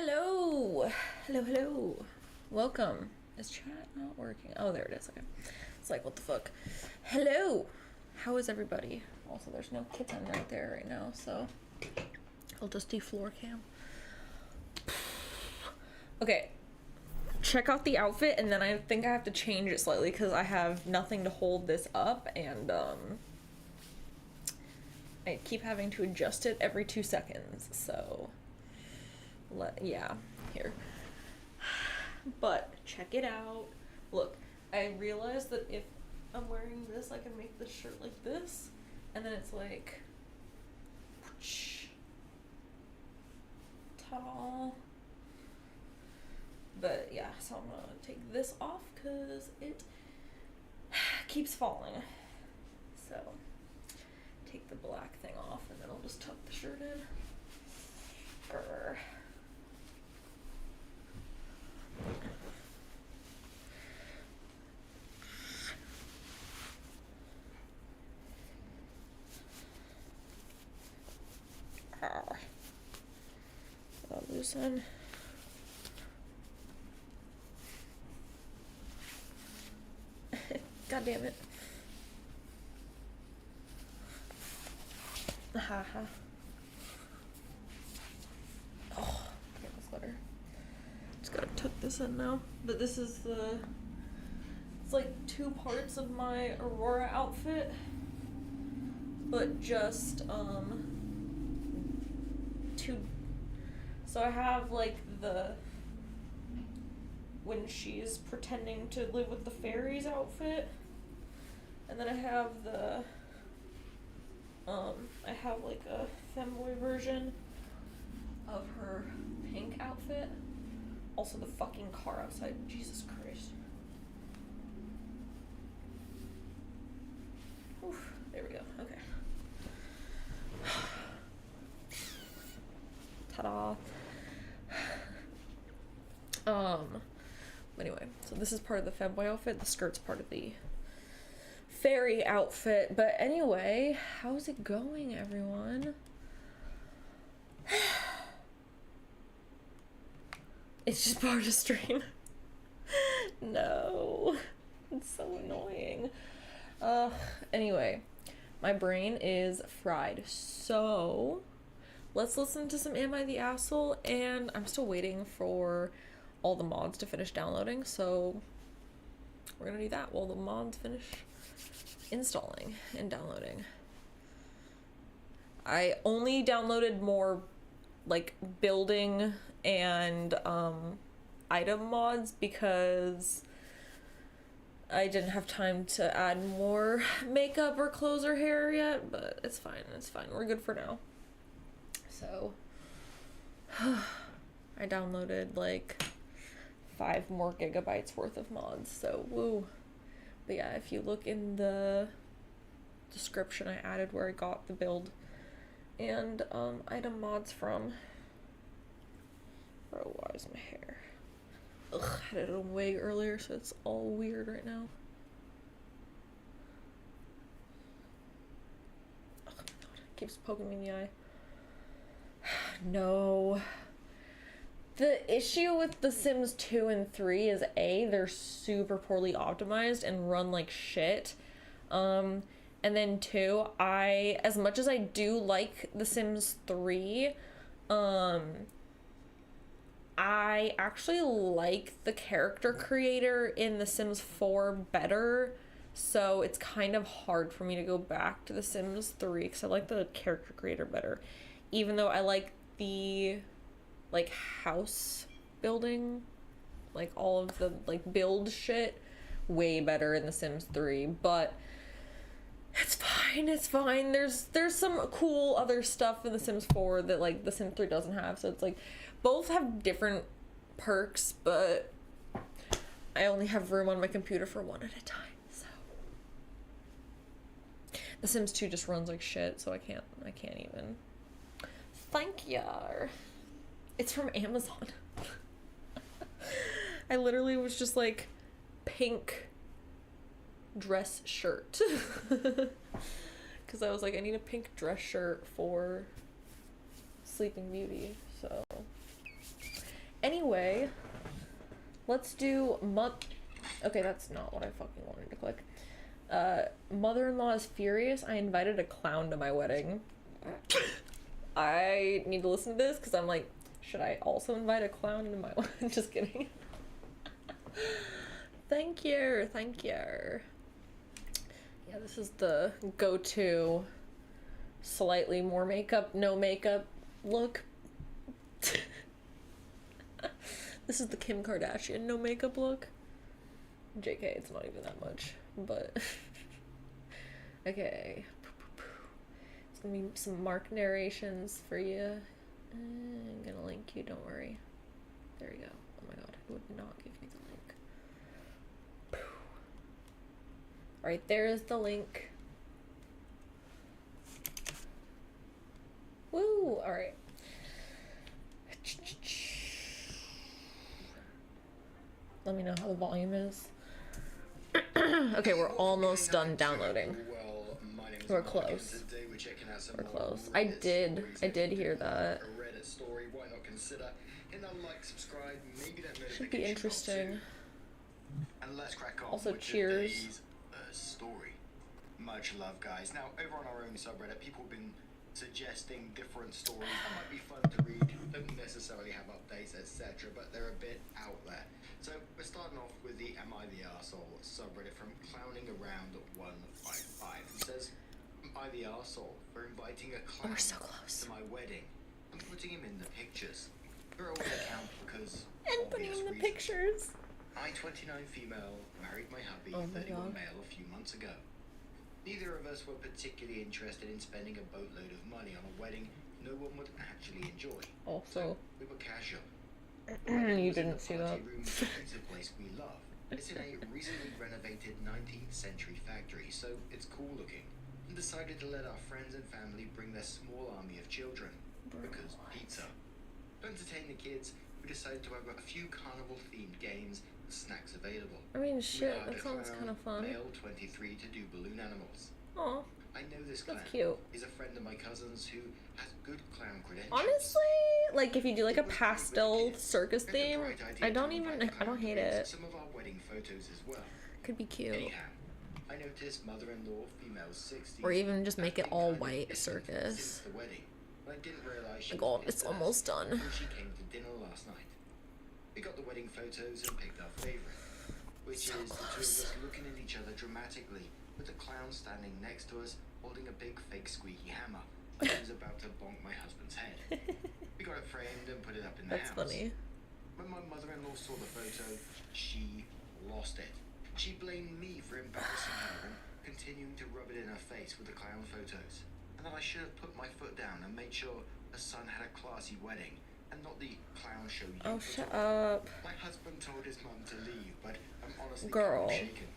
Hello! Hello, hello. Welcome. Is chat not working? Oh, there it is. Okay. It's like, what the fuck? Hello! How is everybody? Also, there's no kitten right there right now, so I'll just do floor cam. Okay. Check out the outfit, and then I think I have to change it slightly because I have nothing to hold this up, and I keep having to adjust it every 2 seconds, so yeah, here. But check it out. Look, I realized that if I'm wearing this, I can make this shirt like this, and then it's like, ta-da. But yeah, so I'm gonna take this off because it keeps falling. So take the black thing off, and then I'll just tuck the shirt in. Grr. I'll loosen. God damn it. Haha. Oh, get the sweater. Just gotta tuck this in now. But this is it's like 2 parts of my Aurora outfit, but just 2. So I have like when she's pretending to live with the fairies outfit, and then I have I have like a femboy version of her pink outfit. Also the fucking car outside, Jesus Christ. Oof, there we go, okay. Ta-da. Anyway, so this is part of the femboy outfit, the skirt's part of the fairy outfit. But anyway, how's it going, everyone? It's just part of stream. No, it's so annoying. Anyway, my brain is fried, so let's listen to some Am I the Asshole, and I'm still waiting for all the mods to finish downloading, so we're gonna do that while the mods finish installing and downloading. I only downloaded more like building and item mods because I didn't have time to add more makeup or clothes or hair yet, but it's fine, we're good for now. So I downloaded like 5 more gigabytes worth of mods, so woo. But yeah, if you look in the description, I added where I got the build and item mods from. Bro, why is my hair? Ugh, I had it on wig earlier, so it's all weird right now. Oh my god, it keeps poking me in the eye. No. The issue with The Sims 2 and 3 is A, they're super poorly optimized and run like shit. And then 2, as much as I do like The Sims 3, I actually like the character creator in The Sims 4 better, so it's kind of hard for me to go back to The Sims 3 because I like the character creator better, even though I like the like house building, like all of the like build shit way better in The Sims 3, but it's fine. There's some cool other stuff in The Sims 4 that like The Sims 3 doesn't have, so it's like both have different perks, but I only have room on my computer for one at a time, so The Sims 2 just runs like shit, so I can't even. Thank ya. It's from Amazon. I literally was just like, pink dress shirt. Because I was like, I need a pink dress shirt for Sleeping Beauty, so Anyway, let's do okay, that's not what I fucking wanted to click. Mother-in-law is furious. I invited a clown to my wedding. I need to listen to this because I'm like, should I also invite a clown to my wedding? Just kidding. Thank you. Yeah, this is the go-to slightly more makeup, no makeup look. This is the Kim Kardashian no makeup look. JK, it's not even that much, but okay. It's gonna be some mark narrations for you. I'm gonna link you, don't worry. There you go. Oh my god, it would not give me the link. Alright, there's the link. Woo! Alright. Let me know how the volume is. Okay, we're almost done downloading. We're close. We're close. I did hear that. Should be interesting. Also, cheers. Much love, guys. Now, over on our own subreddit, people have been suggesting different stories that might be fun to read, don't necessarily have updates, etc., but they're a bit out there. So we're starting off with the Am I the Arsehole subreddit from Clowning Around 155, who says, Am I the arsehole for inviting a clown to my wedding and putting him in the pictures? Throwaway account because and putting him in the pictures. I, 29 female, married my hubby, 31 male, a few months ago. Neither of us were particularly interested in spending a boatload of money on a wedding no one would actually enjoy. Also, we were casual. You didn't see that. It's a place we love. It's in a recently renovated 19th century factory, so it's cool looking. And decided to let our friends and family bring their small army of children. Because pizza. To entertain the kids, we decided to have a few carnival-themed games and snacks available. I mean, shit, that sounds kind of fun. Male 23 to do balloon animals. Aw. I know this clown. That's cute. He's a friend of my cousin's who has good clown credentials. Honestly, like if you do like a pastel circus theme, I don't hate it. Some of our wedding photos as well. Could be cute. Anyhow, I noticed mother-in-law, female 60s. Or even just make it all white circus. The wedding. I didn't realize she God, it's almost done. She came to dinner last night. We got the wedding photos and picked our favorite, which is the two of us looking at each other dramatically, with the clown standing next to us holding a big fake squeaky hammer. He was about to bonk my husband's head. We got it framed and put it up in the house. That's funny. When my mother-in-law saw the photo, she lost it. She blamed me for embarrassing her and continuing to rub it in her face with the clown photos. And that I should have put my foot down and made sure her son had a classy wedding and not the clown show you Oh, shut up. My husband told his mum to leave, but I'm honestly Girl. shaken.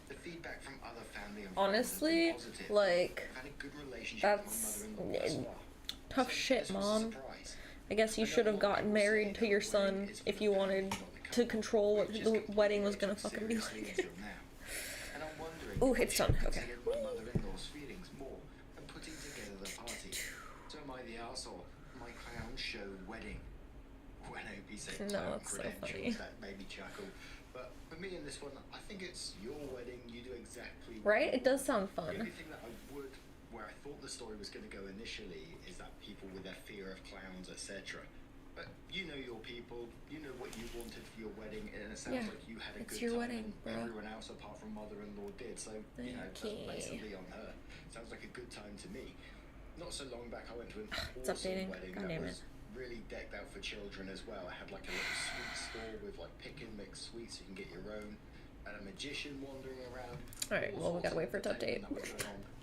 The feedback from other family and honestly, friends has been positive. like, I've had a good relationship that's with my mother-in-law. tough shit, Mom. I guess you should have gotten married to your son if you wanted to control what the wedding was gonna fucking be like. Ooh, it's done. Okay. My mother-in-law's feelings more and putting together the party. So am I the arsehole? My clown show wedding. When I hope you say clown credentials, that made me chuckle. But for me in this one, I think it's your wedding. You do exactly right. It does sound fun. The only thing that I would, where I thought the story was going to go initially, is that people with their fear of clowns, etc. But you know your people, you know what you wanted for your wedding, and it sounds like you had a good time. Wedding, bro. Everyone else apart from mother-in-law did, so you know that's basically on her. Sounds like a good time to me. Not so long back, I went to an awesome wedding that was really decked out for children as well. I had like a little sweet store with like pick and mix sweets, so you can get your own. And a magician wandering around. Alright, well we gotta wait for it to update.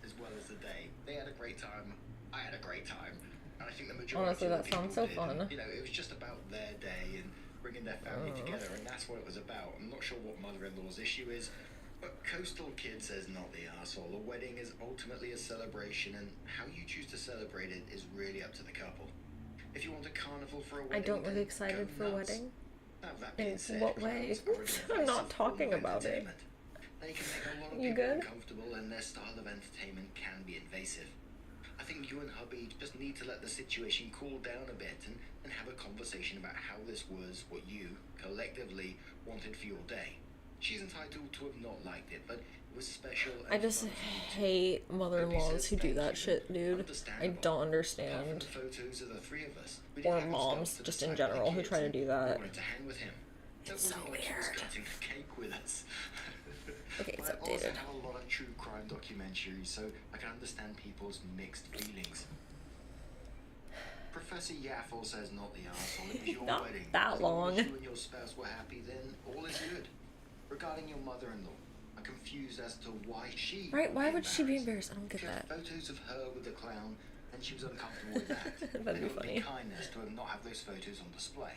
As well as the day. They had a great time. I had a great time. And I think the majority honestly, that sounds so fun. You know, it was just about their day and bringing their family together, and that's what it was about. I'm not sure what mother-in-law's issue is, but Coastal Kid says not the arsehole. A wedding is ultimately a celebration, and how you choose to celebrate it is really up to the couple. If you want a carnival for a wedding, I don't get excited for a wedding. In said, what way? I'm not talking about it. They can make a lot of you people good? uncomfortable, and their style of entertainment can be invasive. I think you and hubby just need to let the situation cool down a bit and have a conversation about how this was what you, collectively, wanted for your day. She's entitled to have not liked it, but it was special. I just hate mother-in-laws who do that shit, dude. I don't understand. Photos of the three of us. Or moms, just in general, who try to do that. To hang with him. It's so weird. Cutting a cake with us. Okay, it's I also updated. have a lot of true crime documentaries, so I can understand people's mixed feelings. Professor Yaffle says not the arsehole. It was your Not wedding. that long. As you and your spouse were happy, then all is good. Regarding your mother-in-law, I'm confused as to why she. Right? Why would she be embarrassed? I don't get that. Photos of her with the clown, and she was uncomfortable with that. That'd be It would funny. kindness to not have those photos on display.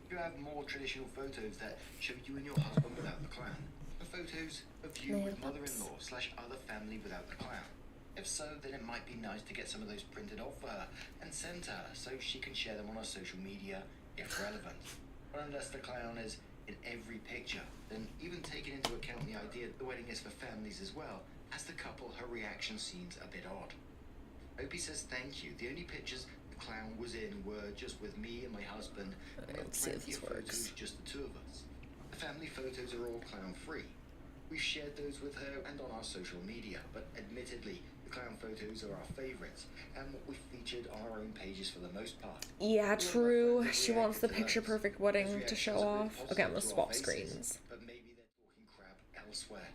You have more traditional photos that show you and your husband without the clown. And photos of you with mother-in-law / other family without the clown. If so, then it might be nice to get some of those printed off for her and send to her so she can share them on her social media if relevant. But unless the clown is in every picture, then even taking into account the idea that the wedding is for families as well, as the couple, her reaction seems a bit odd. Opie says thank you. The only pictures the clown was in were just with me and my husband, and Let's see if this works. just the two of us. The family photos are all clown free. We've shared those with her and on our social media, but admittedly, the clown photos are our favourites, and what we've featured on our own pages for the most part. Yeah, true. She wants the picture-perfect wedding to show off. Okay, I'm gonna swap screens. But maybe they're talking crap elsewhere.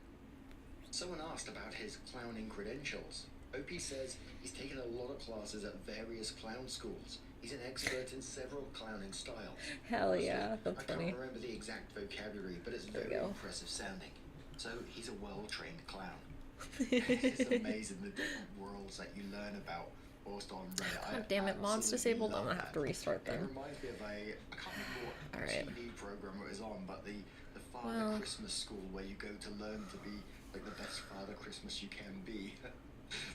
Someone asked about his clowning credentials. Opie says he's taken a lot of classes at various clown schools. He's an expert in several clowning styles. Hell yeah, that's I funny. can't remember the exact vocabulary, but it's very impressive sounding. So he's a well-trained clown. It's amazing the different worlds that you learn about whilst on Reddit. God damn it, mod's disabled. I'm gonna have to restart It them. reminds me of I can't remember what Alright. TV program it was on, but the Father Christmas School where you go to learn to be like the best Father Christmas you can be.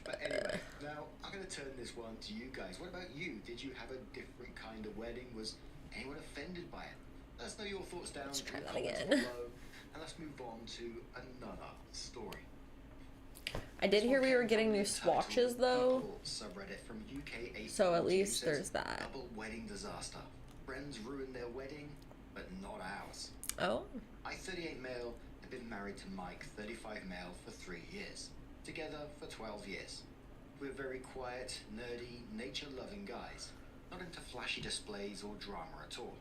But anyway, now I'm going to turn this one to you guys. What about you? Did you have a different kind of wedding? Was anyone offended by it? Let us know your thoughts down in the try that comments again. below, and let's move on to another story. I did hear we were getting new swatches though, People subreddit from UK so at least says, there's that. Double wedding disaster. Friends ruined their wedding, but not ours. Oh, I, 38 male, have been married to Mike, 35 male, for 3 years. Together for 12 years. We're very quiet, nerdy, nature-loving guys, not into flashy displays or drama at all.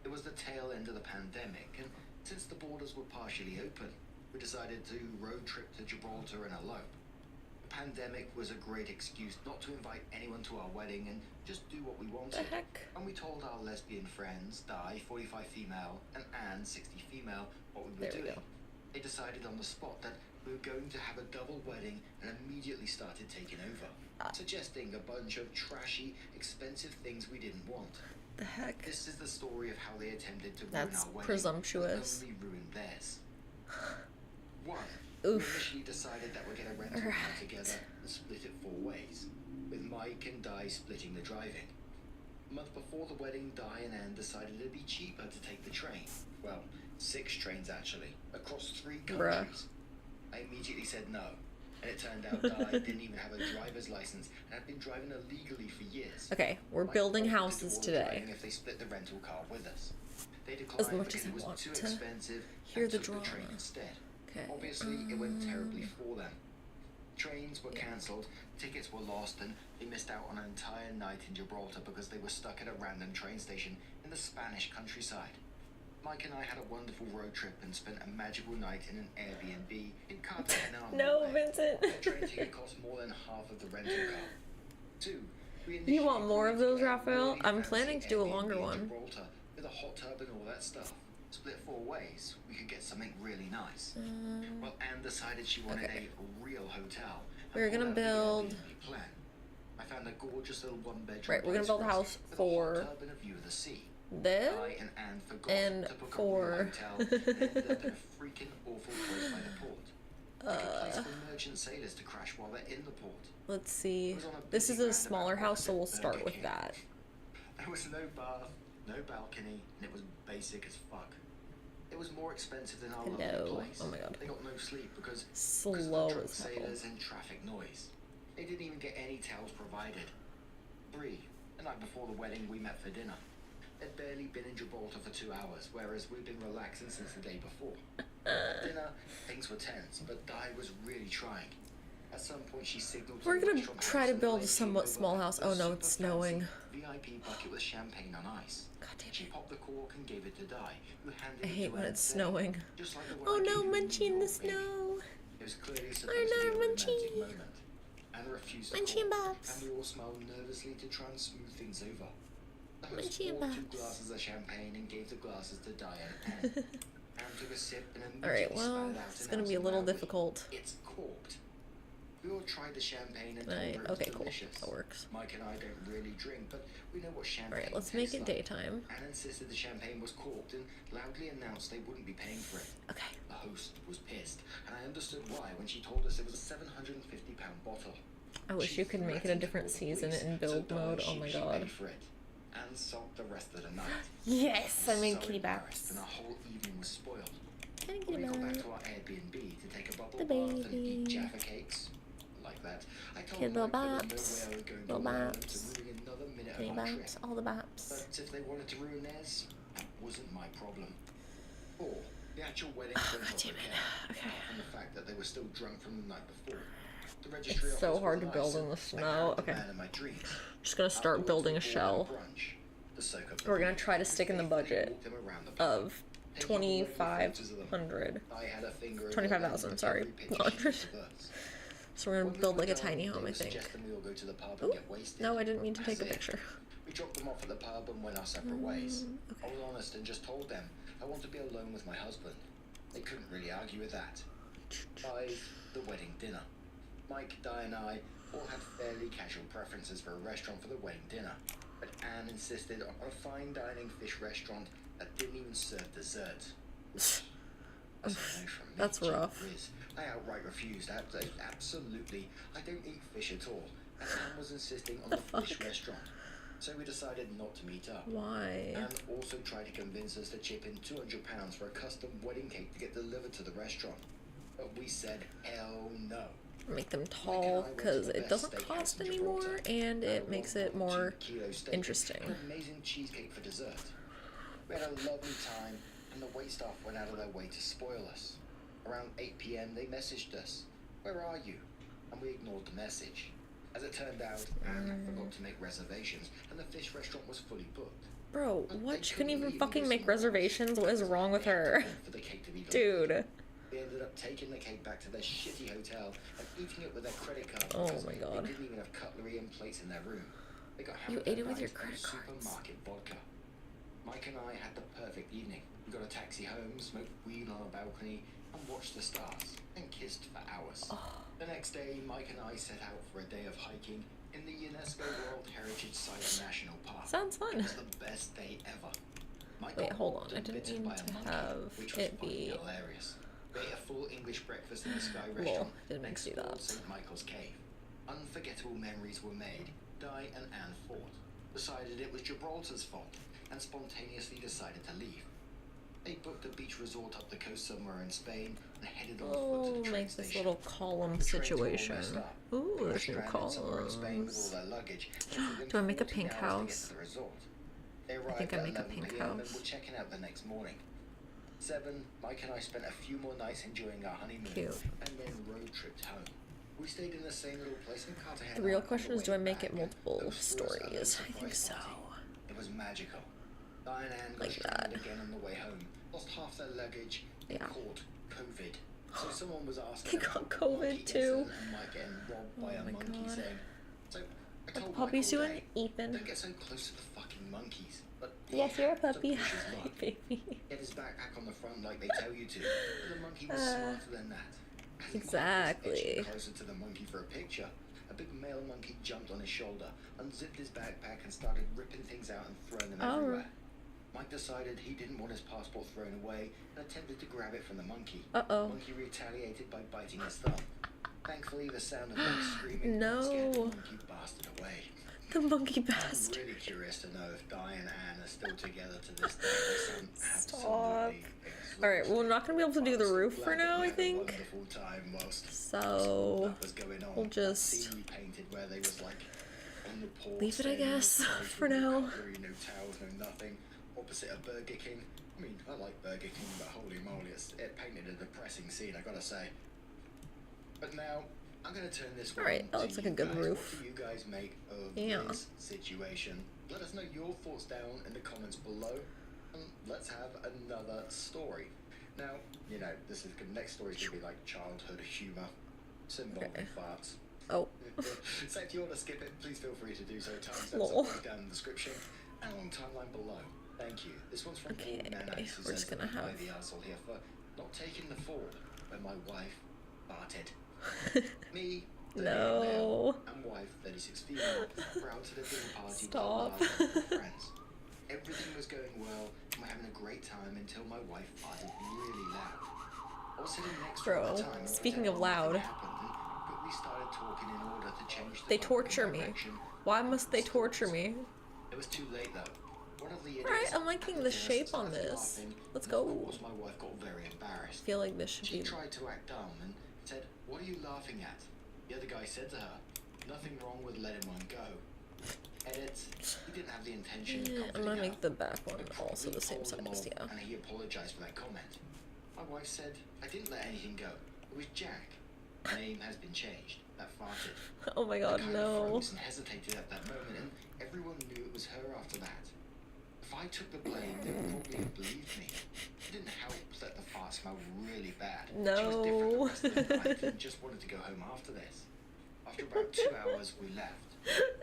It was the tail end of the pandemic, and since the borders were partially open, we decided to road trip to Gibraltar and elope. The pandemic was a great excuse not to invite anyone to our wedding and just do what we wanted. the heck? And we told our lesbian friends, Di, 45 female, and Anne, 60 female, what we were There we doing. go. They decided on the spot that we were going to have a double wedding and immediately started taking over, suggesting a bunch of trashy, expensive things we didn't want. The heck? This is the story of how they attempted to ruin That's our wedding, presumptuous. but only ruined theirs. 1. Oof. We initially decided that we're going to rent a car together and split it 4 ways, with Mike and Di splitting the driving. A month before the wedding, Di and Anne decided it'd be cheaper to take the train. Well, 6 trains actually, across 3 countries. I immediately said no, and it turned out Di didn't even have a driver's license and had been driving illegally for years. Okay, we're Mike building offered to houses do all the today. driving if they split the rental car with us. They declined As much because as I it was want too to expensive hear and the took drama. the train instead. Okay. Obviously, it went terribly for them. Trains were cancelled, tickets were lost, and they missed out on an entire night in Gibraltar because they were stuck at a random train station in the Spanish countryside. Mike and I had a wonderful road trip and spent a magical night in an Airbnb in Cartagena. No, Vincent. The train ticket cost more than half of the rental car. 2. You want more of those, Raphael? I'm planning to do a longer one. Gibraltar with a hot tub and all that stuff. Split 4 ways, we could get something really nice. Well, Anne decided she wanted a real hotel. We're gonna build. Plan. I found a gorgeous little 1-bedroom. Right, we're gonna build a house for with a hot tub and a view of the sea. this I and Anne forgot and to book for. a real hotel and ended up in a freaking awful place by the port. Like a place for merchant sailors to crash while they're in the port. Let's see. This is a smaller house, so we'll start with that. There was no bath, no balcony, and it was basic as fuck. It was more expensive than our lovely Hello. place. Oh my god. They got no sleep because Slow of the drunk as hell. sailors and traffic noise. They didn't even get any towels provided. 3. The night before the wedding, we met for dinner. They'd barely been in Gibraltar for 2 hours, whereas we'd been relaxing since the day before. At dinner, things were tense, but Di was really trying. At some point, she signaled. We're gonna try to build a somewhat small house. Oh no, it's snowing. VIP bucket with champagne on ice. God damn She it. popped the cork and gave it to Di, who handed I it hate to when her it's saying, snowing. just like the one Oh I no, gave you in Munchie in New the York, baby." snow. It was clearly supposed Oh to be no, a romantic Munchie. moment. Anna refused to Munchie and call, Bobs. and we all smiled nervously to try and smooth things over. The host Munchie and poured 2 Bobs. glasses of champagne and gave the glasses to Di and Anne. Anne took a sip and immediately Alright, well, spat it out it's and gonna be a answered little loudly, difficult. "It's corked." We all tried the champagne and told Right, her it was okay, cool. delicious. That works. Mike and I don't really drink, but we know what champagne Alright, let's tastes make it like. daytime. Anne insisted the champagne was corked and loudly announced they wouldn't be paying for it. Okay. The host was pissed, and I understood why when she told us it was a £750 bottle. I wish you could make it a different season in build mode. Oh my god. For it, and sulked the rest of the night. Yes, I made So kitty embarrassed, baps. and our whole evening was spoiled. Can I When get we a got back bap? to our Airbnb to take a bubble The bath and eat baby. Jaffa cakes, like that, I told Kid them little there was no baps. way I was going to Little allow them baps. to ruin another minute Kitty of our trip. baps. All the baps. But if they wanted to ruin theirs, that wasn't my problem. 4. The actual wedding Oh, went God off damn it. again, Okay. and the fact that they were still drunk from the night before. The registry It's so office hard to was build nice, in the and I snow. married the Okay. man of my dreams. Just gonna start Afterwards, building we a bought shell. them brunch, to soak up the We're gonna heat, try to and stick in the faithfully budget walked them around the pub. of Taking all the photos of them. 2,500. I had a finger in 25,000, every sorry. picture 100. she reversed. So we're When gonna we build were like a done, tiny they home, I were think. suggesting we all go to the pub Ooh. and get wasted. No, I didn't mean to take a That's it. picture. We dropped them off at the pub and went our separate ways. I was honest and just told them I want to be alone with my husband. They couldn't really argue with that. 5. The wedding dinner. Mike, Di and I all had fairly casual preferences for a restaurant for the wedding dinner, but Anne insisted on a fine dining fish restaurant that didn't even serve dessert. That's a no from me, That's gee rough. whiz. I outright refused. Absolutely. I don't eat fish at all. And Anne was insisting on the fish fuck? restaurant. So we decided not to meet up. Why? Anne also tried to convince us to chip in £200 for a custom wedding cake to get delivered to the restaurant. But we said, hell no. Make them tall because it doesn't cost anymore and it makes it more interesting. An amazing cheesecake for dessert. We had a lovely time, and the waitstaff went out of their way to spoil us. Around 8 p.m. they messaged us, "Where are you?" And we ignored the message. As it turned out, Anne forgot to make reservations, and the fish restaurant was fully booked. Bro, But what? they She couldn't couldn't even leave fucking us make in reservations? What is wrong with They had to her? wait for the cake to be delivered. Dude. They ended up taking the cake back to their shitty hotel and eating it with their credit card. Oh because my God. They didn't even have cutlery and plates in their room. They got You hammered ate that it with night your on credit cards. supermarket vodka. Mike and I had the perfect evening. We got a taxi home, smoked weed on a balcony, and watched the stars, and kissed for hours. Oh. The next day, Mike and I set out for a day of hiking in the UNESCO World Heritage Site National Park. Sounds fun. It was the best day ever. Mike Wait, got hold walked on. I and didn't bitten mean by a to monkey, have which was it be- fucking hilarious. We ate a full English breakfast in the Sky Lol, restaurant didn't mean next to do to that. St. Michael's Cave. Unforgettable memories were made. Di and Anne fought, decided it was Gibraltar's fault, and spontaneously decided to leave. They booked a beach resort up the coast somewhere in Spain and headed on foot Oh, to the train make this station. little column The trains were all situation. messed up. Ooh, They were there's new stranded somewhere in Spain with all columns. their luggage. It took them Do I make a 14 pink hours to get house? to the resort. They think arrived I at make a 11 pink p.m. and house. were checking out the next morning. 7, Mike and I spent a few more nights enjoying our honeymoon Cute. and then road tripped home. We stayed in the same little place in Cartagena. The real on question the is, do I way make it back. multiple Those threw us a little stories? I think surprise so. party. It was magical. Di and Anne got Like stranded that. again on the way home, lost half their luggage, and Yeah. caught COVID. So someone was asking They about got the COVID monkey too. incident and Mike getting robbed by Oh a my monkey, God. saying, so I What told the Mike puppy's all doing? day, Ethan. don't get so close to the fucking monkeys. But Yes, you're a to puppy. push his Hi, luck, baby. get his backpack on the front like they tell you to. But the monkey was smarter than that. As Mike was Exactly. edging closer to the monkey for a picture, a big male monkey jumped on his shoulder, unzipped his backpack, and started ripping things out and throwing them Oh. everywhere. Mike decided he didn't want his passport thrown away and attempted to grab it from the monkey. Uh-oh. The monkey retaliated by biting his thumb. Thankfully, the sound of Mike screaming No. scared the monkey bastard away. The monkey I'm bastard. really curious to know if Di and Anne are still together to this day. They sound Stop. absolutely Alright, well, we're not gonna be able to do the roof for now, I think. So we'll just leave it, I guess, for now. No towels, no nothing. Opposite of Burger King. I mean, I like Burger King, but holy moly, it painted a depressing scene, I gotta say. But now, I'm gonna turn this one. Alright, that looks like a good roof. What do you guys make of this situation? Let us know your thoughts down in the comments below. And let's have another story. Now, you know, this is next story is gonna be like childhood humor, symbol farts. Oh. So if you want to skip it, please feel free to do so. Timestamps down in the description and on timeline below. Thank you. This one's from we're just gonna have the arsehole here for not taking the fall when my wife farted. Me, no. and wife, 36 female, were out at a dinner party Stop. with friends. Everything was going well, and we're having a great time until my wife farted really loud. I was sitting next to her at the time. Speaking of loud. But we started talking in order to change the they torture me. Why must they torture me? It was too late though. Alright, I'm liking the shape on this. Let's go. My wife got very embarrassed. I feel like this should She be... tried to act dumb and said, "What are you laughing at?" The other guy said to her, "Nothing wrong with letting one go." Edit. He didn't have the intention of I'm gonna make the back one also the same size, yeah. And he apologized for that comment. My wife said, "I didn't let anything go. It was Jack. The name has been changed. That farted." Oh my god, no. I froze and hesitated at that moment, and everyone knew it was her after that. If I took the blame, they would probably have believed me. It didn't help that the fart smelled really bad. No. She was different the rest of the night and just wanted to go home after this. After about 2 hours, we left.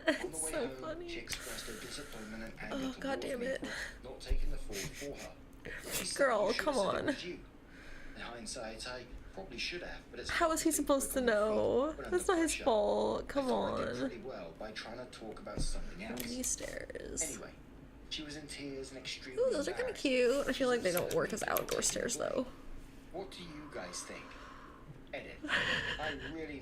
On the way so home, funny. she expressed her disappointment and anger Oh, god damn it. for not taking the fall for her. She said, Girl, come on. In hindsight, I probably should have, but it's how is he supposed to know? That's not his fault. Come on. I did pretty well by trying to talk about something else. These stairs. Anyway, she was in tears and extremely Ooh, those are kind of cute. I feel like they don't work as outdoor stairs though. What do you guys think? Edit.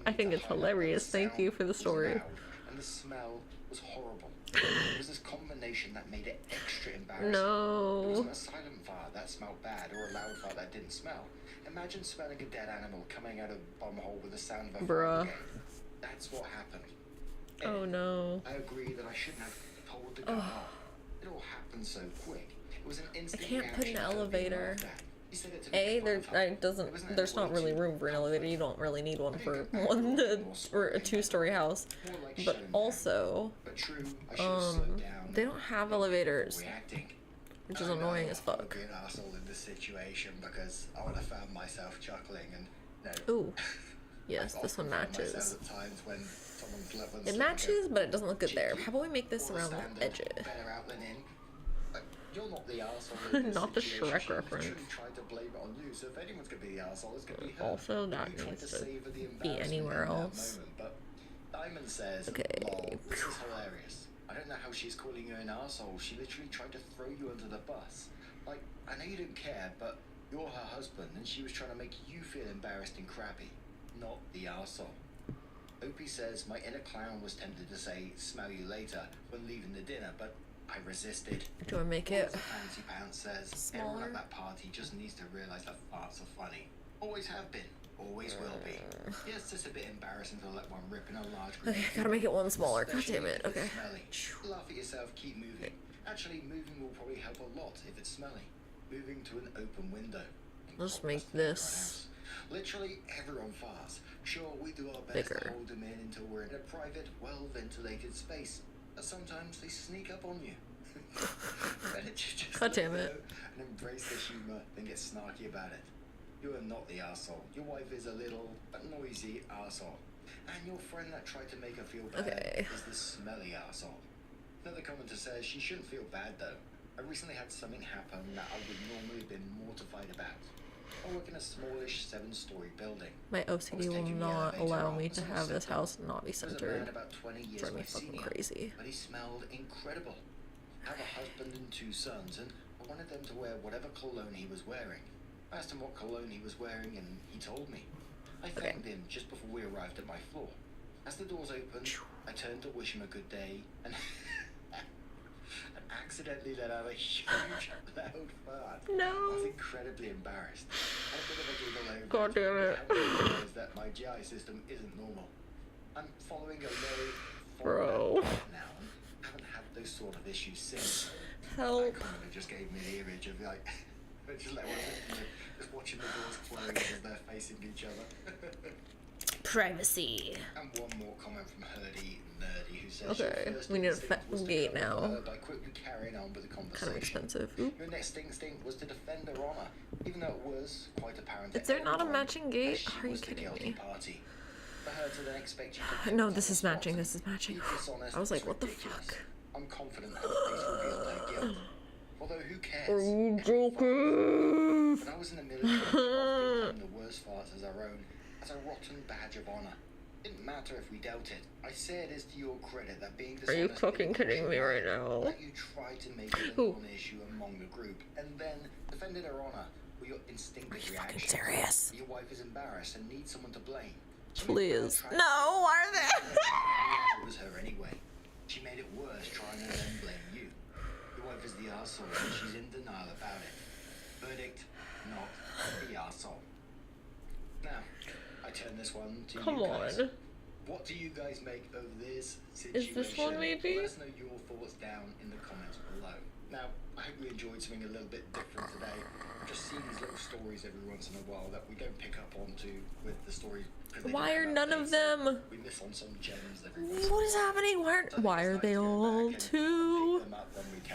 I think it's hilarious. Thank you for the story. And the smell was horrible. It was this combination that made it extra embarrassing. No. It wasn't a silent fart that smelled bad or a loud fart that didn't smell. Imagine smelling a dead animal coming out of a bumhole with the sound of a fire brigade. That's what happened. Oh no. I agree that I shouldn't have told the guy off. It all happened so quick. It was an instant I can't put an elevator. A, there's not really room for an elevator. You don't really need one for for a 2-story house. But also, they don't have elevators, which is annoying as fuck. I'm an asshole in this situation because I would have found myself chuckling and ooh, yes, this one matches. It matches, but it doesn't look good there. How about we make this around the edges? You're not the arsehole. Not the Shrek reference. Tried to blame it on you, so if anyone's gonna be the arsehole, it's gonna be her. Also, that needs to be anywhere else. Moment, but Diamond says, okay. This is hilarious. I don't know how she's calling you an arsehole. She literally tried to throw you under the bus. Like, I know you don't care, but you're her husband, and she was trying to make you feel embarrassed and crappy, not the arsehole. Opie says, my inner clown was tempted to say, smell you later, when leaving the dinner, but I resisted. Do I make it Fancy Pants says, smaller? Everyone at that party just needs to realize that farts are funny. Always have been. Always will be. Yeah, it's just a bit embarrassing to let one rip in a large group. Okay, gotta make it one smaller. God damn it. Okay. Laugh at yourself, keep moving. Actually, moving will probably help a lot if it's smelly. Moving to an open window. Let's make this literally everyone farts. Sure, we do our best bigger. To hold them in until we're in a private, well-ventilated space. But sometimes they sneak up on you. God damn it. And embrace the humor, then get snarky about it. You are not the arsehole. Your wife is a little, noisy arsehole. And your friend that tried to make her feel bad is the smelly arsehole. Another commenter says she shouldn't feel bad though. I recently had something happen that I would normally have been mortified about. I work in a smallish 7-story building. My OCD will not allow me to have this house not be centered. About 20 years Drive me fucking crazy. But he smelled incredible. I have a husband and 2 sons, and I wanted them to wear whatever cologne he was wearing. I asked him what cologne he was wearing, and he told me. I thanked him just before we arrived at my floor. As the doors opened, I turned to wish him a good day, and accidentally let out a huge loud fart. I No. was incredibly embarrassed. And a bit of a giggle over God damn it. I realised that my GI system isn't normal. I'm following a low Bro. now. I haven't had those sort of issues since. Help. That comment just gave me the image of like, just watching the doors close as they're facing each other. Privacy. And one more comment from Herdy Nerdy who says, Okay, your first we need a instinct was to gate cover now. her by quickly carrying on with the conversation. Kind of expensive. Oop. Your next instinct was to defend her honor, even though it was quite apparent. Is there not a everyone matching that gate? she Are you was the kidding guilty me? party. For her to then expect you to No, put this on is the spot matching. and This is matching. be dishonest I was like, is what the ridiculous. fuck? I'm confident her face revealed her guilt. Although who cares? Are you joking? When I was in the military, we often claimed the worst farts as our own, as a rotten badge of honor. Didn't matter if we dealt it. I say it is to your credit that being Are you dishonest fucking didn't kidding me right now? that you tried to make it a Ooh. non-issue among the group, and then defended her honor with your instinctive Fucking reaction. serious? Your wife is embarrassed and needs someone to blame. She Please. tried to- No, why are they? It was her anyway. She made it worse trying to then blame you. Your wife is the arsehole and she's in denial about it. Verdict, not the arsehole. Now, I turn this one to Come you guys. on. What do you guys make of this situation? this one maybe? Let us know your thoughts down in the comments below. Now, I hope you enjoyed something a little bit different today. I've just seen these little stories every once in a while that we don't pick up onto with the stories. Why are none of them? We miss on some gems every once in a What is while. happening? Why are they all two?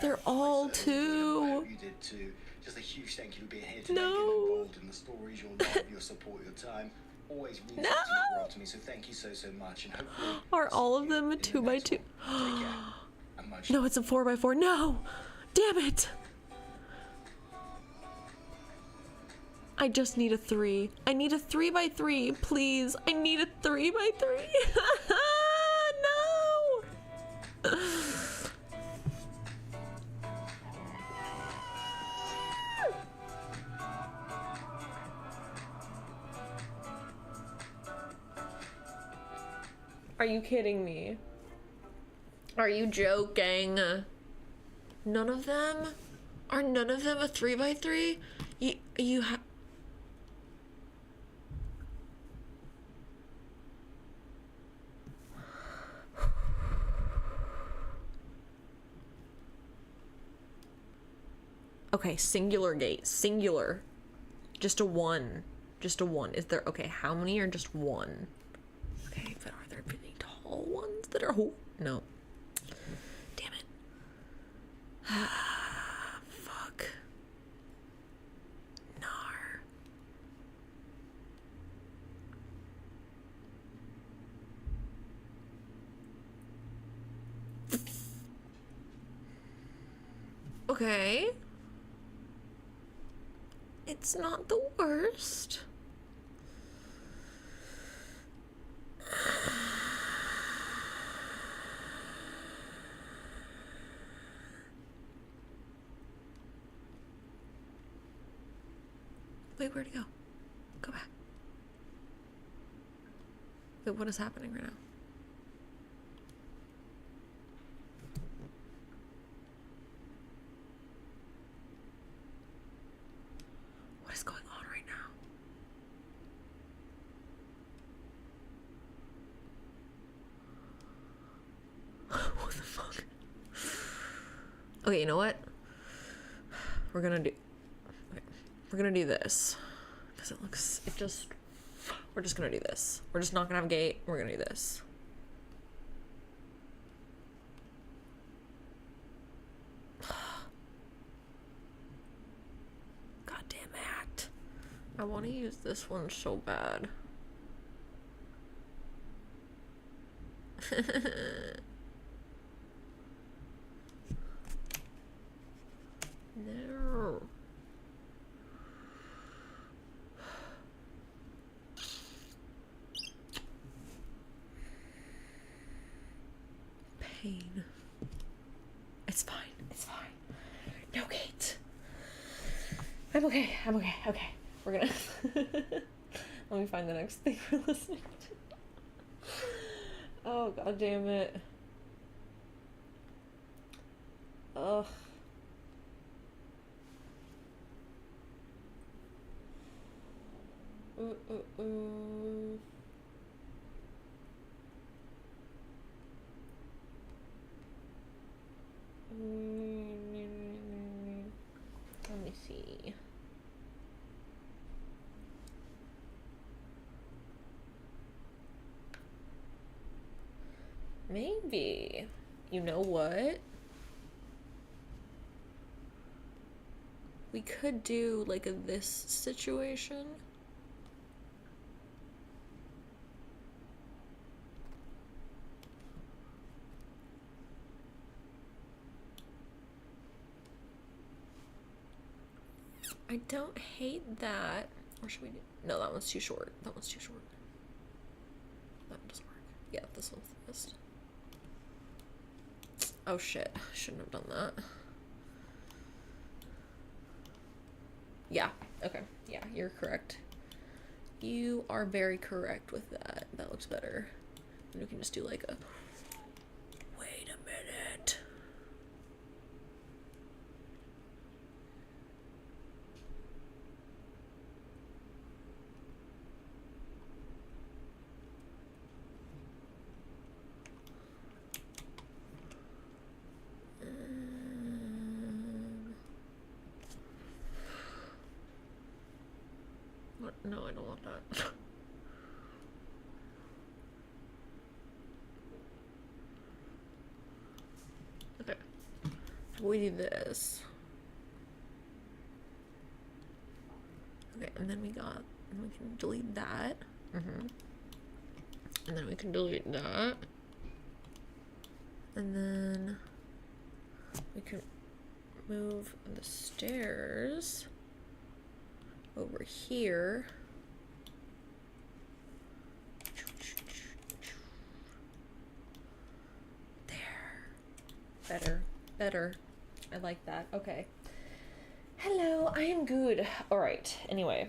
They're all two. You did too. Just a huge thank you for being here today, No. getting involved in the stories, your love, your support, your time. Always means No. the world to me. So thank you so much, and hopefully Are I'll all see of you them a in the 2x2? next one. Take care. And much No, it's a 4x4. No! Damn it! I just need a 3. I need a 3x3, please. I need a 3x3. No! Are you kidding me? Are you joking? None of them? Are none of them a 3x3? You have... Okay, singular gate. Singular. Just a 1. Just a 1. Is there... Okay, how many are just 1? Okay, but are there really tall ones that are... Oh, no. Damn it. Fuck. Nar. Okay. It's not the worst. Wait, where'd it go? Go back. Wait, what is happening right now? What is going on right now? What the fuck? Okay, you know what? We're gonna do this. Because we're just gonna do this. We're just not gonna have a gate. We're gonna do this. Goddamn act. I want to use this one so bad. No. Pain. It's fine. It's fine. No, Kate. I'm okay. I'm okay. Okay. We're gonna... Let me find the next thing we're listening to. Oh, god damn it. Ugh. Let me see. Maybe. You know what? We could do like a this situation. I don't hate that. Or should we do? No, that one's too short. That one's too short. That one doesn't work. Yeah, this one's the best. Oh shit, I shouldn't have done that. Yeah, okay. Yeah, you're correct. You are very correct with that. That looks better. And we can just do like a... Wait a minute. What? No, I don't want that. Okay. We do this. Okay, and then we got, and we can delete that. And then we can delete that. And then we can move the stairs over here. There. Better. Better. I like that. Okay. Hello, I am good. Alright, anyway.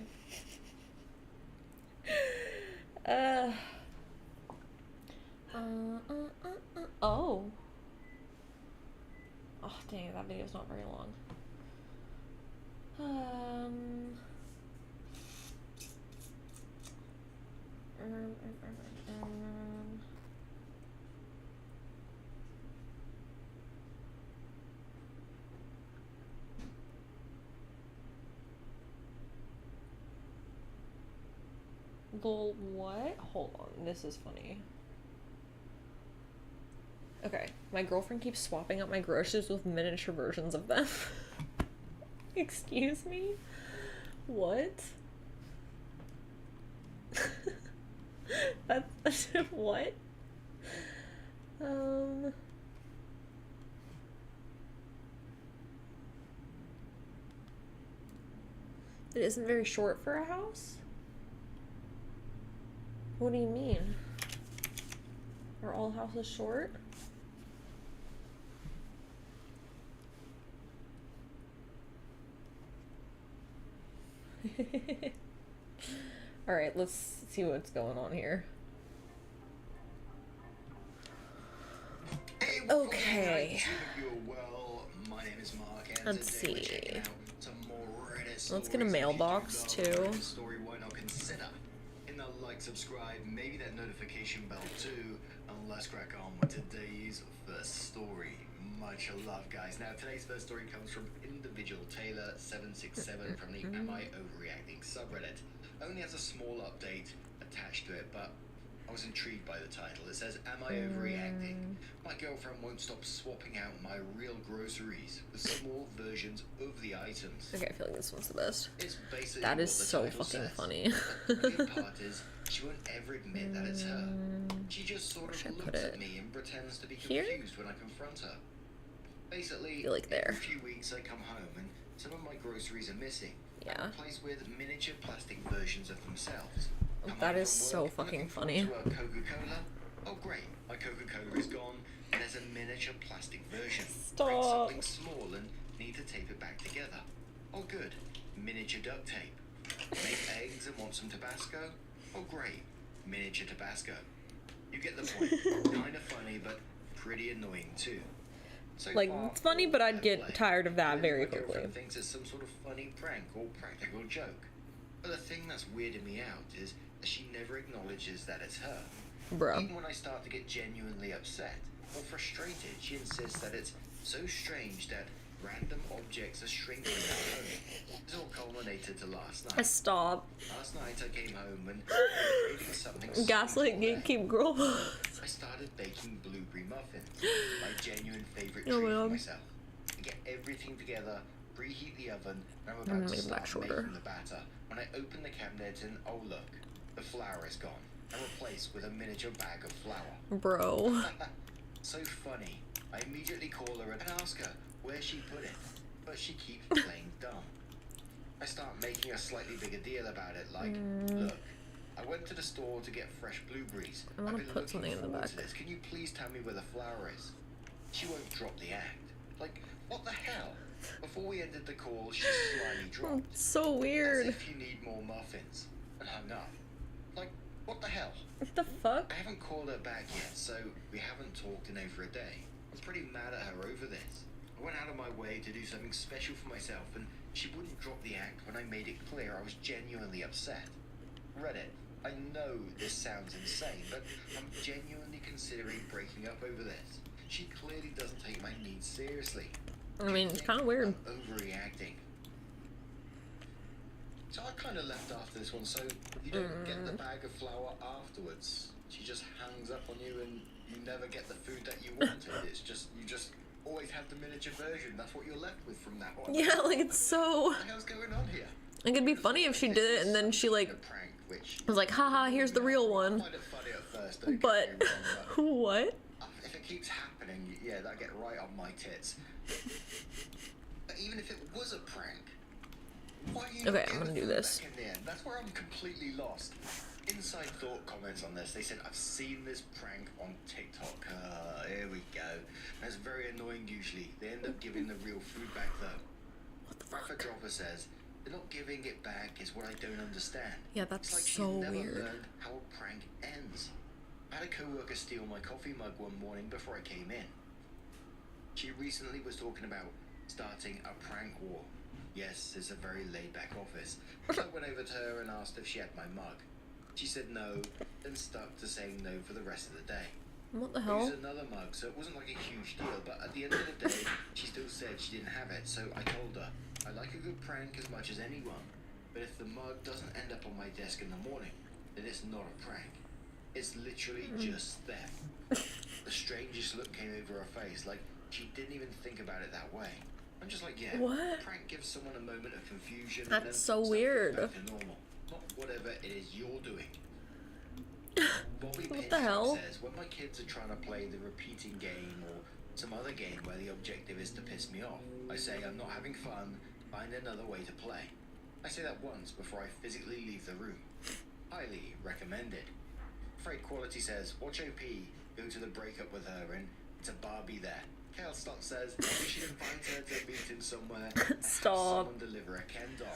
Oh. Oh, dang, that video's not very long. Lol, what? Hold on, this is funny. Okay, my girlfriend keeps swapping out my groceries with miniature versions of them. Excuse me? What? That's what? It isn't very short for a house? What do you mean? Are all houses short? Alright, let's see what's going on here. Hey, okay. Well, my name is Mark, and let's today we're see. checking out some more Reddit Let's get a stories. mailbox If you do love a too. Reddit story, why not consider hitting that like, subscribe, maybe that notification bell too, and let's crack on with today's first story. Much love, guys. Now, today's first story comes from Individual Taylor 767 from the Am I Overreacting subreddit. Only has a small update attached to it, but I was intrigued by the title. It says, Am I overreacting? My girlfriend won't stop swapping out my real groceries with small versions of the items. Okay, I feel like this one's the best. It's basically That is what the so title fucking says. funny. The weird part is, she won't ever admit that it's her. She just sort Where should I of put looks it? at me and pretends to be Here? confused when I confront her. Basically, feel like there. every few weeks I come home and some of my groceries are missing. Yeah. Replaced with miniature plastic versions of themselves. Come That home is from so work, fucking looking forward funny. to a Coca-Cola. Oh great, my Coca-Cola is gone, and there's a miniature plastic version. Stop. Break something small and need to tape it back together. Oh good, miniature duct tape. Make eggs and want some Tabasco? Oh great, miniature Tabasco. You get the point. Kinda funny, but pretty annoying too. So Like, far, it's funny, but I'd fair get play. tired of that Clearly very my girlfriend quickly. thinks it's some sort of funny prank or practical joke. But the thing that's weirding me out is that she never acknowledges that it's her. Bro. Even when I start to get genuinely upset or frustrated, she insists that it's so strange that random objects are shrinking at home. This all culminated to last night. Stop. Last night I came home and craving something Gaslight gatekeep girl. I started baking blueberry muffins, my genuine favorite treat for myself. I get everything together, preheat the oven, and I'm about to start making the batter when I open the cabinet and oh look, the flour is gone and replaced with a miniature bag of flour. Bro. So funny. I immediately call her and ask her where she put it, but she keeps playing dumb. I start making a slightly bigger deal about it, like, look, I went to the store to get fresh blueberries. I want to put something in the back. Can you please tell me where the flour is? She won't drop the act. Like, what the hell? Before we ended the call, she slyly dropped. So weird. As if you need more muffins, and hung up. Like, what the hell? What the fuck? I haven't called her back yet, so we haven't talked in over a day. I'm pretty mad at her over this. I went out of my way to do something special for myself, and she wouldn't drop the act when I made it clear I was genuinely upset. Reddit, I know this sounds insane, but I'm genuinely considering breaking up over this. She clearly doesn't take my needs seriously. I mean, it's kind of weird. I'm overreacting. So I kind of left after this one, so you don't get the bag of flour afterwards. She just hangs up on you and you never get the food that you wanted. It's just, you just always have the miniature version. That's what you're left with from that one. Yeah, like it's so... What the hell's going on here? It could be funny if she did it and then she like was like, haha, here's the real one. I find it funny at first, don't But get me wrong, what? if it keeps happening, yeah, that get right on my tits. But even if it was a prank, why are you Okay, I'm gonna do this. in the end? That's where I'm completely lost. Inside thought comments on this, they said, I've seen this prank on TikTok. Here we go. That's very annoying usually. They end up giving the real food back though. What the fuck? Dropper says, they're not giving it back is what I don't understand. Yeah, that's it's like so she's never weird. learned how a prank ends. I had a co-worker steal my coffee mug one morning before I came in. She recently was talking about starting a prank war. Yes, it's a very laid-back office. So I went over to her and asked if she had my mug. She said no, then stuck to saying no for the rest of the day. What the I hell? used another mug, so it wasn't like a huge deal, but at the end of the day, she still said she didn't have it, so I told her, I like a good prank as much as anyone, but if the mug doesn't end up on my desk in the morning, then it's not a prank. It's literally just theft. The strangest look came over her face, like she didn't even think about it that way. I'm just like, yeah, what? Prank gives someone a moment of confusion. That's and then so stuff weird. goes back to normal, not whatever it is you're doing. Bobby What the hell? says, when my kids are trying to play the repeating game or some other game where the objective is to piss me off, I say I'm not having fun, find another way to play. I say that once before I physically leave the room. Highly recommended. Freight Quality says, watch OP, go to the breakup with her and it's a Barbie there. Kale Stock says, you should invite her to meet him somewhere and Stop. have someone deliver a Ken doll.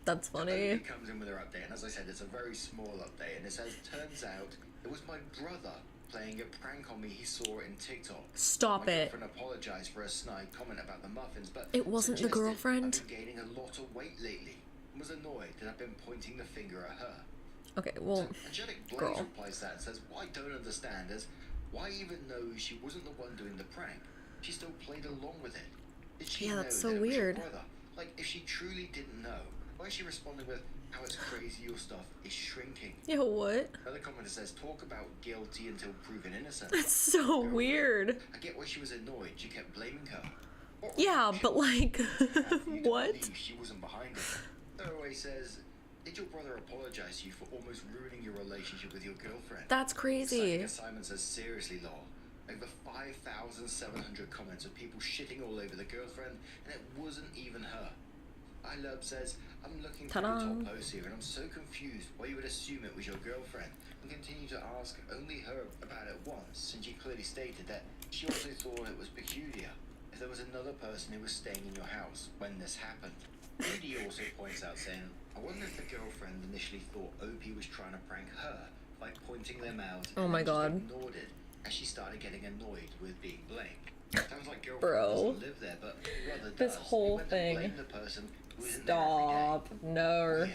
That's funny. It comes in with her update, and as I said, it's a very small update, and it says, turns out it was my brother playing a prank on me he saw in TikTok. Stop my it. girlfriend apologized for a snide comment about the muffins, but It wasn't the suggested girlfriend? I've been gaining a lot of weight lately, and was annoyed that I've been pointing the finger at her. Okay, well, So Angelic Blaze girl. replies to that and says, what I don't understand is, why even though she wasn't the one doing the prank, she still played along with it? Did she Yeah, know that's so that it was your weird. brother? Like, if she truly didn't know, why is she responding with how it's crazy your stuff is shrinking? Yo, what? Another commenter says, talk about guilty until proven innocent. That's so weird. I get why she was annoyed. She kept blaming her. What Yeah, but like, what? believe she wasn't behind it. Throwaway says, did your brother apologize to you for almost ruining your relationship with your girlfriend? That's crazy. Simon says, seriously, lol. Over 5,700 comments of people shitting all over the girlfriend, and it wasn't even her. I Love says, I'm looking through the top post here, and I'm so confused why you would assume it was your girlfriend, and continue to ask only her about it once, since you clearly stated that she also thought it was peculiar if there was another person who was staying in your house when this happened. Rudy also points out saying, I wonder if the girlfriend initially thought OP was trying to prank her by pointing them out Oh my God. and ignored it as she started getting annoyed with being blamed. Sounds like girlfriend Bro. doesn't live there, but brother This does. whole He went and thing. blamed the person who isn't there every day. Stop. No. Weird.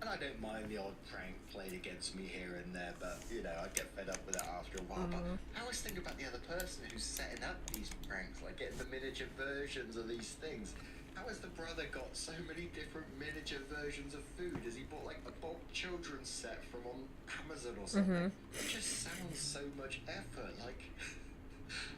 And And I don't mind the odd prank played against me here and there, but, you know, I get fed up with it after a while. But I always think about the other person who's setting up these pranks, like getting the miniature versions of these things. How has the brother got so many different miniature versions of food? Has he bought like a bulk children's set from on Amazon or something? It just sounds so much effort.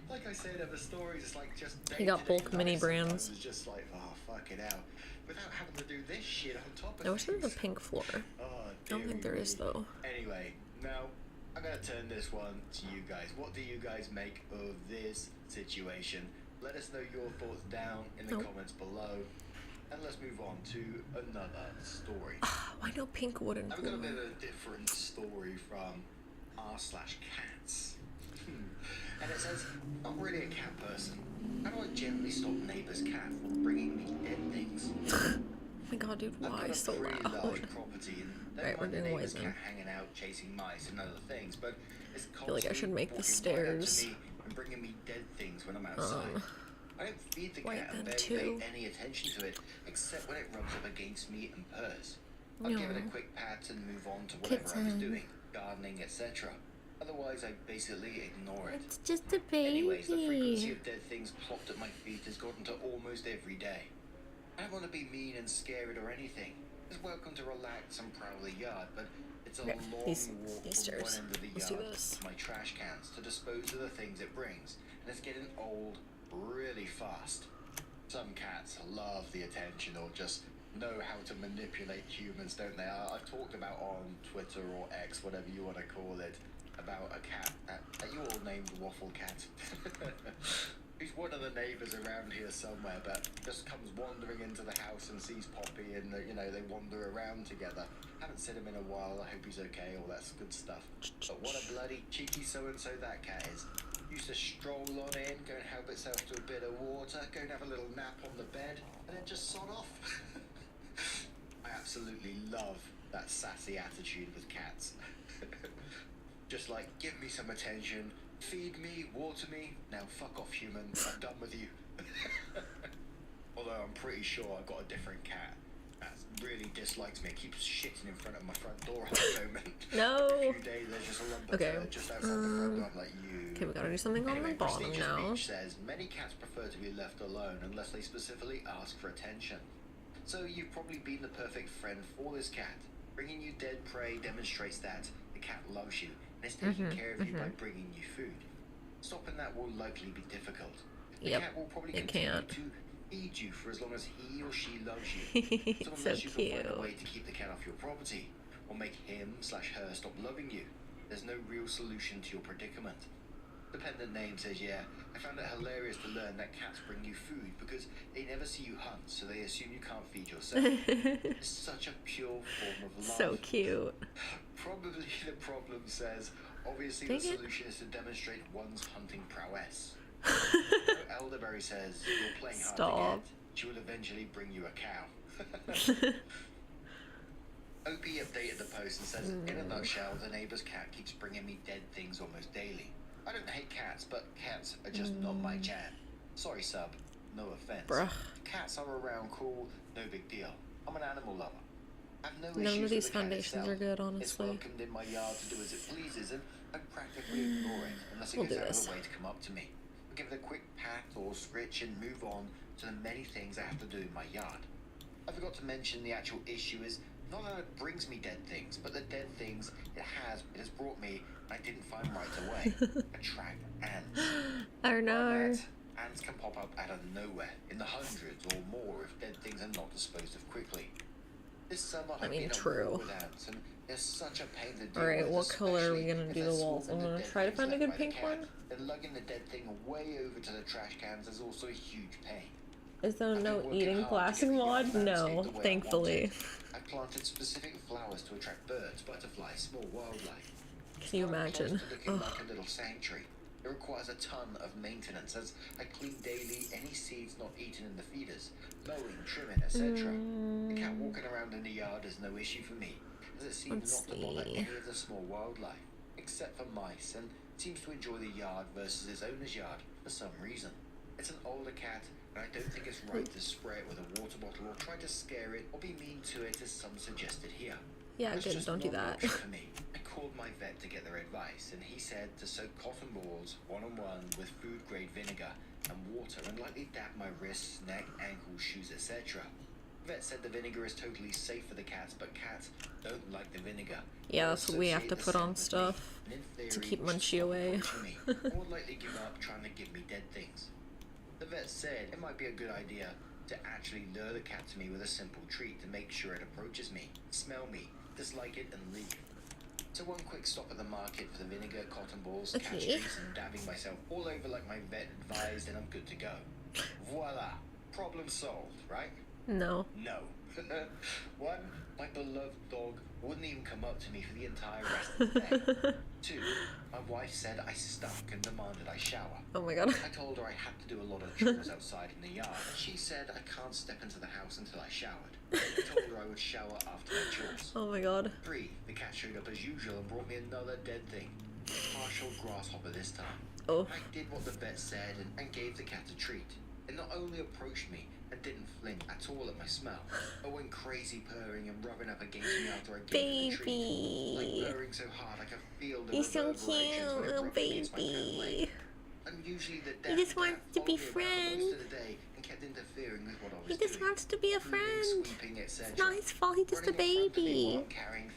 Like I said in the stories, it's like just he got bulk mini brands. It's just like, oh, fuck it out. Without having to do this shit on top of I wish there was a things. pink floor. Oh, I don't think there is though. Anyway, now I'm gonna turn this one to you guys. What do you guys make of this situation? Let us know your thoughts down in the comments below. And let's move on to another story. Why no pink wooden I've floor? got a bit of a different story from r/cats. And it says, I'm really a cat person. How do I gently stop neighbour's cat from bringing me dead things? Oh my god, dude, why so large loud? property and Right, we're doing neighbour's Wiseman. cat hanging out, chasing mice and other things, but it's I feel like I should make the constantly walking right up to stairs. me and bringing me dead things when I'm outside. I don't feed the cat and barely pay any attention to it, except when it rubs up against me and purrs. I'll give it a quick pat and move on to whatever I was doing, gardening, etc. Otherwise, I basically ignore it. It's just a baby. Anyways, the frequency of dead things plopped at my feet has gotten to almost every day. I don't want to be mean and scared or anything. It's welcome to relax and prowl the yard, but it's a long walk from one end of the yard to my trash cans to dispose of the things it brings, and it's getting old really fast. Some cats love the attention or just know how to manipulate humans, don't they? I've talked about on Twitter or X, whatever you want to call it, about a cat that you all named Waffle Cat. Who's one of the neighbours around here somewhere, but just comes wandering into the house and sees Poppy, and you know, they wander around together. Haven't seen him in a while. I hope he's okay. All that's good stuff. But what a bloody cheeky so-and-so that cat is. Used to stroll on in, go and help itself to a bit of water, go and have a little nap on the bed, and then just sod off. I absolutely love that sassy attitude with cats. Just like, give me some attention, feed me, water me, now fuck off human, I'm done with you. Although I'm pretty sure I've got a different cat that really dislikes me. It keeps shitting in front of my front door at the moment. No. A few days there's just a lump of dirt just outside the front door. I'm like, you. Okay, we gotta do something on the bottom now. Speech says, many cats prefer to be left alone unless they specifically ask for attention. So you've probably been the perfect friend for this cat. Bringing you dead prey demonstrates that the cat loves you and is taking care of you by bringing you food. Stopping that will likely be difficult. The cat will probably continue to feed you for as long as he or she loves you. So unless you can find a way to keep the cat off your property or make him/her stop loving you, there's no real solution to your predicament. Dependent name says, yeah, I found it hilarious to learn that cats bring you food because they never see you hunt, so they assume you can't feed yourself. It's such a pure form of love. So cute. Probably the problem says, obviously the solution is to demonstrate one's hunting prowess. Elderberry says, you're playing hard to get. She will eventually bring you a cow. OP updated the post and says, in a nutshell, the neighbour's cat keeps bringing me dead things almost daily. I don't hate cats, but cats are just not my jam. Sorry, sub. No offense. Cats are around cool, no big deal. I'm an animal lover. I've no issues None of these with the cat foundations itself. are good, It's honestly. welcomed in my yard to do as it pleases, and I practically ignore it unless it goes out of the way to come up to me. I give it a quick pat or scritch and move on to the many things I have to do in my yard. I forgot to mention the actual issue is not that it brings me dead things, but the dead things it has brought me I didn't find right away. Attract ants. Oh no. Ants can pop up out of nowhere in the hundreds or more if dead things are not disposed of quickly. This summer I've been at war with ants, and they're such a pain to deal with. Alright, what color are we gonna do the walls? I'm gonna try to find a good pink one. Then lugging the dead thing way over to the trash cans is also a huge pain. Is there no eating plastic mod? No, thankfully. I've planted specific flowers to attract birds, butterflies, small wildlife. Can you imagine? Looking like a little sanctuary. It requires a ton of maintenance as I clean daily any seeds not eaten in the feeders, mowing, trimming, etc. The cat walking around in the yard is no issue for me, as it seems not to bother any of the small wildlife, except for mice, and seems to enjoy the yard versus its owner's yard for some reason. It's an older cat And I don't think it's right to spray it with a water bottle or try to scare it or be mean to it as some suggested here. Yeah, There's good, just don't do one that. option for me. I called my vet to get their advice, and he said to soak cotton balls one-on-one with food-grade vinegar and water and lightly dab my wrists, neck, ankles, shoes, etc. Vet said the vinegar is totally safe for the cats, but cats don't like the vinegar. Yeah, that's what we have to put on stuff to keep Munchie away. Or likely give up trying to give me dead things. The vet said it might be a good idea to actually lure the cat to me with a simple treat to make sure it approaches me, smell me, dislike it, and leave. So one quick stop at the market for the vinegar, cotton balls, cat treats, and dabbing myself all over like my vet advised, and I'm good to go. Voila! Problem solved, right? No. No. One, my beloved dog wouldn't even come up to me for the entire rest of the day. Two, my wife said I stunk and demanded I shower. Oh my god. I told her I had to do a lot of chores outside in the yard, and she said I can't step into the house until I showered. I told her I would shower after my chores. Oh my god. Three, the cat showed up as usual and brought me another dead thing. A partial grasshopper this time. Oh. I did what the vet said and gave the cat a treat. It not only approached me and didn't flinch at all at my smell, but went crazy purring and rubbing up against me after I gave it the treat. Like purring so hard I could feel the He's so reverberations cute, when it little rubbed against my pant leg. baby. And usually the He just wants to be friends. Most of the day and kept interfering with what I was He just doing. wants to be a friend. Sweeping, It's not his fault, he's just a baby.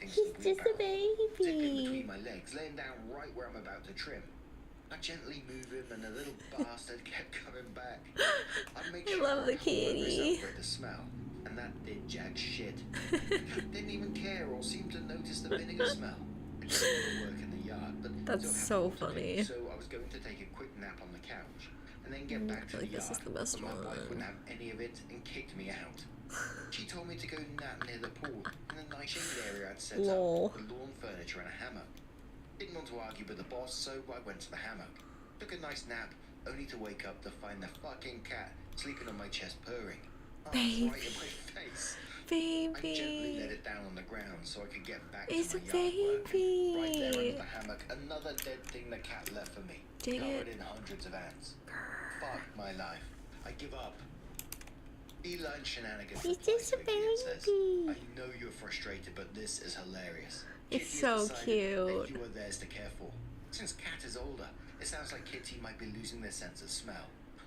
He's just a Zipping baby. between my legs, laying down right where I'm about to trim. I gently move him and the little bastard kept coming back. I make sure love the I hold kitty. myself for it to smell, and that did jack shit. Didn't even care or seem to notice the vinegar smell. I did all the work in the yard, but That's still so had to do, funny. so I was going to take a quick nap on the couch and then get back to the like this yard. is the best but my wife one. wouldn't have any of it and kicked me out. She told me to go nap near the pool in the nice shaded area I'd set Lol. up with lawn furniture and a hammock. Didn't want to argue with the boss, so I went to the hammock. Took a nice nap, only to wake up to find the fucking cat sleeping on my chest purring. Baby. Right in my face. I gently let Baby. it down on the ground so I could get back It's to a my yard work. baby. Right there under the hammock, another dead thing the cat left for me. Dang covered it. in hundreds of ants. Fuck my life. I give up. Feline shenanigans. He's replies just a to Vivian says, baby. I know you're frustrated, but this is hilarious. It's Kitty so has decided cute. that you are theirs to care for. Since Cat is older, it sounds like Kitty might be losing their sense of smell.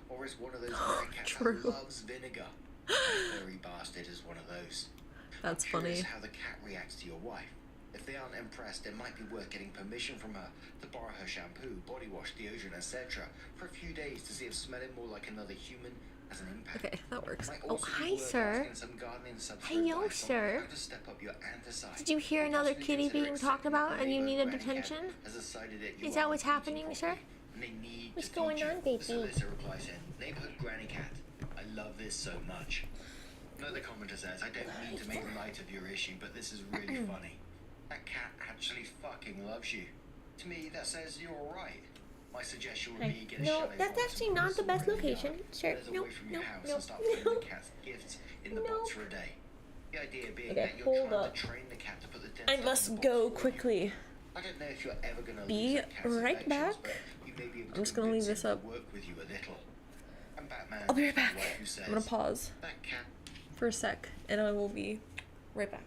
Or is one of those rare cats True. that loves vinegar. The furry bastard is one of those. That's I'm curious funny. how the cat reacts to your wife. If they aren't impressed, it might be worth getting permission from her to borrow her shampoo, body wash, deodorant, etc. for a few days to see if smelling more like another human has an impact. Okay, that works. Might Oh, also be hi, worth sir. asking some gardening substitute Hello, advice on sir. how to step up your anticide. Did you hear Or another possibly kitty consider being talked accepting about that and you the needed neighbor granny cat attention? has decided that you Is that are what's eating happening, properly, sir? and they need What's to going teach you. on, baby? The solicitor replies in, neighborhood granny cat. I love this so much. Another commenter says, I don't mean to make light of your issue, but this is really funny. That cat actually fucking loves you. To me, that says you're alright. My suggestion would be get a No, chalet that's box actually and not put the some best in the location. yard, Sure, that is no, away from your no, house no, and start no. putting the cat's gifts in the box No. for a day. The idea being Okay, that you're hold trying up. to train the cat to put the I dents must in the go box for you. quickly. I don't know if you're ever going to Be lose that cat's right affections, back. but you may be able to I'm just gonna leave convince this him up. to work with you a little. I'm Batman. I'll be right the back. wife who says, I'm gonna pause that cat for a sec and I will be right back.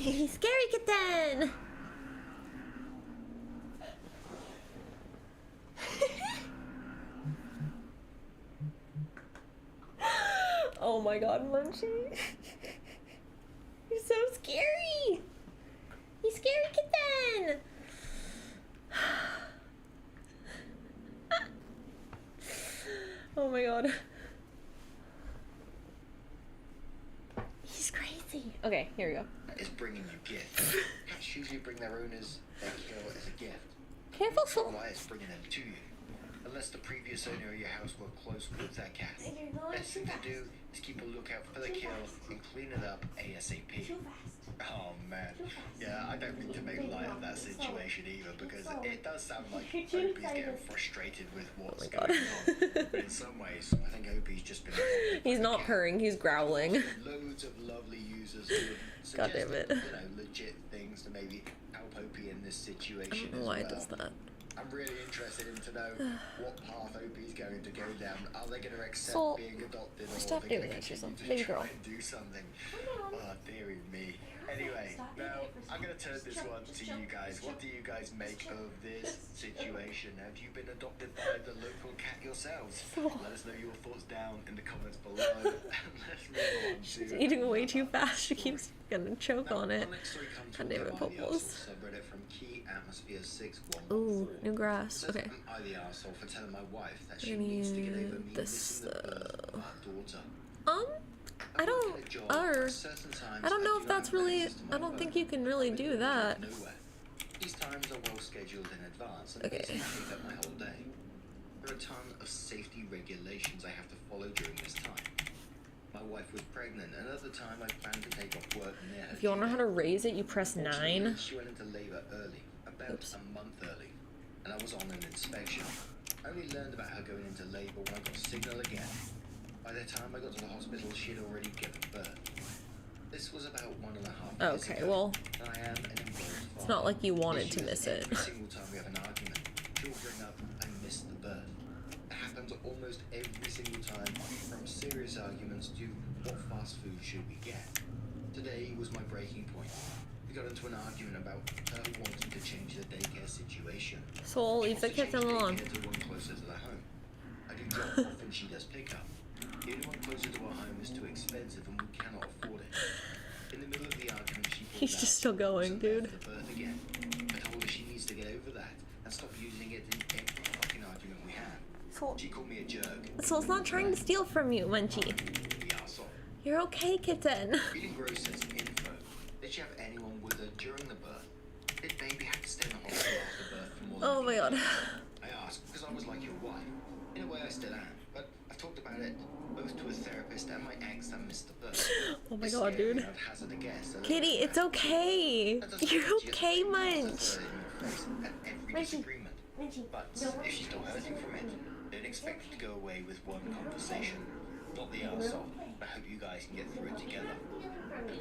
He's scary kitten. Oh my god, Munchie. He's so scary. He's scary kitten. Oh my god. He's crazy. Okay, here we go. Is bringing you gifts. Cats usually bring their owners their kill as a gift. Careful, Soul. Why is bringing them to you? Unless the previous owner of your house were close with that cat. Best thing to do is keep a lookout for the kill and clean it up ASAP. Oh man, yeah, I don't mean to make light of that situation either, because it does sound like Opie's getting frustrated with what's going on. But in some ways, I think Opie's just been. He's not purring, he's growling. Loads of lovely users who have God damn suggested, it. legit things to maybe help Opie in this situation. I don't know why it does that. I'm really interested in to know what path Opie's going to go down. Are they going to accept Soul, being adopted, or stop are they doing going to that, continue to baby try girl. and do something? Oh, dearie me. Anyway, now I'm going to turn this one to you guys. What do you guys make of this situation? Have you been adopted by the local cat yourselves? Let us know your thoughts down in the comments below. And let's move on to She's eating way too fast. She keeps gonna choke on it. God damn it, Popos. Ooh, new grass. Okay. Am I the arsehole for telling my wife that she We're gonna needs to get over me use this, missing the birth of our daughter? I don't know if that's really, I don't think you can really do that. These times are well scheduled in advance and Okay. basically take up my whole day. There are a ton of safety regulations I have to follow during this time. My wife was pregnant, and at the time I planned to take off work near her. If you want to know how to raise it, you press 9. She went into labor early, about a month early, and I was on an inspection. I only learned about her going into labor when I got a signal again. By the time I got to the hospital, she had already given birth. This was about 1.5 years Okay, ago, well, and I am an involved father. it's not like you wanted to miss it. Every single time we have an argument, she'll bring up, I missed the birth. It happens almost every single time, from serious arguments to what fast food should we get. Today was my breaking point. We got into an argument about her wanting to change the daycare situation. Soul, leave the kids alone. To one closer to the home. I do drop off and she does pick up. The only one closer to our home is too expensive and we cannot afford it. In the middle of the argument, she pulled He's out just still going, some dude. birth to birth again. I told her she needs to get over that and stop using it in every fucking argument we have. Soul, She called me a jerk. Soul's not trying to steal from you, Munchie. The arsehole. You're okay, kitten. Reading Gross's info. Did she have anyone with her during the birth? Did baby have to stay in the hospital after birth for more than Oh a my year? god. I asked because I was like your wife. In a way, I still am. But I've talked about it both to a therapist and my ex that missed the birth. Oh my god, dude. I'd hazard a guess. Kitty, it's okay. That doesn't You're mean she has okay, to Munch. in your face at every disagreement. But if she's still hurting from it, don't expect it to go away with one conversation. Not the arsehole. I hope you guys can get through it together.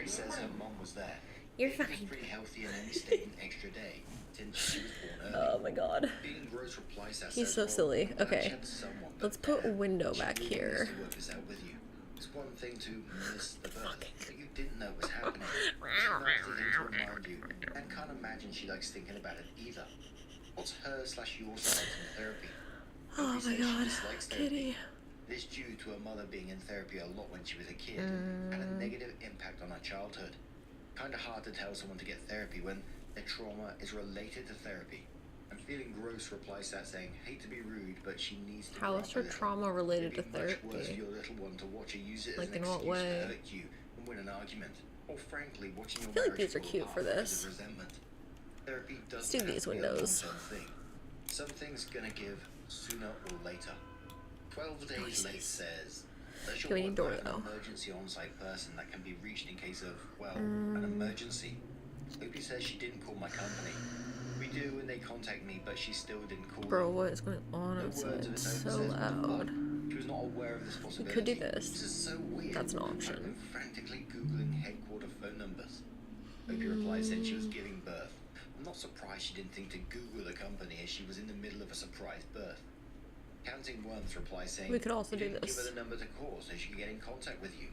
He says her mom was there. You're She was fine. pretty healthy and only stayed an extra day since she was born early. Oh my god. Being gross replies that He's says, so well, silly. I'm glad Okay. she had someone Let's there. put a window She back really here. wants to work this out with you. It's one thing to miss the birth, but you didn't know it was happening. It's another thing to remind you, and can't imagine she likes thinking about it either. What's her/your stance in therapy? Oh Nobody my says she god. dislikes therapy. Kitty. This is due to her mother being in therapy a lot when she was a kid, and had a negative impact on her childhood. Kinda hard to tell someone to get therapy when their trauma is related to therapy. And Feeling Gross replies that saying, hate to be rude, but she needs to How grow is up her a little. trauma related to It'd be much worse for therapy? your little one to watch her use it Like, as an in what excuse way? to hurt you and win an argument. Or frankly, watching your I feel like marriage these are fall cute apart for because this. of resentment. Therapy doesn't Let's do have these to be a windows. long-term thing. Something's gonna give sooner or later. 12 days late says, does your Do we need work door, have an though? emergency on-site person that can be reached in case of, well, an emergency? Opie says she didn't call my company. We do when they contact me, but she still didn't call Bro, them. what is going on No outside? words of It's its own so says, loud. She was not aware of this We possibility. could do this. This is so weird. That's an I've option. been frantically Googling headquarter phone numbers. Opie replied saying she was giving birth. I'm not surprised she didn't think to Google the company as she was in the middle of a surprise birth. Counting Worms replies saying We could also you do didn't this. give her the number to call so she could get in contact with you.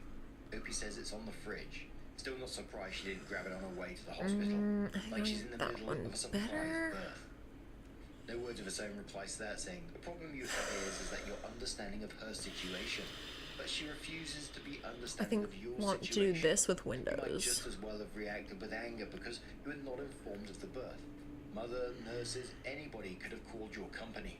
Opie says it's on the fridge. Still not surprised she didn't grab it on her way to the hospital. Like she's in the middle of a surprise birth. No words of her own replies to that, saying, the problem you have is that your understanding of her situation. But she refuses to be understanding of your situation. I think want to do this with Windows. You might just as well have reacted with anger because you were not informed of the birth. Mother, nurses, anybody could have called your company.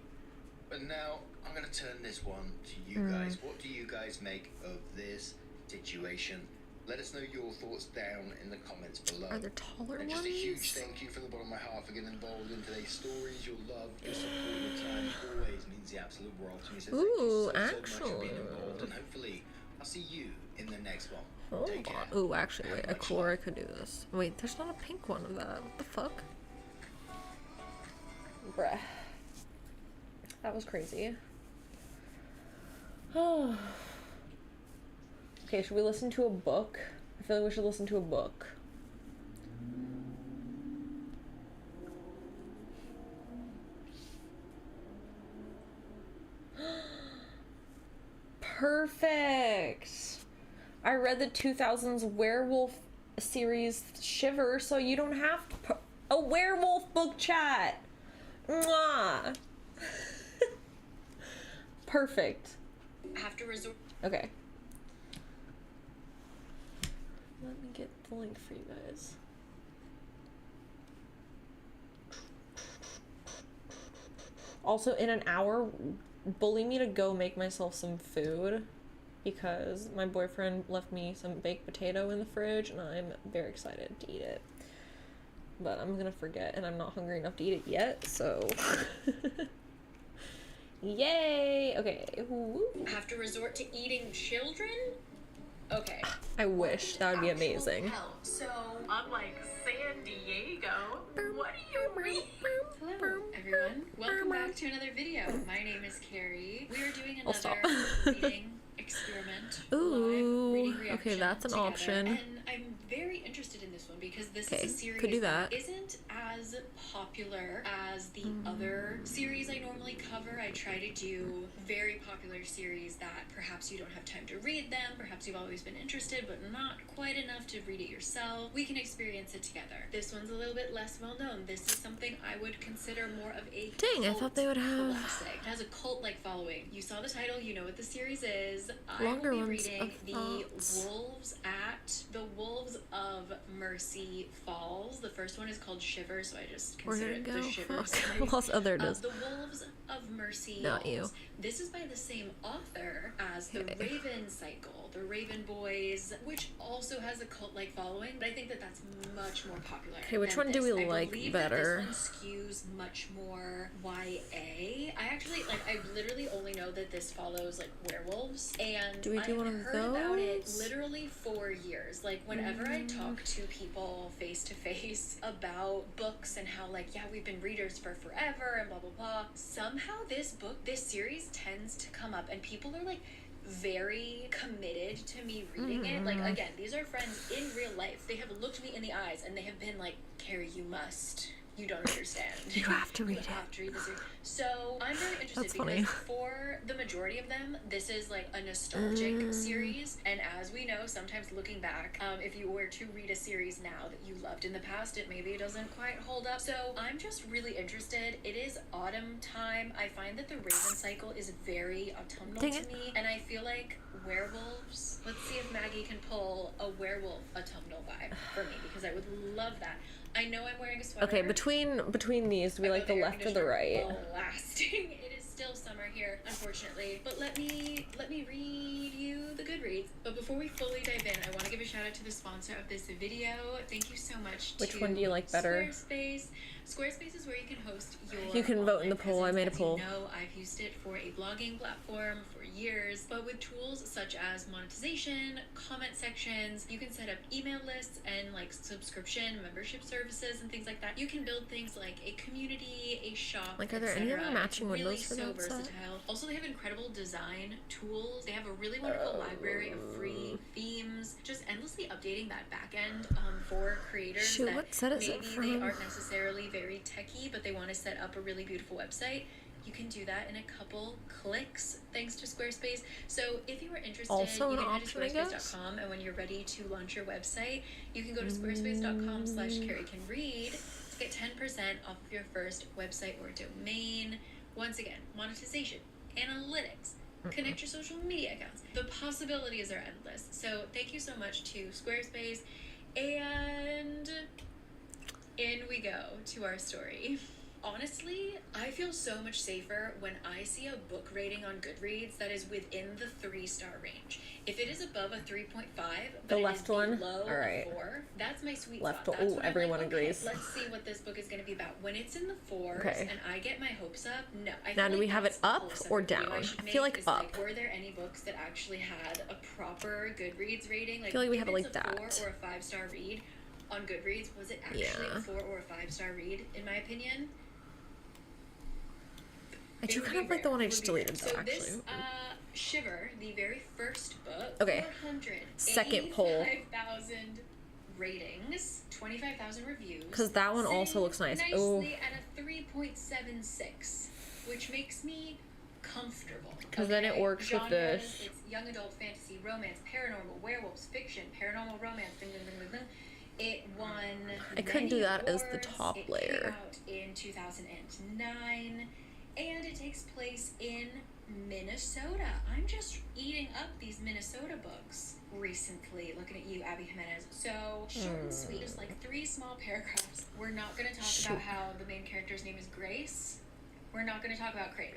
But now, I'm going to turn this one to you guys. What do you guys make of this situation? Let us know your thoughts down in the comments below. Are there taller and ones? Just a huge thank you from the bottom of my heart for getting involved in today's stories. Your love, your support, your time always means the absolute world to me. So thank you so much for being involved, and hopefully I'll see you in the next one. Take care. Ooh, actually, wait, a core I could do this. Wait, there's not a pink one of that. What the fuck? Bruh. That was crazy. Oh. Okay, should we listen to a book? I feel like we should listen to a book. Perfect! I read the 2000s werewolf series Shiver, so you don't have to a werewolf book chat! Mwah! Perfect. Have to resort. Okay. Let me get the link for you guys. Also, in an hour, bully me to go make myself some food because my boyfriend left me some baked potato in the fridge and I'm very excited to eat it. But I'm gonna forget and I'm not hungry enough to eat it yet, so... Yay! Okay. Woo. Have to resort to eating children? Okay. I wish. That would be amazing. Hell. So, unlike San Diego, what do you mean? Hello, everyone. Welcome back to another video. My name is Carrie. We are doing another reading experiment. Ooh. Live reading reaction okay, that's an together. option. And I'm very interested in this one because this is a series could do that. Isn't as popular as the other series I normally cover. I try to do very popular series that perhaps you don't have time to read them, perhaps you've always been interested but not quite enough to read it yourself. We can experience it together. This one's a little bit less well known. This is something I would consider more of a Dang, I thought they would have classic. It has a cult-like following. You saw the title, you know what the series is. Longer I will be ones reading The Wolves of Mercy Falls. The first one is called Shiver, so I just consider it the Shiver series. What other does? The Wolves of Mercy Not Falls. you. This is by the same author as the Raven Cycle, the Raven Boys, which also has a cult-like following, but I think that that's much more popular. Okay, which one do we like better? That this one skews much more YA. I literally only know that this follows like werewolves, and do we do one of heard those? about it literally for years. Like whenever I talk to people face to face about books and how like, yeah, we've been readers for forever and blah blah blah, somehow this series tends to come up and people are like very committed to me reading it. Like again, these are friends in real life. They have looked me in the eyes and they have been like, Carrie, you don't understand. You have to read it. Have to read this. So I'm very interested. That's because funny. for the majority of them, this is like a nostalgic series. And as we know, sometimes looking back, if you were to read a series now that you loved in the past, it maybe doesn't quite hold up. So I'm just really interested. It is autumn time. I find that the Raven Cycle is very autumnal to me. And I feel like werewolves, let's see if Maggie can pull a werewolf autumnal vibe for me, because I would love that. I know I'm wearing a sweater. Okay, between these, do we like the left or the right? Blasting. It is still summer here, unfortunately. But let me read you the Goodreads. But before we fully dive in, I want to give a shout out to the sponsor of this video. Thank you so much. Which one do you like better? Squarespace. Squarespace is where you can host your You can vote in the poll. I made a poll. You know, I've used it for a blogging platform for years, but with tools such as monetization, comment sections, you can set up email lists and like subscription membership services and things like that. You can build things like a community, a shop. Like, are there any other matching windows for that versatile. set? Also, they have incredible design tools. They have a really wonderful library of free themes, just endlessly updating that back end for creators. Shoot, what set is it maybe from? they aren't necessarily very techy, but they want to set up a really beautiful website, you can do that in a couple clicks thanks to Squarespace. So if you are interested, Also you an can head to option, I guess? squarespace.com, and when you're ready to launch your website, you can go to squarespace.com/CarrieCanRead to get 10% off of your first website or domain. Once again, monetization, analytics, connect your social media accounts. The possibilities are endless. So thank you so much to Squarespace, and in we go to our story. Honestly, I feel so much safer when I see a book rating on Goodreads that is within the 3-star range. If it is above a 3.5, but The it left is one? below All right. a 4, that's my sweet Left spot. one. That's Ooh, when I'm everyone like, agrees. Okay, let's see what this book is going to be about. When it's in the 4s Okay. and I get my hopes up, no. I Now, feel do we have it that's the up whole or separate video down? should I feel make like is, up. Were there any books that actually had a proper Goodreads rating? Like, feel like we if have it it's like a 4 that. or a 5-star read on Goodreads, was it actually Yeah. a 4 or a 5-star read, in my opinion? I do kind of like the one I just deleted, though, so actually. This, Shiver, the very first book, Okay. Second poll. 485,000 ratings, 25,000 reviews. Because that one also looks nice. Nicely Oh, at a 3.76, which makes me comfortable. because then it works with Genres, this. It's young adult fantasy, romance, paranormal, werewolves, fiction, paranormal romance. It won. I could do many that as the awards. top It layer. came out in 2009, and it takes place in Minnesota. I'm just eating up these Minnesota books recently. Looking at you, Abby Jimenez. So short and sweet, just like 3 small paragraphs. We're not going to talk about how the main character's name is Grace. We're not going to talk about Crave.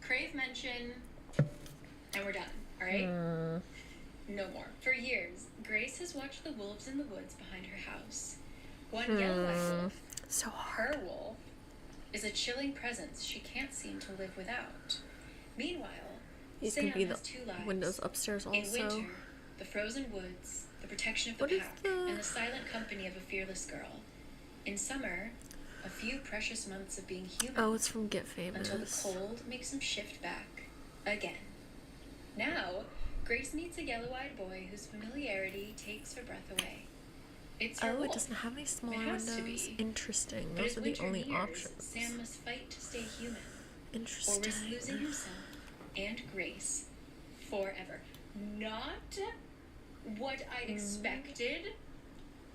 Crave mention, and we're done. All right. No more. For years, Grace has watched the wolves in the woods behind her house. One yellow-eyed wolf, So hard. her wolf, is a chilling presence she can't seem to live without. Meanwhile, These Sam can be the has 2 lives. windows upstairs In also. winter, the frozen woods, the protection of the What is pack, the- and the silent company of a fearless girl. In summer, a few precious months of being human. Oh, it's from Get Until the Famous. cold makes him shift back again. Now, Grace meets a yellow-eyed boy whose familiarity takes her breath away. It's her Oh, wolf. it doesn't have any smaller It has to windows. be. Interesting. But Those as are the winter only nears, options. Sam must fight to stay human, or Interesting. risk losing himself and Grace forever. Not what I expected,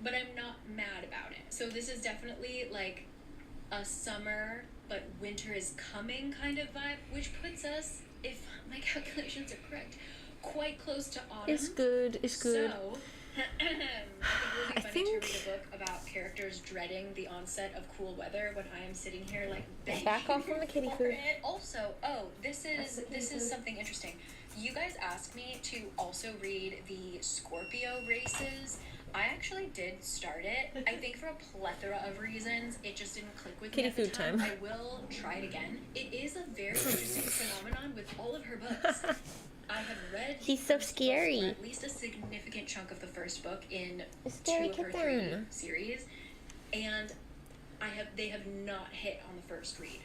but I'm not mad about it. So this is definitely like a summer but winter is coming kind of vibe, which puts us, if my calculations are correct, quite close to autumn. It's good. It's good. So, I think it would be funny to read a book about characters dreading the onset of cool weather when I am sitting here like begging Back off from the kitty for food. it. Also, this is something interesting. You guys asked me to also read the Scorpio races. I actually did start it. I think for a plethora of reasons, it just didn't click with Kitty me at the food time. time. I will try it again. It is a very interesting phenomenon with all of her books. I have read. He's so first book, scary. or at least a significant chunk of the first book in Scary 2 of her kitten. 3 series, and they have not hit on the first read.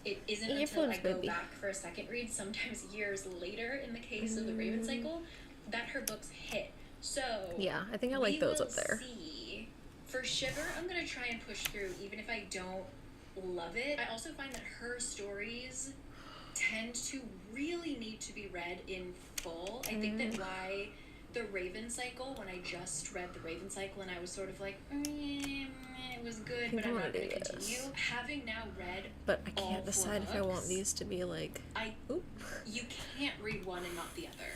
It isn't Eat your until I phones, go baby. back for a second read, sometimes years later, in the case of the Raven cycle, that her books hit. So Yeah, I think I like we those will up there. See. For Shiver, I'm gonna try and push through, even if I don't love it. I also find that her stories tend to really need to be read in full. I think that why the Raven cycle, when I just read the Raven cycle and I was sort of like, it was good, think but I I'm wanna not going to do continue. this. Having now read But I all can't 4 decide if I want books, these to be like. you can't read one and not the other.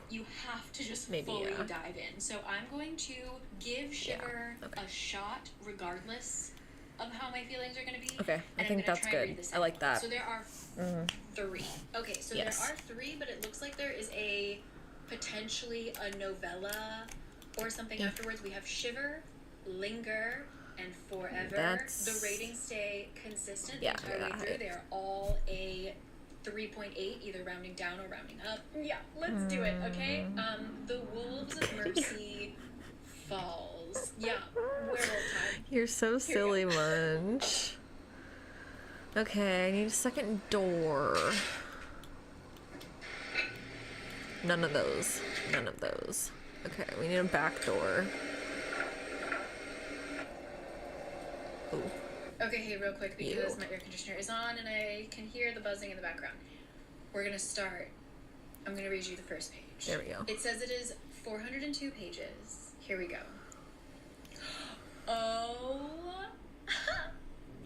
You have to just Maybe, fully yeah. dive in. So I'm going to give Shiver okay. a shot regardless of how my feelings are going to be. Okay, I and I'm think gonna that's try and good. read the I like second one. that. So there are 3. Okay, so Yes. there are 3, but it looks like there is a potentially a novella or something Yeah. afterwards. We have Shiver, Linger, and Forever. That's- The ratings stay consistent Yeah, the entire way yeah, through. They are all a 3.8, either rounding down or rounding up. Yeah, let's do it, okay? The Wolves of Mercy Falls. Yeah, werewolf time. You're so silly, Munch. Okay, I need a second door. None of those. None of those. Okay, we need a back door. Ooh. Okay, hey, real quick, because my air conditioner is on and I can hear the buzzing in the background. We're gonna start. I'm gonna read you the first page. There we go. It says it is 402 pages. Here we go. Oh,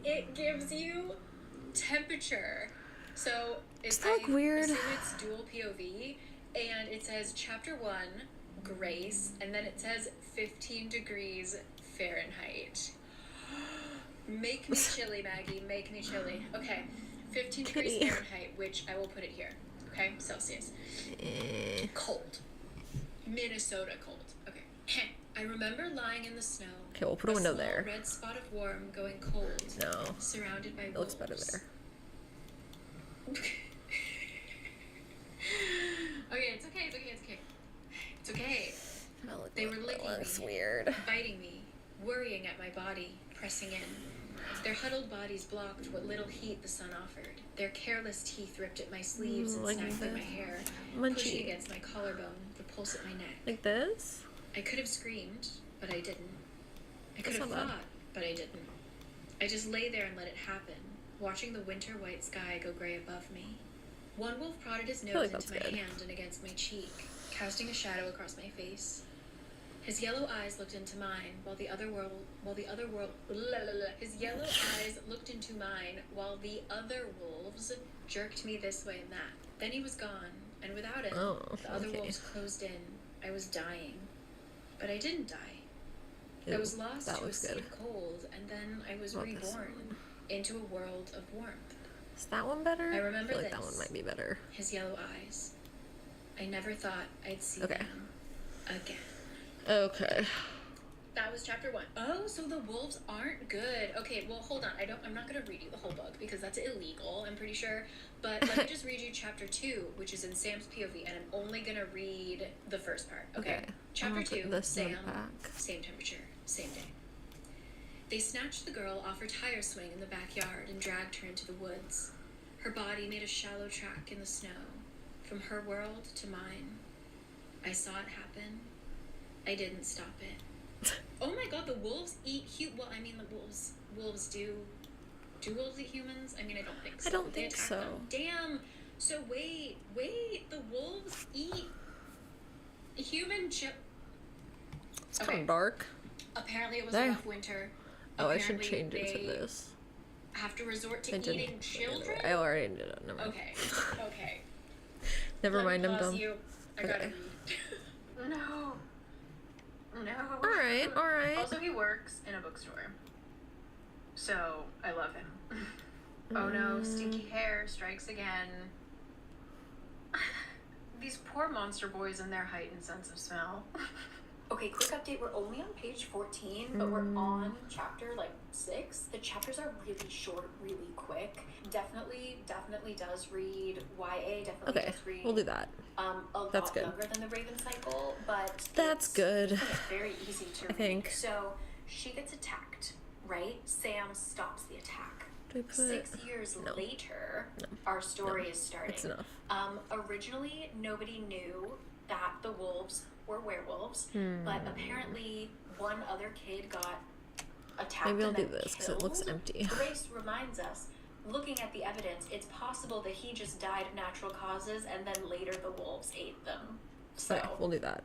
it gives you temperature. So Does that look weird? Assume it's dual POV, and it says chapter 1, Grace, and then it says 15 degrees Fahrenheit. Make me chilly, Maggie. Make me chilly. Okay, 15 degrees Fahrenheit, which I will put it here. Okay, Celsius. Cold. Minnesota cold. Okay. I remember lying in the snow. Okay, we'll put a window small there. Red spot of warm going cold. No. Surrounded by wolves. It looks better there. Okay, it's okay. It's okay. It's okay. It's okay. They were licking me, weird. biting me, worrying at my body, pressing in. Their huddled bodies blocked what little heat the sun offered. Their careless teeth ripped at my sleeves and snagged at my hair, pushing against my collarbone, the pulse at my neck. Like this? I could have screamed, but I didn't. I could have fought, but I didn't. I just lay there and let it happen, watching the winter white sky go gray above me. One wolf prodded his nose into my hand and against my cheek, casting a shadow across my face. His yellow eyes looked into mine, his yellow eyes looked into mine, while the other wolves jerked me this way and that. Then he was gone, and without him, the other wolves closed in. I was dying. But I didn't die. I was lost to a sea of cold, and then I was reborn into a world of warmth. Is that one better? I remember feel like this. that one might be better. His yellow eyes. I never thought I'd see them again. Okay. That was chapter 1. Oh, so the wolves aren't good. Okay, well, hold on. I'm not going to read you the whole book because that's illegal, I'm pretty sure. But let me just read you chapter 2, which is in Sam's POV, and I'm only going to read the first part. Okay. Chapter 2, Sam, same temperature, same day. They snatched the girl off her tire swing in the backyard and dragged her into the woods. Her body made a shallow track in the snow, from her world to mine. I saw it happen. I didn't stop it. Oh my god, the wolves eat well, I mean, the wolves do wolves eat humans? I mean, I don't think so. I don't think so. Them. Damn. So wait, the wolves eat human It's kind of dark. Apparently it was a rough winter. Oh, I should change it to this. Have to resort to eating children? I already did it. Never mind. Okay. Never mind, I'm dumb. I gotta read. No. Alright. Also, he works in a bookstore. So, I love him. Oh no, stinky hair strikes again. These poor monster boys and their heightened sense of smell. Okay, quick update. We're only on page 14, but we're on chapter, 6. The chapters are really short, really quick. Definitely does read YA. Definitely does read. We'll do that. A lot younger than the Raven cycle, but that's good. It's very easy to read. So she gets attacked, right? Sam stops the attack. 6 years later, our story is starting. It's enough. Originally, nobody knew that the wolves were werewolves, but apparently one other kid got attacked. Maybe I'll do this because it looks empty. Grace reminds us, looking at the evidence, it's possible that he just died of natural causes and then later the wolves ate them. So okay, we'll do that.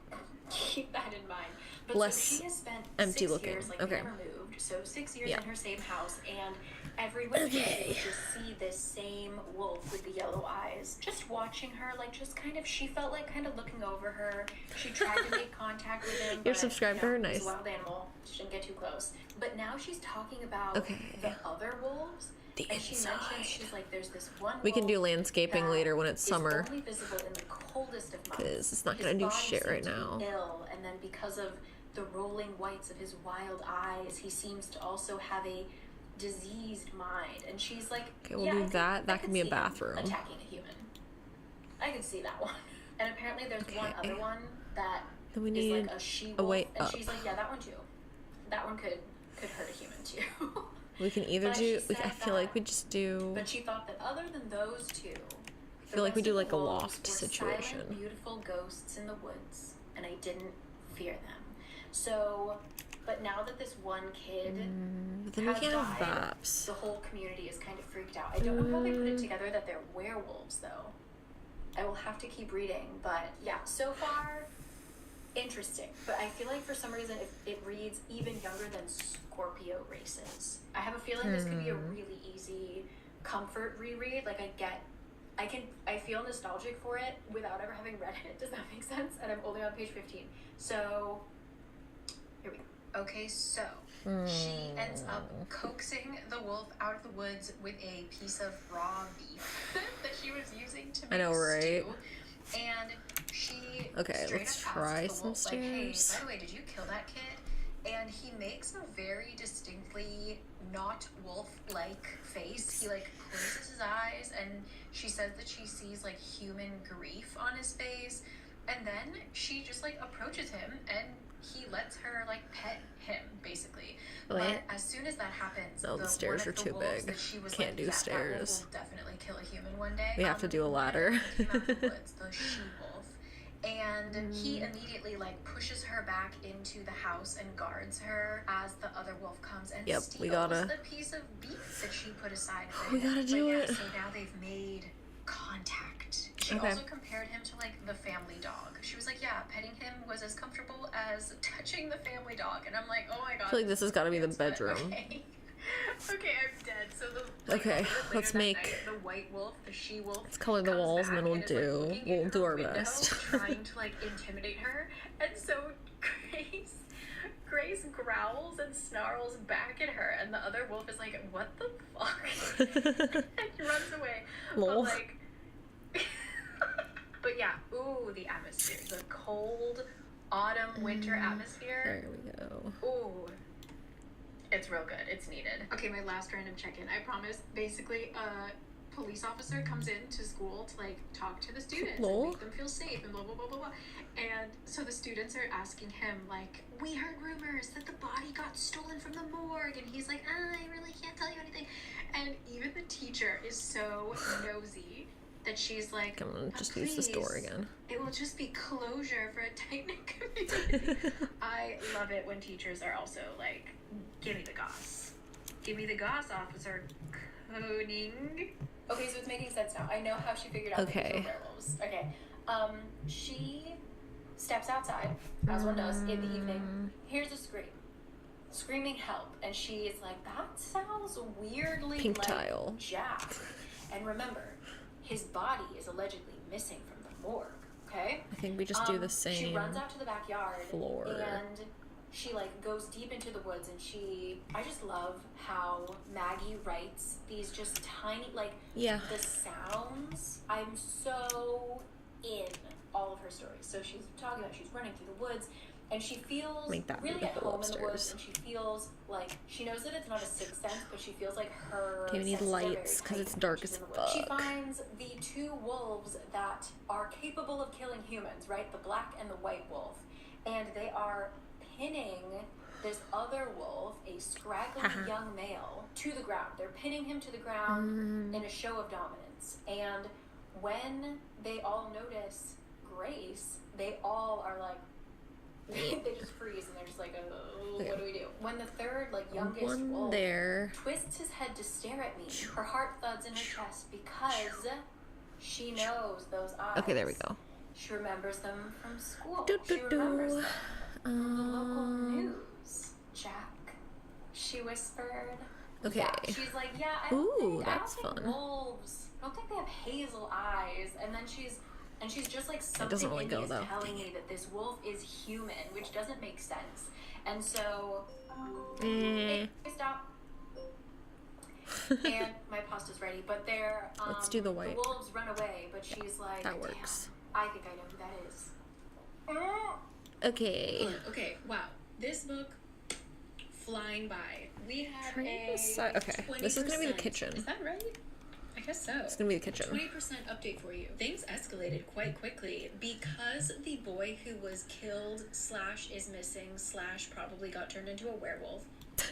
Keep that in mind. But less so she has spent empty 6 looking. years, Okay. never moved. So 6 years in her same house, and every Wednesday you just see this same wolf with the yellow eyes, just watching her, just she felt like kind of looking over her. She tried to make contact with him. You're subscribed to her, nice. He's a wild animal. She didn't get too close. But now she's talking about the other wolves. The and she mentions, she's like, there's this one we can do landscaping later when it's summer. Only visible in the coldest of months. Because it's not going to do shit right now. Ill, and then because of the rolling whites of his wild eyes, he seems to also have a diseased mind. And she's like, okay, we'll do that. That can be a bathroom. Attacking a human. I can see that one. And apparently there's one other one that then we need is like a she-wolf. And she's like, yeah, that one too. That one could hurt a human too. We can either do, I feel like we just do. But she thought that other than those two, I feel like we do a loft situation. Silent, beautiful ghosts in the woods, and I didn't fear them. So But now that this one kid But then we has can't have died, Vaps. the whole community is kind of freaked out. I don't know how they put it together that they're werewolves, though. I will have to keep reading, but yeah, so far, interesting. But I feel like for some reason it reads even younger than Scorpio races. I have a feeling this could be a really easy comfort reread. Like I feel nostalgic for it without ever having read it. Does that make sense? And I'm only on page 15. So here we go. Okay, so she ends up coaxing the wolf out of the woods with a piece of raw beef that she was using to make I know, right? stew. And she Okay, straight let's up try asks the some wolf, like, hey, stairs. by the way, did you kill that kid? And he makes a very distinctly not wolf-like face. He like closes his eyes, and she says that she sees like human grief on his face. And then she just like approaches him, and he lets her like pet him basically. Wait. But as soon as that happens, No, the stairs one are of the too wolves big. that she was Can't like, do yeah, that stairs. wolf will definitely kill a human one day. We have to do a ladder. came out of the woods, the she-wolf. And he immediately like pushes her back into the house and guards her as the other wolf comes and Yep, steals we gotta- the piece of beef that she put aside for We him. gotta do But it. Yeah, so now they've made contact. She Okay. also compared him to like the family dog. She was like, yeah, petting him was as comfortable as touching the family dog. And I'm like, oh my god. I feel like this has got to be the But, bedroom. Okay. Okay, I'm dead. So the Okay, later let's that make- night, the white wolf, the she wolf. Let's color the comes walls, and back then we'll is, like, do looking we'll in do her our window, best. trying to like intimidate her, and so Grace growls and snarls back at her, and the other wolf is like, "What the fuck?" and runs away. Lol. But like, but yeah, ooh, the atmosphere, the cold autumn winter atmosphere. There we go. Ooh. It's real good. It's needed. Okay, my last random check-in. I promise. Basically, a police officer comes into school to like talk to the students Lol. and make them feel safe and blah blah blah blah blah. And so the students are asking him like, "We heard rumors that the body got stolen from the morgue," and he's like, "I really can't tell you anything." And even the teacher is so nosy that she's like, I'm gonna "But just use this door please, again. it will just be closure for a tight-knit community." I love it when teachers are also like, "Give me the goss. Give me the goss, Officer Koenig." Okay, so it's making sense now. I know how she figured out that Okay. these were werewolves. Okay. She steps outside, as one does, in the evening. Here's a scream. Screaming help. And she is like, that sounds weirdly Pink like tile. Jack. And remember, his body is allegedly missing from the morgue, okay? I think we just do the She same. runs out to the backyard floor. and she like goes deep into the woods, and I just love how Maggie writes these just tiny like Yeah. the sounds. I'm so in all of her stories. So she's talking about she's running through the woods, and she feels Make that be really the at whole home in the woods, upstairs. and she feels like she knows that it's not a sixth sense, but she feels like her Okay, we need senses are very lights, 'cause tight it's dark when she's as in the woods. She fuck. finds the two wolves that are capable of killing humans, right? The black and the white wolf, and they are pinning this other wolf, a scraggly young male, to the ground. They're pinning him to the ground in a show of dominance. And when they all notice Grace, they all are like, they just freeze, and they're just like, oh, what do we do? When the third, like, youngest One wolf there. twists his head to stare at me, her heart thuds in her chest because she knows those eyes. Okay, there we go. She remembers them from school. Do, She do, remembers do. them from the local news. Jack, she whispered. Okay. Yeah, she's like, yeah, I don't Ooh, think, that's I don't think fun. wolves, I don't think they have hazel eyes. And then she's just like, something doesn't really in go, me is though. telling me that this wolf is human, which doesn't make sense. And so, Eh. hey, stop. And my pasta's ready, but they're Let's do the white. The wolves run away, but she's like, That works. Damn, I think I know who that is. Okay. Okay, wow. This book flying by. We have Trying to decide- okay, this is gonna be the kitchen. Is that right? I guess so. It's gonna be the kitchen. 20% update for you. Things escalated quite quickly because the boy who was killed / is missing / probably got turned into a werewolf,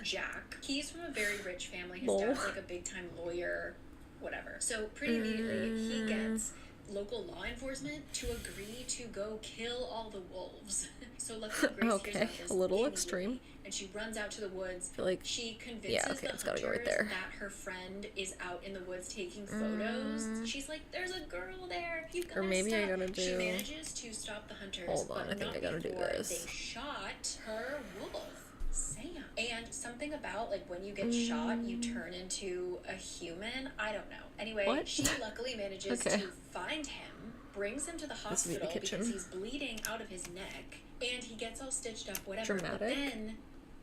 Jack. He's from a very rich family. His Lol. dad's like a big time lawyer, whatever. So pretty immediately he gets local law enforcement to agree to go kill all the wolves. So luckily Grace hears about this a little immediately, extreme. and she runs out to the woods. I feel like, she convinces yeah, okay, the it's gotta go right hunters there. that her friend is out in the woods taking photos. She's like, there's a girl there, you gotta Or maybe stop. I gotta She do... manages to stop the hunters, Hold on, but I think not I gotta do before this. they shot her wolf, Sam. And something about, like, when you get shot, you turn into a human. I don't know. Anyway, What? she luckily manages Okay. to find him, brings him to the This would be the hospital kitchen. because he's bleeding out of his neck, and he gets all stitched up, whatever. But Dramatic. then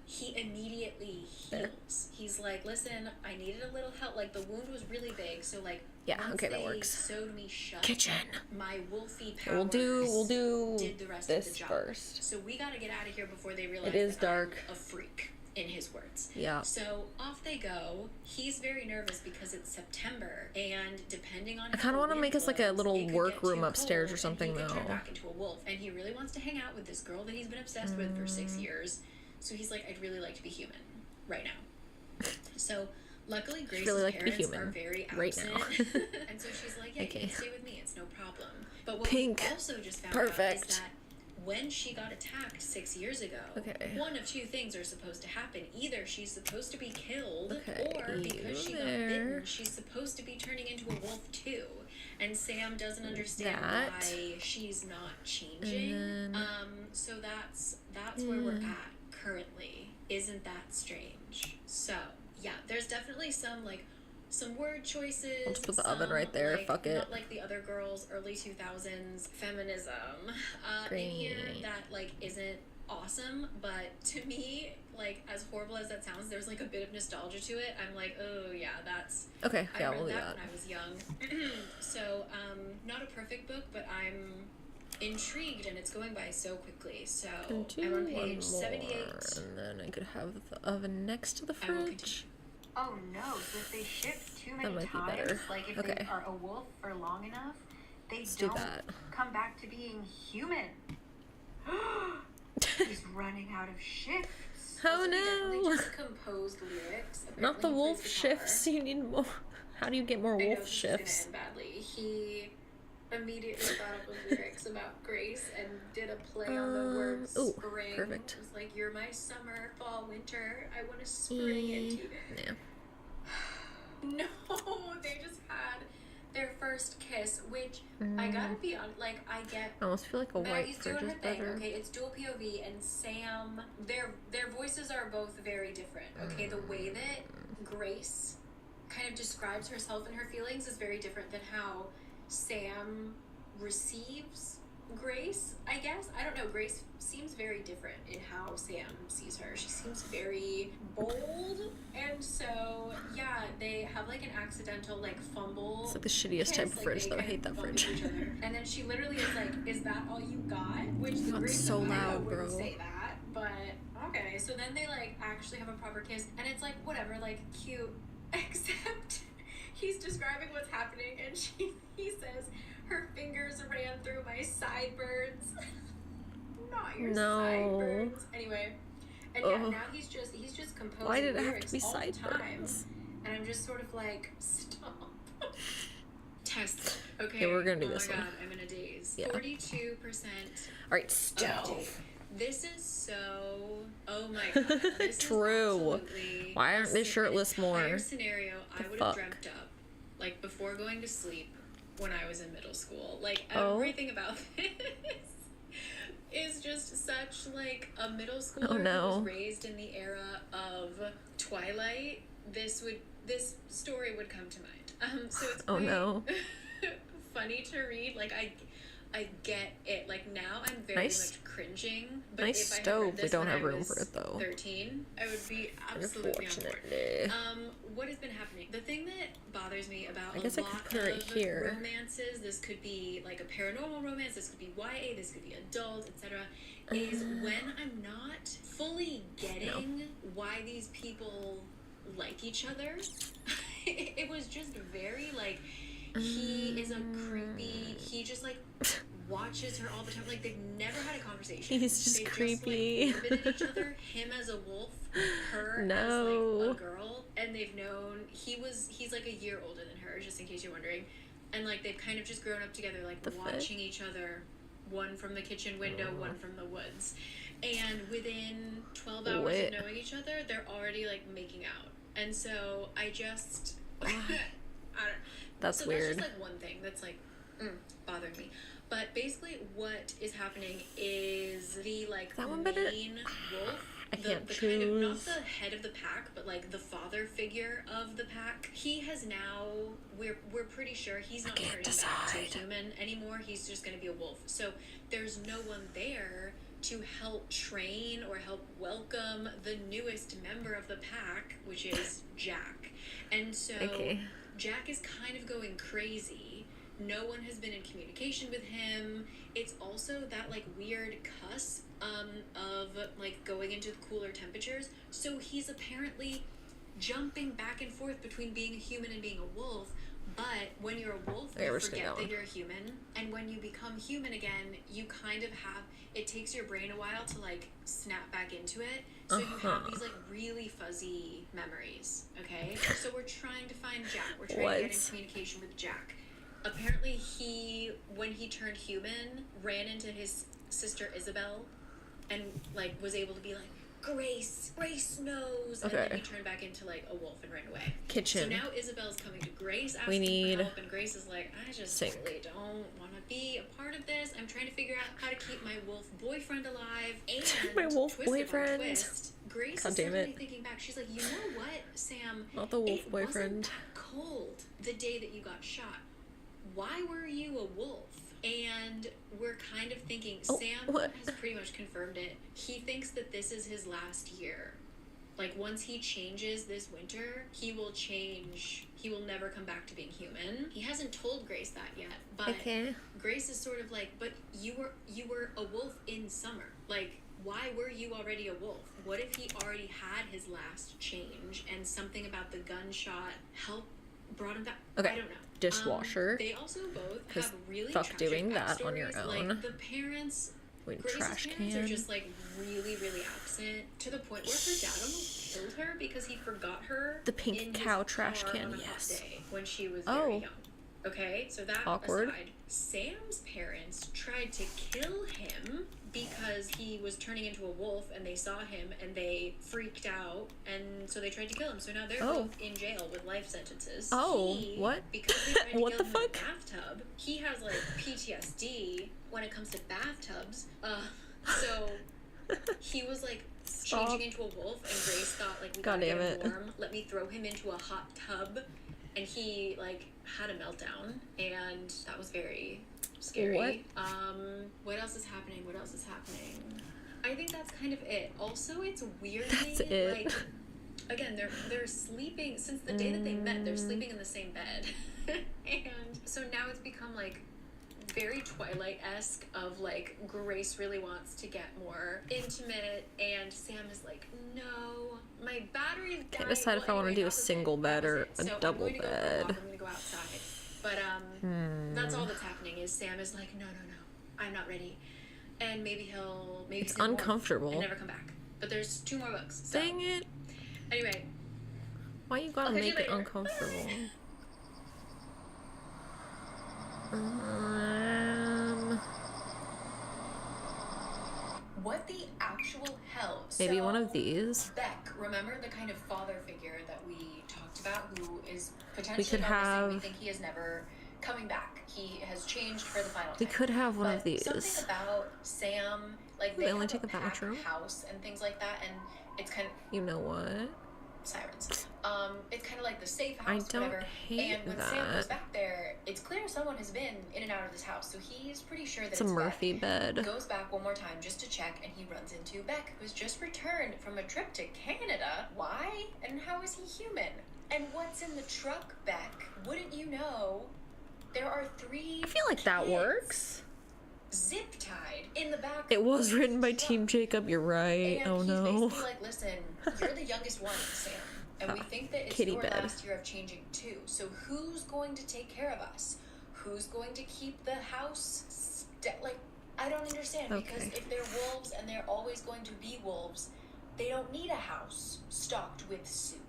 he immediately There. heals. He's like, listen, I needed a little help. Like, the wound was really big, so, like, Yeah, once okay, that they works. sewed me shut, Kitchen. my wolfy Okay, powers we'll do did the rest this of the job. first. So we gotta get out of here before they realize It is that dark. I'm a freak, in his words. Yeah. So off they go. He's very nervous because it's September, and depending on I kinda wanna make us, like, a little workroom upstairs or something, though. He could turn though. back into a wolf, and he really wants to hang out with this girl that he's been obsessed with for 6 years. So he's like, I'd really like to be human right now. So luckily, Grace's really like to be parents human are very right absent, now. and so she's like, yeah, Okay. you can stay with me. It's no problem. But what Pink. we also just found Perfect. out is that when she got attacked 6 years ago, Okay. one of two things are supposed to happen. Either she's supposed to be killed, Okay, or because she got there. bitten, she's supposed to be turning into a wolf too. And Sam doesn't understand That. why she's not changing. And then- So that's where we're at currently. Isn't that strange? So yeah, there's definitely some word choices. I'll just put the oven right there, like, fuck it. Not like the other girls, early 2000s feminism in here Great. that like isn't awesome, but to me, like, as horrible as that sounds, there's like a bit of nostalgia to it. I'm like, oh yeah, that's Okay, I yeah, read we'll do that that. when I was young. So not a perfect book, but I'm intrigued, and it's going by so quickly. So And do I'm on one page 78. more, and then I could have the oven next to the I will fridge. Oh no, so if they shift too many might be times, better. like if Okay. they are a wolf for long enough, they Let's do don't that. come back to being human. He's running out of shifts. Oh Also, he definitely no! just composed lyrics. Not Apparently the he wolf plays guitar. shifts. You need more. How do you get more I know wolf this is gonna shifts? end badly. He immediately thought up of lyrics about Grace and did a play on the word ooh, spring. perfect. It was like, you're my summer, fall, winter. I want to spring into you. Yeah. No, they just had their first kiss, which I gotta be on. Like, I get. I almost feel like a white Maggie's doing fridge her is thing. better. Okay, it's dual POV, and Sam. Their voices are both very different. Okay, the way that Grace kind of describes herself and her feelings is very different than how Sam receives Grace, I guess. I don't know. Grace seems very different in how Sam sees her. She seems very bold, and so yeah, they have like an accidental like fumble. It's like the shittiest type of kiss, fridge, they though. I kind hate of that bump into fridge. each other. And then she literally is like, "Is that all you got?" Which the That's Grace so of Linger loud, wouldn't bro. say that, but okay. So then they like actually have a proper kiss, and it's like whatever, like cute, except he's describing what's happening, and he says her fingers ran through my sideburns. Not your No. sideburns. Anyway, and yeah, Ugh. now he's just composing Why did it have lyrics to be all the time. sideburns? And I'm just sort of like, stop. Test. Okay. Okay, we're gonna do oh this my one. god, I'm in a daze. Yeah. 42%. Alright, stove. This is so. Oh my god. This True. Is absolutely Why aren't they an shirtless more? entire scenario I The would have fuck? dreamt up, like before going to sleep when I was in middle school. Like Oh. everything about this is just such like a middle schooler Oh, no. who was raised in the era of Twilight. This story would come to mind. So it's Oh, quite no. funny to read. Like I get it. Like now I'm very Nice- much cringing. But nice if I had stove. read We this don't when have I room was for it, though. 13, I would be absolutely on board. Unfortunately. What has been happening? The thing that bothers me about I guess a I could lot put it of here. romances, this could be like a paranormal romance, this could be YA, this could be adult, etc., is when I'm not fully getting why these people like each other. It was just very like, he is a creepy, he just like watches her all the time. Like they've never had a conversation. He's just they creepy. Just, like, orbited each other, him as a wolf, her as No. like a girl, and they've known he's like a year older than her, just in case you're wondering. and like they've kind of just grown up together, like watching each other, one from the kitchen window, one from the woods, and within 12 hours of knowing each other, they're already like making out. And so I just I don't, that's so weird. that's just like one thing that's like bothering me. But basically what is happening is the like main wolf, the kind of, not the head of the pack, but like the father figure of the pack, he has now, we're pretty sure he's not turning back to human anymore. He's just going to be a wolf. So there's no one there to help train or help welcome the newest member of the pack, which is Jack. And so Jack is kind of going crazy. No one has been in communication with him. It's also that like weird cusp of like going into cooler temperatures. So he's apparently jumping back and forth between being a human and being a wolf. But when you're a wolf, you forget that you're a human. And when you become human again, you kind of have, it takes your brain a while to like snap back into it. So you have these like really fuzzy memories. Okay? So we're trying to find Jack. We're trying to get in communication with Jack. Apparently he, when he turned human, ran into his sister Isabel and like was able to be like, Grace knows. And then he turned back into like a wolf and ran away. So now Isabel's coming to Grace asking for help, and Grace is like, I just really don't want to be a part of this. I'm trying to figure out how to keep my wolf boyfriend alive. And my wolf boyfriend. Grace is suddenly thinking back. She's like, you know what, Sam? Not the wolf boyfriend. Wasn't that cold the day that you got shot. Why were you a wolf? And we're kind of thinking, Sam has pretty much confirmed it. He thinks that this is his last year. Like, once he changes this winter, he will change. He will never come back to being human. He hasn't told Grace that yet, but Grace is sort of like, but you were a wolf in summer. Like, why were you already a wolf? What if he already had his last change and something about the gunshot brought him back? I don't know. Dishwasher. They also both have really fuck doing that on your own. Like the parents, Grace's parents are just like really, really absent to the point where her dad almost killed her because he forgot her. The pink cow trash can. Yes. When she was very young. Okay, so that awkward. Aside, Sam's parents tried to kill him because he was turning into a wolf and they saw him and they freaked out, and so they tried to kill him. So now they're both in jail with life sentences. What? Because they tried to what kill the him fuck? in a bathtub. He has like PTSD when it comes to bathtubs. So he was like changing into a wolf, and Grace thought like, we gotta get him warm. Let me throw him into a hot tub. And he like had a meltdown, and that was very scary. What else is happening? I think that's kind of it. Also, it's weirdly like, again, they're sleeping since the day that they met. They're sleeping in the same bed, and so now it's become like very Twilight-esque of like Grace really wants to get more intimate, and Sam is like, no, my battery's dying. Can't decide if I want to do a single bed or a double bed. I'm gonna go outside, but that's all that's happening. Is Sam is like, no, I'm not ready, and maybe it's uncomfortable and never come back. But there's 2 more books. So. Dang it! Anyway, why you gotta make it uncomfortable? What the actual hell? Maybe one of these. Beck, remember the kind of father figure that we talked about, who is potentially we could have. We think he is never coming back. He has changed for the final time. We could have one of these. Something about Sam, like they only take a bathroom, house, and things like that, and it's kind of. You know what? Sirens. It's kind of like the safe house. I don't whatever. hate And when that. Sam goes back there, it's clear someone has been in and out of this house, so he's pretty sure that it's a Murphy bed. He goes back one more time just to check, and he runs into Beck, who's just returned from a trip to Canada. Why? And how is he human? And what's in the truck, Beck? Wouldn't you know? There are 3. I feel like that works. Zip-tied in the back. It was written by Team Jacob. You're right. And oh he's no. basically like, listen, you're the youngest one, Sam, and we think that it's your last year of changing too. So who's going to take care of us? Who's going to keep the house? Like, I don't understand, because if they're wolves and they're always going to be wolves, they don't need a house stocked with soup.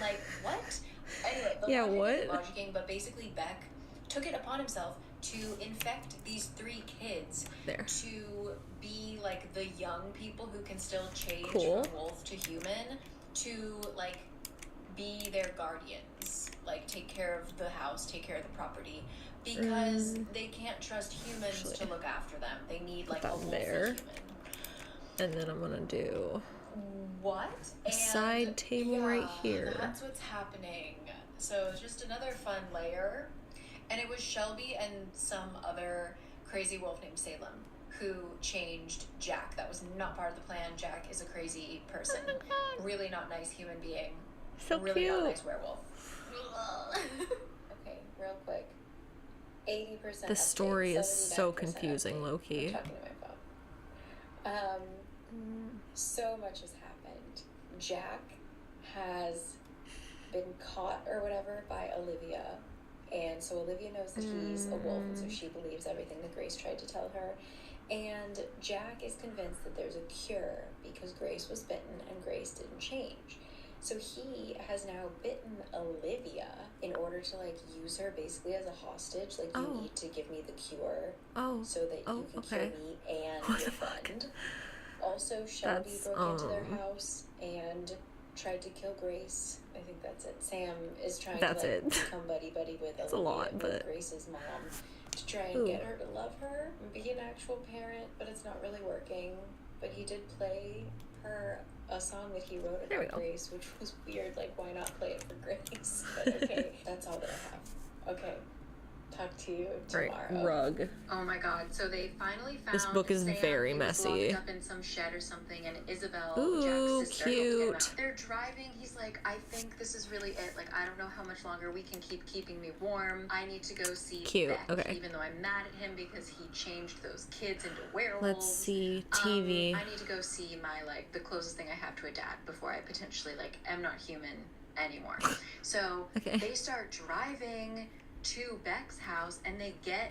Like, what? Anyway, the what? logicking, but basically Beck took it upon himself to infect these 3 kids to be like the young people who can still change from wolf to human, to like be their guardians, like take care of the house, take care of the property, because they can't trust humans to look after them. They need like a wolf human. And then I'm gonna do a side table right here. That's what's happening. So it's just another fun layer. And it was Shelby and some other crazy wolf named Salem who changed Jack. That was not part of the plan. Jack is a crazy person. Really not nice human being. So really cute. Not nice werewolf. Okay, real quick. 80%. The story is so confusing, low-key. I'm talking to my phone. So much has happened. Jack has been caught or whatever by Olivia. And so Olivia knows that he's a wolf, and so she believes everything that Grace tried to tell her. And Jack is convinced that there's a cure because Grace was bitten and Grace didn't change. So he has now bitten Olivia in order to like use her basically as a hostage. Like, you need to give me the cure so that you can cure me and your friend. Also, Shelby broke into their house and tried to kill Grace. I think that's it. Sam is trying to become buddy-buddy with Olivia, with Grace's mom, to try and get her to love her and be an actual parent, but it's not really working. But he did play her a song that he wrote about Grace, which was weird. Like, why not play it for Grace? But okay, that's all that I have. Okay. Talk to you tomorrow. Right, rug. Oh my god, so they finally found this book is Sam. very He was messy. locked up in some shed or something, and Isabel, Ooh, Jack's sister, cute. they're driving. He's like, I think this is really it. Like, I don't know how much longer we can keep keeping me warm. I need to go see Beck, even though I'm mad at him because he changed those kids into werewolves. Let's see TV. I need to go see my, like, the closest thing I have to a dad before I potentially, like, am not human anymore. So they start driving to Beck's house, and they get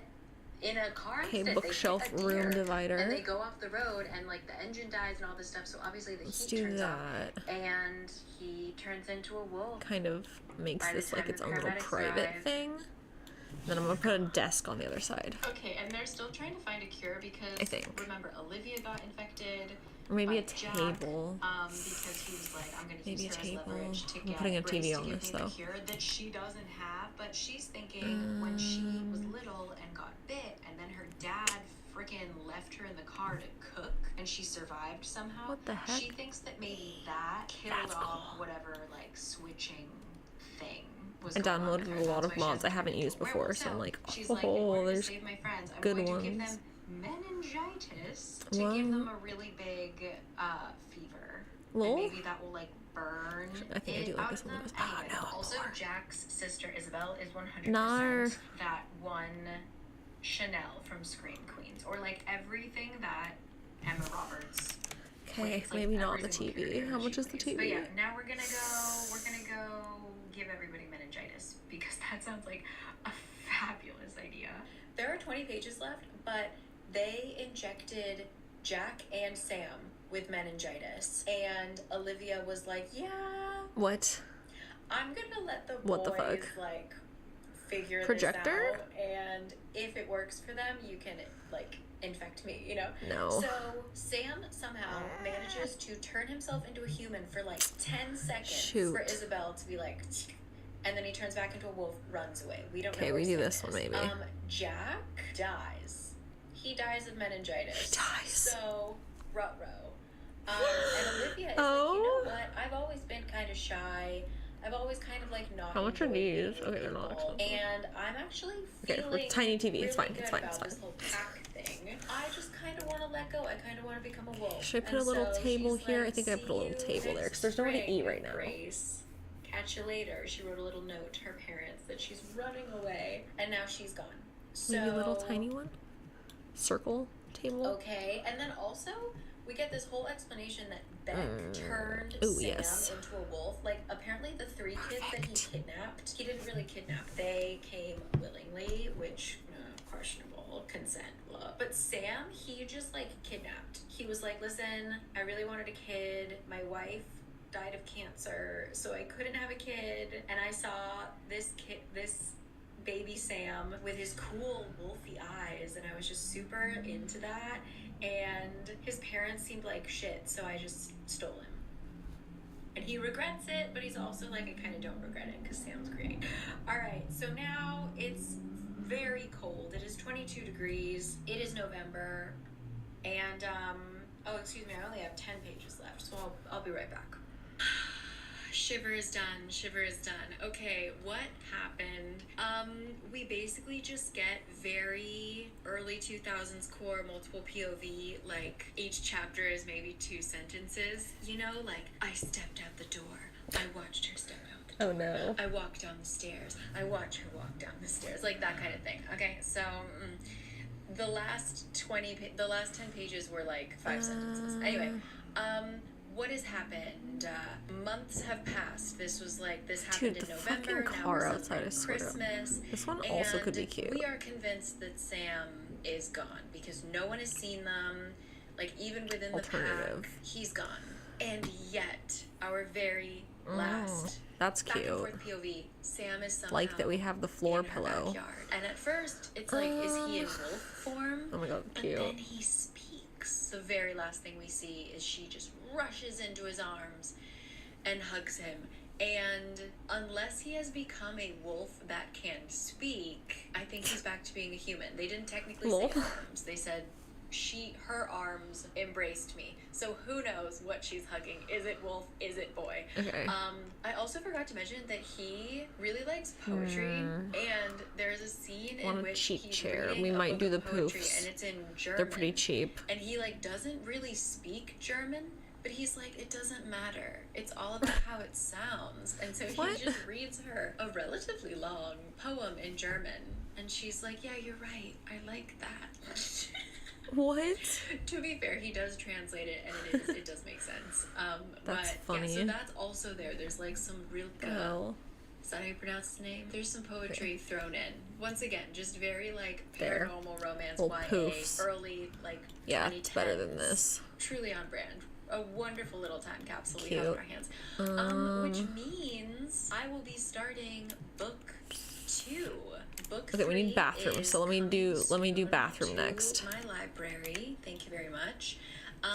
in a car accident. Bookshelf room divider. And they go off the road, and like the engine dies and all this stuff. So obviously the heat turns off, and he turns into a wolf. Kind of makes this like its own little private thing. Then I'm gonna put a desk on the other side. Okay, and they're still trying to find a cure because remember, Olivia got infected. Or maybe a table. Because he was like, I'm gonna use her as leverage to get putting a Grace TV to on give this me though. the cure that she doesn't have, but she's thinking when she was little and got bit, and then her dad freaking left her in the car to cook, and she survived somehow. What the heck? She thinks that maybe that killed off whatever like switching thing. I downloaded a lot of mods I haven't used before, so I'm like, oh, there's good ones. Meningitis to give them a really big fever. Lol? And maybe that will like burn I think I do like this one. Also, Jack's sister Isabel is 100% that one Chanel from Scream Queens, or like everything that Emma Roberts. Okay, maybe not the TV. How much is the TV? But yeah, now we're gonna go give everybody meningitis because that sounds like a fabulous idea. There are 20 pages left, but they injected Jack and Sam with meningitis, and Olivia was like, yeah, what? I'm gonna let the boys like figure this out, and if it works for them, you can like infect me, you know? No. So Sam somehow manages to turn himself into a human for like 10 seconds for Isabel to be like, and then he turns back into a wolf, runs away. We don't know. Okay, we do this one maybe. Jack dies. He dies of meningitis. He dies. So, ruh-roh. And Olivia is like, you know what? I've always been kind of shy. I've always kind of like not. How much are these? Okay, they're not expensive. And I'm actually feeling with tiny TV. It's really fine. It's fine. about It's fine. This whole pack thing. I just kind of want to let go. I kind of want to become a wolf. Should I put a little table here? I think I put a little table there because there's nowhere to eat right now. Grace. Catch you later. She wrote a little note to her parents that she's running away, and now she's gone. So maybe a little tiny one. Circle table. Okay, and then also we get this whole explanation that Beck turned Sam into a wolf. Like, apparently the 3 kids that he kidnapped, he didn't really kidnap. They came willingly, which, questionable consent law. But Sam, he just, like, kidnapped. He was like, listen, I really wanted a kid. My wife died of cancer, so I couldn't have a kid. And I saw this baby Sam with his cool wolfy eyes, and I was just super into that. And his parents seemed like shit, so I just stole him. And he regrets it, but he's also like, I kind of don't regret it because Sam's great. All right, so now it's very cold. It is 22 degrees. It is November. And, oh, excuse me, I only have 10 pages left, so I'll be right back. Shiver is done. Shiver is done. Okay, what happened? We basically just get very early 2000s core multiple POV, like each chapter is maybe 2 sentences, you know, like I stepped out the door, I watched her step out the door. Oh no. I walked down the stairs, I watched her walk down the stairs, like that kind of thing. Okay, so the last 10 pages were like 5 sentences. Anyway, what has happened? Months have passed. This happened Dude, in the November. fucking Now car we're outside is sort of- Christmas. This one also could be cute. We are convinced that Sam is gone because no one has seen them. Like even within the Alternative. pack, he's gone. And yet, our very last That's back and cute. forth POV, Sam is somehow Like that we have the floor in her pillow. backyard. And at first, it's like, is he in wolf form? Oh my god, But cute. then he speaks. The very last thing we see is she just rushes into his arms and hugs him. And unless he has become a wolf that can speak, I think he's back to being a human. They didn't technically say arms. They said her arms embraced me. So who knows what she's hugging? Is it wolf? Is it boy? Okay. I also forgot to mention that he really likes poetry, and there's a scene Want in a which cheap he's chair. reading We a might book do the of poetry, poofs. and it's in German. They're pretty cheap. And he like doesn't really speak German, but he's like, it doesn't matter. It's all about how it sounds. And so What? he just reads her a relatively long poem in German, and she's like, yeah, you're right. I like that. What? To be fair, he does translate it, and it does make sense. That's but funny. Yeah, so that's also there. There's like some real Oh. Is that how you pronounce his name? There's some poetry thrown in. Once again, just very like There. paranormal romance, Little YA, poofs. early like Yeah, it's better than 2010s. this. Truly on brand. A wonderful little time capsule we Cute. have in our hands. Which means I will be starting book 2. Book Okay, we need 3 bathroom, is so let me do coming bathroom to next. My library. Thank you very much.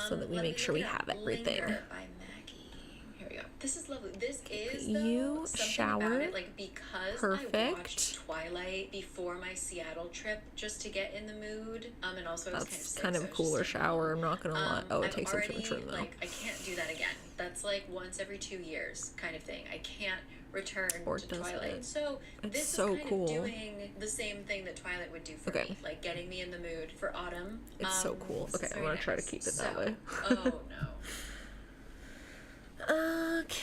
So that we let make me sure look we it up. have everything. Linger by Maggie. Here we go. This is lovely. This is You though, something showered. about it, like because I Perfect. watched Twilight before my Seattle trip just to get in the mood. And also I was That's kind of a sick, so I cooler just didn't shower, I'm not gonna lie. Oh, it I've takes up too much already, room though. like, I can't do that again. That's like once every 2 years kind of thing. I can't return Or to does Twilight. it? So It's this so is kind cool. of doing the same thing that Twilight would do for Okay. me, like getting me in the mood for autumn. It's so cool. This Okay, is I'm very gonna try to nice. keep it that way. Oh no. Okay.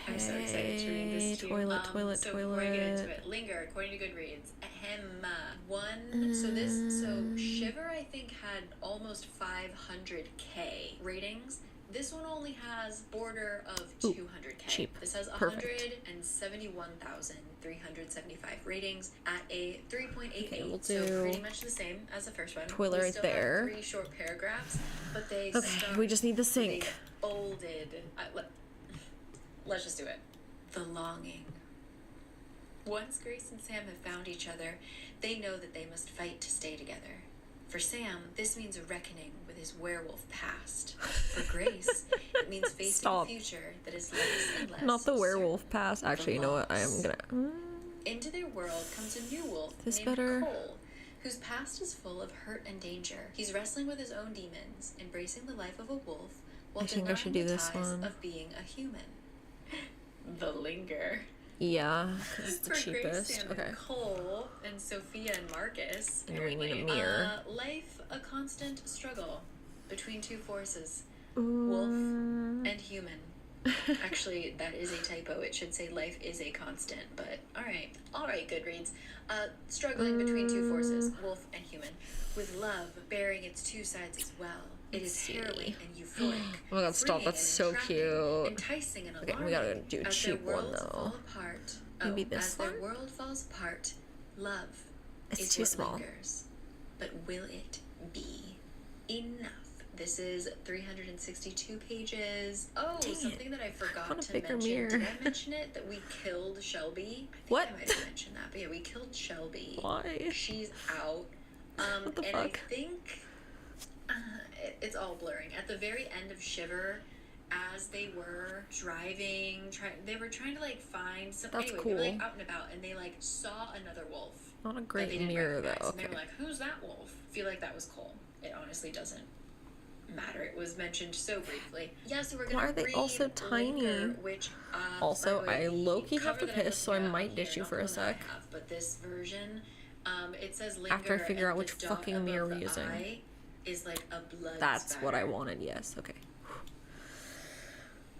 I'm so excited to read this too. Toilet, So before I get into toilet. it, Linger, according to Goodreads, so Shiver I think had almost 500k ratings. This one only has border of 200k. cheap. This has Perfect. 171,375 ratings at a 3.88. Okay, we'll So do pretty much the same as the first one. toilet We right still there. Have 3 short paragraphs, but they Okay, start we just need the with a sink. bolded. Let's just do it. The longing. Once Grace and Sam have found each other, they know that they must fight to stay together. For Sam, this means a reckoning with his werewolf past. For Grace, it means facing Stop. a future that is less and less Not the certain. werewolf pass. Actually, you know what? I am gonna. Into their world comes a new wolf This named better? Cole, whose past is full of hurt and danger. He's wrestling with his own demons, embracing the life of a wolf, while I think I should denying do the this ties one. of being a human. The Linger. Yeah, it's the For cheapest. Grace, Sam, Okay. and Cole, and Sophia and Marcus. And we need a apparently. mirror. Life a constant struggle between 2 forces, wolf Mm. and human. Actually, that is a typo. It should say life is a constant, but all right, Goodreads. Struggling between 2 forces, wolf and human, with love bearing its 2 sides as well. It is see. harrowing and euphoric. Oh my god, stop, freeing that's and so entrapping, cute. Enticing and Okay, alarming. we gotta do a As cheap their one, worlds though. fall apart. Maybe as this their one? world falls apart, love It's is too what small. lingers. But will it be enough? This is 362 pages. Oh, Dang something it. that I forgot want a to bigger mention. mirror. Did I mention it? That we killed Shelby? I think What? I might have mentioned that. But yeah, we killed Shelby. Why? She's out. What the and fuck? I think it's all blurring. At the very end of Shiver, as they were driving, they were trying to like find some. That's anyway, cool. they were like out and about, and they like saw another wolf. Not a that they great didn't mirror though. recognize, Okay. And they were like, "Who's that wolf?" I feel like that was Cole. It honestly doesn't matter. It was mentioned so briefly. Yeah, so we're gonna. Why are they read all so tiny? Linger, which Also, by the way, I low-key the have to cover that I'm piss, so I looking at might on dish here, you for a not the one that I sec. have, but this version, it says Linger. After I figure and out which the dot fucking mirror above we're the using. eye is like a blood. That's what I spatter. wanted. Yes. Okay.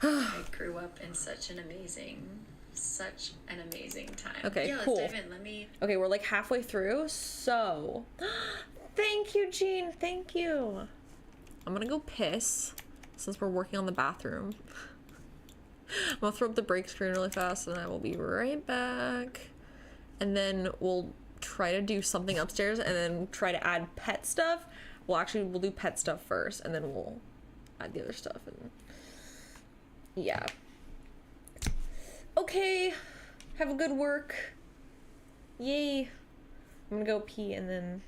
I grew up in such an amazing time. Okay, yeah, cool. Let's dive in. Let me. Okay, we're like halfway through, so thank you, Jean. Thank you. I'm gonna go piss since we're working on the bathroom. I'm gonna throw up the break screen really fast, and I will be right back. And then we'll try to do something upstairs, and then try to add pet stuff. We'll do pet stuff first, and then we'll add the other stuff. And yeah. Okay. Have a good work. Yay. I'm gonna go pee and then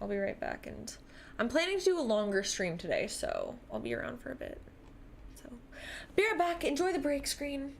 I'll be right back. And I'm planning to do a longer stream today, so I'll be around for a bit. So be right back. Enjoy the break screen.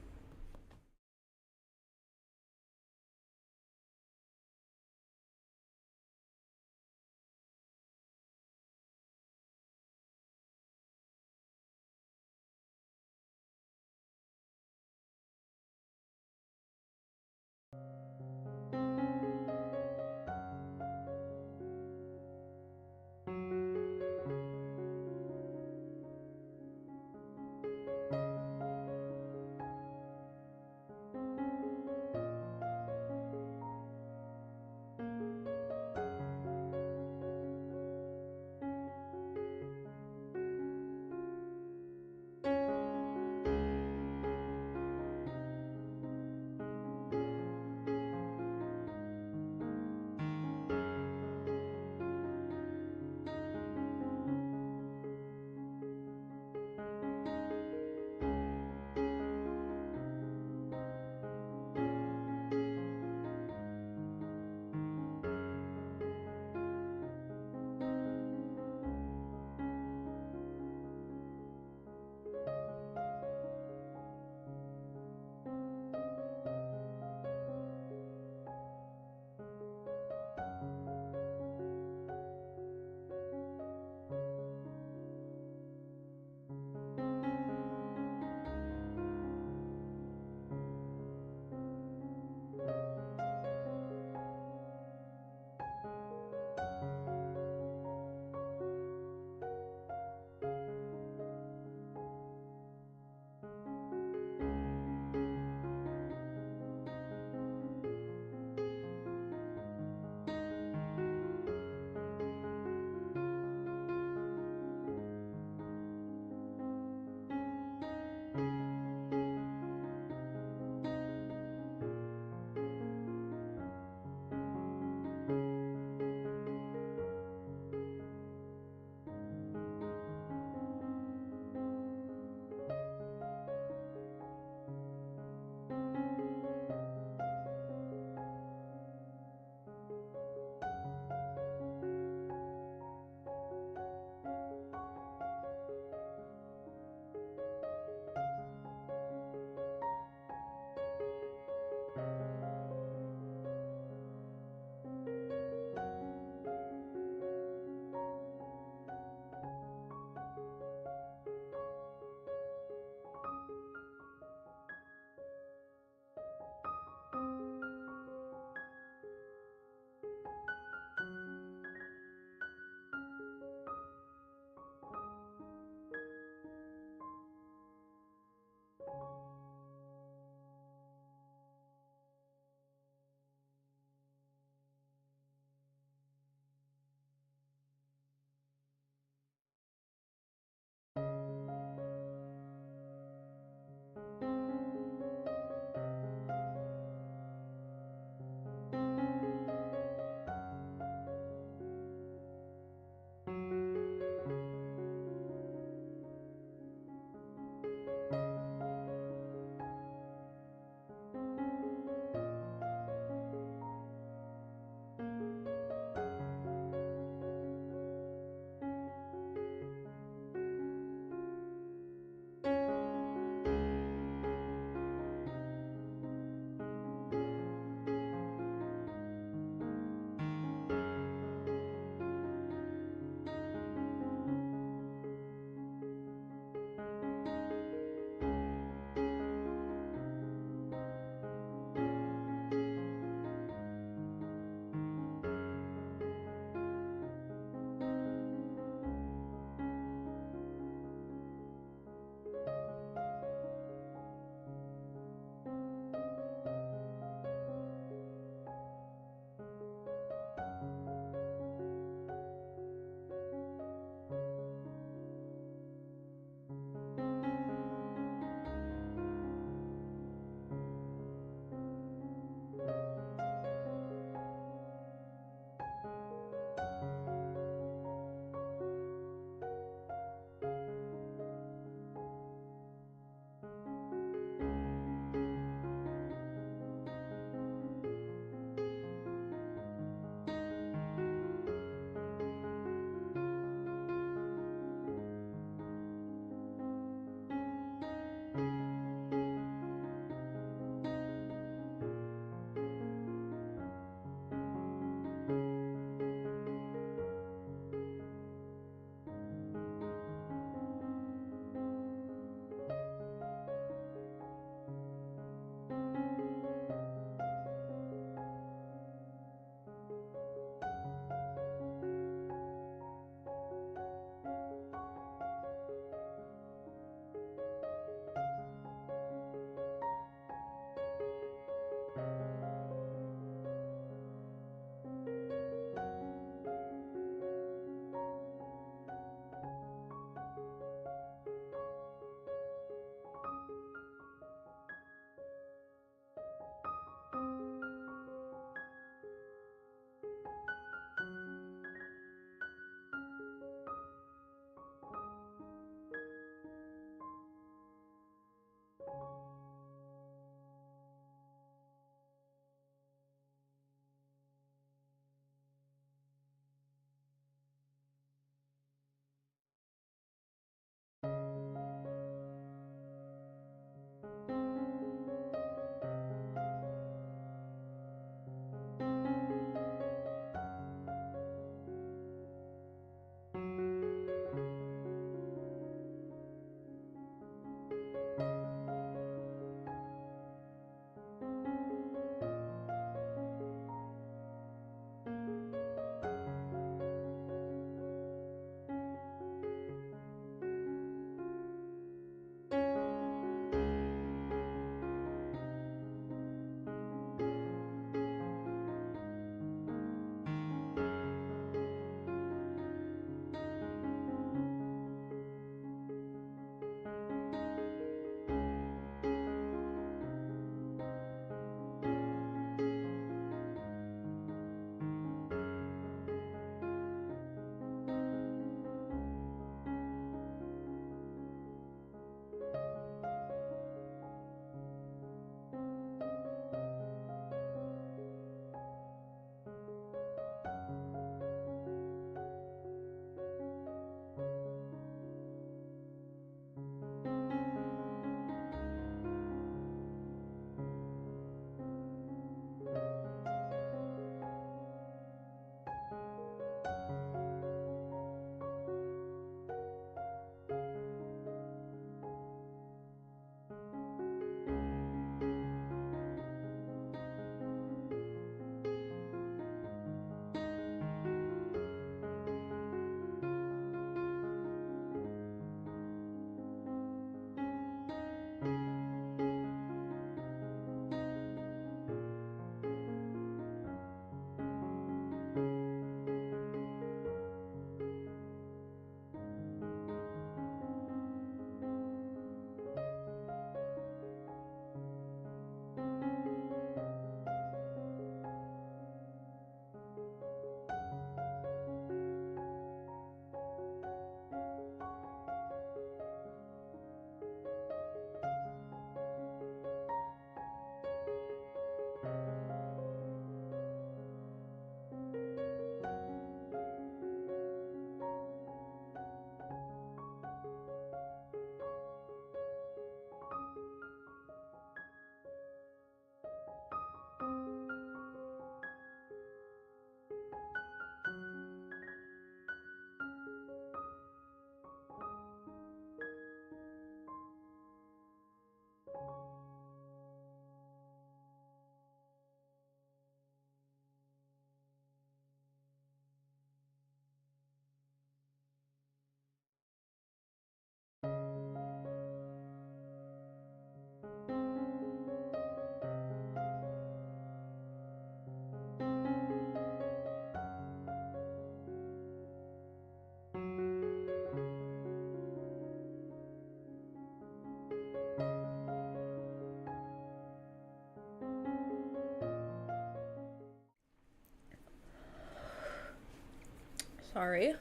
Sorry.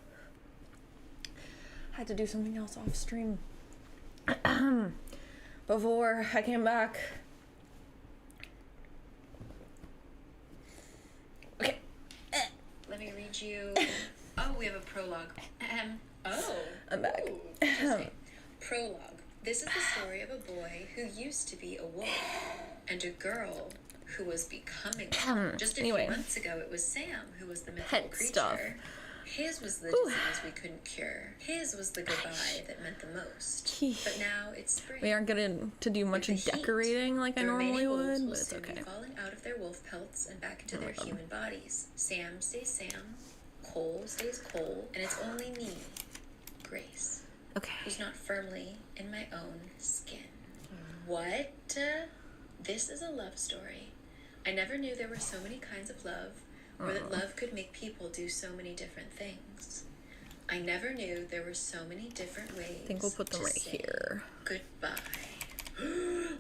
Had to do something else off stream. Before I came back. Okay. Let me read you. Oh, we have a prologue. I'm back. Ooh, interesting. Prologue. This is the story of a boy who used to be a wolf and a girl who was becoming one. Just a few months ago, it was Sam who was the mythical creature. Stuff. His was the disease we couldn't cure. His was the goodbye that meant the most. But now it's spring. We aren't going to do much With the heat, decorating like I the normally remaining wolves would, will but it's soon be okay. falling out of their wolf pelts and back into their human bodies. Sam stays Sam, Cole stays Cole, and it's only me, Grace, Okay. who's not firmly in my own skin. What? This is a love story. I never knew there were so many kinds of love, or that love could make people do so many different things. I never knew there were so many different ways. I think we'll put them to right say here. Goodbye.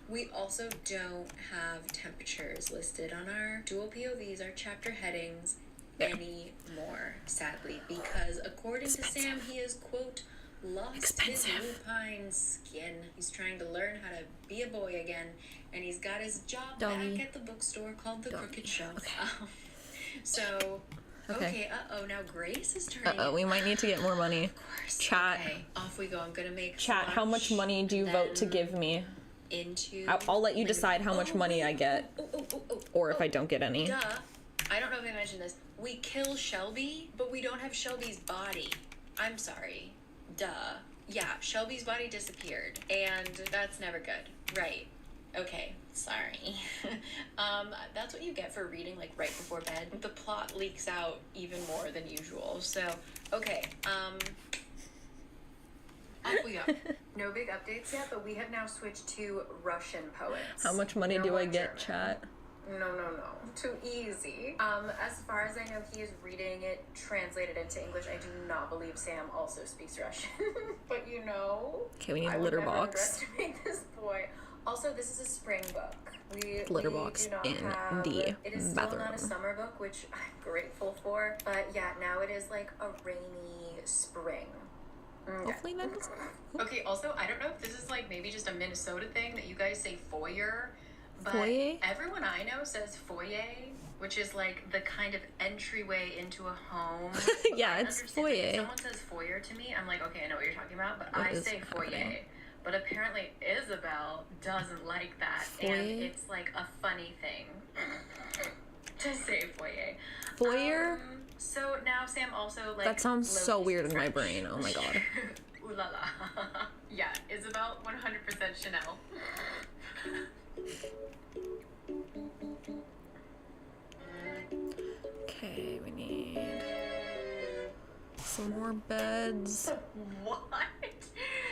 We also don't have temperatures listed on our dual POVs, our chapter headings, anymore, sadly, because according to Sam, he is, quote, lost his lupine skin. He's trying to learn how to be a boy again, and he's got his job back at the bookstore called the Crooked Shelf. Okay. Now Grace is turning. We might need to get more money. Of course. Chat. Okay, off we go. I'm gonna make Chat, how much money do you vote to give me? I'll let you decide how much money I get. Or if I don't get any. Duh. I don't know if I mentioned this. We kill Shelby, but we don't have Shelby's body. I'm sorry. Duh. Yeah, Shelby's body disappeared, and that's never good. Right. Okay, sorry. That's what you get for reading, like, right before bed. The plot leaks out even more than usual, so, okay, off we go. No big updates yet, but we have now switched to Russian poets. How much money No do more I get, German. chat? No. Too easy. As far as I know, he is reading it translated into English. I do not believe Sam also speaks Russian. But you know, Okay, we need I a would litter never box. underestimate this boy. Also, this is a spring book. Litter we box do not in have, the it is still not a bathroom. summer book, which I'm grateful for. But yeah, now it is like a rainy spring. Okay. Hopefully that's... Okay, also, I don't know if this is like maybe just a Minnesota thing that you guys say foyer, but Foyer? everyone I know says foyer, which is like the kind of entryway into a home. Yeah, I it's understand, like, foyer. if someone says foyer to me, I'm like, okay, I know what you're talking about, but What I is say foyer. happening? But apparently Isabel doesn't like that, Foyer? and it's like a funny thing to say foyer. Foyer? So now Sam also like. That sounds so Loki's weird in my French. brain. Oh my god. Ooh la la. Yeah, Isabel, 100% Chanel. Okay, we need some more beds. What?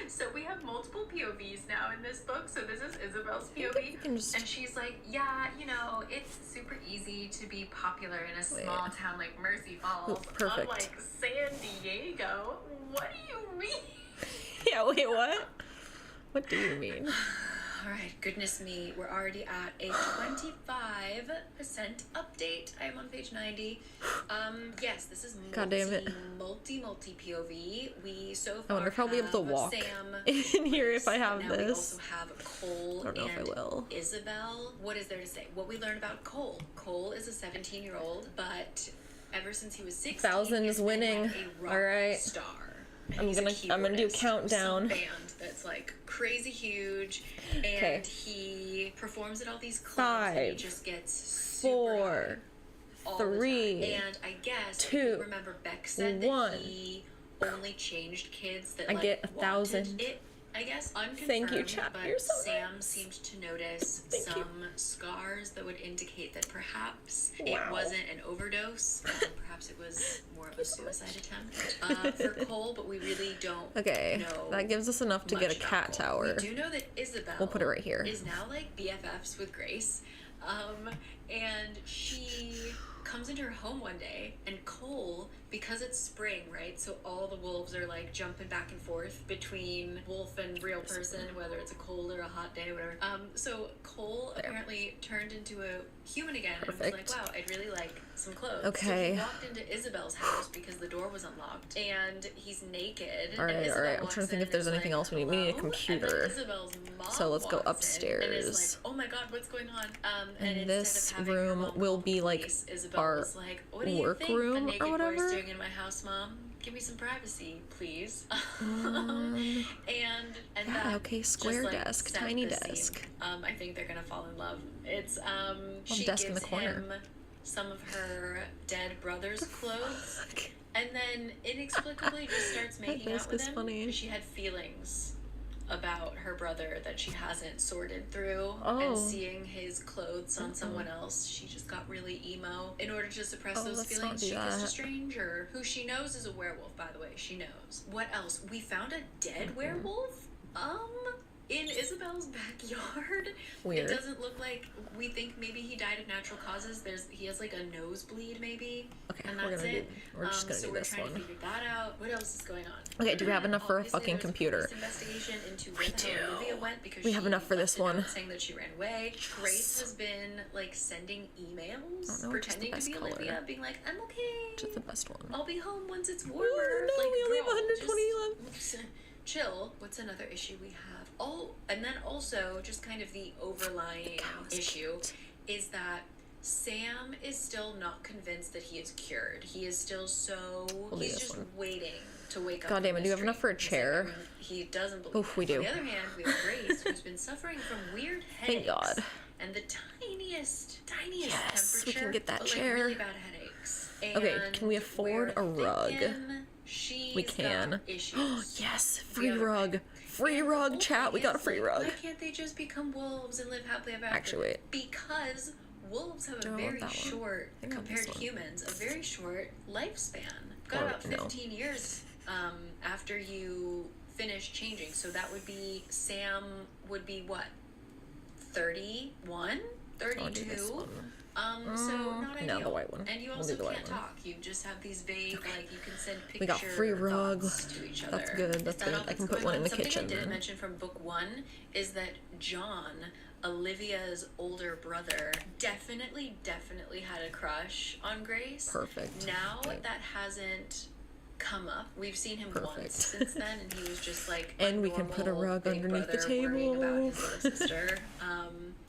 So we have multiple POVs now in this book. So this is Isabel's we POV. can just- And she's like, yeah, you know, it's super easy to be popular in a small town like Mercy Falls. Oh, perfect. Unlike San Diego. What do you mean? Yeah, wait, what? What do you mean? All right, goodness me, we're already at a 25% update. I am on page 90. Yes, this is God damn it. multi POV. We so far I wonder if I'll be able to have walk Sam, in here if I Grace, have but now we this. also have Cole I don't know if I and will. Isabel. What is there to say? What we learned about Cole. Cole is a 17-year-old, but ever since he was 16, Thousands he's been winning. like a rock All right. star. I'm He's a gonna do keyboardist for countdown. some band that's like crazy huge, and Okay. he performs at all these clubs, and he 5, just gets super 4, high all the 3, time. And I guess 2, if you remember, Beck said 1. that he only changed kids that I like get 1,000. wanted it. I guess unconfirmed. Thank you, chat. But You're so Sam nice. seemed to notice Thank you. some scars that would indicate that perhaps Wow. it wasn't an overdose. Perhaps it was more of a suicide attempt for Cole. But we really don't. Okay, know that gives us enough to get a much about cat Cole. tower. We do know that Isabel. We'll put it right here. Is now like BFFs with Grace, and she comes into her home one day, and Cole because it's spring, right? So all the wolves are like jumping back and forth between wolf and real person, whether it's a cold or a hot day, whatever. So Cole apparently turned into a human again and was like, wow, I'd really like some clothes. Okay. So he walked into Isabel's house because the door was unlocked, and he's naked. All right. I'm trying to think if there's anything else we need. We need a computer. Isabel's mom So let's go walks in upstairs. and is like, oh my god, what's going on? And this instead of having her room mom will call the be like police, Isabel our was like, what do you work think room a naked or whatever? boy's doing in my house, Mom? Give me some privacy, please. and that okay, square just, like, desk, set tiny the scene. desk. I think they're gonna fall in love. It's she desk gives in the corner. him some of her dead brother's clothes, and then inexplicably just starts making out desk with is him. funny. She had feelings about her brother that she hasn't sorted through, Oh. and seeing his clothes on someone else, she just got really emo. In order to suppress those let's not feelings, do she kissed a that. stranger who she knows is a werewolf, by the way. She knows. What else? We found a dead werewolf in Isabel's backyard. Weird. It doesn't look like, we think maybe he died of natural causes. He has like a nosebleed maybe. Okay, And we're that's gonna it. we're just gonna so do we're this trying one. to figure that out. What else is going on? Okay, do we have enough for a Obviously, fucking there's computer? police investigation into We where the hell do. Olivia went because We have she enough for this left a note one. saying that she ran away. Grace has been like sending emails, know which is the pretending to best be color. Olivia, being like, "I'm okay. Which is the best one? I'll be home once it's warmer." Ooh, no, like, we only have girl, 120 just chill. What's another issue we have? Oh, and then also just kind of the overlying issue is that Sam is still not convinced that he is cured. He is still so he's just waiting to wake up. God damn it, from do you this have enough dream. for a chair? He's like, he doesn't believe. Oof, we it. do. On the other hand, we have Grace, who's been suffering from weird headaches. Thank God. And the tiniest Yes, we temperature. can get that but, chair. Like, really bad headaches. Okay, And can we afford we're a rug? thinking she's We can. got issues. Yes, free The other rug. way. Free And the rug, whole chat. thing We got a is, free like, rug. Why can't they just become wolves and live happily ever after? Actually, wait. Because wolves have a Do I want very that one? short, I think I want compared this to one. humans, a very short lifespan. Got Or, about no. 15 years after you finish changing. So that would be, Sam would be what? 31? So I'll do 32? this one. So not ideal. No, the white one. And you We'll also do the white can't one. talk. You just have these vague, like, you can send picture We got free rug. thoughts to each other. That's good, that's Is that good. all I that's can put going one on? in the Something kitchen I didn't then. mention from book 1 is that John, Olivia's older brother, definitely had a crush on Grace. Perfect. Now Okay. that hasn't come up. We've seen him Perfect. once since then, and he was just like a And we can put a normal rug big underneath the brother worrying about table. his little sister.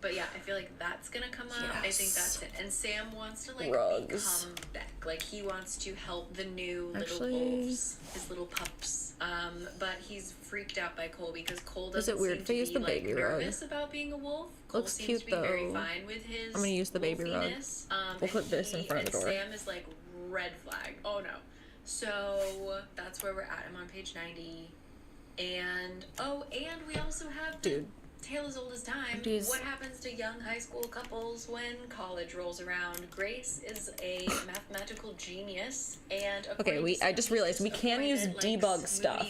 But yeah, I feel like that's gonna come up. I think Yes. that's it. And Sam wants to like Rugs. become Beck. Like he wants to help the new Actually- little wolves, his little pups. But he's freaked out by Cole because Cole Is doesn't it weird seem if I to use be the like baby rug? nervous about being a wolf. Cole Looks seems cute, to be very though. fine with his I'm gonna use the baby rug. wolfiness. We'll put And this in front of the and door. Sam is like red flag. Oh no. So that's where we're at. I'm on page 90. And we also have Dude. Tale as Old as Time. Jeez. What happens to young high school couples when college rolls around? Grace is a mathematical genius, and Okay, I just realized we can use debug stuff.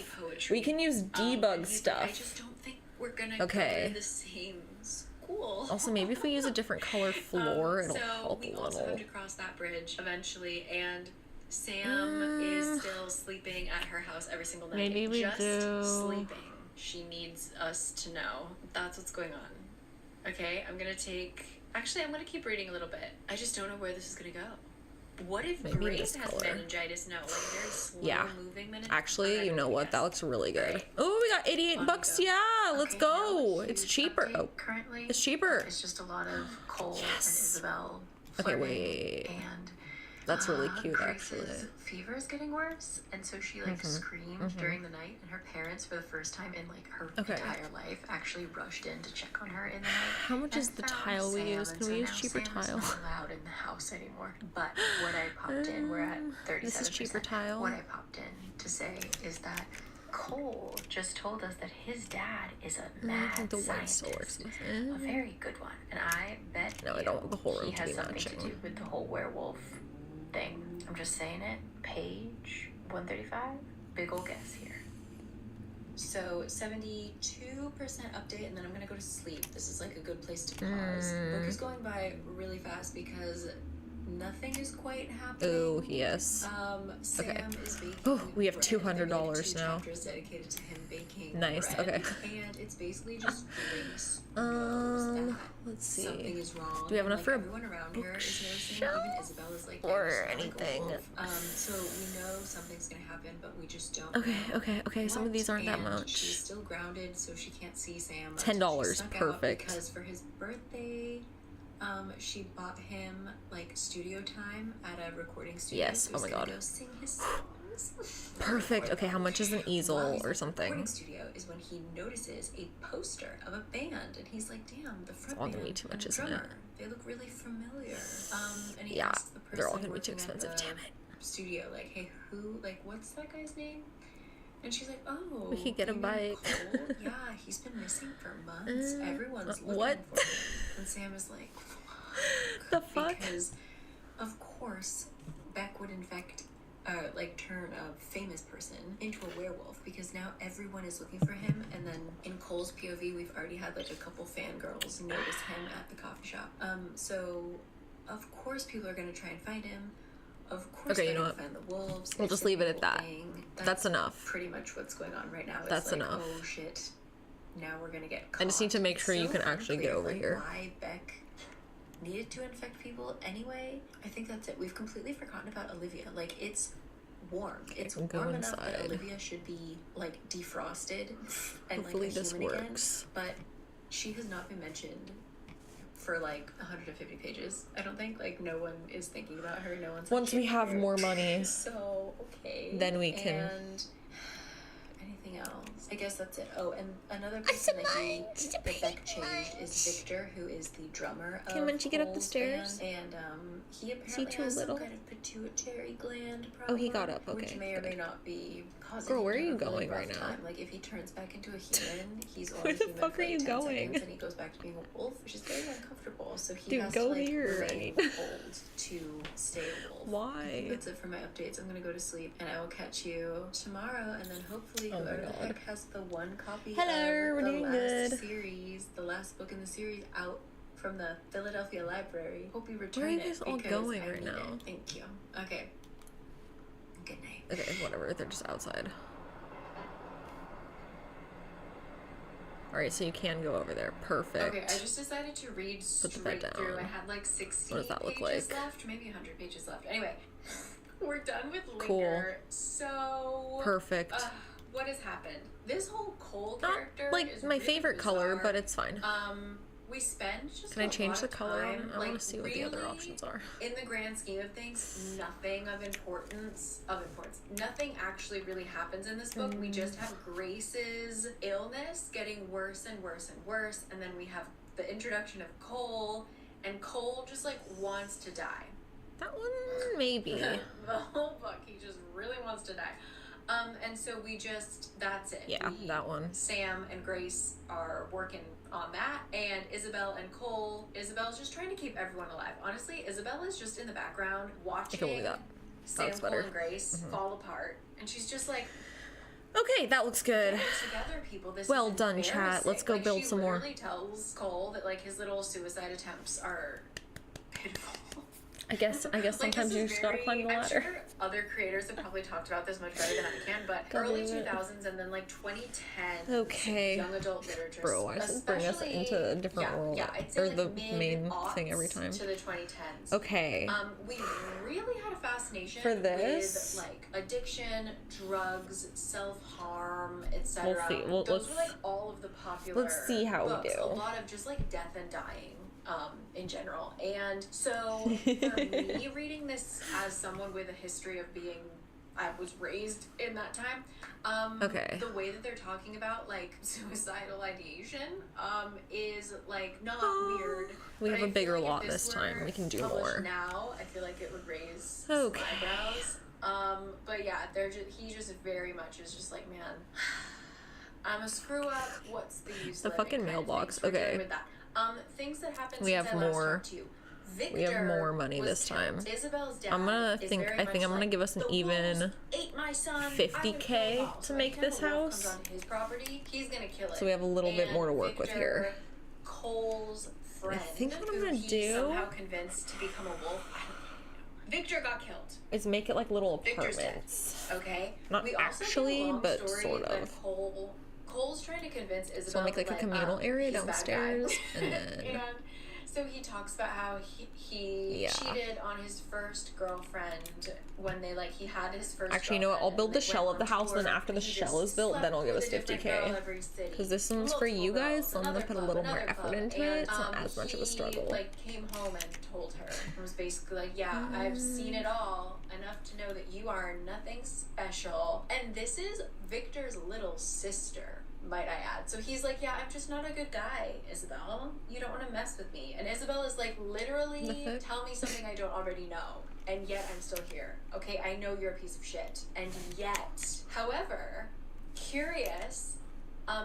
We can use debug stuff. I just don't think we're gonna Okay. go to the same school. Also, maybe if we use a different color floor, it'll so help we a also little. have to cross that bridge eventually, and Sam is still sleeping at her house every single night. Maybe we just do. sleeping. She needs us to know. That's what's going on. Okay, I'm gonna keep reading a little bit. I just don't know where this is gonna go. What if Maybe Grace this has color. meningitis? No, like very slow Yeah. moving meningitis. Actually, Okay, you know what? yes. That looks really good. Right. Oh, we got 88 On bucks. we go. Yeah, let's Okay, go. now a It's huge cheaper. update Oh, currently. it's cheaper. It's just a lot of Cole Yes. and Isabel Okay, flirting, wait. and That's really cute, Grace's actually. fever is getting worse, and so she screamed during the night, and her parents, for the first time in like her Okay. entire life, actually rushed in to check on her in the night. How much and is the found tile we Sam, use? and Can so we use now cheaper Sam is tile? not allowed in the house anymore. But what I popped in, we're at 37%. This is cheaper tile. What I popped in to say is that Cole just told us that his dad is a I mad think the white still scientist. works. A very good one, and I bet No, I don't want the whole room he to has be something matching. to do with the whole werewolf thing. I'm just saying it. Page 135. Big ol' guess here. So 72% update, and then I'm gonna go to sleep. This is like a good place to pause. Book is going by really fast because nothing is quite happening. Oh, yes. Sam Okay. is baking. Oh, we have bread. $200 There are now. 2 chapters dedicated to him baking Nice, bread, okay. And it's basically just Grace knows that let's see. something is wrong. Do we have enough like, for a everyone around here is noticing. bookshelf? Even Isabel is like, Or "Yeah, you smell like a anything. wolf." So we know something's gonna happen, but we just don't. Okay, know okay. Some of what. these aren't that And much. She's still grounded, so she can't see Sam. $10, She snuck out perfect. Because for his birthday, she bought him like studio time at a recording studio. Yes, So oh he's my gonna God. Go sing his songs. Perfect. Okay, how much is an easel While he's or at the something? recording studio is when he notices a poster of a band, and he's like, "Damn, the front all band gonna be too much, and isn't it? drummer. They look really familiar." And he Yeah, asks the person they're all gonna be too working at expensive. the Damn it. studio, like, "Hey, what's that guy's name?" And she's like, "Oh, We could get a you mean bike." Cole? Yeah, he's been missing for months. Everyone's looking what? for him." And Sam is like, The fuck? Because, of course, Beck would infect, turn a famous person into a werewolf, because now everyone is looking for him. And then in Cole's POV, we've already had like a couple fangirls notice him at the coffee shop. So of course people are gonna try and find him. Of course Okay, you they're know gonna find the wolves. We'll It's just the leave it at whole that. thing. That's enough. Pretty much what's going on right now. It's That's like, enough. oh shit, now we're gonna get caught. I just need to make sure you So can actually get unclear, over like, here. why Beck needed to infect people anyway. I think that's it. We've completely forgotten about Olivia. Like, it's warm. It's Go warm enough that inside. Olivia should be like defrosted and Hopefully like a this human works. again. But she has not been mentioned for like 150 pages. I don't think, like, no one is thinking about her. No one's Once we have her. more money, So okay. then we can- And anything else? I guess that's it. Oh, and another person that Beck changed is Victor, who is the drummer of Can Munchie get up the Cole's stairs? band. And he Is he apparently too has little? some kind of pituitary gland problem. Oh, he got up. Okay, Which may or may good. not be causing Girl, him where to are you have a really going rough right now? time. Like, if he turns back into a human, he's only Where the human fuck for are like you 10 going? seconds, and he goes back to being a wolf, which is very uncomfortable. So he Dude, has go to like here, remain right? old to stay a wolf. Why? That's it for my updates. I'm gonna go to sleep, and I will catch you tomorrow. And then hopefully, Oh my whoever the God. heck has the one copy Hello, of we're the doing last good. series, the last book in the series, out from the Philadelphia library. Hope you return Where are you it, guys all because going I right need now? it. Thank you. Okay. Good night. Okay, whatever. They're just outside. Alright, so you can go over there. Perfect. Okay, I just decided to read Put the bed straight through. I down. had like 60 What does that look pages like? left, maybe 100 pages left. Anyway, we're done with Linger. Cool. So Perfect. what has happened? This whole Cole Not character like is my really favorite color, bizarre. but it's fine. We spend just Can I a change lot the of color? time, I want like, to see what the other really, options are. in the grand scheme of things, nothing of importance. Nothing actually really happens in this book. We just have Grace's illness getting worse and worse and worse, and then we have the introduction of Cole, and Cole just like wants to die. That one, maybe. The whole book, he just really wants to die. And so that's it. Yeah, that one. Sam and Grace are working on that, and Isabel and Cole. Isabel's just trying to keep everyone alive. Honestly, Isabel is just in the background watching believe that. Sam, That's Cole, better. and Grace fall apart, and she's just like, Okay, that looks good. "Get it together, people. This Well is done, chat. embarrassing." Let's go Like, build she some more. literally tells Cole that like his little suicide attempts are pitiful. I guess Like, sometimes this you is just gotta very- climb the I'm ladder. sure other creators have probably talked about this much better than I can, but Can't early believe it. 2000s and then like 2010s Okay. young adult literature, Bro, why does it bring us especially- into a different world? Yeah, I'd say Or like the main thing every mid-aughts time. to the 2010s. Okay. We really had a fascination For this? with like addiction, drugs, self-harm, etc. We'll see. Those Let's- were like all of the popular let's see how we books. do. A lot of just like death and dying in general. And so for me, reading this as someone with a history of being, I was raised in that time. Okay. The way that they're talking about like suicidal ideation is like not weird. We but have I a bigger feel like lot if this time. were We can do published more. Now, I feel like it would raise Okay. some eyebrows. But yeah, he just very much is just like, man, I'm a screw up. What's the use? The living fucking kind of mailbox. things. We're dealing Okay. with that. Things that happened We since have I last more. talked to you. Victor We have more money was this time. killed. Isabel's dad I'm gonna is think. very I think much I'm gonna like, give us an "The even wolves ate my son. 50K I'm gonna kill to them." make Like, this if a wolf house. comes on his property, he's gonna kill it. So we have a little bit And more to work with here. Victor, Cole's friend, think what I'm who gonna he do- somehow convinced to become a wolf. Victor got killed. is make it like little Victor's dead. apartments. Okay. Not we also actually, get a long but story sort that of. Cole's trying to convince Isabel. So I'll make like a communal area he's a bad guy. downstairs, and then And so he talks about how he cheated on his first girlfriend when he had his first. Actually, you know what? I'll build the shell of the house, and then after the He shell just is built, then I'll give us slept with a different 50K. girl every city. Because this one's for you Multiple guys, girls, so I'm gonna another put a club, little more another effort club. into And, it. It's not as much of a struggle. He came home and told her. It was basically like, yeah, I've seen it all, enough to know that you are nothing special. And this is Victor's little sister, might I add. So he's like, yeah, I'm just not a good guy, Isabel. You don't want to mess with me. And Isabel is like, literally, tell me something I don't already know. And yet I'm still here. Okay, I know you're a piece of shit. And yet, however, curious,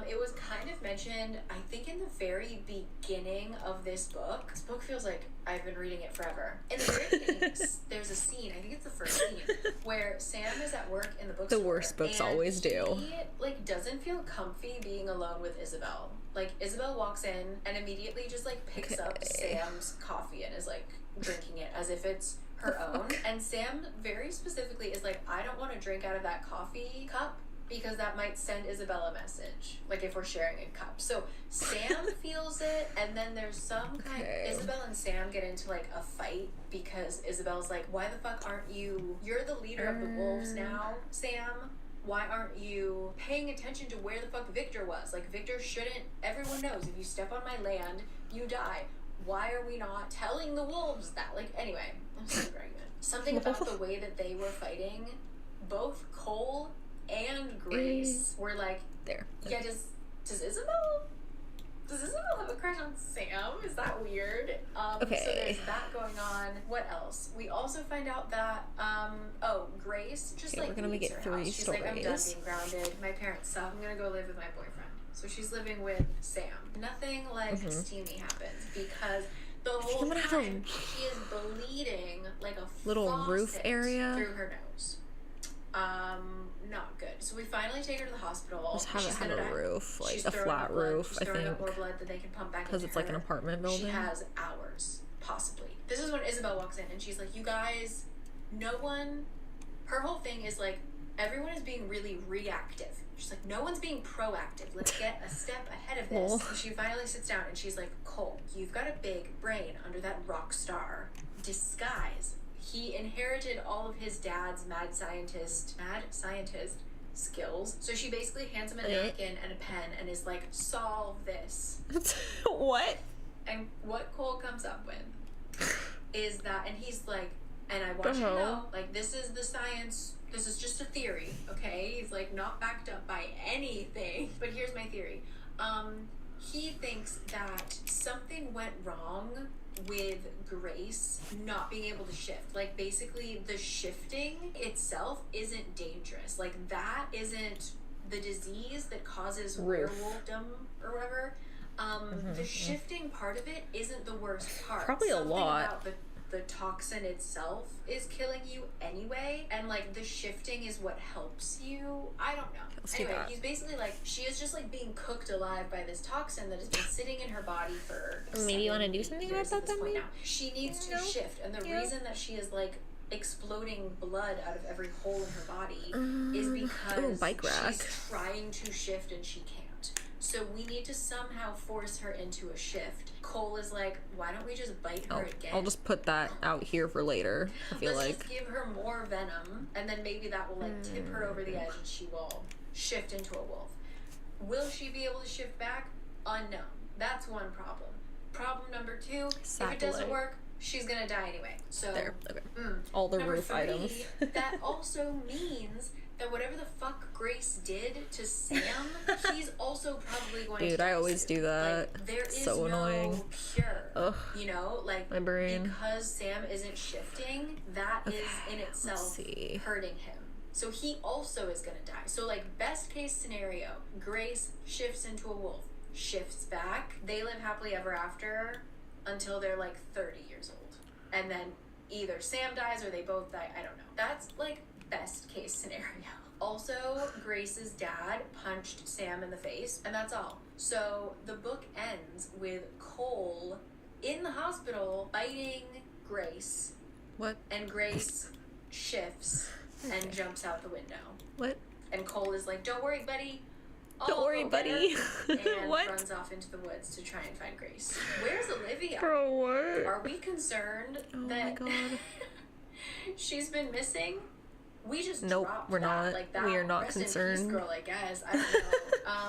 it was kind of mentioned, I think in the very beginning of this book. This book feels like I've been reading it forever. In the very beginning, there's a scene, I think it's the first scene, where Sam is at work in the bookstore. The worst books always do. He, doesn't feel comfy being alone with Isabel. Isabel walks in and immediately just, picks up Sam's coffee and is, drinking it as if it's her own. And Sam very specifically is like, I don't want to drink out of that coffee cup, because that might send Isabel a message, if we're sharing a cup. So Sam feels it, and then there's some kind Isabel and Sam get into a fight because Isabel's like, why the fuck aren't you're the leader of the wolves now, Sam? Why aren't you paying attention to where the fuck Victor was? Victor shouldn't, everyone knows, if you step on my land, you die. Why are we not telling the wolves that? Anyway, I'm sorry, argument. Something about the way that they were fighting, both Cole and Grace were there. Yeah, does Isabel have a crush on Sam? Is that weird? Okay. So there's that going on. What else? We also find out that Grace just we're gonna make leaves it her 3 house. She's stories. I'm done being grounded. My parents suck. I'm gonna go live with my boyfriend. So she's living with Sam. Nothing steamy happens because the whole time she is bleeding like a little roof area through her nose. Not good. So we finally take her to the hospital. Just have it have a roof, She's a throwing flat up blood. roof, She's I throwing up think. more blood that they can pump back Because into it's an her. apartment building. She has hours, possibly. This is when Isabel walks in and she's like, you guys, no one, her whole thing is everyone is being really reactive. She's like, no one's being proactive. Let's get a step ahead of this. So she finally sits down and she's like, Cole, you've got a big brain under that rock star disguise. He inherited all of his dad's mad scientist skills. So she basically hands him a napkin and a pen and is like, solve this. What? And what Cole comes up with is that, and he's like, and I want you to know, this is the science, this is just a theory, okay? He's not backed up by anything. But here's my theory. He thinks that something went wrong with Grace not being able to shift. Basically the shifting itself isn't dangerous. That isn't the disease that causes werewolfdom or whatever. The shifting part of it isn't the worst part. Probably a lot. About the toxin itself is killing you anyway, and the shifting is what helps you. I don't know. Anyway, he's basically she is just being cooked alive by this toxin that has been sitting in her body for maybe you want to do something about that then? Now. She needs to shift, and the reason that she is exploding blood out of every hole in her body is because she's trying to shift and she can't. So we need to somehow force her into a shift. Cole is like, why don't we just bite her again? I'll just put that out here for later. I feel Let's just give her more venom, and then maybe that will tip her over the edge and she will shift into a wolf. Will she be able to shift back? Unknown. That's one problem. Problem number 2, if it doesn't work, she's gonna die anyway. So all the number roof 3, items. that also means that whatever the fuck Grace did to Sam, he's also probably going to. Dude, I always do that. There is so annoying. Cure. Ugh. My brain. Because Sam isn't shifting, that is in itself hurting him. So he also is gonna die. So best case scenario, Grace shifts into a wolf, shifts back, they live happily ever after until they're 30 years old. And then either Sam dies or they both die, I don't know. That's best case scenario. Also, Grace's dad punched Sam in the face, and that's all. So the book ends with Cole in the hospital biting Grace What? And Grace shifts and jumps out the window. What? And Cole is like, don't worry, buddy. Don't worry, go get her," buddy. and What? runs off into the woods to try and find Grace. Where's Olivia? Bro, what? Are we concerned Oh that my god. she's been missing? We just Nope, dropped we're that. not. Like that. We are not Rest in peace, concerned. girl, I guess. I don't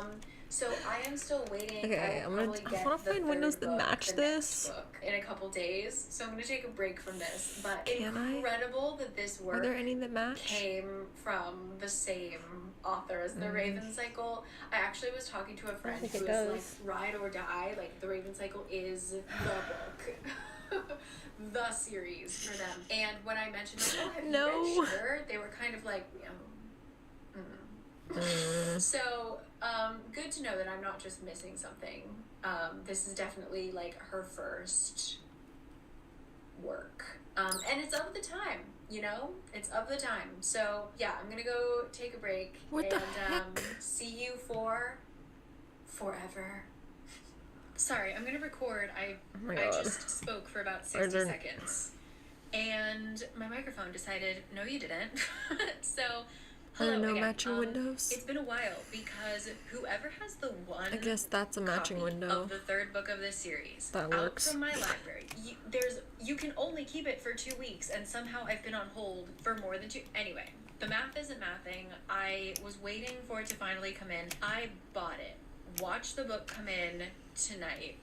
know. So I am still waiting. Okay, I I wanna find windows that match this. in a couple days. So I'm gonna take a break from this. But Can I? incredible that this work Are there any that match? came from the same author as the Raven Cycle. I actually was talking to a friend think who it was does. like, ride or die. Like, the Raven Cycle is the book. The series for them. And when I mentioned, like, oh, have you No. read Shiver? They were kind of like, So, good to know that I'm not just missing something. This is definitely like her first work. And it's of the time, you know? It's of the time. So, yeah, I'm gonna go take a break. What the and heck? see you for forever. Sorry, I'm gonna record. Oh my I God. just spoke for about Are 60 there- seconds. And my microphone decided, no, you didn't. So, Are hello there no again. matching windows? It's been a while because whoever has the one I guess that's a matching copy window. of the third book of this series That out works. from my library, you can only keep it for 2 weeks, and somehow I've been on hold for more than 2. Anyway, the math isn't mathing. I was waiting for it to finally come in. I bought it. Watched the book come in tonight.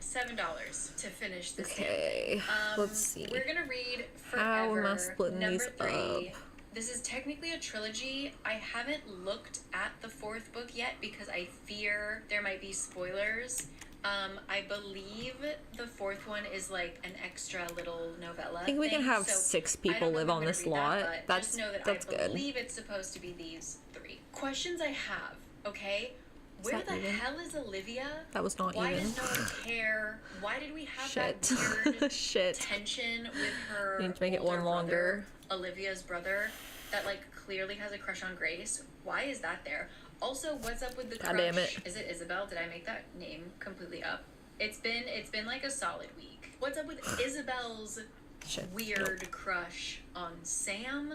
$7 to finish this Okay, let's see. We're gonna read How Forever, am I splitting number these 3. up? This is technically a trilogy. I haven't looked at the 4th book yet because I fear there might be spoilers. I believe the 4th one is like an extra little novella. I think we can thing, have so 6 I people don't know live if I'm on gonna this read lot. that, but That's just know that that's I good. believe it's supposed to be these 3. Questions I have, okay? Where that the even? hell is Olivia? That was not Why even. does no one care? Why did we have Shit. that weird Shit. tension with her We need to make it older one longer. brother, Olivia's brother, that like clearly has a crush on Grace? Why is that there? Also, what's up with the God crush? damn it. Is it Isabel? Did I make that name completely up? It's been like a solid week. What's up with Isabel's Shit. weird crush on Sam?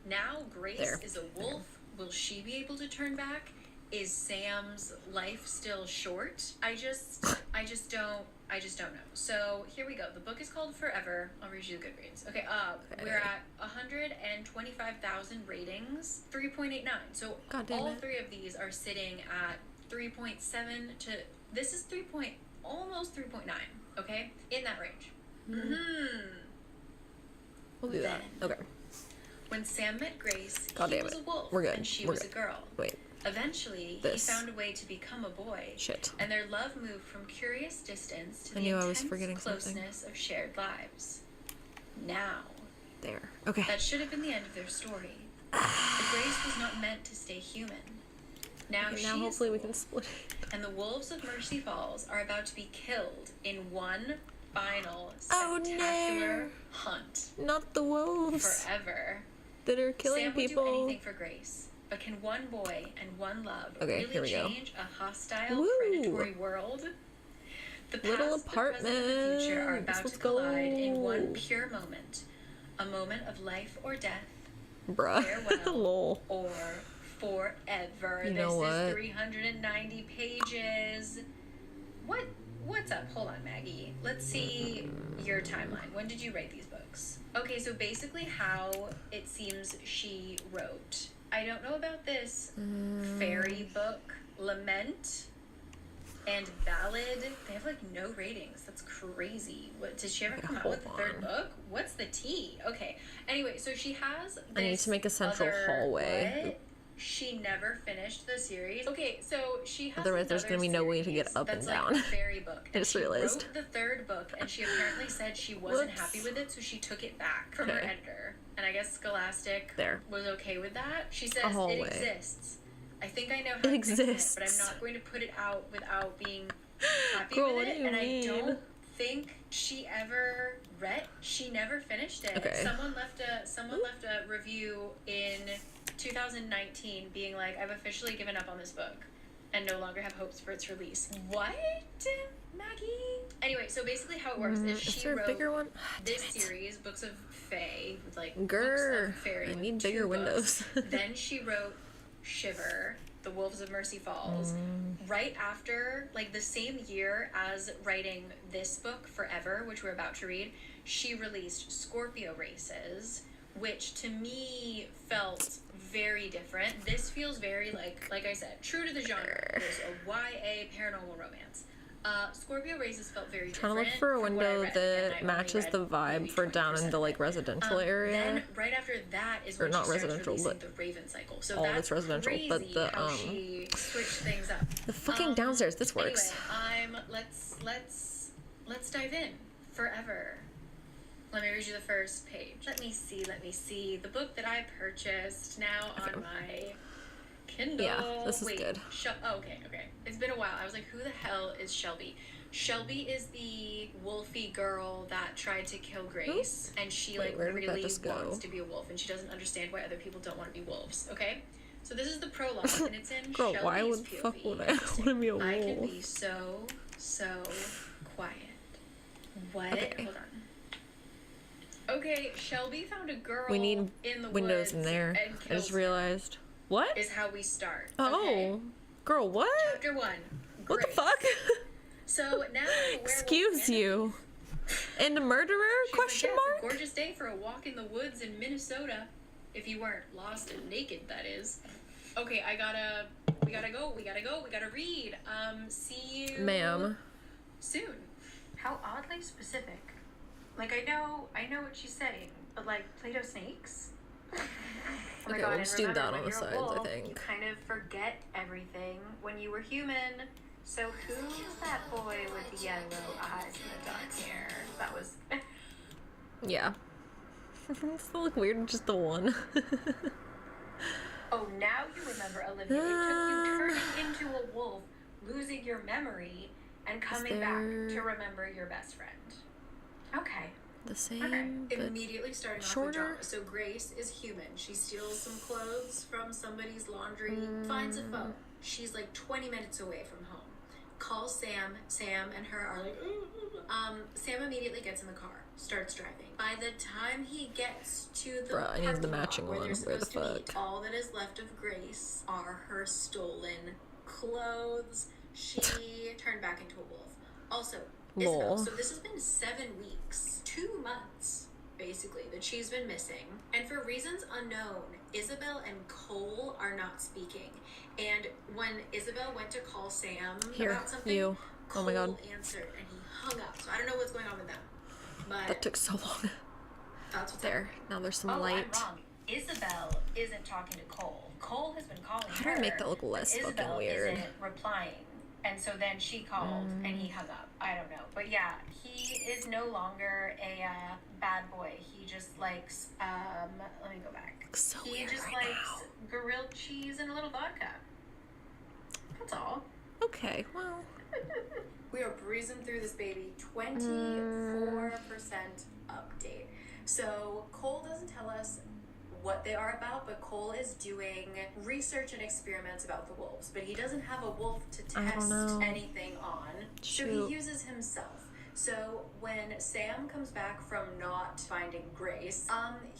Now Grace There. is a wolf. Will she be able to turn back? Is Sam's life still short? I just don't know. So here we go. The book is called Forever. I'll read you the Goodreads. Okay, we're at 125,000 ratings, 3.89. So God damn all it. 3 of these are sitting at 3.7 to this is almost 3.9. Okay, in that range. We'll do that. Then. Okay. When Sam met Grace, God he damn was it. a wolf We're good. and she We're was good. a girl. Wait. Eventually, This. he found a way to become a boy. Shit. And their love moved from curious distance to I the knew I was intense forgetting something. closeness of shared lives. Now, There. Okay. that should have been the end of their story. But Grace was not meant to stay human. Now Okay, she now is hopefully the we can wolf, split it. and the wolves of Mercy Falls are about to be killed in one final Oh, spectacular no. hunt. Not the wolves Forever. that are killing Sam would people. do anything for Grace, but can one boy and one love Okay, here really we go. change a hostile, Woo! predatory world? The past, Little the present, and the future are apartments, about let's to collide in one go. pure moment. A moment of life or death, Bruh. farewell, Lol. or forever. You This know what? is 390 pages. What's up? Hold on, Maggie. Let's see your timeline. When did you write these books? Okay, so basically how it seems she wrote. I don't know about this fairy book, Lament and Ballad. They have like no ratings. That's crazy. What did she ever come out with the Hold third on. book? What's the tea? Okay. Anyway, so she has this I need to make a central other- hallway. what? She never finished the series. Okay, so she has Otherwise there's another gonna be no way to get series up and that's down. Like a fairy book. I just she realized. wrote the third book, and she apparently said she wasn't Whoops. happy with it, so she took it back from her Okay. editor. And I guess Scholastic There. was okay with that. She says A it hallway. exists. I think I know how It to fix exists. it, but I'm not going to put it out without being happy Girl, with what it. do you And mean? I don't think she ever read. She never finished it. Okay. Someone left a review in 2019 being like, I've officially given up on this book and no longer have hopes for its release. What, Maggie? Anyway, so basically how it works is Is she there a wrote bigger one? this series, Books of Fae, like Grr. Books of Fairy. I with need 2 bigger books. windows. Then she wrote Shiver, The Wolves of Mercy Falls. Right after, like the same year as writing this book, Forever, which we're about to read, she released Scorpio Races, which to me felt very different. This feels very like I said, true to the genre. There's a YA paranormal romance. Scorpio Races felt very different. Trying to look for a from what I window read, and that I only matches read the vibe maybe for down 20% into of like it. residential Then area. right after that is Or when not she starts residential, releasing but the Raven Cycle. So all that's that's residential, crazy but the, how she switched things up. The fucking downstairs. This works. Anyway, let's dive in. Forever. Let me read you the first page. Let me see. The book that I purchased now on my Kindle. Yeah, this is good. Okay. It's been a while. I was like, who the hell is Shelby? Shelby is the wolfy girl that tried to kill Grace, and she Wait, where did that really just go? wants to be a wolf, and she doesn't understand why other people don't want to be wolves. Okay, so this is the prologue, and it's in Girl, Shelby's why would POV. the fuck would I want to be a I can wolf? be so quiet. What? Okay. Hold on. Okay, Shelby found a girl We need in the windows woods in there. and I kills just her, realized. What? is how we start. Oh, Okay? girl, what? Chapter 1. What the Grace. fuck? So now the werewolf Excuse Anna- you. And a murderer? She's Question like, yeah, mark? It's a gorgeous day for a walk in the woods in Minnesota. If you weren't lost and naked, that is. Okay, we gotta go, we gotta read. See you Ma'am. soon. How oddly specific. Like, I know what she's saying, but like Play-Doh snakes? Oh my Okay, God, we'll and just do remember, that when on the you're a sides, I wolf, think. You kind of forget everything when you were human. So who's that boy with the yellow eyes and the dark hair? That was... Yeah. Does that look weird? Just the one. Oh, now you remember, Olivia. It took you turning into a wolf, losing your memory, and coming back there- to remember your best friend. Okay. The same, but Immediately starting off shorter? with drama. So Grace is human. She steals some clothes from somebody's laundry, finds a phone. She's like 20 minutes away from home. Calls Sam. Sam and her are like, Sam immediately gets in the car, starts driving. By the time he gets to the Bruh, I need the parking lot matching where one. they're Where the supposed to meet, fuck? all that is left of Grace are her stolen clothes. She turned back into a wolf. Also, Isabel, Lol. so this has been 7 weeks, 2 months, basically, that she's been missing. And for reasons unknown, Isabel and Cole are not speaking. And when Isabel went to call Sam Here, about something, you. Cole Oh my God. answered and he hung up. So I don't know what's going on with them. But that took so long. that's what's There. Now there's some Oh, light. I'm wrong. Isabel isn't talking to Cole. Cole has been calling How do her. I make that look less but fucking Isabel weird? isn't replying. And so then she called and he hung up. I don't know. But yeah, he is no longer a bad boy. He just likes, let me go back. Looks so He weird just right likes now. grilled cheese and a little vodka. That's all. Okay, well. We are breezing through this baby. 24% update. So Cole doesn't tell us what they are about, but Cole is doing research and experiments about the wolves, but he doesn't have a wolf to I don't test know. anything on. So Shoot. he uses himself. So when Sam comes back from not finding Grace,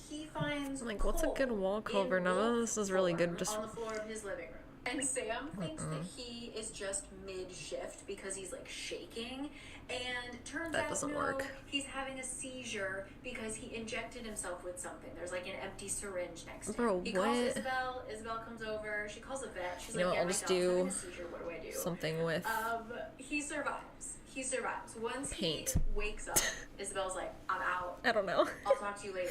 he finds Like, what's a good Cole wall cover? in None of wolf this is really good, form just- on the floor of his living room. And Sam thinks that he is just mid-shift because he's like shaking, and turns That out doesn't no, work. he's having a seizure because he injected himself with something. There's like an empty syringe next to Bro, him. He calls what? Isabel. Isabel comes over. She calls a vet. She's You know like, what, yeah, I'll my just dog's having do a seizure. What do I do? Something with He survives. He survives. Once Paint. he wakes up, Isabel's like, I'm out. I don't know. I'll talk to you later,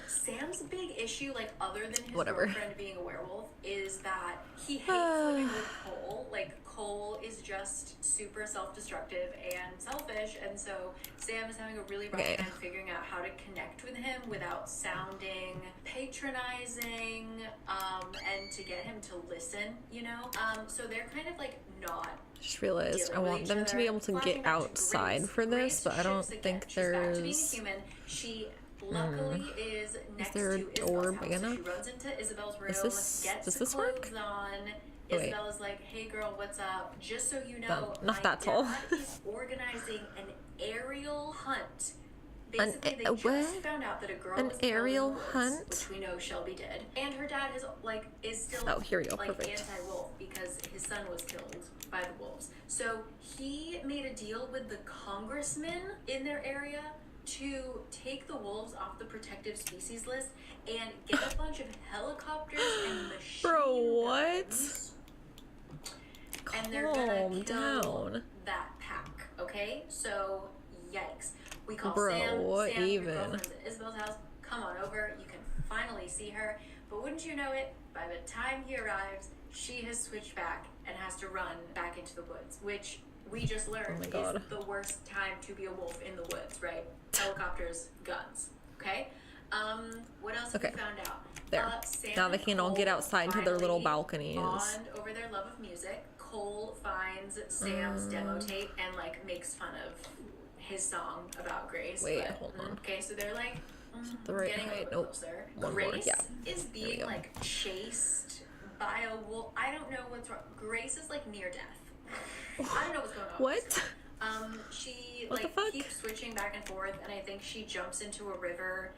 Sam. Sam's big issue, like other than his Whatever. girlfriend being a werewolf, is that he hates living with Cole. Like Cole is just super self-destructive and selfish, and so Sam is having a really rough Okay. time figuring out how to connect with him without sounding patronizing, and to get him to listen. You know, so they're kind of like not. Just realized I dealing with want each them to be other. able to Flashing get back to outside Grace. for this, Grace but I don't shifts again. think She's back to being a there's. human. She luckily is next there a to door Isabel's big house. So enough? she runs into Isabel's room, Is this- gets does the this work? clothes on. Wait. Isabel is like, "Hey girl, what's up? Just so you know, Not my that tall. dad is organizing an aerial hunt. Basically, they just what? found out that a girl An was killed in the aerial woods, hunt? which we know Shelby did, and her dad is still Oh, here we go. like Perfect. anti-wolf because his son was killed by the wolves. So he made a deal with the congressman in their area to take the wolves off the protective species list and get a bunch of helicopters and machine Bro, what? guns. And they're gonna Calm kill down. that pack. Okay, so yikes. We call Bro, Sam. what Sam, even? your girlfriend's at Isabel's house. Come on over. You can finally see her. But wouldn't you know it? By the time he arrives, she has switched back and has to run back into the woods, which we just learned is the worst time to be a wolf in the woods, right? Helicopters, guns. Okay. What else have we found out? There. Sam Now they and can all get Cole outside to their little finally balconies. Bond over their love of music. Cole finds Sam's demo tape and like makes fun of his song about Grace. Wait, but, hold on. Okay, so they're like The right getting a height. little Nope. closer. One more, Grace yeah. is we being go. like chased by a wolf. I don't know what's wrong. Grace is like near death. I don't know what's going on. What? She What the like fuck? keeps switching back and forth, and I think she jumps into a river.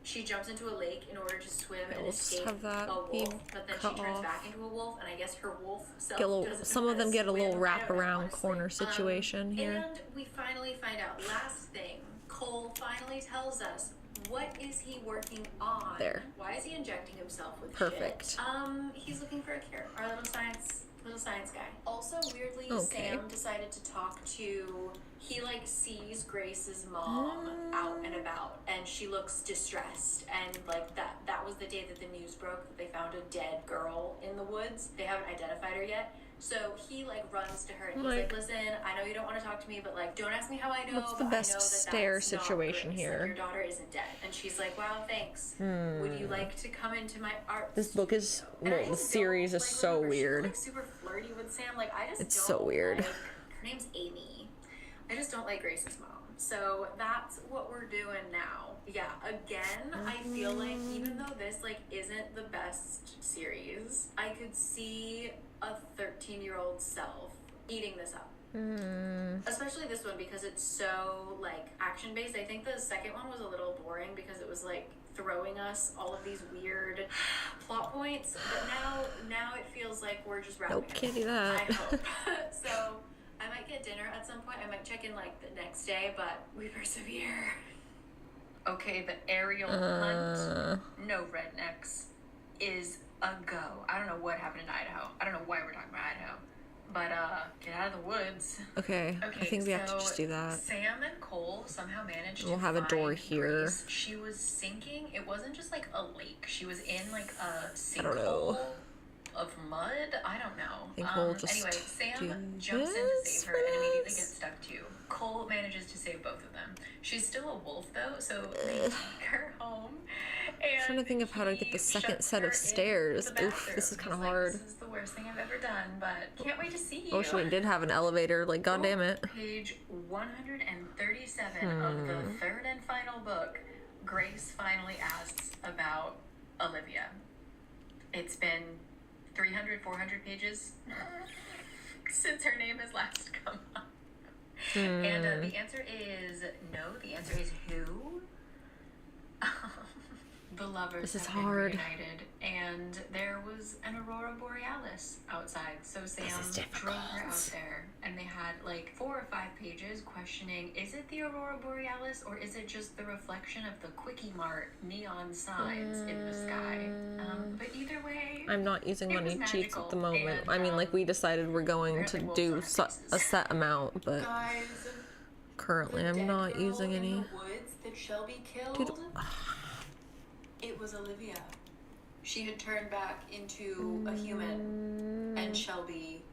She jumps into a lake in order to swim and we'll just escape have that a wolf, be but then cut she turns off. back into a wolf, and I guess her wolf self Get a little, doesn't some know of how them to get a little swim. I don't know, wraparound honestly. corner situation here. And we finally find out, last thing, Cole finally tells us, what is he working on? There. Why is he injecting himself with Perfect. shit? He's looking for a cure. Our little science guy. Also, weirdly, Okay. Sam decided to talk to. He like sees Grace's mom out and about, and she looks distressed. And like that was the day that the news broke that they found a dead girl in the woods. They haven't identified her yet. So he like runs to her and he's like, "Listen, I know you don't want to talk to me, but like, don't ask me how I know." What's the but best I know that stare that's not situation Grace. here? Like, your daughter isn't dead, and she's like, "Wow, thanks. Would you like to come into my art?" This book is, And I well, the just series don't, is like, so remember, she was, weird. like, super flirty with Sam. Like, I just It's don't so weird. like- her name's Amy. I just don't like Grace's mom. So that's what we're doing now. Yeah, again, I feel like even though this like isn't the best series, I could see a 13-year-old self eating this up. Especially this one because it's so like action based. I think the second one was a little boring because it was like throwing us all of these weird plot points. But now it feels like we're just wrapping Nope, it can't up. do that. I hope. So I might get dinner at some point. I might check in like the next day, but we persevere. Okay, the aerial hunt, no rednecks, is a go. I don't know what happened in Idaho. I don't know why we're talking about Idaho. But, get out of the woods. Okay, I think we have to so just do that. Sam and Cole somehow managed to We'll have a door find here. Grace. She was sinking. It wasn't just like a lake. She was in like a don't know. sinkhole of mud. I don't know. I think we'll just anyway, do Sam jumps in to this save her and immediately first. gets stuck too. Cole manages to save both of them. She's still a wolf though, so they take her home. And trying to think of how to get the he second shuts set her of in stairs. the Oof, this is bathroom. kind of He's like, hard. This is the worst thing I've ever done, but can't wait to see you. Oh, she did have an elevator. Like, god damn it. Page 137 of the third and final book, Grace finally asks about Olivia. It's been 300, 400 pages since her name has last come up. And the answer is no. The answer is who? The lovers This is have been hard. reunited, and there was an aurora borealis outside. So Sam is drove her out difficult. there, and they had like 4 or 5 pages questioning: is it the aurora borealis, or is it just the reflection of the Quickie Mart neon signs in the sky? But either way, I'm not using It money was cheats at the magical, moment. and, I mean, like, we decided we're going to apparently do wolves are a set amount, but Guys, currently the I'm dead not girl using in any. the woods that Shelby killed. Dude. It was Olivia. She had turned back into a human, and Shelby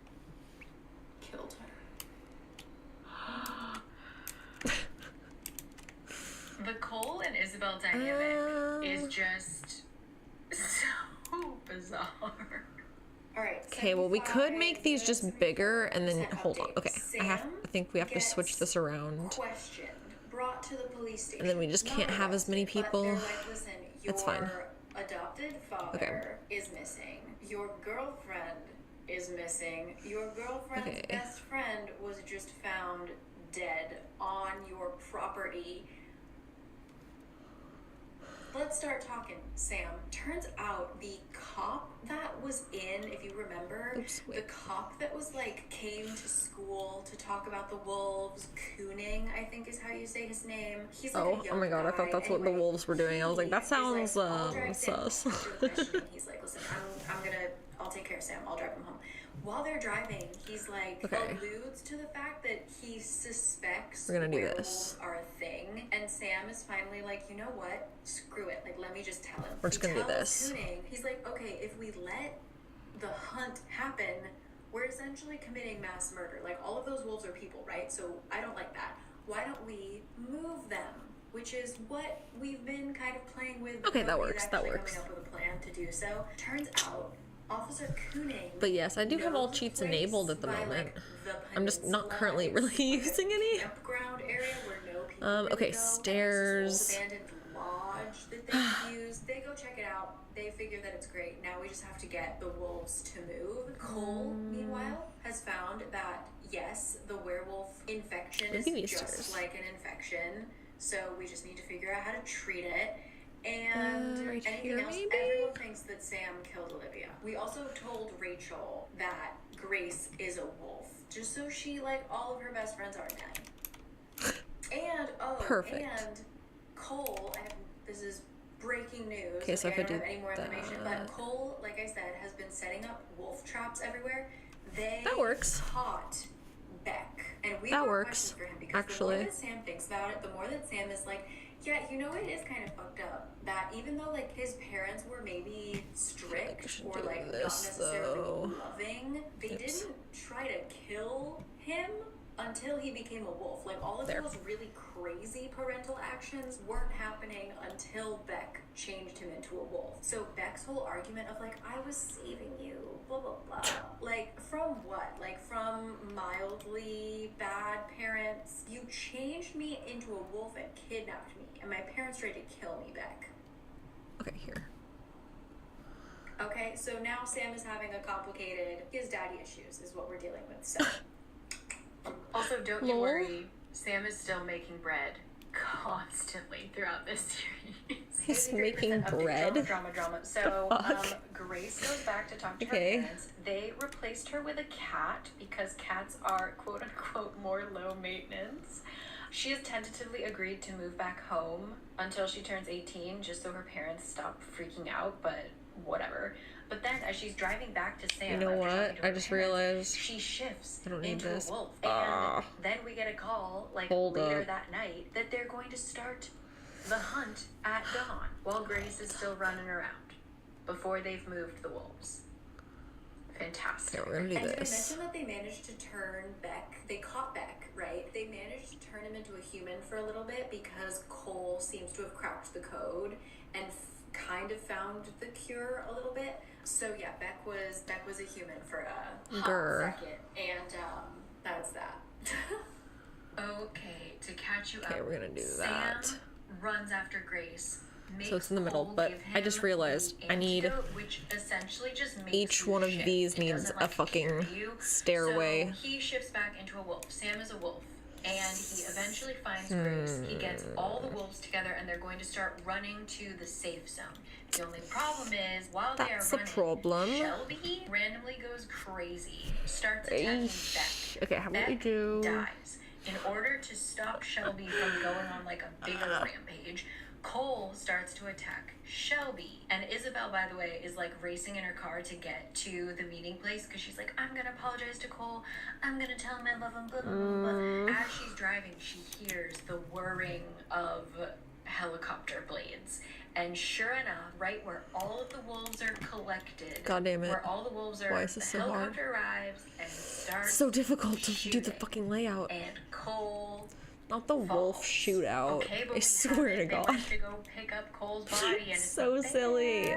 killed her. the Cole and Isabel dynamic is just so bizarre. All right. Okay, well, we could make these just 75 bigger and then update. hold on. Okay, I think we have to switch gets this around. Questioned, brought to the police station. And then we just can't not have as many arrested, but people. they're like, listen, your It's fine. adopted father is missing. Your girlfriend is missing. Your girlfriend's Okay. best friend was just found dead on your property. Let's start talking, Sam. Turns out the cop that was in, if you remember, the cop that was like came to school to talk about the wolves, Cooning, I think is how you say his name. He's like a young my god, guy. I thought that's what the wolves were doing. I was like, that sounds He's like, I'll drive sus. Sam home after the questioning. He's like, listen, I'll take care of Sam. I'll drive him home. While they're driving, he's like alludes to the fact that he suspects werewolves are a thing, and Sam is finally like, you know what? Screw it. Like, let me just tell him. We're just gonna do this. He's like, okay, if we let the hunt happen, we're essentially committing mass murder. Like, all of those wolves are people, right? So I don't like that. Why don't we move them? Which is what we've been kind of playing with. Okay, that works. That works. Coming up with a plan to do so. Turns out, Officer Cooning. But yes, I do have all cheats enabled at the moment. I'm just not currently really using any. Campground area where no people okay, really go. stairs. Abandoned lodge that they use. They go check it out. They figure that it's great. Now we just have to get the wolves to move. Cole, meanwhile, has found that yes, the werewolf infection is just like an infection. So we just need to figure out how to treat it. And right anything here, else, maybe? everyone thinks that Sam killed Olivia. We also told Rachel that Grace is a wolf, just so she, like, all of her best friends are dead. And, perfect. And Cole, this is breaking news. Okay, so if I don't do have any more information, but Cole, like I said, has been setting up wolf traps everywhere. That works. Caught Beck. And we that have works, questions for him because actually. the more that Sam thinks about it, the more that Sam is like, yeah, you know, it is kind of fucked up that even though, like, his parents were maybe strict or, like, not necessarily loving, they didn't try to kill him until he became a wolf. Like, all of those really crazy parental actions weren't happening until Beck changed him into a wolf. So Beck's whole argument of, like, I was saving you, blah, blah, blah. Like, from what? Like, from mildly bad parents? You changed me into a wolf and kidnapped me, and my parents tried to kill me, Beck. Okay, here. Okay, so now Sam is having a complicated, his daddy issues is what we're dealing with, so. Also, don't you worry, Sam is still making bread constantly throughout this series. He's making bread? Drama. So, Grace goes back to talk to her parents. They replaced her with a cat because cats are, quote unquote, more low maintenance. She has tentatively agreed to move back home until she turns 18, just so her parents stop freaking out, but whatever. But then, as she's driving back to Sam, you know what? I just realized she shifts I don't need into this. a wolf. And then we get a call, like, later that night, that they're going to start the hunt at dawn while Grace is still running around before they've moved the wolves. Fantastic. Okay, we're gonna do and this. did I mention that they managed to turn Beck? They caught Beck, right? They managed to turn him into a human for a little bit because Cole seems to have cracked the code and kind of found the cure a little bit. So yeah, Beck was a human for a hot second, and that's that. Okay, to catch you up. Okay, we're gonna do that. Sam runs after Grace. So it's in the middle, but I just realized I need which essentially just makes each one of these needs a fucking stairway. So he shifts back into a wolf. Sam is a wolf. And he eventually finds Grace. He gets all the wolves together and they're going to start running to the safe zone. The only problem is, while they are running, Shelby randomly goes crazy, starts attacking Beck. Okay, how about we do... dies. In order to stop Shelby from going on, like, a bigger rampage, Cole starts to attack Shelby. And Isabel, by the way, is, like, racing in her car to get to the meeting place because she's like, I'm gonna apologize to Cole. I'm gonna tell him I love him, blah, blah, blah, blah. As she's driving, she hears the whirring of helicopter blades. And sure enough, right where all of the wolves are collected, God damn it. where all the wolves are, why is this so hard? Helicopter arrives and starts It's so difficult to do the fucking layout. And Cole not the wolf shootout. Okay, I swear to God. They went to go pick up Cole's body and it's so silly.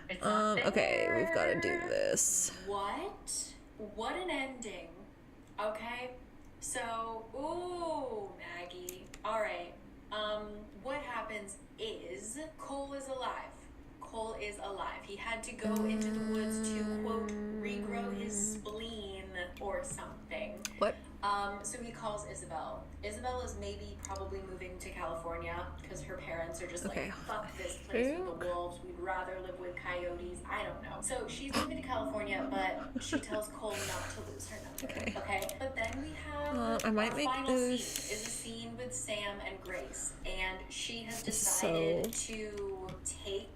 It's okay, we've got to do this. What an ending. Okay, so ooh, Maggie. All right. What happens is Cole is alive. Cole is alive. He had to go into the woods to, quote, regrow his spleen or something. What? So he calls Isabel. Isabel is maybe probably moving to California because her parents are just like, fuck this place with the wolves. We'd rather live with coyotes. I don't know. So she's moving to California, but she tells Cole not to lose her number. Okay. But then we have I might our make final this. scene is a scene with Sam and Grace, and she has decided to take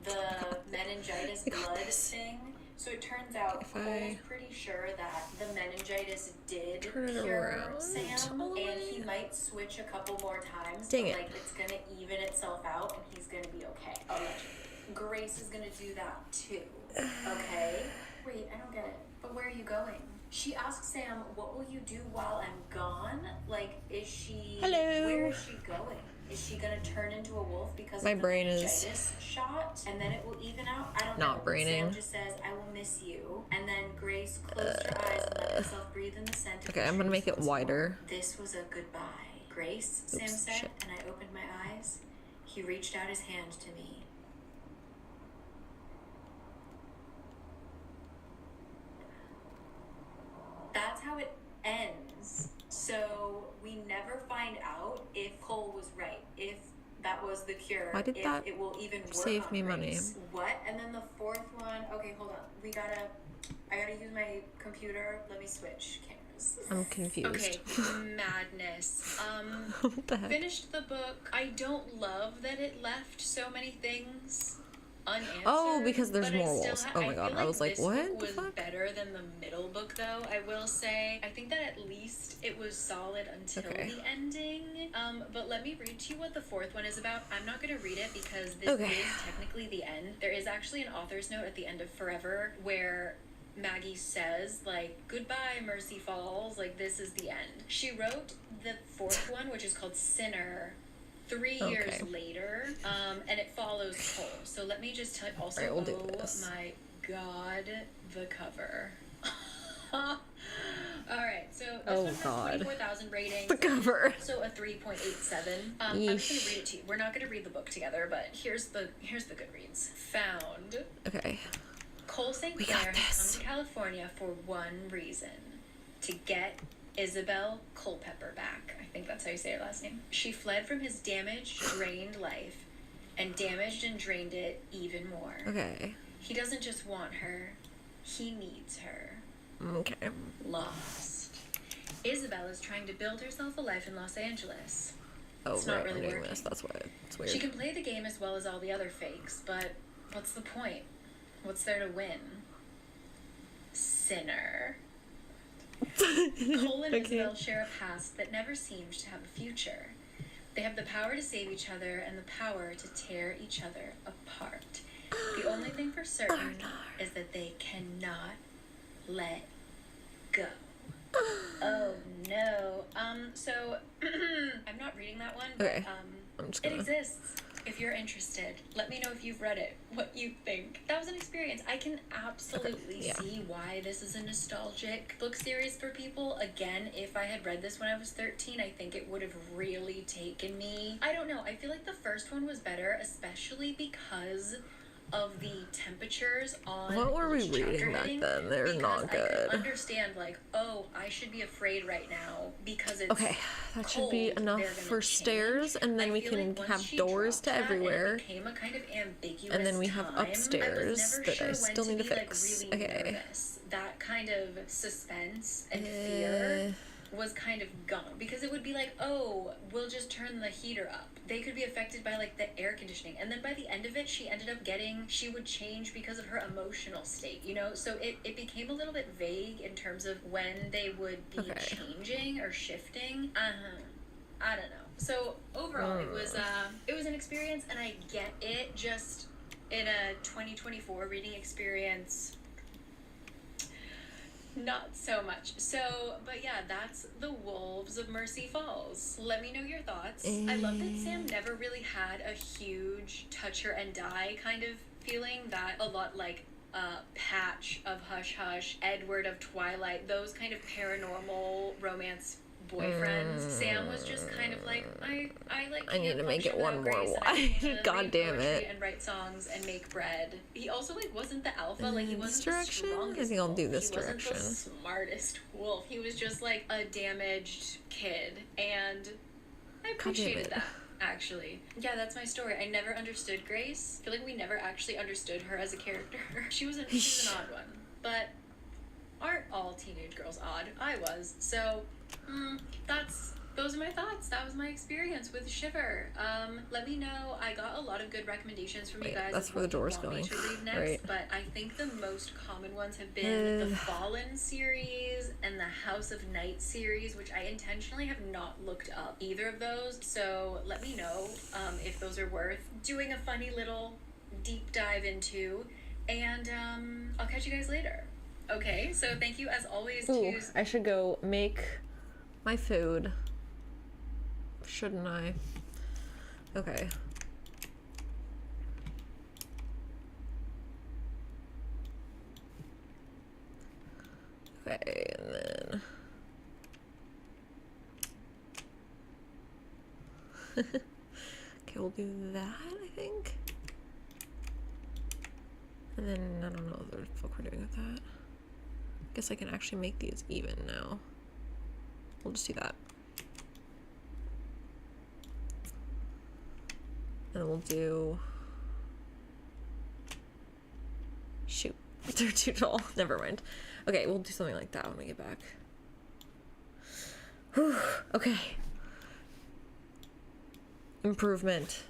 the meningitis blood thing. So it turns out Cole's pretty sure that the meningitis did cure Sam, and he might switch a couple more times, but like it's gonna even itself out, and he's gonna be okay. Allegedly. Grace is gonna do that too. Okay? Wait, I don't get it. But where are you going? She asks Sam, "What will you do while I'm gone?" Like, is she? Hello. Where is she going? Is she gonna turn into a wolf because my of the brain meningitis shot, and then it will even out? I don't know. Not braining. Sam just says, "I will miss you," and then Grace closed her eyes and let herself breathe in the scent of Okay, the I'm gonna trees make it once more. wider. This was a goodbye, Grace. Sam said, shit. and I opened my eyes. He reached out his hand to me. That's how it ends. So we never find out if Cole was right, if that was the cure, Why did if that it will even work save on me Grace. money? What? And then the fourth one, okay, hold on. I gotta use my computer. Let me switch cameras. I'm confused. Okay, madness. What the heck? Finished the book. I don't love that it left so many things unanswered. Oh, because there's but more I still wolves. ha- Oh my god, feel I was like, this what book the was fuck? better than the middle book, though. I will say. I think that at least it was solid until Okay. the ending. But let me read to you what the fourth one is about. I'm not going to read it because this Okay. is technically the end. There is actually an author's note at the end of Forever where Maggie says, like, goodbye, Mercy Falls, like, this is the end. She wrote the fourth one, which is called Sinner, 3 years later, and it follows Cole. So let me just tell you also, Alright, we'll do this. My god, the cover. Alright, so this one has 24,000 ratings. The cover. So a 3.87. I'm just gonna Yeesh. read it to you. We're not gonna read the book together, but here's the Goodreads. Found. Okay. Cole St. We Clair got has this. come to California for one reason: to get Isabel Culpepper back. I think that's how you say her last name. She fled from his damaged, drained life, and damaged and drained it even more. Okay. He doesn't just want her, he needs her. Okay. Lost. Isabel is trying to build herself a life in Los Angeles. Oh, It's not right, really I'm doing working. this. That's why it's weird. She can play the game as well as all the other fakes, but what's the point? What's there to win? Sinner. Cole and Isabel share a past that never seemed to have a future. They have the power to save each other and the power to tear each other apart. The only thing for certain is that they cannot let go. Oh no. So I'm not reading that one, but Okay. I'm just it gonna... exists. If you're interested, let me know if you've read it, what you think. That was an experience. I can absolutely see why this is a nostalgic book series for people. Again, if I had read this when I was 13, I think it would have really taken me. I don't know. I feel like the first one was better, especially because of the temperatures on What were we each reading chapter back heading, then? They're because not I good. could understand, like, oh, I should be afraid right now because it's Okay, that should be cold, enough they're gonna for change. stairs, and then I we feel can like once have she doors dropped to that, everywhere. It became a kind of ambiguous And then we have time. upstairs I was never that sure I when still to need to be, like, fix. really Okay. nervous. That kind of suspense and fear was kind of gone, because it would be like, oh, we'll just turn the heater up. They could be affected by, like, the air conditioning, and then by the end of it she ended up she would change because of her emotional state, you know. So it became a little bit vague in terms of when they would be changing or shifting. I don't know. So overall it was an experience, and I get it. Just in a 2024 reading experience, not so much. So, but yeah, that's The Wolves of Mercy Falls. Let me know your thoughts. I love that Sam never really had a huge touch her and die kind of feeling, that a lot like Patch of Hush Hush, Edward of Twilight, those kind of paranormal romance boyfriends. Sam was just kind of like, I like. I need to can't make it function one without more Grace, and I need to wide. God read damn poetry it. And write songs and make bread. He also like wasn't the alpha. Like he This wasn't direction? the I strongest. think I'll do wolf. this He wasn't direction. the smartest wolf. He was just like a damaged kid, and I appreciated it. that. Actually, yeah, that's my story. I never understood Grace. I feel like we never actually understood her as a character. She was an odd one, but aren't all teenage girls odd? I was. So, those are my thoughts. That was my experience with Shiver. Let me know. I got a lot of good recommendations from you guys. That's of where the what you door's want me going. to read next, Right. but I think the most common ones have been the Fallen series and the House of Night series, which I intentionally have not looked up either of those. So let me know if those are worth doing a funny little deep dive into, and I'll catch you guys later. Okay, so thank you as always. Ooh, I should go make my food. Shouldn't I? Okay. Okay, and then... okay, we'll do that, I think. And then, I don't know what the fuck we're doing with that. Guess I can actually make these even now. We'll just do that. And then we'll do... Shoot. They're too tall. Never mind. Okay, we'll do something like that when we get back. Whew. Okay. Improvement.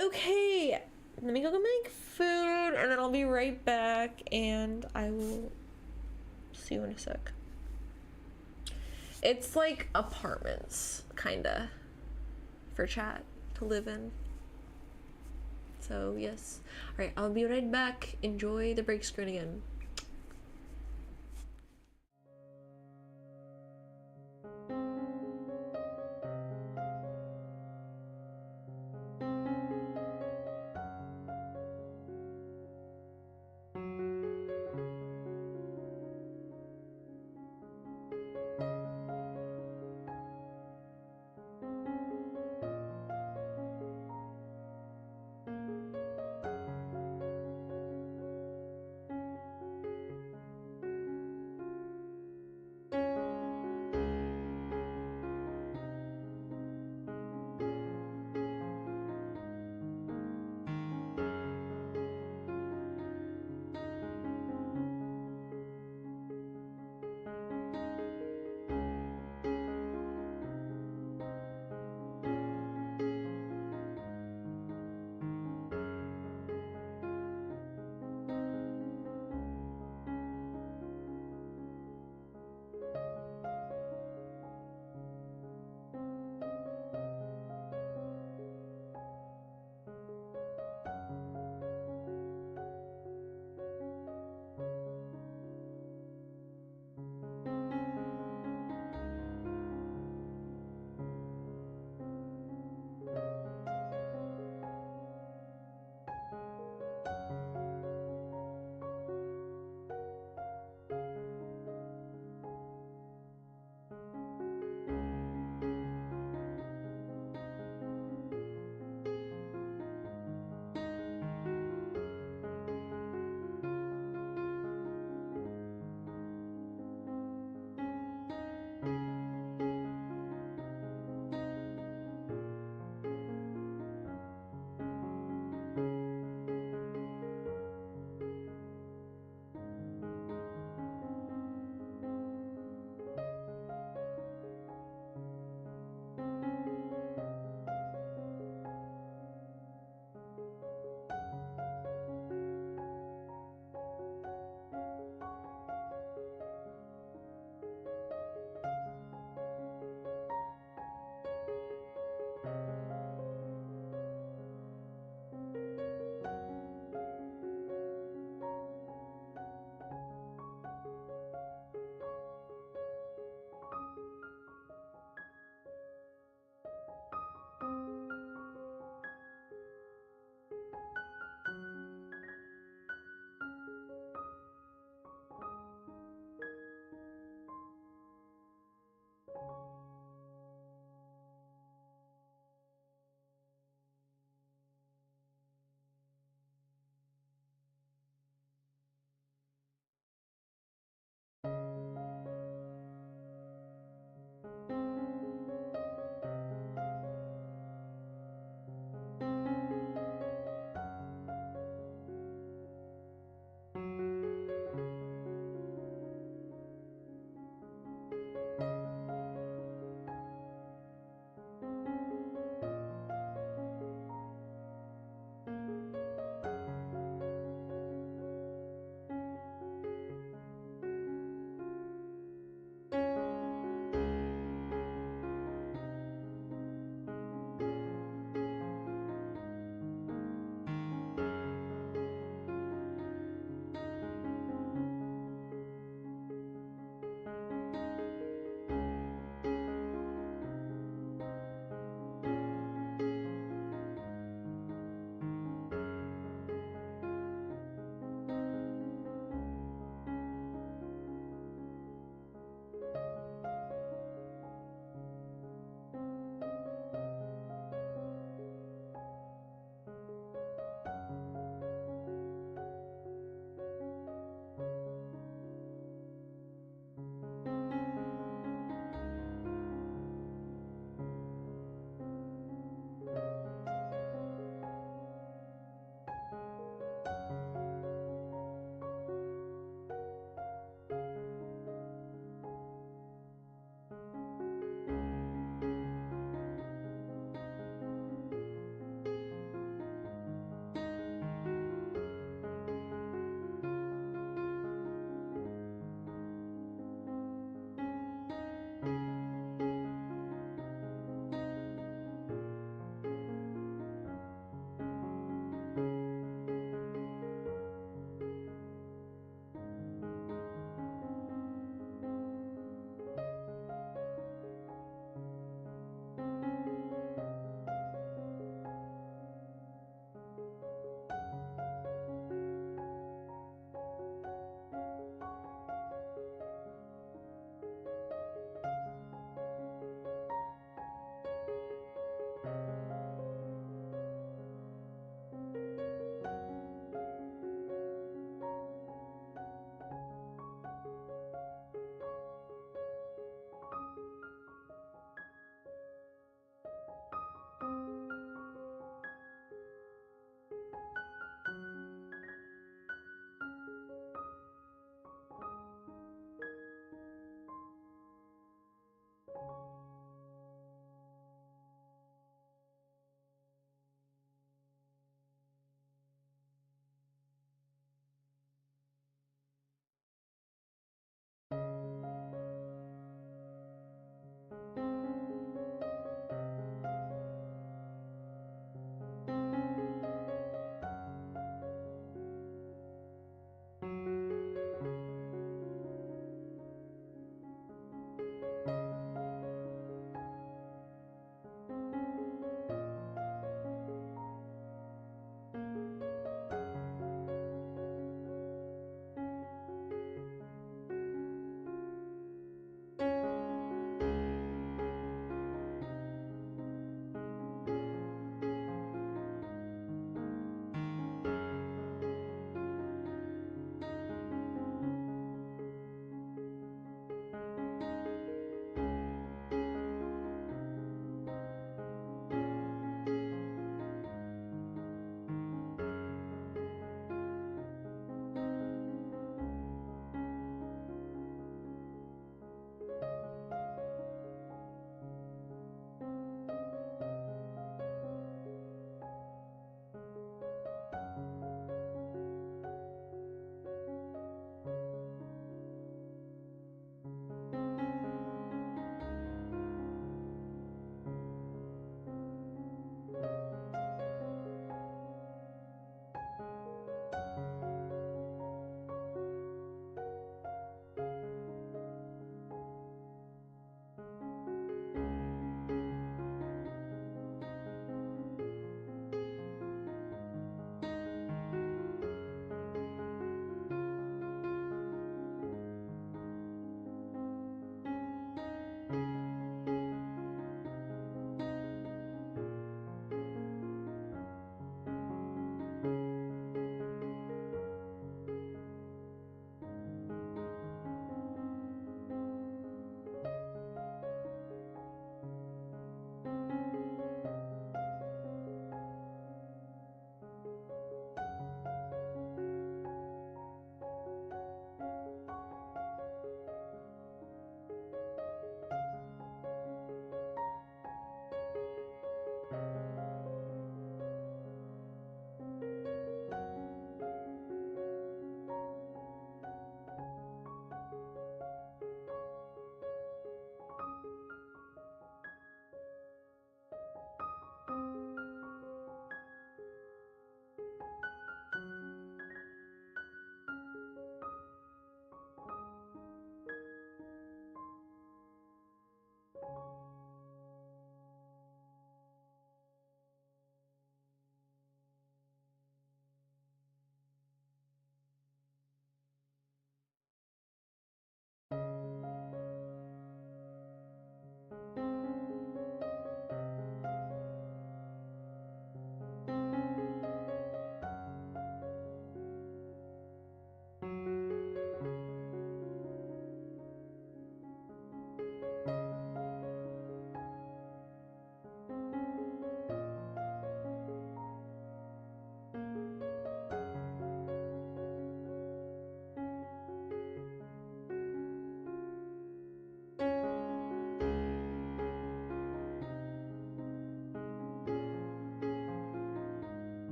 Okay. Let me go make food, and then I'll be right back, and I will see you in a sec. It's like apartments, kinda, for chat to live in. So, yes. Alright, I'll be right back. Enjoy the break screen again.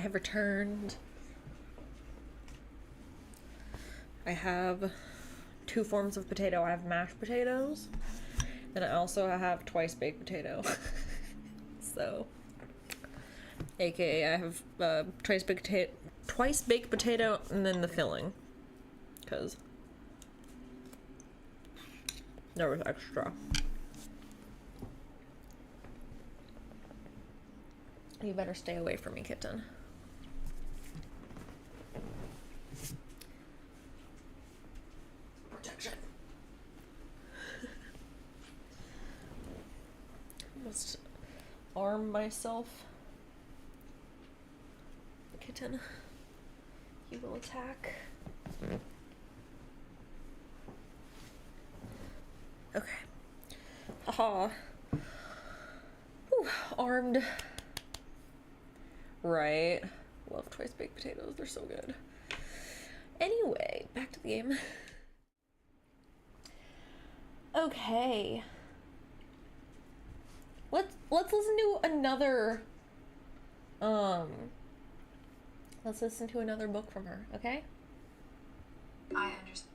have returned. I have 2 forms of potato. I have mashed potatoes, and I also have twice baked potato. So, aka I have twice baked potato, and then the filling, because there was extra. You better stay away from me, kitten. Protection. Must arm myself. Kitten, you will attack. Okay. Haha. Whew, armed. Right. Love twice baked potatoes. They're so good. Anyway, back to the game. Okay. Let's listen to another let's listen to another book from her, okay? I understand.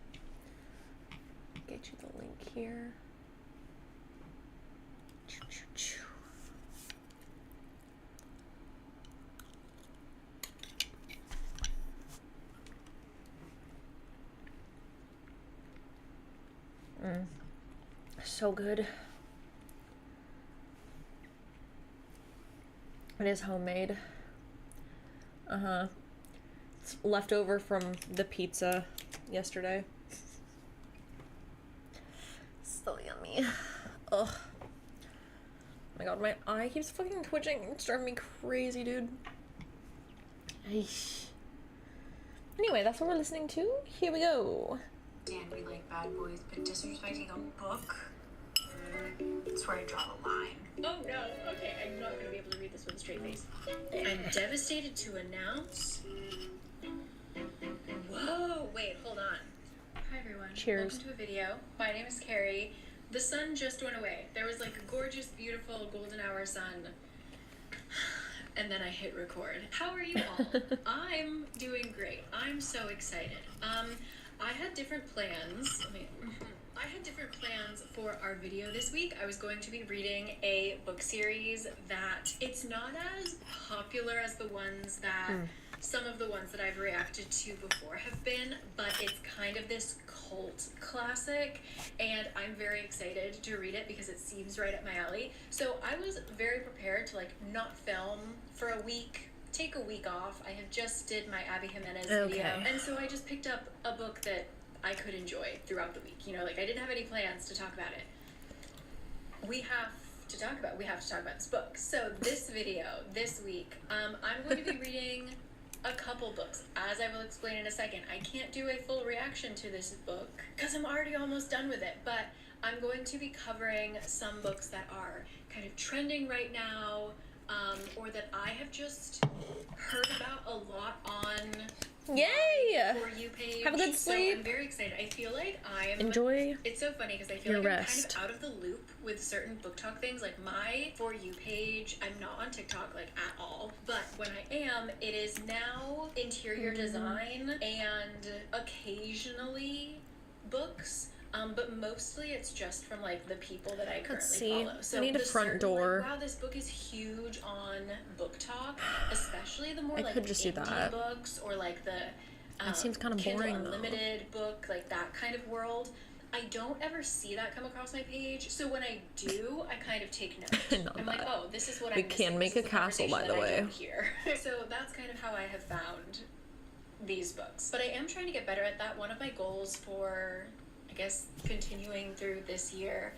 Get you the link here. So good. It is homemade. It's leftover from the pizza yesterday. So yummy. Ugh. Oh my god, my eye keeps fucking twitching. It's driving me crazy, dude. Eesh. Anyway, that's what we're listening to. Here we go. Dan, we like bad boys, but disrespecting a book? That's where I draw the line. Oh no, okay, I'm not gonna be able to read this with a straight face. I'm devastated to announce. Whoa, wait, hold on. Hi everyone. Cheers. Welcome to a video. My name is Carrie. The sun just went away. There was like a gorgeous, beautiful golden hour sun. And then I hit record. How are you all? I'm doing great. I'm so excited. I had different plans. I had different plans for our video this week. I was going to be reading a book series that it's not as popular as the ones that some of the ones that I've reacted to before have been, but it's kind of this cult classic, and I'm very excited to read it because it seems right up my alley. So I was very prepared to like not film for a week, take a week off. I have just did my Abby Jimenez video, and so I just picked up a book that I could enjoy throughout the week. You know, like I didn't have any plans to talk about it. We have to talk about this book. So this video, this week, I'm going to be reading a couple books, as I will explain in a second. I can't do a full reaction to this book because I'm already almost done with it, but I'm going to be covering some books that are kind of trending right now, or that I have just heard about a lot on Yay! my For You page. Have a good sleep. So I'm very excited. I feel like Enjoy. It's so funny because I feel your like rest. I'm kind of out of the loop with certain book talk things. Like my For You page, I'm not on TikTok like at all. But when I am, it is now interior design and occasionally books. But mostly it's just from like the people that I currently follow. So I need a front door. Like, wow, this book is huge on book talk, especially the more I like could just do indie that. books or like the That seems kind of Kindle boring though. Unlimited book, like that kind of world. I don't ever see that come across my page, so when I do, I kind of take note. I'm like, oh, this is what We I'm can missing. make This a is castle, by the conversation that I way. don't hear. So that's kind of how I have found these books. But I am trying to get better at that. One of my goals for, I guess, continuing through this year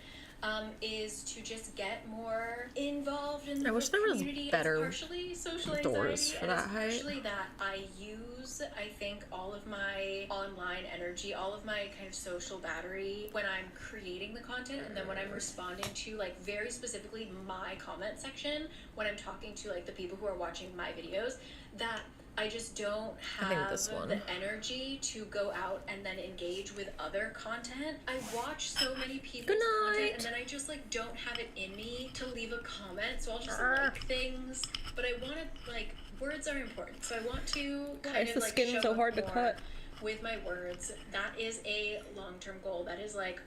is to just get more involved in the I wish there was community. better It's partially social doors anxiety, for and that it's height. partially that I use, I think, all of my online energy, all of my kind of social battery when I'm creating the content, and then when I'm responding to like very specifically my comment section, when I'm talking to like the people who are watching my videos, that I just don't I think have this one. the energy to go out and then engage with other content. I watch so many people's Good content, night. and then I just like don't have it in me to leave a comment, so I'll just like things. But I want to like words are important. So I want to Why kind is of the like skin show so up hard to more cut? with my words. That is a long-term goal. That is like,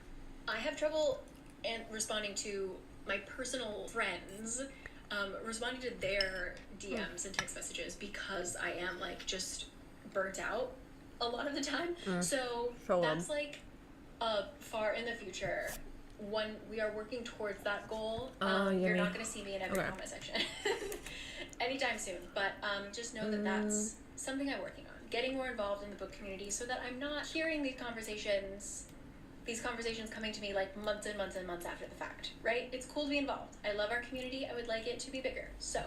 I have trouble and responding to my personal friends, responding to their DMs and text messages because I am like just burnt out a lot of the time. So that's like far in the future. When we are working towards that goal, you're not going to see me in every comment section anytime soon. But just know that that's something I'm working on. Getting more involved in the book community so that I'm not hearing these conversations coming to me like months and months and months after the fact, right? It's cool to be involved. I love our community. I would like it to be bigger. So,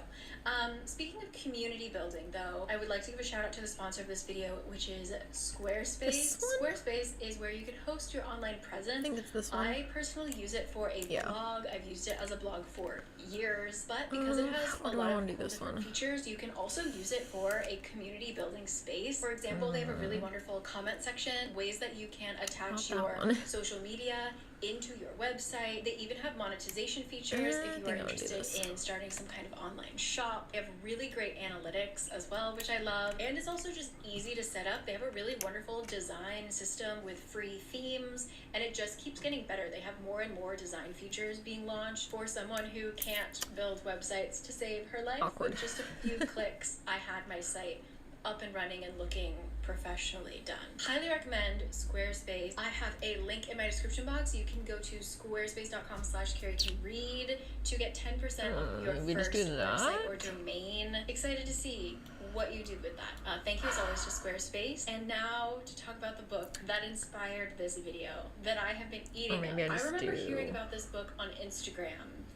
speaking of community building though, I would like to give a shout out to the sponsor of this video, which is Squarespace. Squarespace is where you can host your online presence. I think it's this one. I personally use it for a blog. I've used it as a blog for years, but because it has a lot of cool different features, you can also use it for a community building space. For example, they have a really wonderful comment section, ways that you can attach your social media into your website. They even have monetization features if you are interested in starting some kind of online shop. They have really great analytics as well, which I love, and it's also just easy to set up. They have a really wonderful design system with free themes, and it just keeps getting better. They have more and more design features being launched. For someone who can't build websites to save her life, with just a few clicks, I had my site up and running and looking professionally done. Highly recommend Squarespace. I have a link in my description box. You can go to squarespace.com/carrycanread to get 10% off your first website or domain. Excited to see what you do with that. Thank you as always to Squarespace. And now to talk about the book that inspired this video that I have been eating up. I remember hearing about this book on Instagram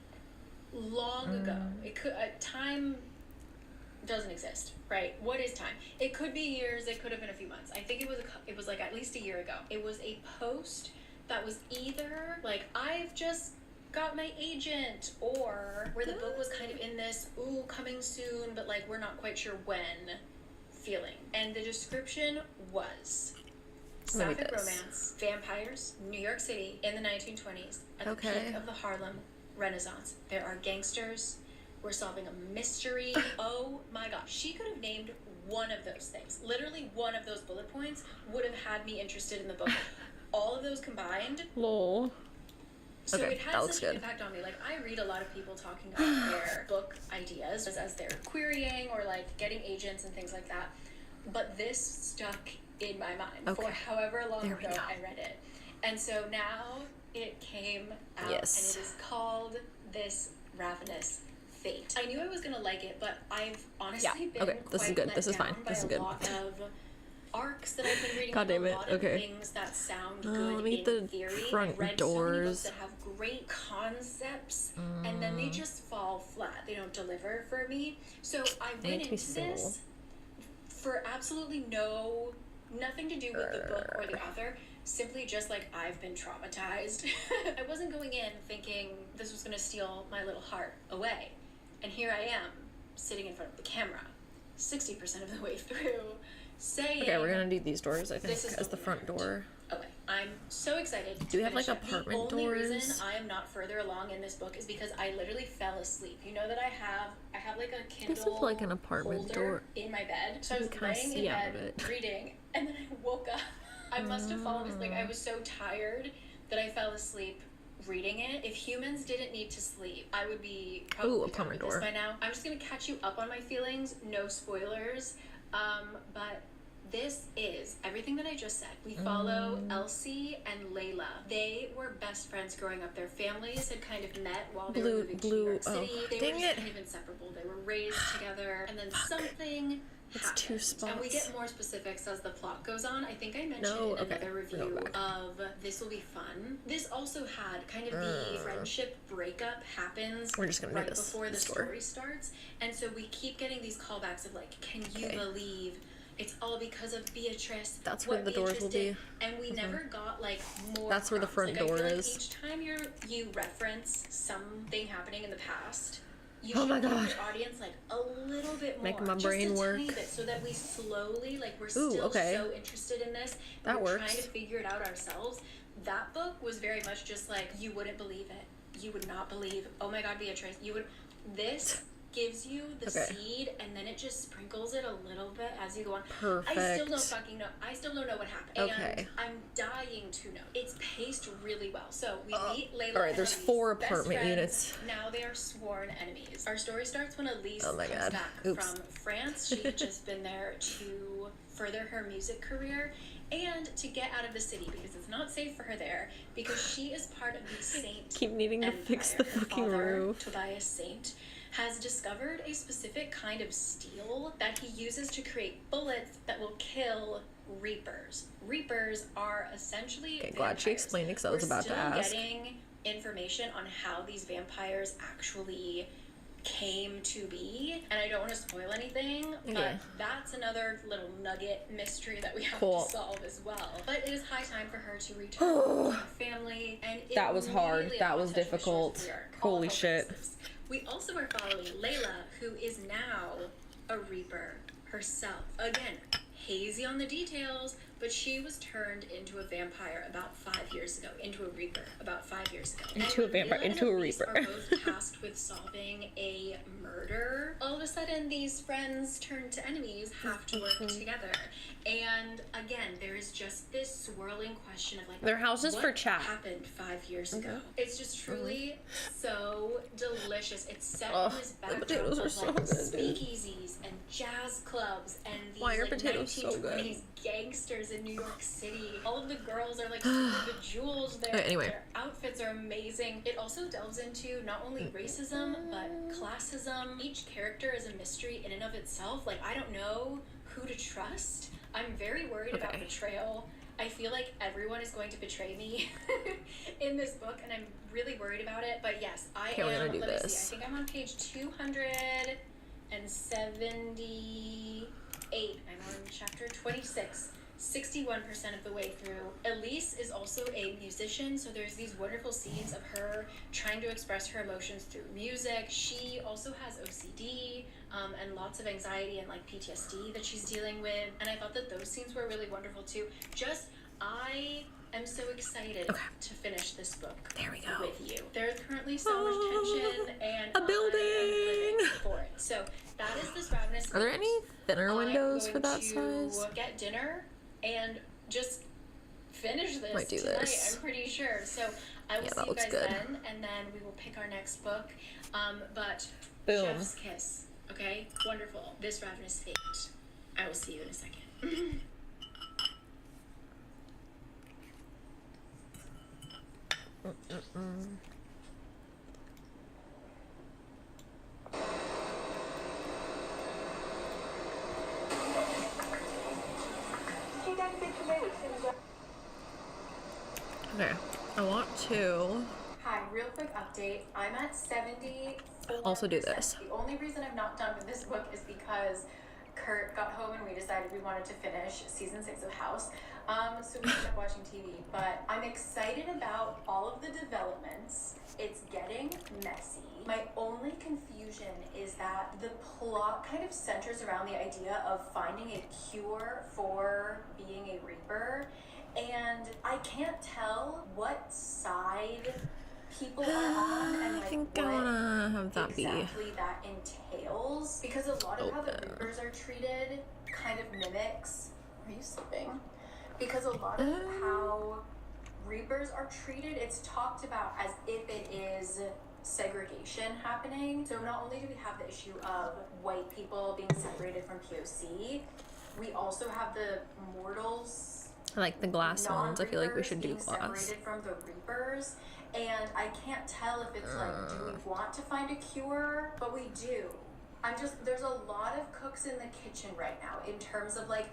long ago. It could time doesn't exist, right? What is time? It could be years, it could have been a few months. I think it was like at least a year ago. It was a post that was either like, I've just got my agent, or where the book was kind of in this, ooh, coming soon, but like we're not quite sure when feeling. And the description was sapphic romance, vampires, New York City in the 1920s, at the peak of the Harlem Renaissance. There are gangsters. We're solving a mystery. Oh my gosh. She could have named one of those things. Literally one of those bullet points would have had me interested in the book. All of those combined. Lol. So it had such an impact on me. Like, I read a lot of people talking about their book ideas as they're querying or like getting agents and things like that. But this stuck in my mind for however long ago I read it. And so now it came out and it is called This Ravenous Fate. I knew I was gonna like it, but I've honestly been quite let down by a lot of arcs that I've been reading. God damn it. A lot of things that sound good in theory. I've read so many books that have great concepts, and then they just fall flat. They don't deliver for me. So I went into this for absolutely nothing to do with the book or the author. Simply just like, I've been traumatized. I wasn't going in thinking this was gonna steal my little heart away. And here I am, sitting in front of the camera, 60% of the way through, saying... Okay, we're gonna need these doors, I think, as the front door. Okay, I'm so excited. Do we have, like, apartment doors? The only reason I am not further along in this book is because I literally fell asleep. You know that I have like, a Kindle This is like an apartment door in my bed. So I was laying in bed, reading, and then I woke up. I must have fallen asleep. I was so tired that I fell asleep reading it. If humans didn't need to sleep, I would be probably done with this by now. I'm just gonna catch you up on my feelings. No spoilers. But this is everything that I just said. We follow Elsie and Layla. They were best friends growing up. Their families had kind of met while they were moving to New York City. They were just kind of inseparable. They were raised together, and then something It's 2 spots. And we get more specifics as the plot goes on. I think I mentioned in another review of This Will Be Fun. This also had kind of the friendship breakup happens right before the story starts. And so we keep getting these callbacks of like, can you believe it's all because of Beatrice? That's where the doors will be. And we never got like more. That's where the front door is. Each time you reference something happening in the past, you should give your audience like a little bit more, make my just brain a work, tiny bit, so that we slowly, like, we're still so interested in this. That we're works. trying to figure it out ourselves. That book was very much just like, you wouldn't believe it. You would not believe. Oh my God, Beatrice. You would. This gives you the Okay. seed and then it just sprinkles it a little bit as you go on. Perfect. I still don't know what happened. Okay. And I'm dying to know. It's paced really well. So we meet Layla. All right, and there's Elise, 4 best apartment friends. units. Now they are sworn enemies. Our story starts when Elise Oh my comes God. back Oops. from France. She had just been there to further her music career and to get out of the city because it's not safe for her there because she is part of the Saint Keep needing to Empire. fix the Her fucking father, roof. Tobias Saint, has discovered a specific kind of steel that he uses to create bullets that will kill reapers. Reapers are essentially Okay, glad she vampires. explained it because I was We're about to still ask. getting information on how these vampires actually came to be, and I don't want to spoil anything, Okay. but that's another little nugget mystery that we have Cool. to solve as well. But it is high time for her to return to her family, and it That was hard. immediately That on was touch with difficult. shores we are Holy all shit. hopeless. We also are following Layla, who is now a Reaper herself. Again, hazy on the details, but she was turned into a vampire about 5 years ago. Into a Reaper about 5 years ago. Into a And when vampire, Layla and into a Elise Reaper. are both tasked with solving a murder. All of a sudden, these friends turned to enemies have to work together. And again, there is just this swirling question of like, Their house is what for chat. happened 5 years ago? It's just truly so delicious. It's set Ugh, in this the backdrop potatoes are of so like good, dude. speakeasies and jazz clubs and these Why are like potatoes so 1920s gangsters in New York City. All of the girls are like super bejeweled there. Okay, anyway. Their outfits are amazing. It also delves into not only racism but classism. Each character is a mystery in and of itself. Like, I don't know who to trust. I'm very worried about Okay. betrayal. I feel like everyone is going to betray me in this book, and I'm really worried about it. But yes, I Okay, am. we're gonna do let me this. see. I think I'm on page 278. I'm on chapter 26. 61% of the way through. Elise is also a musician, so there's these wonderful scenes of her trying to express her emotions through music. She also has OCD and lots of anxiety and like PTSD that she's dealing with, and I thought that those scenes were really wonderful too. I am so excited to finish this book There we go. with you. There's currently so much tension, and A I am building! living for it. So that is this Ravenous Are there Fate. any thinner windows I'm for that going size? to get dinner and just finish this Might do tonight, this. I'm pretty sure. So I will Yeah, see that you looks guys good. then, and then we will pick our next book. But Boom. chef's kiss. Okay, wonderful. This Ravenous Fate. I will see you in a second. Okay, I want to Hi, real quick update. I'm at 74%. also do this. The only reason I'm not done with this book is because Kurt got home and we decided we wanted to finish season 6 of House. So we ended up watching TV. But I'm excited about all of the developments. It's getting messy. My only confusion is that the plot kind of centers around the idea of finding a cure for being a Reaper. And I can't tell what side people are on and I like think I what wanna have that be. exactly that entails, because a lot of how the Open. Reapers are treated kind of mimics. Are you sleeping? Because a lot of how Reapers are treated, it's talked about as if it is segregation happening. So not only do we have the issue of white people being separated from POC, we also have the mortals, I like the glass ones. I feel like we should do non-Reapers being glass. separated from the Reapers, and I can't tell if it's like, do we want to find a cure? But we do. There's a lot of cooks in the kitchen right now in terms of like,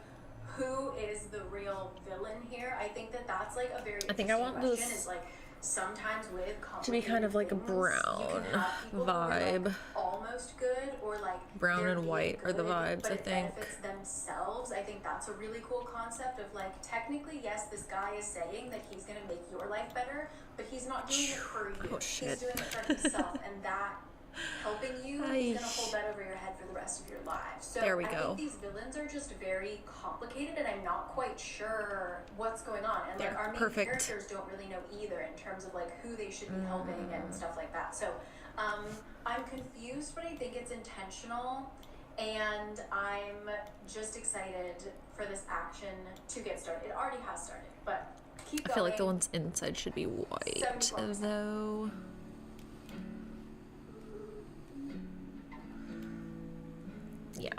who is the real villain here? I think that that's like a very I think I want interesting question, this is like, sometimes with to be kind of like a complicated things, you can brown have people who are, like, vibe. almost good, or like Brown they're and being white are the good, vibes, but I it think. benefits themselves. I think that's a really cool concept of like, technically, yes, this guy is saying that he's gonna make your life better, but he's not doing it for you. Oh, shit. He's doing it for himself, and that helping you, he's gonna hold that over your head for the rest of your life. So There we I go. think these villains are just very complicated, and I'm not quite sure what's going on. And like, There, our main perfect. characters don't really know either in terms of like who they should be helping and stuff like that. So I'm confused, but I think it's intentional, and I'm just excited for this action to get started. It already has started, but keep going. I feel like the ones inside should be white, 74%. though. Yeah.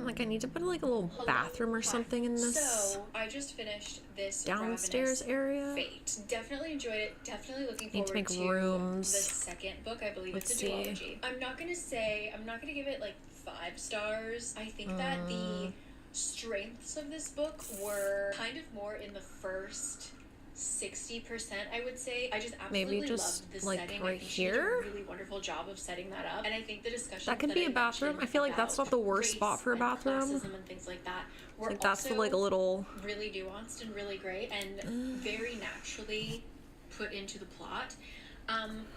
Like, I need to put like a little bathroom or something in this So I just finished this downstairs Ravenous area. Fate. Definitely enjoyed it. Definitely looking Need forward to make to rooms. the second book. I believe Let's it's a see. duology. I'm not gonna give it like 5 stars. I think that the strengths of this book were kind of more in the first 60%, I would say. I just absolutely Maybe just, loved the like, setting. right I think she did here? a really wonderful job of setting that up. And I think the discussion That could be a bathroom. I feel like that's not the worst spot for a bathroom. And things like that were Like, that's also like a little. really nuanced and really great and very naturally put into the plot.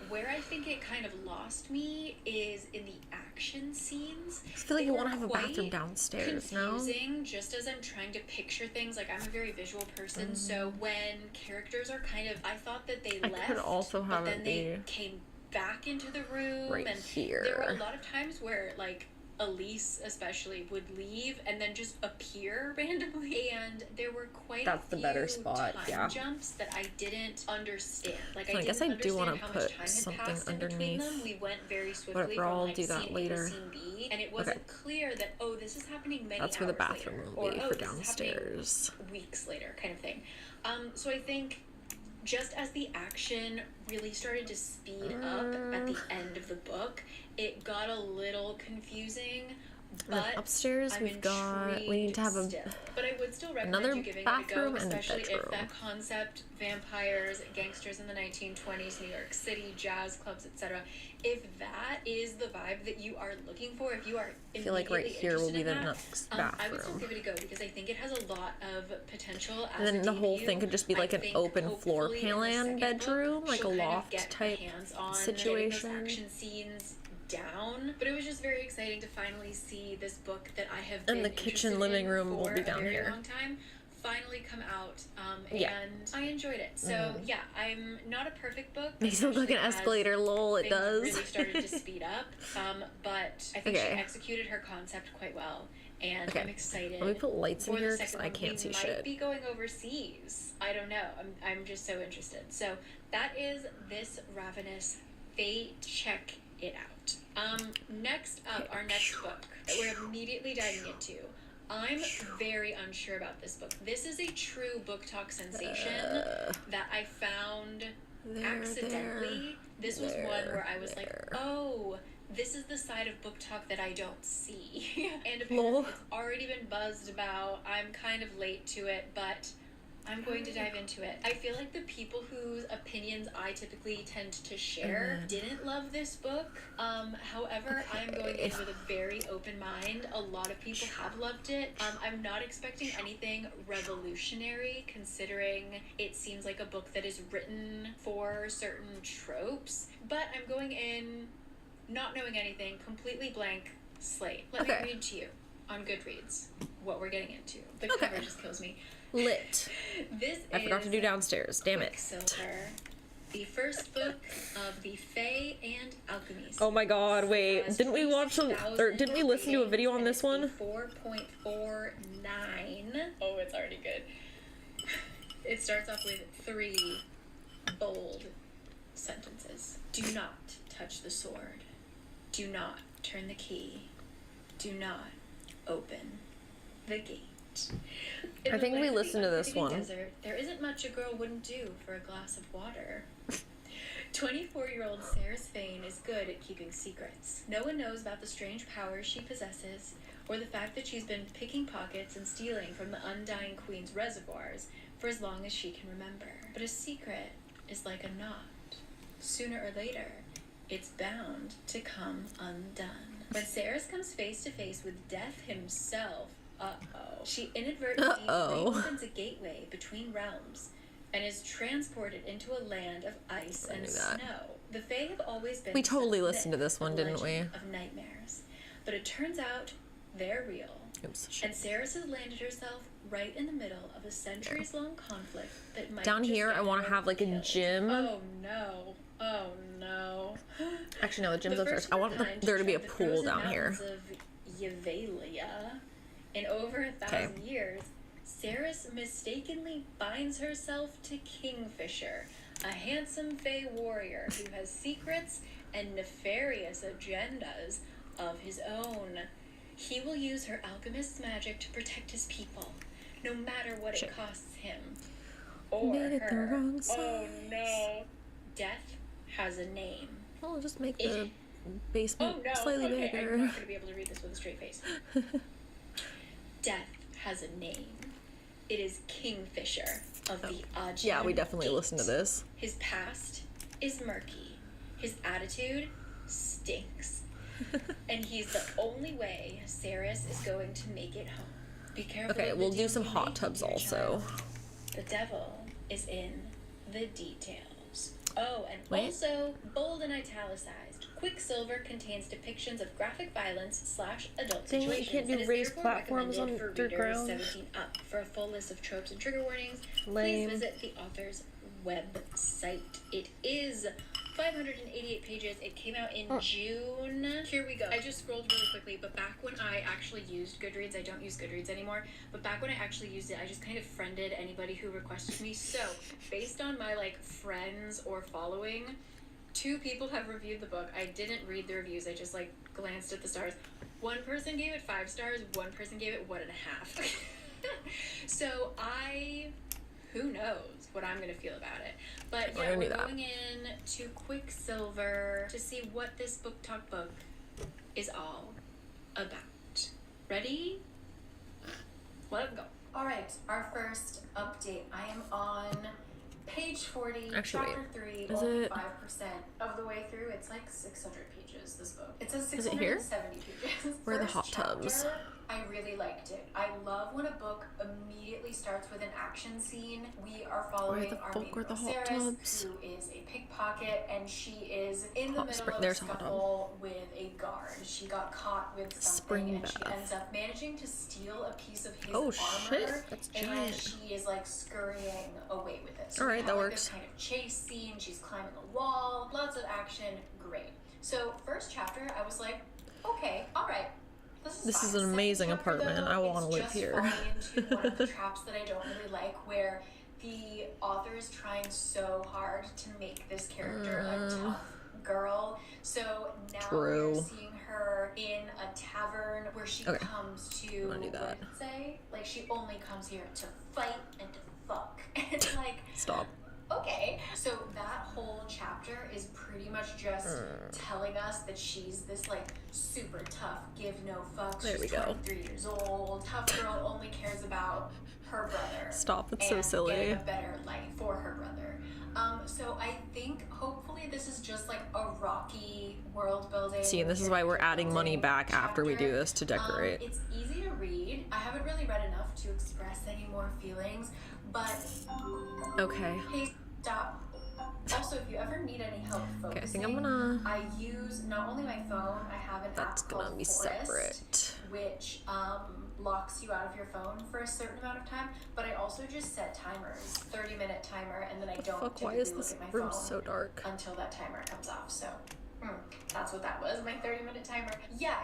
Where I think it kind of lost me is in the action scenes. I feel like They you were want to have a bathroom quite downstairs, no? confusing, just as I'm trying to picture things. Like, I'm a very visual person, so when characters are kind of, I thought that they I left, could also have but then it they be came back into the room, right and here. there were a lot of times where, like, Elise especially would leave and then just appear randomly, and there were quite That's a the better few spot, time yeah. jumps that I didn't understand. Like, So I guess didn't I do wanna understand how much put time had something passed in between underneath. them. We went very swiftly Whatever, from I'll like do that scene A later. to scene B, and it wasn't clear that, oh, this is happening many That's where the hours bathroom later, will or, be oh, for this is happening downstairs. weeks later, kind of thing. So I think just as the action really started to speed up at the end of the book, it got a little confusing. And then But upstairs I'm we need to have a intrigued still. But I would still recommend another you giving bathroom it a go, and a especially if bedroom. that concept, vampires, gangsters in the 1920s, New York City, jazz clubs, etc. If that is the vibe that you are looking for, if you are I feel like right immediately here will be interested the in that, next I would still bathroom. give it a go because I think it has a lot of potential as And then a the whole debut. thing could just be like I an think open floor hopefully in the plan second bedroom, book, like a she'll kind of loft get her type hands on situation. getting those action scenes down. But it was just very exciting to finally see this book that I have And been the kitchen interested living in room will for be a down very here. long time finally come out, Yeah. and I enjoyed it. So yeah, I'm not a perfect book. Makes it look like an especially as escalator, lol, it things does. really started to speed up, but I think she Okay. executed her concept quite well, and Okay. I'm excited. Let me put lights in for the here because second I one. can't We see might shit. be going overseas. I don't know. I'm just so interested. So that is this Ravenous Fate. Check it out. Next up, our next book that we're immediately diving into. I'm very unsure about this book. This is a true book talk sensation that I found accidentally. This was one where I was like, oh, this is the side of book talk that I don't see. And apparently it's already been buzzed about. I'm kind of late to it, but I'm going to dive into it. I feel like the people whose opinions I typically tend to share didn't love this book. However, I'm going in with a very open mind. A lot of people have loved it. I'm not expecting anything revolutionary, considering it seems like a book that is written for certain tropes. But I'm going in not knowing anything, completely blank slate. Let me read to you on Goodreads what we're getting into. The cover just kills me. Lit. This I forgot to do downstairs. Damn it. Quicksilver, the first book of the Fae and Alchemy series. Oh my god, wait. Has Didn't we watch or didn't we listen to a video on this one? 4.49. Oh, it's already good. It starts off with 3 bold sentences. Do not touch the sword. Do not turn the key. Do not open the gate. I think we listened to this one. Desert, there isn't much a girl wouldn't do for a glass of water. 24-year-old Sarah Swain is good at keeping secrets. No one knows about the strange powers she possesses, or the fact that she's been picking pockets and stealing from the Undying Queen's reservoirs for as long as she can remember. But a secret is like a knot. Sooner or later, it's bound to come undone. When Sarah comes face to face with Death himself, she inadvertently opens a gateway between realms and is transported into a land of ice and snow. The Fae have always been We totally listened to this one, didn't we? Of nightmares, but it turns out they're real. Oops. And Saris has landed herself right in the middle of a centuries-long conflict that might Down just here, get I want her to have like a killed. gym. Oh no. Oh no. Actually, no, the gym's The upstairs. first I want kind there to be a trod the pool frozen down here. mountains of Yavalia. In over 1,000 years, Saris mistakenly binds herself to Kingfisher, a handsome Fey warrior who has secrets and nefarious agendas of his own. He will use her alchemist's magic to protect his people, no matter what it costs him. Or Made it the her. wrong Oh size. no. Death has a name. I'll just make the basement Oh no, slightly okay, bigger. I'm not going to be able to read this with a straight face. Death has a name. It is Kingfisher of the Ajin Yeah, we definitely Gate. listen to this. His past is murky. His attitude stinks. And he's the only way Saris is going to make it home. Be careful. Okay, of the we'll do deal some you hot make, tubs dear also. child. The devil is in the details. Oh, and Wait. also bold and italicized. Quicksilver contains depictions of graphic violence / adult Dang it, you situations. can't do and is raised therefore platforms recommended for underground. readers 17 up. For a full list of tropes and trigger warnings, Lame. please visit the author's website. It is 588 pages. It came out in June. Here we go. I just scrolled really quickly, but back when I actually used Goodreads, I don't use Goodreads anymore, but back when I actually used it, I just kind of friended anybody who requested me. So, based on my like friends or following, 2 people have reviewed the book. I didn't read the reviews. I just like glanced at the stars. 1 person gave it 5 stars. 1 person gave it 1.5. So who knows what I'm gonna feel about it. But We're yeah, gonna do we're that. going in to Quicksilver to see what this book talk book is all about. Ready? Let go. All right, our first update. I am on page 40, Actually, chapter 3, is only it- 5% of the way through. It's like 600 pages, this book. It says Is it here? 670 pages. Where are the First hot tubs? chapter, I really liked it. I love when a book immediately starts with an action scene. We are following the our fuck main are the girl, hot Saris, tubs? who is a pickpocket, and she is in the Hot middle spring- of there's a a hot tub. scuffle with a guard. She got caught with something, Spring and she bath. ends up managing to steal a piece of his Oh, armor. shit, that's and then giant. she is like scurrying away with it. So Alright, we that have, like, works. this kind of chase scene. She's climbing the wall. Lots of action. Great. So first chapter, I was like, okay, all right. This fine. is an Second amazing chapter, apartment. though, I wanna it's live just here. falling into one of the traps that I don't really like, where the author is trying so hard to make this character a tough girl. So now True. we're seeing her in a tavern where she Okay. comes to, I'm gonna do that. what did it say? Like, she only comes here to fight and to fuck. And like, Stop. okay. So that whole chapter is pretty much just telling us that she's this like super tough, give no fucks. There She's we go. 23 years old. Tough girl only cares about her brother. Stop, it's and so silly. getting a better life for her brother. So I think hopefully this is just like a rocky world building. See, and this is why we're adding money building back after we do chapter. this to decorate. It's easy to read. I haven't really read enough to express any more feelings, but Okay. hey, stop. Also, if you ever need any help focusing, Okay, I think I'm gonna... I use not only my phone, I have an That's app gonna called be Forest, separate. which locks you out of your phone for a certain amount of time, but I also just set timers, 30-minute timer, and then I don't Fuck, why typically is look this at my room phone so dark? until that timer comes off. So that's what that was, my 30-minute timer. Yeah,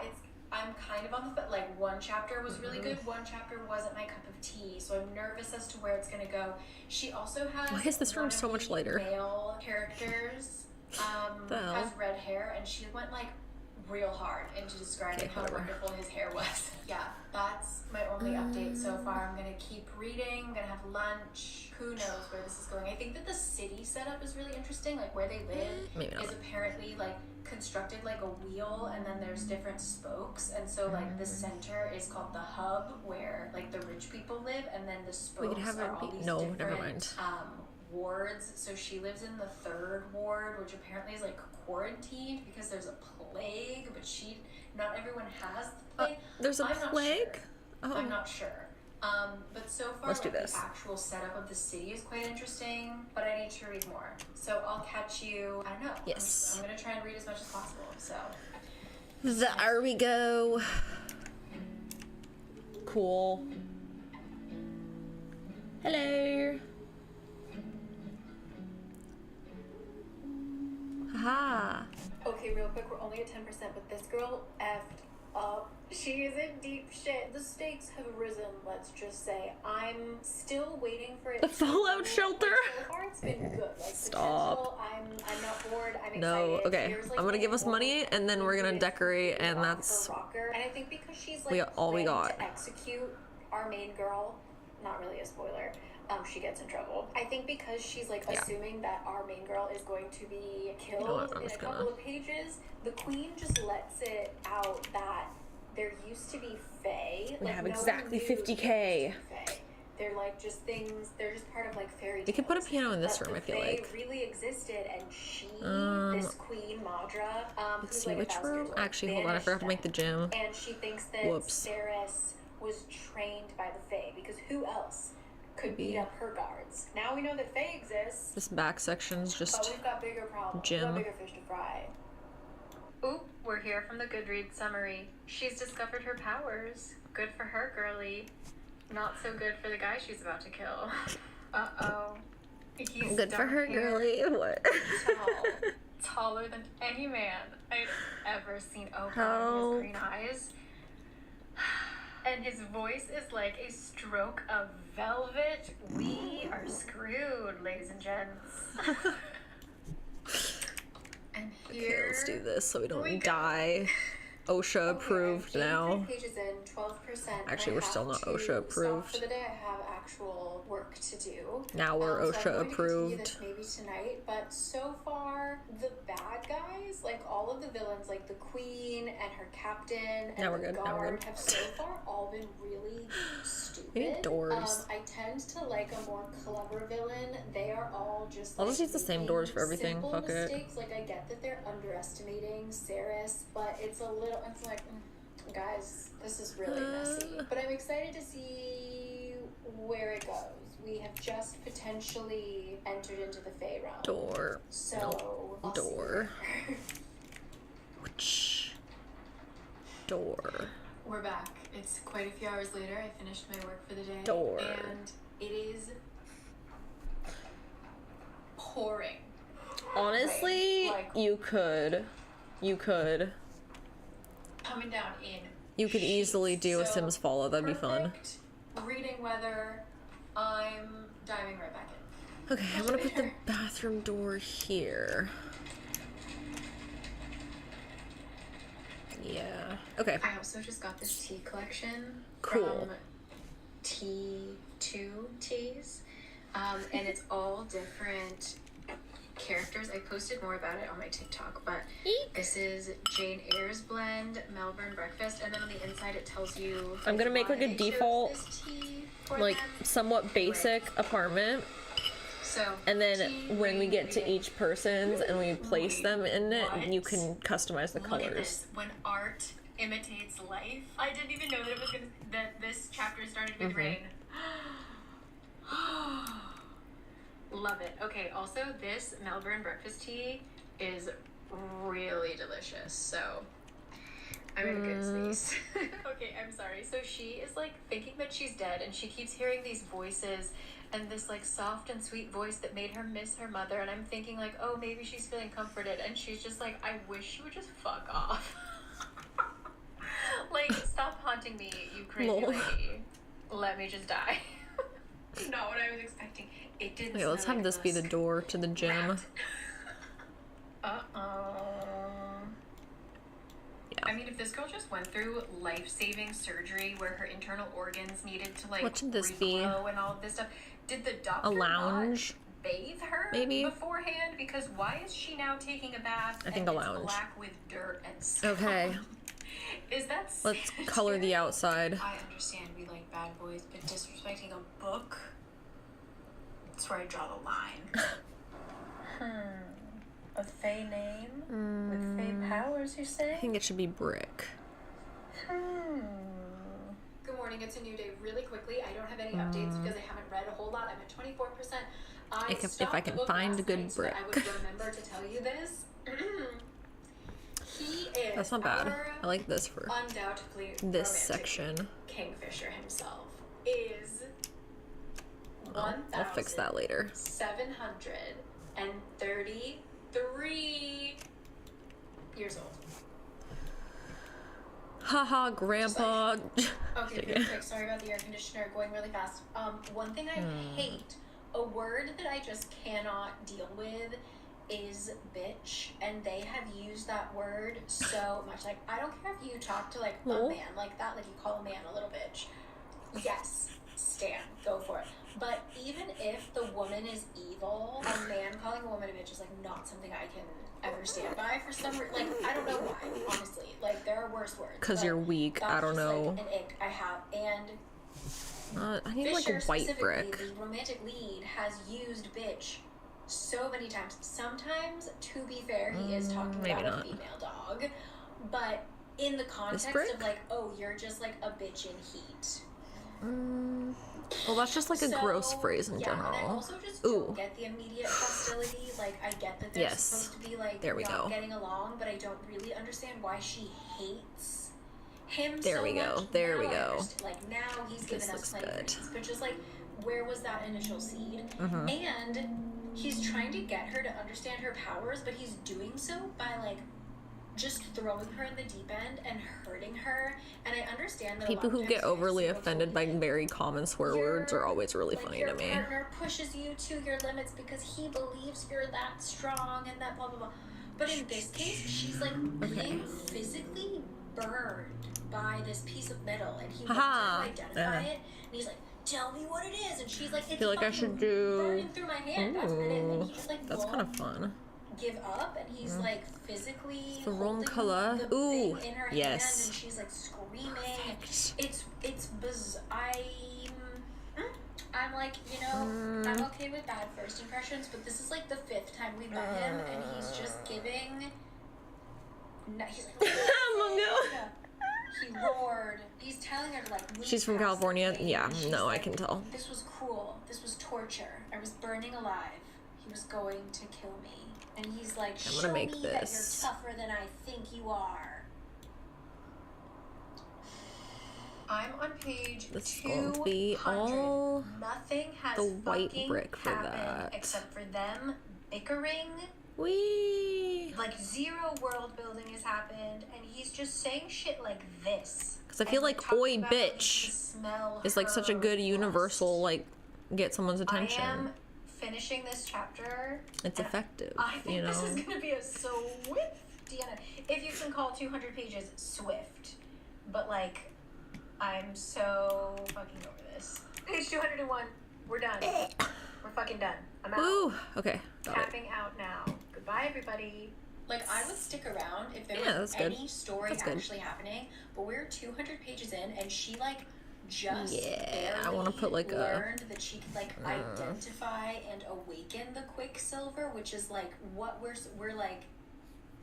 I'm kind of on the like one chapter was really good, one chapter wasn't my cup of tea, so I'm nervous as to where it's gonna go. She also has Why is this room one so of much the lighter? male characters The hell? has red hair, and she went like real hard into describing Okay, how whatever. wonderful his hair was. Yeah, that's my only update so far. I'm gonna keep reading, I'm gonna have lunch. Who knows where this is going? I think that the city setup is really interesting, like where they live Maybe not. is apparently like constructed like a wheel, and then there's different spokes, and so like the center is called the hub where like the rich people live, and then the spokes We could have are it all be- these no, different never mind. wards. So she lives in the 3rd ward, which apparently is like quarantined because there's a plague, but not everyone has the plague. There's a I'm not plague? sure. Oh. I'm not sure. But so far, Let's do like, this. the actual setup of the city is quite interesting, but I need to read more. So I'll catch you, I don't know. Yes. I'm gonna try and read as much as possible, so. There we go. cool. Hello. Haha. Okay, real quick, we're only at 10%, but this girl effed up. She is in deep shit. The stakes have risen, let's just say. I'm still waiting for it The fallout to... shelter? So far, it's been good. Like, Stop. potential, I'm not bored. I'm excited. No, okay. Here's, like, I'm gonna a give us money, woman and then we're gonna who is decorate, and really that's off her rocker. And I think because she's like all we planned got. to execute our main girl, not really a spoiler, she gets in trouble. I think because she's like assuming that our main girl is going to be killed in a couple of pages, the queen just lets it out that there used to be fae. We like, have no exactly one knew 50K. there used to be fae. They're like just things, they're just part of like fairy tales. We could put a piano in this But room, I the feel fae like. really existed, and she, this queen Madra, Let's who's see, like which 1,000 room? years old, Actually, hold on, I banished forgot to make the them. gym. And she thinks that Whoops. Saris was trained by the fae, because who else could beat up her guards? Now we know that fae exists, This back section's but just we've got bigger problems. gym. We've got bigger fish to fry. Oop, we're here from the Goodreads summary. She's discovered her powers. Good for her, girly. Not so good for the guy she's about to kill. Uh-oh. He's good for her, dark-haired, girly. What? tall, taller than any man I've ever seen. Oh God, his green eyes. And his voice is like a stroke of velvet. We are screwed, ladies and gents. And here, Okay, let's do this so we we don't go. die. OSHA approved Okay, I'm now. 83 pages in, 12%. Actually, I we're still have not to OSHA stop approved. for the day. I have actual work to do. Now we're So I'm OSHA going to continue approved. this maybe tonight, but so far the bad guys, like all of the villains, like the queen and her captain and Now we're the good, now guard, we're good. have so far all been really stupid. We need doors. I tend to like a more clever villain. They are all just I'll like just use the same making doors for everything. simple Fuck it. mistakes. Like I get that they're underestimating Saris, but it's a little. It's like, guys, this is really messy. But I'm excited to see where it goes. We have just potentially entered into the Fae realm. Door. So I'll Door. see. Whoosh. Door. We're back. It's quite a few hours later. I finished my work for the day. Door. And it is pouring. Honestly, Like, you could coming down in. easily do a So, Sims follow. That'd be fun. perfect reading weather. I'm diving right back in. Okay, I'm gonna put the bathroom door here. Yeah. Okay. I also just got this tea collection Cool. from T2 Teas, and it's all different characters. I posted more about it on my TikTok, but this is Jane Eyre's blend, Melbourne Breakfast, and then on the inside it tells you. I'm gonna make like why a they chose default, this tea for like them. somewhat basic apartment, So, and then tea, when we get to reading. each person's and we place them in it, you can customize the Look at colors. this. When art imitates life. I didn't even know that it was gonna that this chapter started with rain. Love it. Okay, also this Melbourne breakfast tea is really delicious. So I'm in a good space. Okay, I'm sorry. So she is like thinking that she's dead and she keeps hearing these voices and this like soft and sweet voice that made her miss her mother, and I'm thinking like, oh, maybe she's feeling comforted, and she's just like, I wish she would just fuck off. Like, stop haunting me, you crazy Lol. lady. Let me just die. Not what I was expecting. It didn't. Okay, let's smell have like this be the musk. door to the gym. Rat. I mean, if this girl just went through life-saving surgery where her internal organs needed to like What should this be? regrow and all of this stuff, did the doctor A lounge? not bathe her Maybe? beforehand? Because why is she now taking a bath? I think and a it's lounge. black with dirt and scum? Okay, Is that let's color the outside. I understand we like bad boys, but disrespecting a book, that's where I draw the line. A Fae name with Fae powers? You say? I think it should be brick. Good morning, it's a new day. Really quickly, I don't have any updates because I haven't read a whole lot. I'm at 24%. If I stopped can the book find a last good night so that I would brick. remember to tell you this. He is. That's not bad. our I like this for undoubtedly this romantic section. Kingfisher himself is I'll fix that later. 1,733 years old. Haha, grandpa. Okay, real quick. Sorry about the air conditioner going really fast. One thing I hate, a word that I just cannot deal with is bitch, and they have used that word so much. Like, I don't care if you talk to like a man like that, like you call a man a little bitch. Yes, stan, go for it. But even if the woman is evil, a man calling a woman a bitch is like not something I can ever stand by for some reason. Like, I don't know why, honestly. Like, there are worse words. Because you're weak. I don't know. Like, an ick I have. And I need Fisher, like a white brick. the romantic lead, has used bitch so many times. Sometimes, to be fair, he is talking about a female dog. But in the context of like, oh, you're just like a bitch in heat. Well, that's just like a gross phrase in general. And I also just don't get the immediate hostility. Like, I get that they're supposed to be like not getting along, but I don't really understand why she hates him so much. There we go. Like, now he's given us plenty of reasons, but just like, where was that initial seed? And he's trying to get her to understand her powers, but he's doing so by like just throwing her in the deep end and hurting her. And I understand that people who get overly offended by very common swear words are always really funny to me. Your partner pushes you to your limits because he believes you're that strong and that blah blah blah. But in this case, she's like being physically burned by this piece of metal, and he wants her to identify it. And he's like, "Tell me what it is." And she's like, "It's I feel like I should do. burning through my hand." That's what it is. And he just like that's kind of fun. Give up, and he's like phically the wrong holding color. the thing in her hand, and she's like screaming. It's I'm like, you know, I'm okay with bad first impressions, but this is like the 5th time we met him, and he's just giving. He's like, he roared. He's telling her to like. She's from California. Yeah, no, I can tell. This was cruel. This was torture. I was burning alive. He was going to kill me. And he's like, show me that you're tougher than I think you are. I'm on page 200. Nothing has the white brick for happened that. except for them bickering. Like 0 world building has happened, and he's just saying shit like this. Because I feel like "oi bitch" is like such a good universal like get someone's attention. I am finishing this chapter. It's effective. I think you know? this is gonna be a swift Deanna. If you can call 200 pages swift, but like, I'm so fucking over this. Page 201. We're done. We're fucking done. I'm out. Ooh, okay. Tapping out now. Goodbye, everybody. Like, I would stick around if there was any story actually happening, but we're 200 pages in, and she like just I want to put like learned that she could like identify and awaken the Quicksilver, which is like what we're like.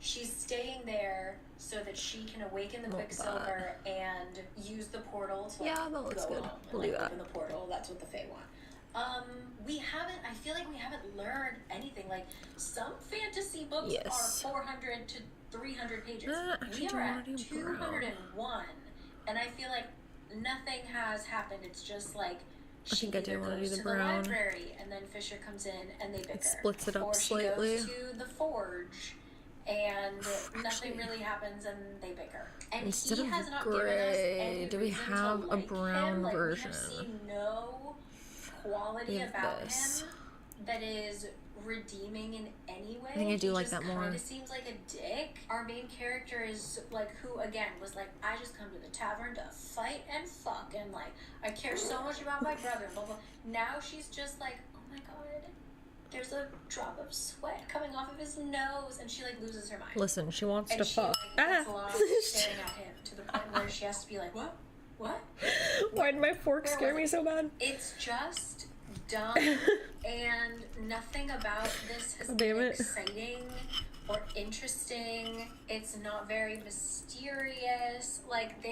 She's staying there so that she can awaken the Quicksilver and use the portal to like, that looks go good. home We'll and, do like, that. open the portal. That's what the Fae want. We haven't. I feel like we haven't learned anything. Like, some fantasy books are 400 to 300 pages. We are at 201, and I feel like nothing has happened. It's just like she either goes to the library, and then Fisher comes in, and they bicker. It splits it up or slightly. She goes to the forge, and nothing really happens, and they bicker. And instead he of has not gray, given us any do we reason have to a like brown him. Like, version? We have seen no quality about him that is redeeming in any way. I think I do like that more. He just kind of seems like a dick. Our main character is like, who again was like, I just come to the tavern to fight and fuck, and like I care so much about my brother. Blah blah. Now she's just like, oh my god, there's a drop of sweat coming off of his nose, and she like loses her mind. Listen, she wants and to she, fuck. Like, gets lost staring at him to the point where she has to be like, what? Why did my fork scare me so bad? It's just dumb, and nothing about this has been exciting or interesting. It's not very mysterious. Like,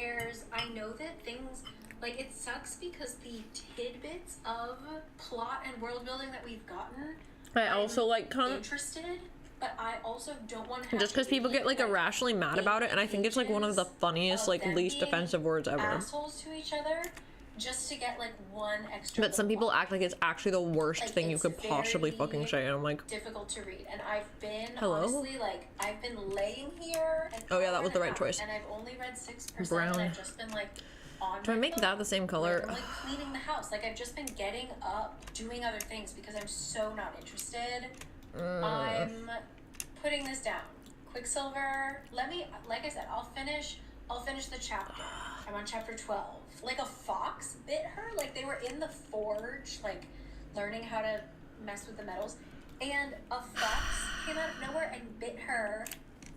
I know that things, like, it sucks because the tidbits of plot and world building that we've gotten, I also like interested, but I also don't want to have Just because to people read, get like irrationally mad about it, and I think it's like one of the pages funniest, of like them least being offensive words ever. assholes to each other just to get like one extra. But some little people line. act like it's actually the worst Like, thing you it's could possibly fucking very say, and I'm like, difficult to read, and I've been Hello? honestly like I've been laying here. An Oh, yeah, that hour was and the a right half, choice. And I've only read 6%. Brown. And I've just been like on. do I my make phone, that the same color? where I'm like cleaning the house. Like I've just been getting up, doing other things because I'm so not interested. I'm putting this down. Quicksilver. Let me, like I said, I'll finish the chapter. I'm on chapter 12. Like a fox bit her. Like they were in the forge, like learning how to mess with the metals, and a fox came out of nowhere and bit her,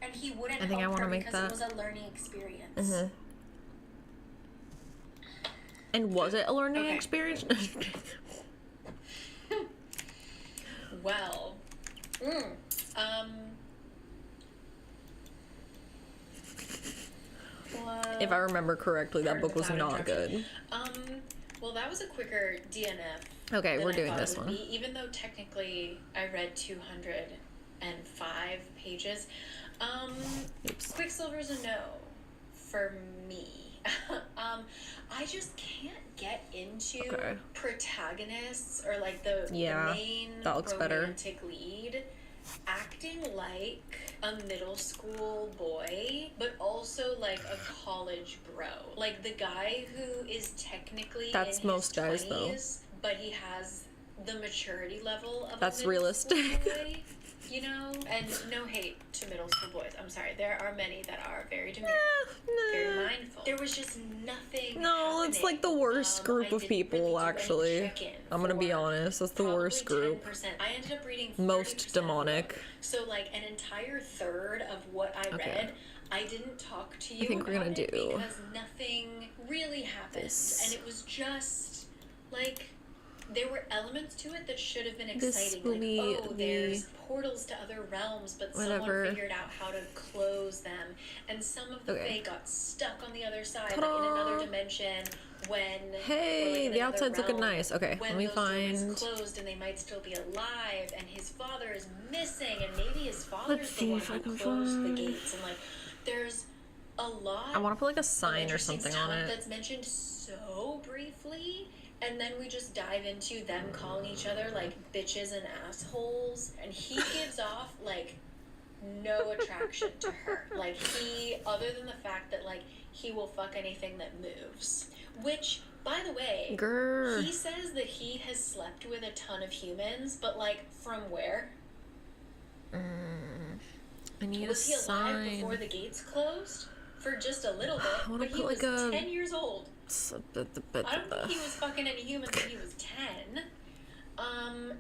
and he wouldn't I think I help wanna her make because that. it was a learning experience. Mm-hmm. And was it a learning Okay. experience? Well, If I remember correctly, that Pardon book the was loud not interruption. good. Well, that was a quicker DNF. Okay, than we're I doing thought this it would one. be, even though technically I read 205 pages. Oops. Quicksilver's a no for me. I just can't get into Okay. protagonists or like the Yeah, main that looks better. romantic lead acting like a middle school boy, but also like a college bro. Like the guy who is technically That's in most his guys, though. 20s, but he has the maturity level of That's a middle school realistic. boy, you know? And no hate to middle school boys. I'm sorry. There are many that are very demure, very mindful. There was just nothing No, it's like the worst group I of didn't people, really do any actually. check-in I'm gonna be for honest, that's the worst probably group. 10%. I ended up reading Most 30% of the demonic. book. So like an entire third of what I Okay. read, I didn't talk to you think we're about gonna it do because nothing really happened, this. and it was just like there were elements to it that should have been This exciting. will Like, be oh, the- there's portals to other realms, but Whatever. someone figured out how to close them, and some of the Okay. Fae got stuck on the other side, like in Ta-da! another dimension. When Hey, or, like, in the another outside's looking realm, nice. Okay, when let me those doorways find. closed and they might still be alive, and his father is missing, and maybe his father's Let's the see one if I who can closed the find- gates, and like there's a lot I want to put like a of sign or interesting something on stuff it. that's mentioned so briefly, and then we just dive into them calling each other like bitches and assholes, and he gives off like no attraction to her. Like he, other than the fact that like he will fuck anything that moves, which by the way, Grr. he says that he has slept with a ton of humans, but like from where? I need Was a he alive sign. before the gates closed? For just a little bit, I wanna but he put, was like, a- 10 years old. I don't think he was fucking any humans when he was 10.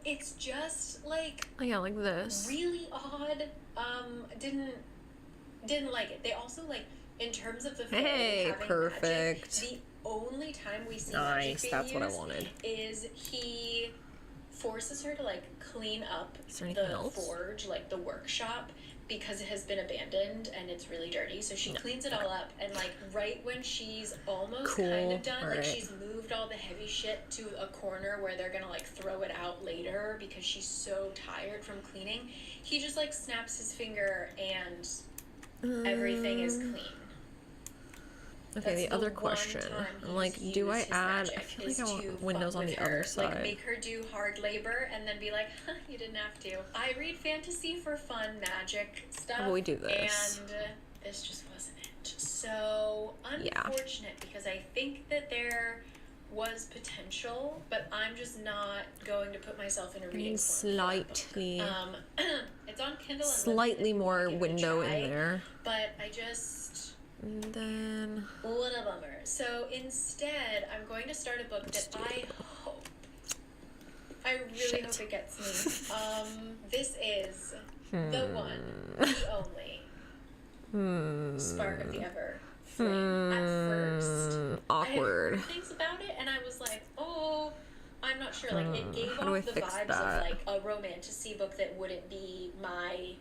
It's just like Oh yeah, like this. really odd. Didn't like it. They also like in terms of the Fae Hey, having perfect. Magic, the only time we see Nice, magic being that's what I used wanted. is he forces her to like clean up Is there anything the else? forge, like the workshop, because it has been abandoned and it's really dirty. So she No. cleans it all up, and like right when she's almost Cool, kind of done, like alright. she's moved all the heavy shit to a corner where they're gonna like throw it out later because she's so tired from cleaning. He just like snaps his finger and everything is clean. Okay, That's the other one question. time I'm he's like, do I used his add? magic I feel like is I to want windows fuck on with the her. other side. Like make her do hard labor and then be like, huh, you didn't have to. I read fantasy for fun magic stuff. How about we do this? And this just wasn't it. So Yeah. unfortunate because I think that there was potential, but I'm just not going to put myself in a reading slump for that book. slightly, It's on Kindle. slightly Unlimited, more give it a window in try, there. But I just. And then What a bummer. So instead, I'm going to start a book that I hope, I really Shit. hope it gets me. This is the one, the only Spark of the Ever Flame. At first, I had awkward. heard things about it, and I was like, oh, I'm not sure. Like, it gave How do I off the fix vibes that? of like a romantasy book that wouldn't be my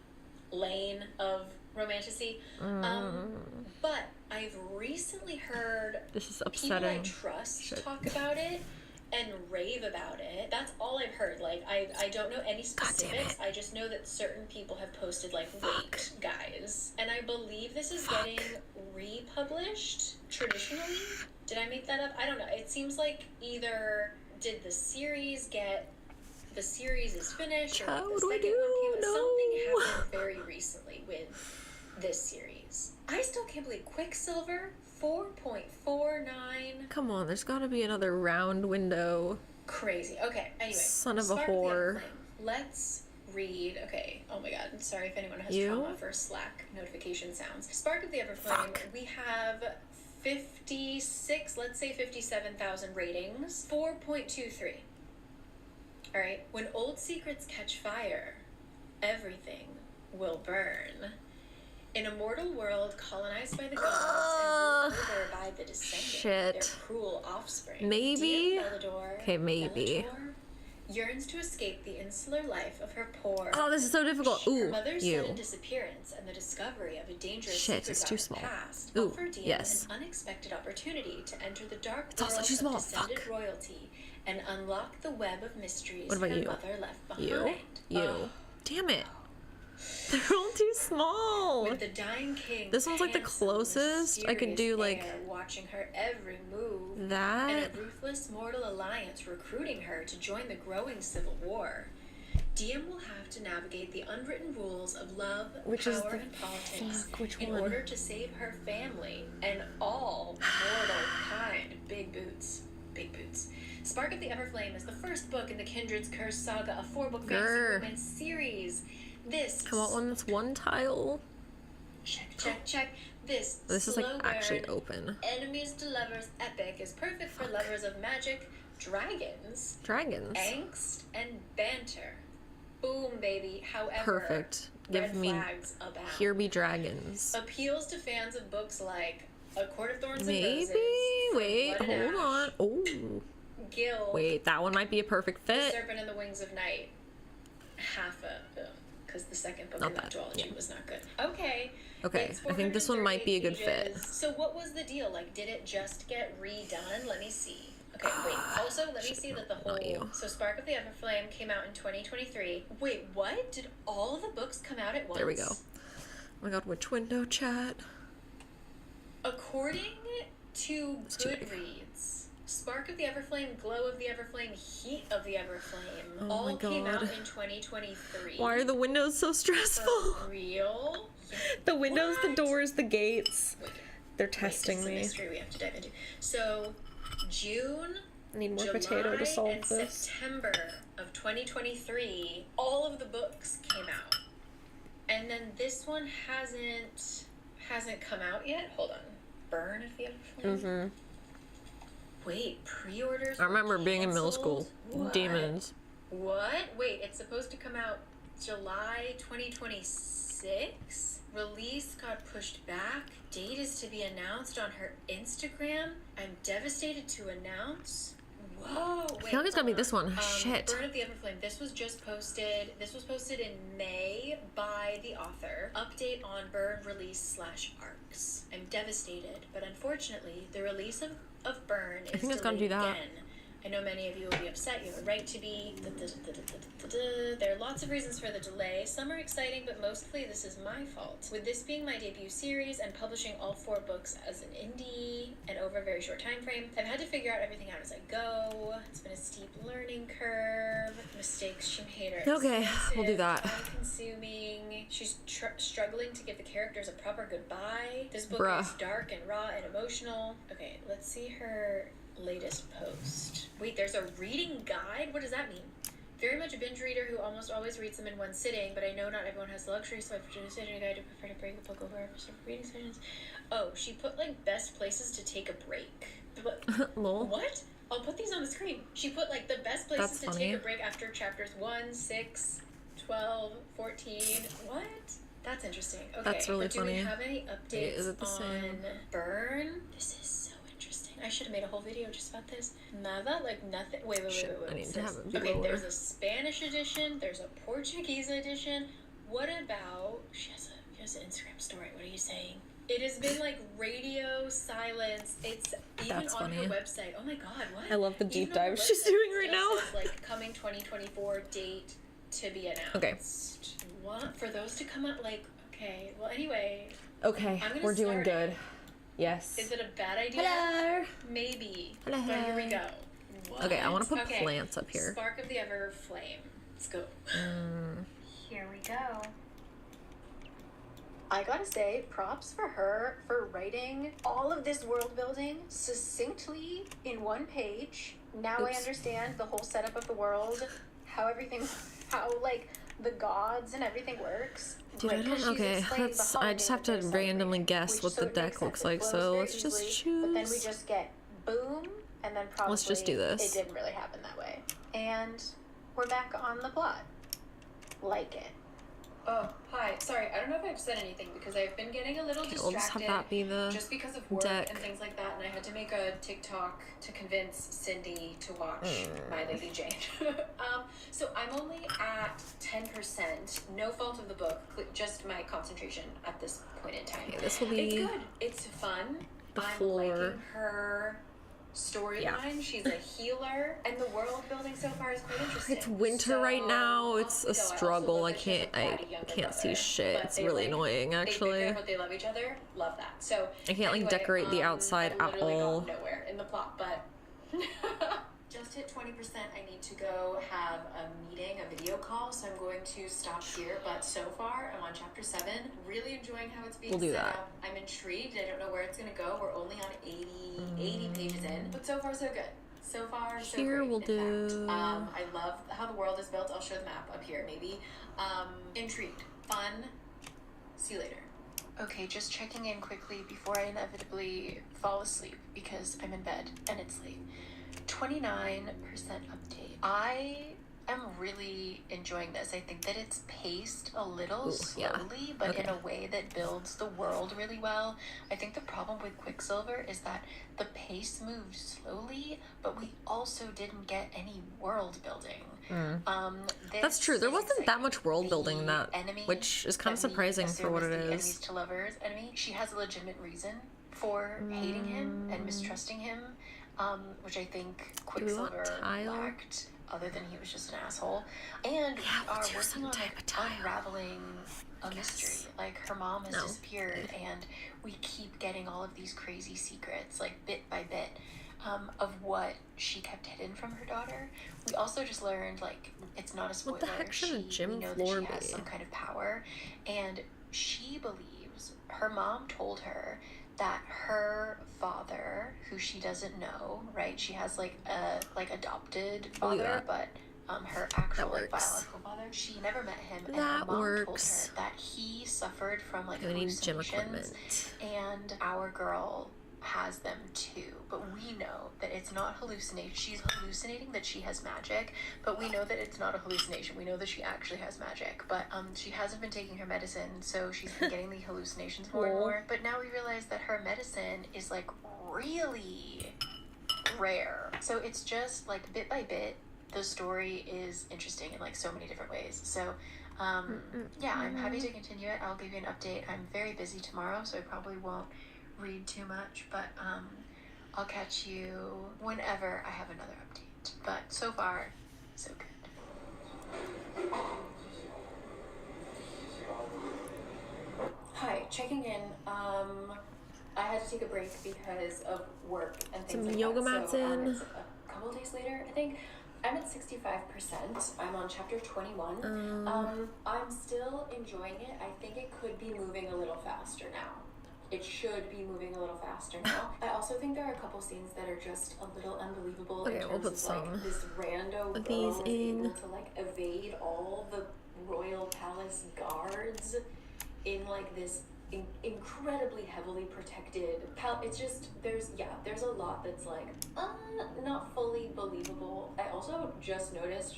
lane of romantasy. But I've recently heard This is people I upsetting. trust Shit. talk about it, and rave about it. That's all I've heard. Like, I don't know any specifics. I just know that certain people have posted, like, wait, guys. And I believe this is getting republished traditionally. Did I make that up? I don't know. It seems like either did the series is finished, or the second one came out. Something happened very recently with this series. I still can't believe Quicksilver 4.49. Come on, there's gotta be another round window. Crazy. Okay, anyway. Son of a Spark of the whore. Flame. Let's read. Okay, oh my god. Sorry if anyone has You? trauma for Slack notification sounds. Spark of the Everflame. We have 56, let's say 57,000 ratings. 4.23. Alright. When old secrets catch fire, everything will burn. In a mortal world colonized by the gods and ruled over by the descendant, their cruel offspring, Maybe? Bellator, Okay, maybe. Bellator yearns to escape the insular life of her poor. Oh, this is so difficult. Her Ooh, mother's you. sudden disappearance and the discovery of a dangerous Shit, secret it's about too her small. past Ooh, offer DM yes. an unexpected opportunity to enter the dark It's also world too small, of descended fuck. royalty and unlock the web of mysteries What about her you? mother left behind. You. Damn it. They're all too small. With the dying king, This one's like the handsome, closest I could do, like, mysterious heir watching her every move, and that. a ruthless mortal alliance recruiting her to join the growing civil war. DM will have to navigate the unwritten rules of love, Which power, is the and politics which in one? order to save her family and all mortal kind. Big boots. Big boots. Spark of the Everflame is the first book in the Kindred's Curse saga, a 4-book fantasy Grr. romance series. This I want one that's one tile. check. This This is like slow actually burn, open. enemies to lovers epic is perfect for lovers of magic, dragons, Dragons. angst, and banter. Boom, baby. However, Perfect. Give red me flags abound. Here be dragons. Appeals to fans of books like A Court of Thorns Maybe. and Roses, From Wait, Blood and hold on. Ash, Oh. Guild, Wait, that one might be a perfect The fit. Serpent and the Wings of Night. Half a because the second book Not in that bad, duology yeah. was not good. Okay. Okay, It's I think this one might be a good 438 fit. pages. So what was the deal? Like, did it just get redone? Let me see. Okay, wait. Also, let me see that the whole... not you. So Spark of the Everflame came out in 2023. Wait, what? Did all the books come out at once? There we go. Oh my god, which window, chat? According to too big. Goodreads, Spark of the Everflame, Glow of the Everflame, Heat of the Everflame Oh all my came out God. in 2023. Why are the windows so stressful? For real? The windows, the What? doors, the gates. Wait, They're wait, testing this is a me. mystery we have to dive into. So, June, I need more July, potato to and solve this. September of 2023, all of the books came out. And then this one hasn't come out yet. Hold on. Burn of the Everflame? Mm-hmm. Wait, pre-orders I remember were being in middle school. canceled? What? Demons. What? Wait, it's supposed to come out July 2026? Release got pushed back. Date is to be announced on her Instagram. I'm devastated to announce. Whoa! Wait, I feel like it's gonna be hold this on. one. Shit. Burn of the Everflame. This was just posted. This was posted in May by the author. Update on Burn release / arcs. I'm devastated, but unfortunately, the release of Burn is think it's gonna delayed do that. again. I know many of you will be upset. You have a right to be. There are lots of reasons for the delay. Some are exciting, but mostly this is my fault. With this being my debut series and publishing all 4 books as an indie and over a very short time frame, I've had to figure out everything out as I go. It's been a steep learning curve. Mistakes she made are Okay, we'll do that. Time-consuming. She's struggling to give the characters a proper goodbye. This book Bruh. is dark and raw and emotional. Okay, let's see her latest post. Wait, there's a reading guide? What does that mean? Very much a binge reader who almost always reads them in one sitting, but I know not everyone has the luxury, so I've produced a guide to prefer to break the book over for several reading sessions. Oh, she put like best places to take a break. But Lol. what? I'll put these on the screen. She put like the best places That's to funny. take a break after chapters 1, 6, 12, 14. What? That's interesting. Okay. That's really but do funny. we have any updates is it the on same? Burn? This is so interesting. I should have made a whole video just about this. Nada? Like nothing. Wait. Shit, I need What's to this? have it Okay, lower. there's a Spanish edition. There's a Portuguese edition. What about... She has an Instagram story. What are you saying? It has been like radio silence. It's even That's on funny. her website. Oh my god, what? I love the deep Even on her dive she's website, doing it right still now. says, like coming 2024 date to be announced. Okay. What? For those to come out like, okay. Well, anyway. Okay, I'm gonna we're doing start good. it. Yes. Is it a bad idea? Hello. Maybe. Hello. But here we go. Okay, I want to What? put plants up here. Spark of the Ever Flame. Let's go. Here we go. I gotta say, props for her for writing all of this world building succinctly in one page. Now I Oops. understand the whole setup of the world, how like the gods and everything works. Dude, Right, I 'cause don't. she's Okay, explained the I just have to holiday that they're randomly celebrating, guess which what the sort of makes deck sense. looks It like. flows So very let's just easily, But then we choose. just get boom, and then probably Let's just do this. it didn't really happen that way. And we're back on the plot. Like it. Oh, hi. Sorry, I don't know if I've said anything because I've been getting a little Okay, we'll just have distracted that be the just because of work deck. and things like that, and I had to make a TikTok to convince Cindy to watch My Lady Jane. So I'm only at 10%, no fault of the book, just my concentration at this point in time. Okay, this will It's be good. It's fun. the I'm floor. liking her storyline. She's a healer, and the world building so far is quite interesting. It's winter right now. It's a off we go. I also struggle. love I that she has a can't. I bratty younger can't see brother, shit. but It's they, really like, annoying, They actually. figure out they love each other. Love that. So I can't like anyway, decorate the outside I at literally got all. nowhere in the plot, but just hit 20%. I need to go have a meeting, a video call, so I'm going to stop here. But so far, I'm on chapter 7. Really enjoying how it's being We'll do set that. up. I'm intrigued. I don't know where it's gonna go. We're only on 80 pages in, but so far so good. So far, so Here great, we'll in do- fact. I love how the world is built. I'll show the map up here, maybe. Intrigued, fun. See you later. Okay, just checking in quickly before I inevitably fall asleep because I'm in bed and it's late. 29% update. I am really enjoying this. I think that it's paced a little Ooh, yeah. slowly, but in Okay. a way that builds the world really well. I think the problem with Quicksilver is that the pace moved slowly, but we also didn't get any world building. That's true. There this wasn't is, that much world building in the that, enemy which is kind of that we surprising for assume what it the is. enemies to lovers enemy. She has a legitimate reason for hating him and mistrusting him, which I think we want Quicksilver tile? lacked, other than he was just an asshole. And we we'll are do working some on type like of tile. unraveling a mystery. Like her mom has No. disappeared, and we keep getting all of these crazy secrets, like bit by bit. Of what she kept hidden from her daughter. We also just learned, like, it's not a spoiler. What the heck should a gym we know floor that she has be? some kind of power, and she believes her mom told her that her father, who she doesn't know, right? She has like a adopted Believe father, that. but her actual like, works. biological father, she never met him, and That her mom works. told her that he suffered from like We need gym hallucinations, equipment. and our girl has them too, but we know that it's not hallucination. She's hallucinating that she has magic, but we know that it's not a hallucination. We know that she actually has magic, but she hasn't been taking her medicine, so she's been getting the hallucinations more and Lol. more. But now we realize that her medicine is like really rare. So it's just like bit by bit, the story is interesting in like so many different ways. So yeah, I'm happy to continue it. I'll give you an update. I'm very busy tomorrow, so I probably won't read too much, but I'll catch you whenever I have another update. But so far, so good. Hi, checking in. I had to take a break because of work and things Some like yoga that. mats so, in. It's a couple days later, I think. I'm at 65%. I'm on chapter 21. I'm still enjoying it. I think it could be moving a little faster now. It should be moving a little faster now. I also think there are a couple scenes that are just a little unbelievable Okay, in we'll terms put of like some this rando of girl these is in. able to like evade all the royal palace guards in like this incredibly heavily protected it's just there's a lot that's like not fully believable. I also just noticed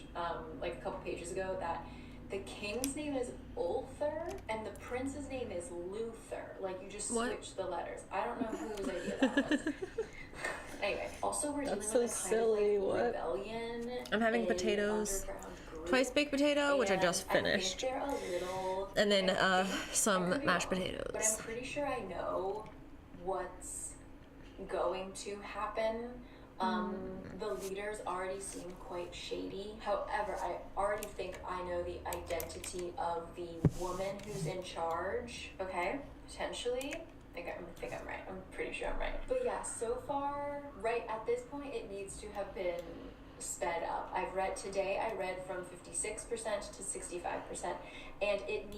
like a couple pages ago that the king's name is Ulther and the prince's name is Luther. Like you just What? switch the letters. I don't know whose idea that was. Anyway, also we're That's dealing so with a kind silly. of like What? rebellion. I'm having in potatoes. underground group. Twice baked potato, which I And just finished. I think they're a little And then I some could be mashed wrong, potatoes. But I'm pretty sure I know what's going to happen. The leaders already seem quite shady. However, I already think I know the identity of the woman who's in charge. Okay, potentially. I think I'm right. I'm pretty sure I'm right. But yeah, so far, right at this point, it needs to have been sped up. I read from 56% to 65%, and it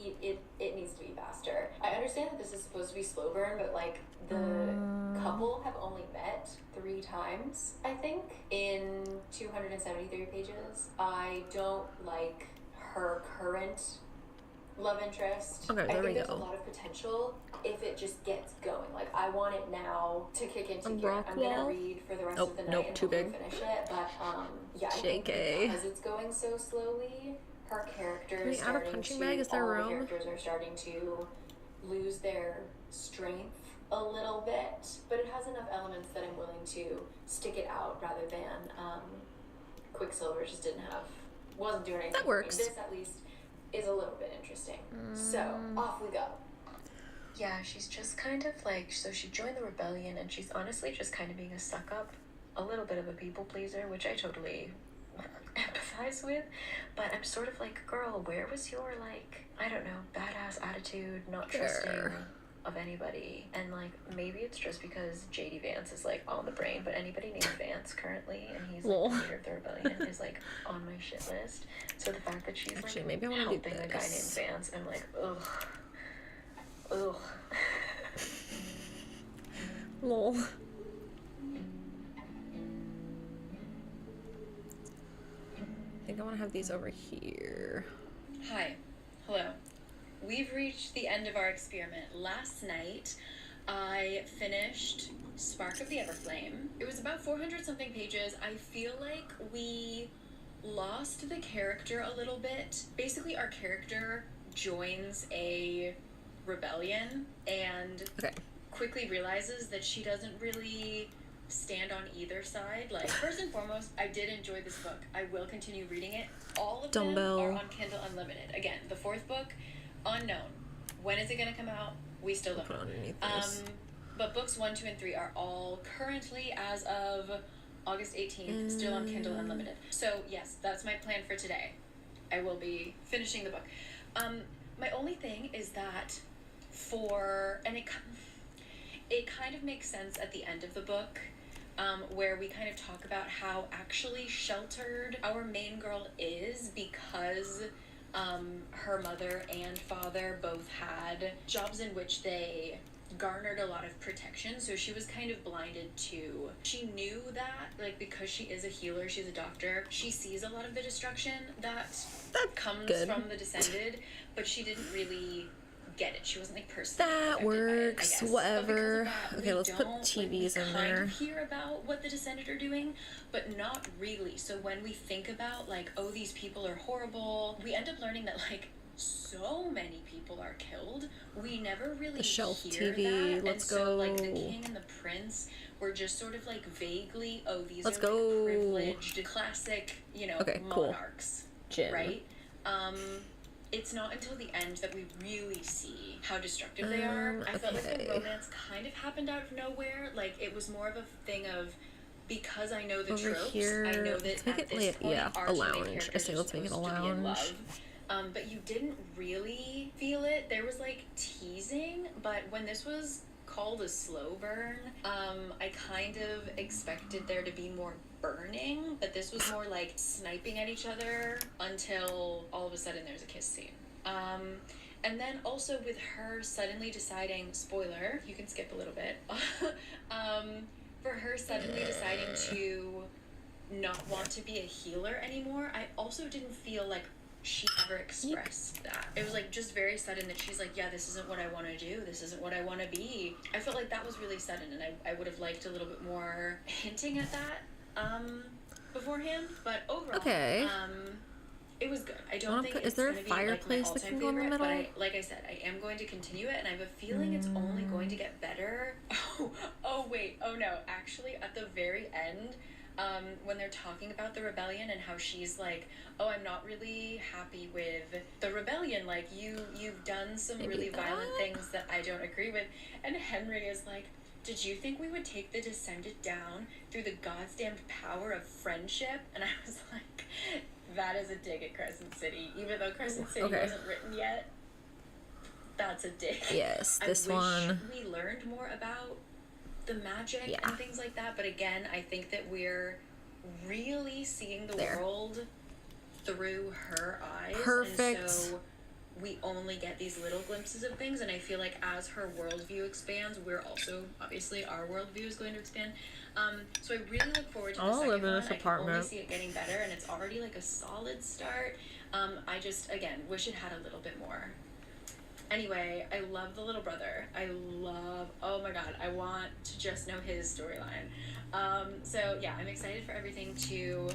needs to be faster. I understand that this is supposed to be slow burn, but like the couple have only met 3 times, I think, in 273 pages. I don't like her current love interest. Okay, I there we think there's go. a lot of potential if it just gets going. Like, I want it now to kick into A gear. rock I'm gonna wall? read for the rest Nope, of the night nope, and too hopefully big. finish it. But yeah, I think JK. because it's going so slowly, her characters Can we add a starting punching to bag? Is there all the room? characters are starting to lose their strength a little bit, but it has enough elements that I'm willing to stick it out rather than Quicksilver just wasn't doing anything. That for me. works. This at least is a little bit interesting. So off we go. Yeah, she's just kind of like, so she joined the rebellion and she's honestly just kind of being a suck up, a little bit of a people pleaser, which I totally empathize with. But I'm sort of like, girl, where was your, like, I don't know, badass attitude, not trusting of anybody? And like, maybe it's just because JD Vance is like on the brain, but anybody named Vance currently, and he's like the leader of the rebellion, is like on my shit list. So the fact that she's Actually, like maybe I wanna do helping a guy named this. Vance, I'm like, ugh. Ugh. Lol. I think I want to have these over here. Hi. Hello. We've reached the end of our experiment. Last night, I finished Spark of the Everflame. It was about 400 something pages. I feel like we lost the character a little bit. Basically, our character joins a rebellion and quickly realizes that she doesn't really stand on either side. Like, first and foremost, I did enjoy this book. I will continue reading it. All of them are on Kindle Unlimited. Again, the 4th book, unknown. When is it going to come out? We still don't know. But books 1, 2, and 3 are all currently, as of August 18th, still on Kindle Unlimited. So yes, that's my plan for today. I will be finishing the book. My only thing is that it kind of makes sense at the end of the book, where we kind of talk about how actually sheltered our main girl is because her mother and father both had jobs in which they garnered a lot of protection, so she was kind of blinded to, she knew that, like, because she is a healer, she's a doctor, she sees a lot of the destruction that comes from the Descended, but she didn't really get it. She wasn't like personally that works, by it, whatever. That, okay, let's put we TVs in kind there. of hear about what the Descended are doing, but not really. So when we think about, like, oh, these people are horrible, we end up learning that, like, so many people are killed. We never really The shelf hear TV. that. Let's and go. So, like, the king and the prince were just sort of like vaguely, oh, these Let's are go. like privileged, classic, you know, monarchs, Jim. right? It's not until the end that we really see how destructive they are. I felt like the romance kind of happened out of nowhere. Like, it was more of a thing of, because I know the Over tropes, here, I know that let's make at it this point, our a two main lounge. I characters say are let's make it a supposed to be in lounge. love. But you didn't really feel it. There was, like, teasing, but when this was called a slow burn, I kind of expected there to be more burning, but this was more like sniping at each other until all of a sudden there's a kiss scene. And then also with her suddenly deciding, spoiler, you can skip a little bit, for her suddenly deciding to not want to be a healer anymore, I also didn't feel like she ever expressed that. It was like just very sudden that she's like, yeah, this isn't what I want to do, this isn't what I want to be. I felt like that was really sudden, and I would have liked a little bit more hinting at that beforehand, but overall, it was good. I don't think it's going to be like my all-time favorite, but like I said, I am going to continue it, and I have a feeling it's only going to get better. Oh no, actually, at the very end, when they're talking about the rebellion and how she's like, oh, I'm not really happy with the rebellion, like you've done some really violent things that I don't agree with, and Henry is like, did you think we would take the Descendant down through the goddamned power of friendship? And I was like, that is a dig at Crescent City, even though Crescent City wasn't written yet. That's a dig. Yes, this I wish one. we learned more about the magic and things like that, but again, I think that we're really seeing the world through her eyes. Perfect. And so we only get these little glimpses of things, and I feel like as her worldview expands, we're also, obviously, our worldview is going to expand. So I really look forward to the second live in one. this I apartment. can only see it getting better, and it's already like a solid start. I just, again, wish it had a little bit more. Anyway, I love the little brother. Oh my god, I want to just know his storyline. So yeah, I'm excited for everything to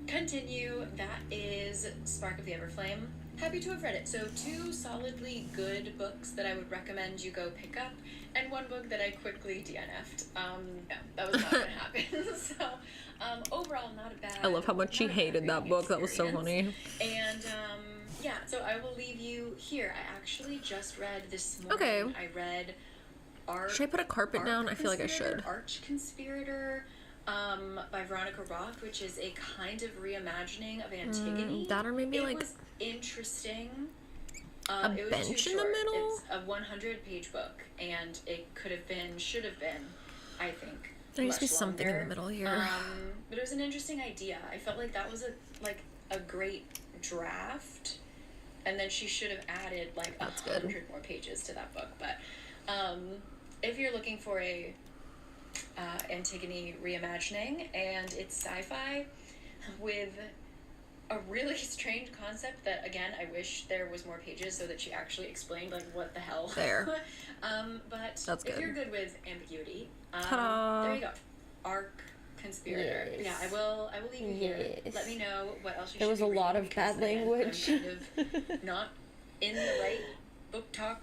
continue. That is Spark of the Everflame. Happy to have read it. So 2 solidly good books that I would recommend you go pick up, and 1 book that I quickly DNF'd. Yeah, that was not gonna happen. So overall, not a bad. I love how much she hated that book. That was so funny. And yeah, so I will leave you here. I actually just read this morning. Okay. I read Should I put a carpet down? I feel like I should. Arch Conspirator by Veronica Roth, which is a kind of reimagining of Antigone. That or maybe it was interesting. a it was bench too in the short. middle? It's a 100-page book, and it could have been, should have been, I think, There needs to be much something in the longer. middle here. But it was an interesting idea. I felt like that was a great draft, and then she should have added like 100 more pages to that book. But if you're looking for a Antigone reimagining, and it's sci-fi with a really strange concept that, again, I wish there was more pages so that she actually explained like what the hell. There. But That's if good. you're good with ambiguity, Ta-da. there you go. Arc Conspirator. Yes. Yeah, I will leave you here. Yes. Let me know what else you There should was be a lot reading, of bad because, again, language. I'm kind of not in the right book talk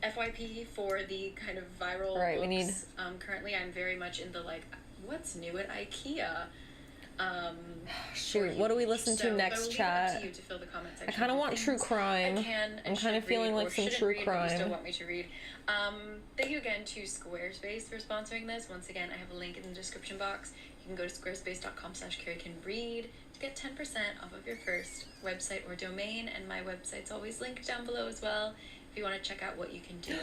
FYP for the kind of viral Alright, we books. Currently I'm very much in the like, what's new at IKEA? Shoot, what do we listen to next, chat? To you to fill the comment I section kind of with want things true crime. I can and I'm kind of should feeling read like or some shouldn't true read, but you still crime. want me to read. Thank you again to Squarespace for sponsoring this. Once again, I have a link in the description box. You can go to squarespace.com/CarrieCanRead to get 10% off of your first website or domain, and my website's always linked down below as well if you want to check out what you can do.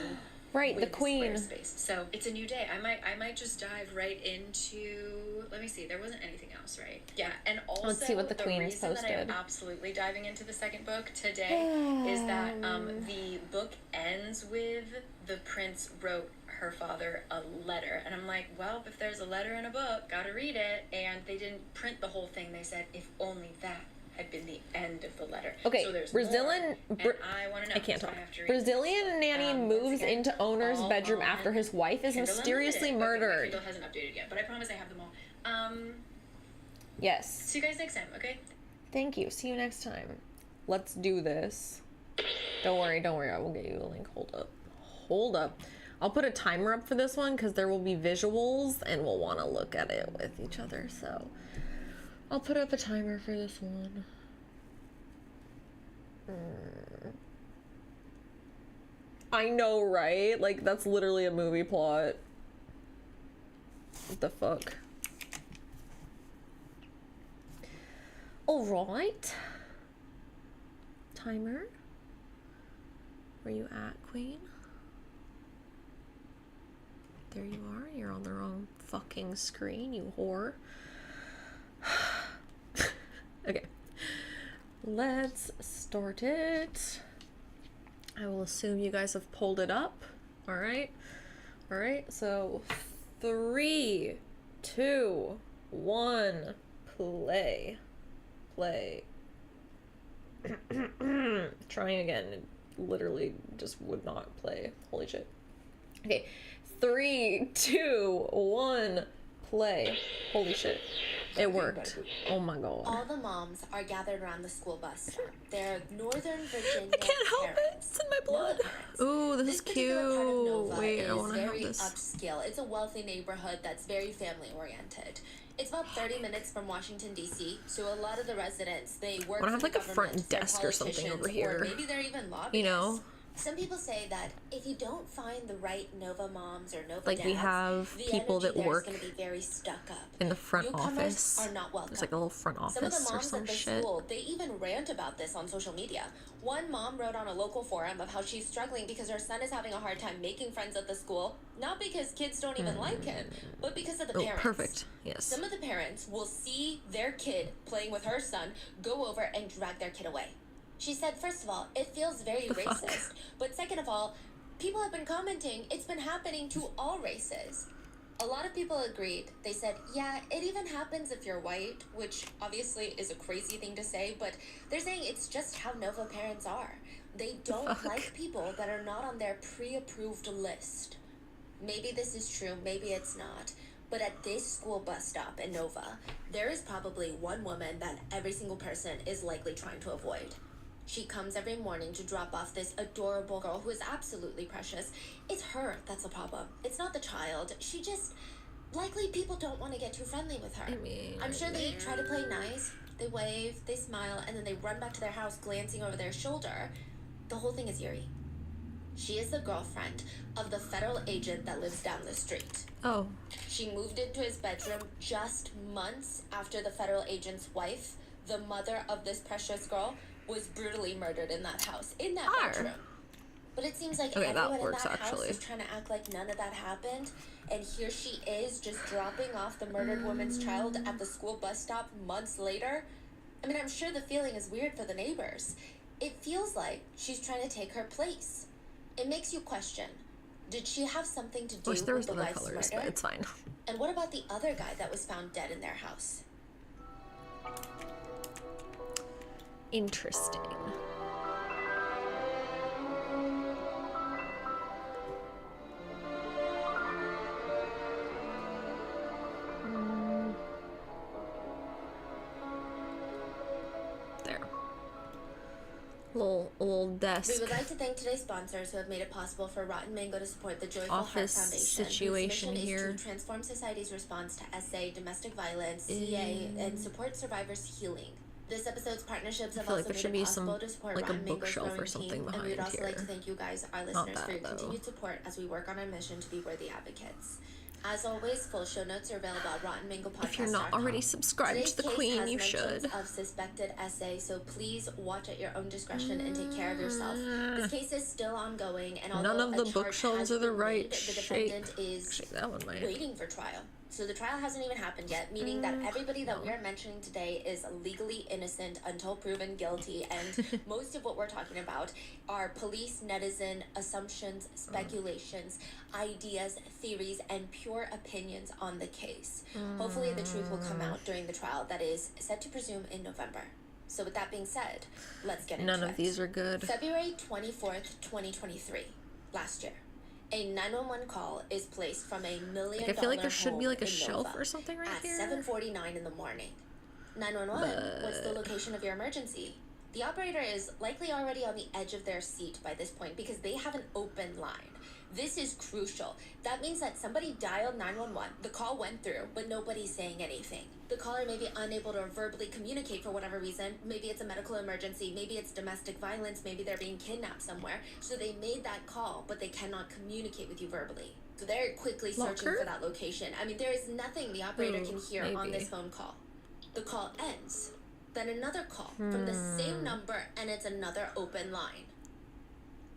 Right, the with queen. Squarespace. So it's a new day. I might just dive right into. Let me see. There wasn't anything else, right? Yeah, and also Let's see what the queen's reason that I am posted. absolutely diving into the second book today is that the book ends with the prince wrote her father a letter, and I'm like, well, if there's a letter in a book, gotta read it. And they didn't print the whole thing. They said if only that had been the end of the letter. Okay, so there's Brazilian. more, and I want to know. I can't so talk. have to read. Brazilian nanny Once moves again, into owner's all bedroom on after his wife is Kindle mysteriously Unlimited. Okay, my murdered. Kindle hasn't updated yet, but I promise I have them all. Yes. See you guys next time, okay? Thank you. See you next time. Let's do this. Don't worry. I will get you a link. Hold up. I'll put a timer up for this one because there will be visuals and we'll want to look at it with each other. So I'll put up a timer for this one. I know, right? Like, that's literally a movie plot. What the fuck? Alright. Timer. Where you at, queen? There you are. You're on the wrong fucking screen, you whore. Okay. Let's start it. I will assume you guys have pulled it up. Alright. Alright, so 3, 2, 1, play. Play. Trying again. It literally just would not play. Holy shit. Okay. 3, 2, 1, play. Holy shit. It worked. Oh my god. All the moms are gathered around the school bus stop. They're Northern Virginia I can't help it. parents. It's in my blood. Nova parents. Ooh, this is particular part of cute. Nova Wait, I is want to have very this. upscale. It's a wealthy neighborhood that's very family oriented. It's about 30 minutes from Washington, D.C., so a lot of the residents, they work Wanna have for like the a front government, they're desk or something over politicians, here. or maybe they're even lobbyists. You know? Some people say that if you don't find the right Nova moms or Nova Like, dads, we have the people energy that there is work gonna be very stuck up. in the front Newcomers office. are not welcome. There's like a little front Some of the office or moms some at the shit. school, they even rant about this on social media. One mom wrote on a local forum of how she's struggling because her son is having a hard time making friends at the school, not because kids don't even like him, but because of the Oh, parents. perfect. Yes. Some of the parents will see their kid playing with her son, go over and drag their kid away. She said, first of all, it feels very The fuck? racist, but second of all, people have been commenting it's been happening to all races. A lot of people agreed. They said, yeah, it even happens if you're white, which obviously is a crazy thing to say, but they're saying it's just how Nova parents are. They don't Fuck. like people that are not on their pre-approved list. Maybe this is true, maybe it's not. But at this school bus stop in Nova, there is probably one woman that every single person is likely trying to avoid. She comes every morning to drop off this adorable girl who is absolutely precious. It's her that's the problem. It's not the child. She just... Likely people don't want to get too friendly with her. I mean, I'm sure they try to play nice. They wave, they smile, and then they run back to their house glancing over their shoulder. The whole thing is eerie. She is the girlfriend of the federal agent that lives down the street. Oh. She moved into his bedroom just months after the federal agent's wife, the mother of this precious girl, was brutally murdered in that house, in that Arr. bedroom. But it seems like Okay, that everyone in works, that actually. house is trying to act like none of that happened, and here she is just dropping off the murdered woman's child at the school bus stop months later. I mean, I'm sure the feeling is weird for the neighbors. It feels like she's trying to take her place. It makes you question, did she have something to do Wish there with was the other wife's colors, murder? but it's fine. And what about the other guy that was found dead in their house? Interesting. There. Little desk. We would like to thank today's sponsors who have made it possible for Rotten Mango to support the Joyful Heart Office Foundation, situation whose mission here. is to transform society's response to SA, domestic violence, CA, and support survivors' healing. This episode's partnerships have feel like also there made should it be possible some, to support like, a Rotten Mango's bookshelf or growing something team, and we would behind also like to here. thank you guys, our Not listeners, for that, your though. continued support as we work on our mission to be worthy advocates. As always, full show notes are available at RottenMangoPodcast.com. If you're not already subscribed Today's to the case Queen, has you mentions should. of suspected SA, so please watch at your own discretion and take care of yourself. This case is still ongoing, and although None of the a charge bookshelves has are the been right made, the shape. defendant is Actually, that one might. waiting for trial. So the trial hasn't even happened yet, meaning that everybody that we are mentioning today is legally innocent until proven guilty, and most of what we're talking about are police, netizen, assumptions, speculations, ideas, theories, and pure opinions on the case. Hopefully the truth will come out during the trial that is set to presume in November. So with that being said, let's get into it. None of these are good. February 24th, 2023, last year. A 911 call is placed from a $1 million I feel like there should be like a home in shelf Nova or something right at here. 7:49 in the morning. 911, what's the location of your emergency? The operator is likely already on the edge of their seat by this point because they have an open line. This is crucial. That means that somebody dialed 911, the call went through, but nobody's saying anything. The caller may be unable to verbally communicate for whatever reason. Maybe it's a medical emergency, maybe it's domestic violence, maybe they're being kidnapped somewhere. So they made that call, but they cannot communicate with you verbally. So they're quickly searching Locker? for that location. I mean, there is nothing the operator Ooh, can hear on maybe. this phone call. The call ends. Then another call from the same number, and it's another open line.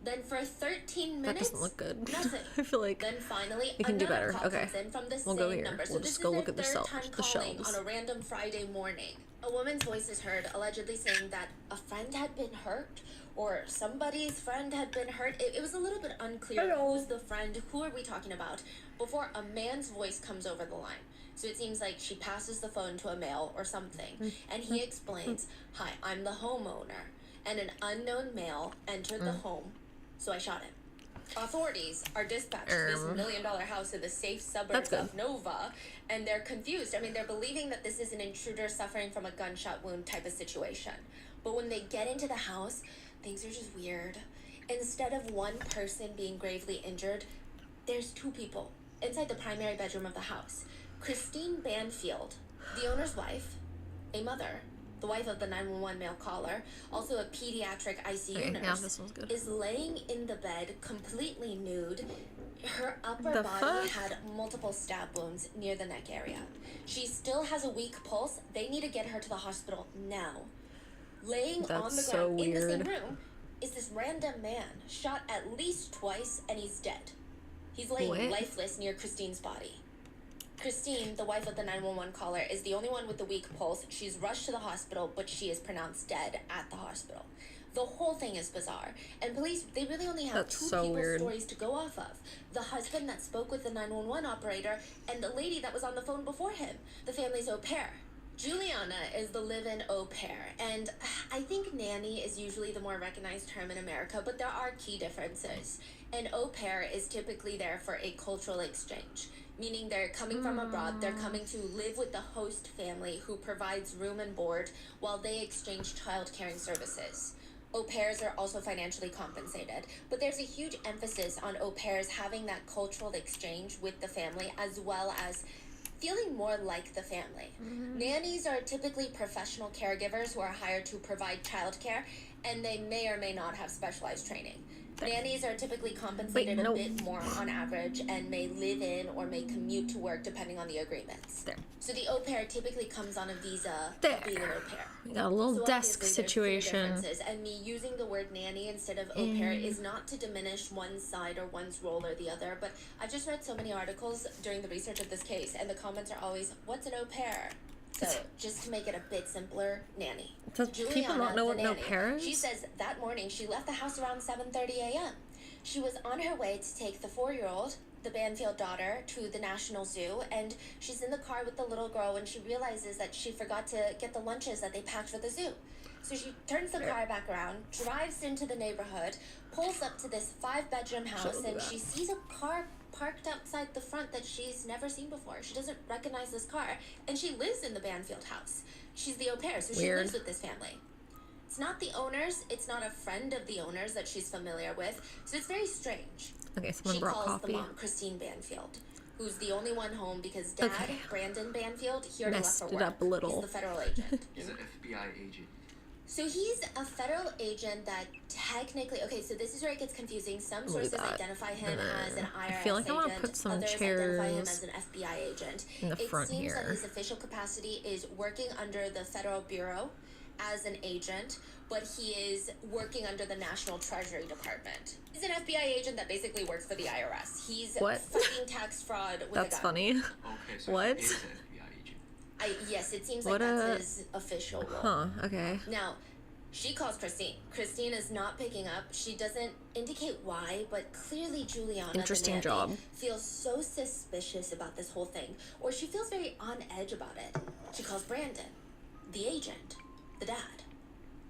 Then for 13 minutes, That doesn't look good. nothing. I feel like Then finally, we can do another better. call Okay. comes in from the We'll same go here. number. So We'll this just is go their look at the third shelves- time the calling shelves. on a random Friday morning. A woman's voice is heard, allegedly saying that a friend had been hurt, or somebody's friend had been hurt. It was a little bit unclear who's the friend, who are we talking about, before a man's voice comes over the line. So it seems like she passes the phone to a male or something, and he explains, "Hi, I'm the homeowner, and an unknown male entered the home, so I shot him." Authorities are dispatched to this $1 million house in the safe suburbs of Nova, and they're confused. I mean, they're believing that this is an intruder suffering from a gunshot wound type of situation. But when they get into the house, things are just weird. Instead of one person being gravely injured, there's 2 people inside the primary bedroom of the house. Christine Banfield, the owner's wife, a mother, the wife of the 911 male caller, also a pediatric ICU nurse, is laying in the bed completely nude. Her upper body had multiple stab wounds near the neck area. She still has a weak pulse. They need to get her to the hospital now. Laying on the ground in the same room is this random man, shot at least twice, and he's dead. He's laying lifeless near Christine's body. Christine, the wife of the 911 caller, is the only one with the weak pulse. She's rushed to the hospital, but she is pronounced dead at the hospital. The whole thing is bizarre, and police, they really only have 2 people's stories to go off of. The husband that spoke with the 911 operator, and the lady that was on the phone before him, the family's au pair. Juliana is the live-in au pair, and I think nanny is usually the more recognized term in America, but there are key differences. An au pair is typically there for a cultural exchange, meaning they're coming from abroad, they're coming to live with the host family who provides room and board while they exchange child-caring services. Au pairs are also financially compensated, but there's a huge emphasis on au pairs having that cultural exchange with the family as well as feeling more like the family. Nannies are typically professional caregivers who are hired to provide childcare, and they may or may not have specialized training. Nannies are typically compensated a bit more on average and may live in or may commute to work depending on the agreements. So the au pair typically comes on a visa of being an au pair. We got a little desk situation. And me using the word nanny instead of au pair is not to diminish one side or one's role or the other, but I've just read so many articles during the research of this case, and the comments are always, what's an au pair? So, just to make it a bit simpler, nanny. Does people not know what an au pair is? She says that morning she left the house around 7:30 a.m. She was on her way to take the 4-year-old, the Banfield daughter, to the National Zoo, and she's in the car with the little girl when she realizes that she forgot to get the lunches that they packed for the zoo. So she turns the car back around, drives into the neighborhood, pulls up to this 5-bedroom house, and she sees a car parked outside the front that she's never seen before. She doesn't recognize this car, and she lives in the Banfield house. She's the au pair, so she lives with this family. It's not the owners, it's not a friend of the owners that she's familiar with, so it's very strange. Okay, someone brought coffee. She calls the mom, Christine Banfield, who's the only one home because Dad, Brandon Banfield, he already left for work. Messed it up a little. He's the federal agent. He's an FBI agent. So he's a federal agent that technically, so this is where it gets confusing. Some sources identify him as an IRS I feel like agent. I want to put some Others chairs identify him as an FBI agent. in the front here. It seems here. that his official capacity is working under the Federal Bureau as an agent, but he is working under the National Treasury Department. He's an FBI agent that basically works for the IRS. He's fighting tax fraud with a gun. That's funny. Okay, so What? he is an FBI agent. Yes, it seems like that's his official role. Huh, okay. Now, she calls Christine. Christine is not picking up. She doesn't indicate why, but clearly Juliana, Interesting the nanny, job. feels so suspicious about this whole thing, or she feels very on edge about it. She calls Brandon, the agent, the dad,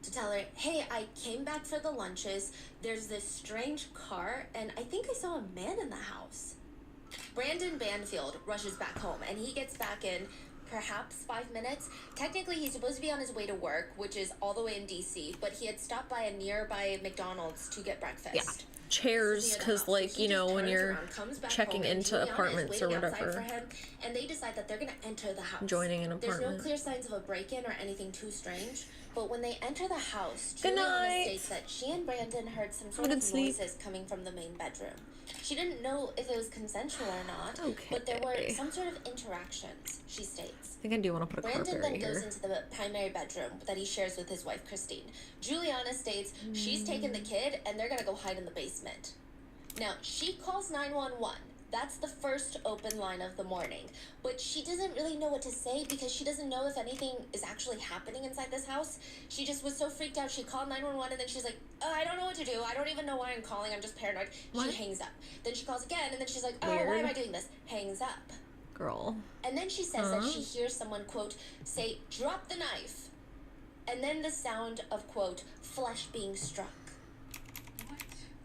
to tell her, hey, I came back for the lunches. There's this strange car, and I think I saw a man in the house. Brandon Banfield rushes back home, and he gets back in perhaps 5 minutes. Technically, he's supposed to be on his way to work, which is all the way in DC, but he had stopped by a nearby McDonald's to get breakfast. Yeah. Chairs, because, like, you know, when you're checking into apartments or whatever. Him, and they decide that they're going to enter the house. Joining an apartment. There's no clear signs of a break-in or anything too strange, but when they enter the house, Juliana states that she and Brandon heard some sort of noises coming from the main bedroom. She didn't know if it was consensual or not, but there were some sort of interactions, she states. I think I do want to put a Brandon carpet then here. goes into the primary bedroom that he shares with his wife, Christine. Juliana states she's taken the kid and they're going to go hide in the basement. Now, she calls 911. That's the first open line of the morning. But she doesn't really know what to say because she doesn't know if anything is actually happening inside this house. She just was so freaked out. She called 911 and then she's like, I don't know what to do. I don't even know why I'm calling. I'm just paranoid. What? She hangs up. Then she calls again and then she's like, why am I doing this? Hangs up. Girl. And then she says that she hears someone, quote, say, drop the knife. And then the sound of, quote, flesh being struck. What?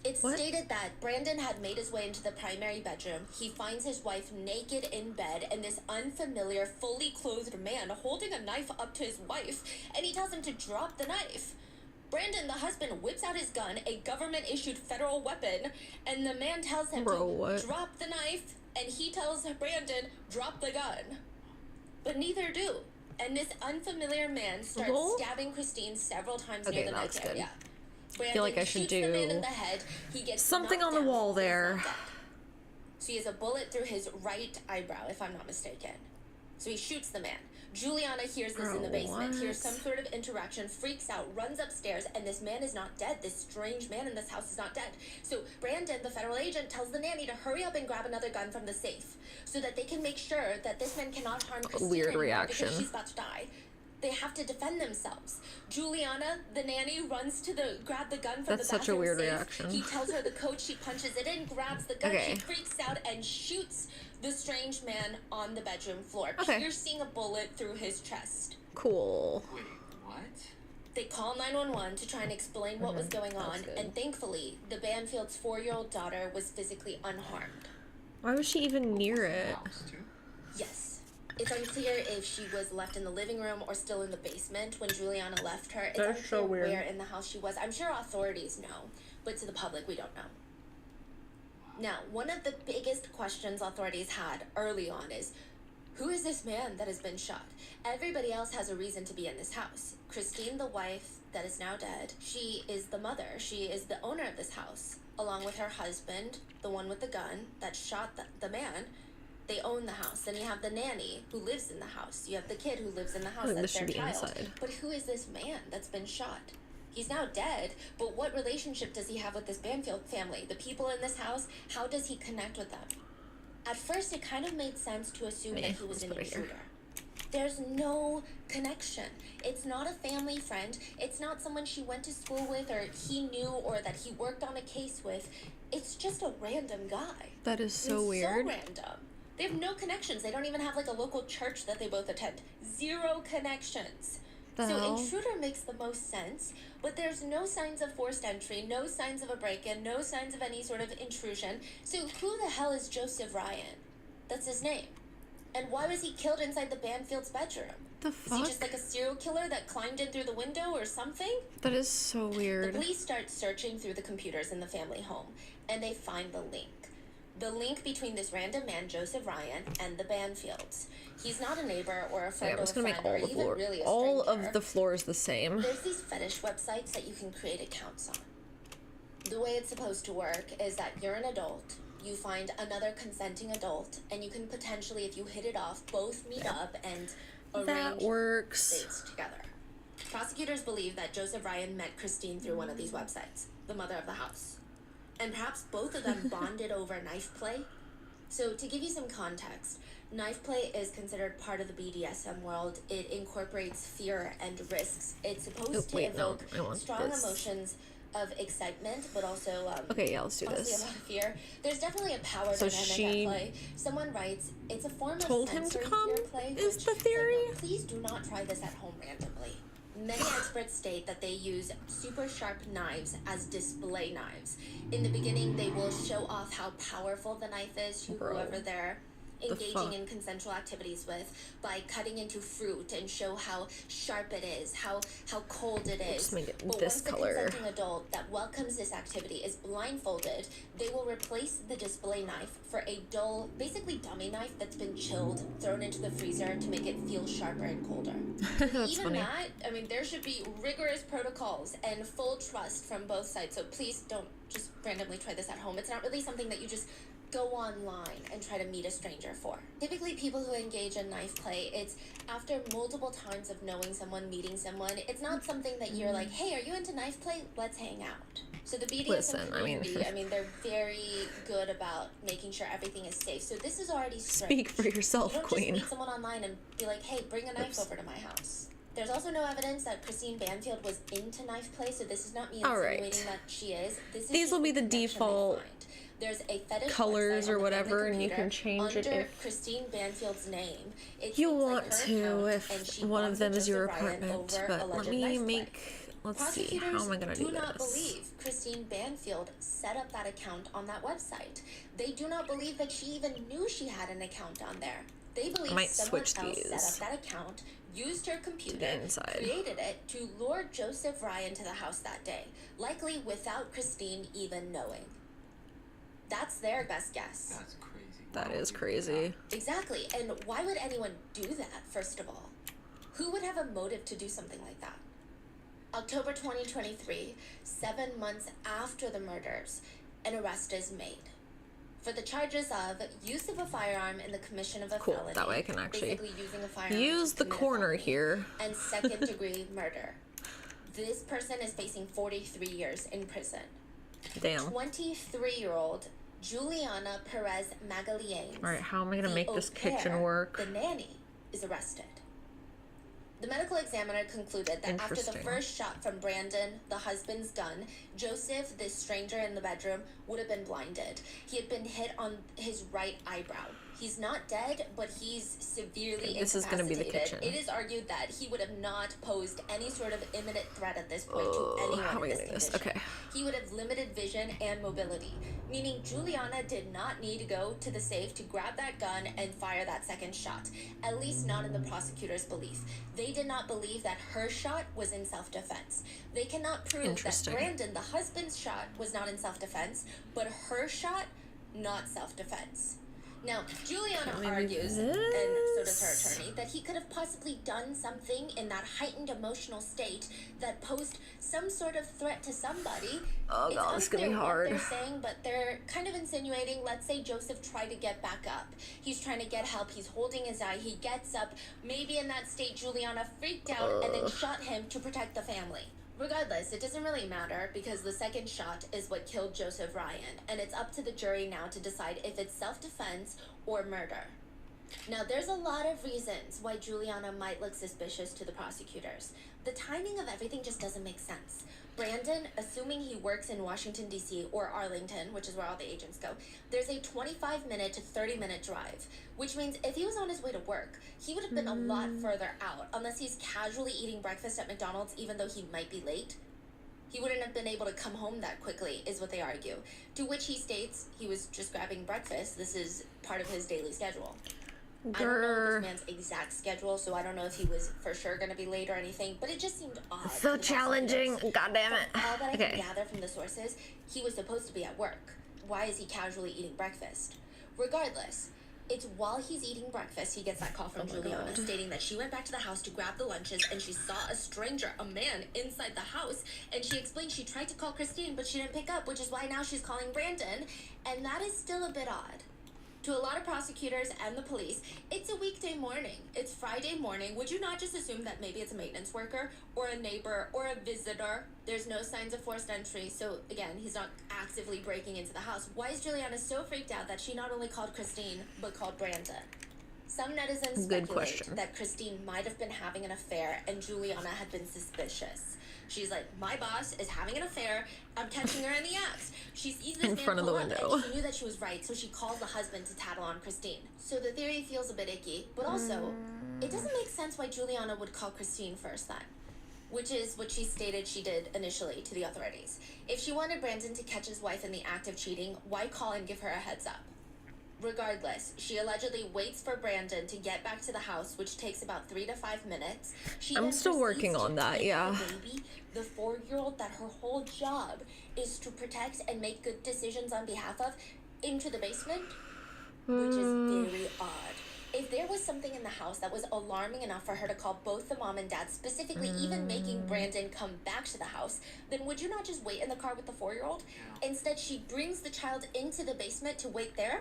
It's What? stated that Brandon had made his way into the primary bedroom. He finds his wife naked in bed and this unfamiliar, fully clothed man holding a knife up to his wife, and he tells him to drop the knife. Brandon, the husband, whips out his gun, a government-issued federal weapon, and the man tells him to drop the knife, and he tells Brandon, drop the gun. But neither do. And this unfamiliar man starts stabbing Christine several times near the knife area. Brandon I feel like I should shoots the man in do the head. He gets something knocked on the down, wall but he's there. not dead. So he has a bullet through his right eyebrow, if I'm not mistaken. So he shoots the man. Juliana hears this in the basement, hears some sort of interaction, freaks out, runs upstairs, and this man is not dead. This strange man in this house is not dead. So Brandon, the federal agent, tells the nanny to hurry up and grab another gun from the safe so that they can make sure that this man cannot harm Christine Weird anymore reaction. because she's about to die. They have to defend themselves. Juliana, the nanny, runs to grab the gun from That's the bathroom such a weird safe. reaction. He tells her the code, she punches it in, grabs the gun, Okay. she freaks out and shoots the strange man on the bedroom floor, Okay. piercing a bullet through his chest. Cool. Wait, what? They call 911 to try and explain what was going on, good. and thankfully, the Banfield's 4-year-old daughter was physically unharmed. Why was she even near it? House, too? Yes. It's unclear if she was left in the living room or still in the basement when Juliana left her. It's That's unclear so weird. where in the house she was. I'm sure authorities know, but to the public, we don't know. Now, one of the biggest questions authorities had early on is, who is this man that has been shot? Everybody else has a reason to be in this house. Christine, the wife that is now dead, she is the mother. She is the owner of this house, along with her husband, the one with the gun that shot the man. They own the house. Then you have the nanny who lives in the house. You have the kid who lives in the house. think That's this should their be child. inside. But who is this man that's been shot? He's now dead, but what relationship does he have with this Banfield family? The people in this house, how does he connect with them? At first, it kind of made sense to assume that he was an let's put it here. intruder. There's no connection. It's not a family friend. It's not someone she went to school with or he knew or that he worked on a case with. It's just a random guy. That is so It's weird. so random. They have no connections. They don't even have like a local church that they both attend. 0 connections. The So hell? intruder makes the most sense, but there's no signs of forced entry, no signs of a break-in, no signs of any sort of intrusion. So who the hell is Joseph Ryan? That's his name. And why was he killed inside the Banfield's bedroom? The Is he fuck? just like a serial killer that climbed in through the window or something? That is so The weird. police start searching through the computers in the family home, and they find the link. The link between this random man, Joseph Ryan, and the Banfields. He's not a neighbor or a Okay, friend I'm of just a gonna make friend or all the even floor, really a all stranger. of the floors the same. There's these fetish websites that you can create accounts on. The way it's supposed to work is that you're an adult, you find another consenting adult, and you can potentially, if you hit it off, both meet up and That arrange works. dates together. Prosecutors believe that Joseph Ryan met Christine through one of these websites, the mother of the house. And perhaps both of them bonded over knife play. So to give you some context, knife play is considered part of the BDSM world. It incorporates fear and risks. It's supposed to wait, no, evoke I want strong this. emotions of excitement, but also Okay, yeah, let's do honestly, this. a lot of fear. There's definitely a power So dynamic she at play. Someone writes, it's a form told of him to sensory come, fear play, is which the is like, theory? no, please do not try this at home randomly. Many experts state that they use super sharp knives as display knives. In the beginning, they will show off how powerful the knife is to Bro. whoever they're fuck? engaging in consensual activities with by cutting into fruit and show how sharp it is, how cold it is. Just make it But this once the color. consenting adult that welcomes this activity is blindfolded, they will replace the display knife for a dull, basically dummy knife that's been chilled, thrown into the freezer to make it feel sharper and colder. That's Even funny. that, I mean, there should be rigorous protocols and full trust from both sides. So please don't just randomly try this at home. It's not really something that you just go online and try to meet a stranger for. Typically, people who engage in knife play, it's after multiple times of knowing someone, meeting someone. It's not something that you're like, hey, are you into knife play? Let's hang out. So the BDSM Listen, I mean- community, they're very good about making sure everything is safe. So this is already strange. Speak for yourself, You don't queen. just meet someone online and be like, hey, bring a knife over to my house. There's also no evidence that Christine Banfield was into knife play, so this is not me All right. insinuating that she is. This is These just will be the the connection they default find. There's a fetish colors website or on the whatever, family and you can computer change it under if Christine Banfield's name. It you seems like want her to, account, and if she one of bonds them with is your Joseph Ryan apartment. over But let alleged me knife play. make Let's see. How am I gonna do do not this? believe Christine Banfield set up that account on that website. They do not believe that she even knew she had an account on there. They believe might someone switch else these set up that account, used her computer, inside. created it to lure Joseph Ryan to the house that day, likely without Christine even knowing. That's their best guess. That's crazy. That Why is would you do crazy. Exactly, and why would anyone do that, first of all? Who would have a motive to do something like that? October 2023, 7 months after the murders, an arrest is made for the charges of use of a firearm in the commission of a Cool, felony. that way I can actually basically using a firearm use to the commit a corner felony, here. and second-degree murder. This person is facing 43 years in prison. Damn. 23-year-old Juliana Perez Magallien. Alright, how am I gonna the make this au pair, kitchen work? The nanny is arrested. The medical examiner concluded that after the Interesting. first shot from Brandon, the husband's gun, Joseph, this stranger in the bedroom, would have been blinded. He had been hit on his right eyebrow. He's not dead, but he's severely Okay, this is gonna be the incapacitated. kitchen. It is argued that he would have not posed any sort of imminent threat at this point to Oh, anyone how am I in this gonna do this? condition. Okay. He would have limited vision and mobility, meaning Juliana did not need to go to the safe to grab that gun and fire that second shot, at least not in the prosecutor's belief. They did not believe that her shot was in self-defense. They cannot prove that Interesting. Brandon, the husband's shot, was not in self-defense, but her shot, not self-defense. Now, Juliana Can we argues, move and so does her this? attorney, that he could have possibly done something in that heightened emotional state that posed some sort of threat to somebody. Oh, It's God, this is gonna be unclear what hard. they're saying, but they're kind of insinuating, let's say Joseph tried to get back up. He's trying to get help. He's holding his eye. He gets up. Maybe in that state, Juliana freaked out and then shot him to protect the family. Regardless, it doesn't really matter because the second shot is what killed Joseph Ryan, and it's up to the jury now to decide if it's self-defense or murder. Now, there's a lot of reasons why Juliana might look suspicious to the prosecutors. The timing of everything just doesn't make sense. Brandon, assuming he works in Washington, D.C. or Arlington, which is where all the agents go, there's a 25-minute to 30-minute drive, which means if he was on his way to work, he would have been a lot further out, unless he's casually eating breakfast at McDonald's even though he might be late. He wouldn't have been able to come home that quickly, is what they argue. To which he states he was just grabbing breakfast. This is part of his daily schedule. I don't know this man's exact schedule, so I don't know if he was for sure going to be late or anything, but it just seemed odd. So to the challenging. prosecutors. God damn it. From all that I Okay. can gather from the sources, he was supposed to be at work. Why is he casually eating breakfast? Regardless, it's while he's eating breakfast he gets that call from Juliana stating that she went back to the house to grab the lunches and she saw a stranger, a man, inside the house, and she explained she tried to call Christine but she didn't pick up, which is why now she's calling Brandon, and that is still a bit odd. To a lot of prosecutors and the police, it's a weekday morning. It's Friday morning. Would you not just assume that maybe it's a maintenance worker or a neighbor or a visitor? There's no signs of forced entry, so again, he's not actively breaking into the house. Why is Juliana so freaked out that she not only called Christine, but called Brandon? Some netizens Good speculate question. that Christine might have been having an affair and Juliana had been suspicious. She's like, my boss is having an affair. I'm catching her in the act. She sees this In man front of the pull up, window. and she knew that she was right, so she calls the husband to tattle on Christine. So the theory feels a bit icky, but also, it doesn't make sense why Juliana would call Christine first then. Which is what she stated she did initially to the authorities. If she wanted Brandon to catch his wife in the act of cheating, why call and give her a heads up? Regardless, she allegedly waits for Brandon to get back to the house, which takes about 3 to 5 minutes. She I'm then still working proceeds on to that, take yeah. The baby, the 4-year-old that her whole job is to protect and make good decisions on behalf of, into the basement, which is very odd. If there was something in the house that was alarming enough for her to call both the mom and dad, specifically even making Brandon come back to the house, then would you not just wait in the car with the 4-year-old? Yeah. Instead, she brings the child into the basement to wait there.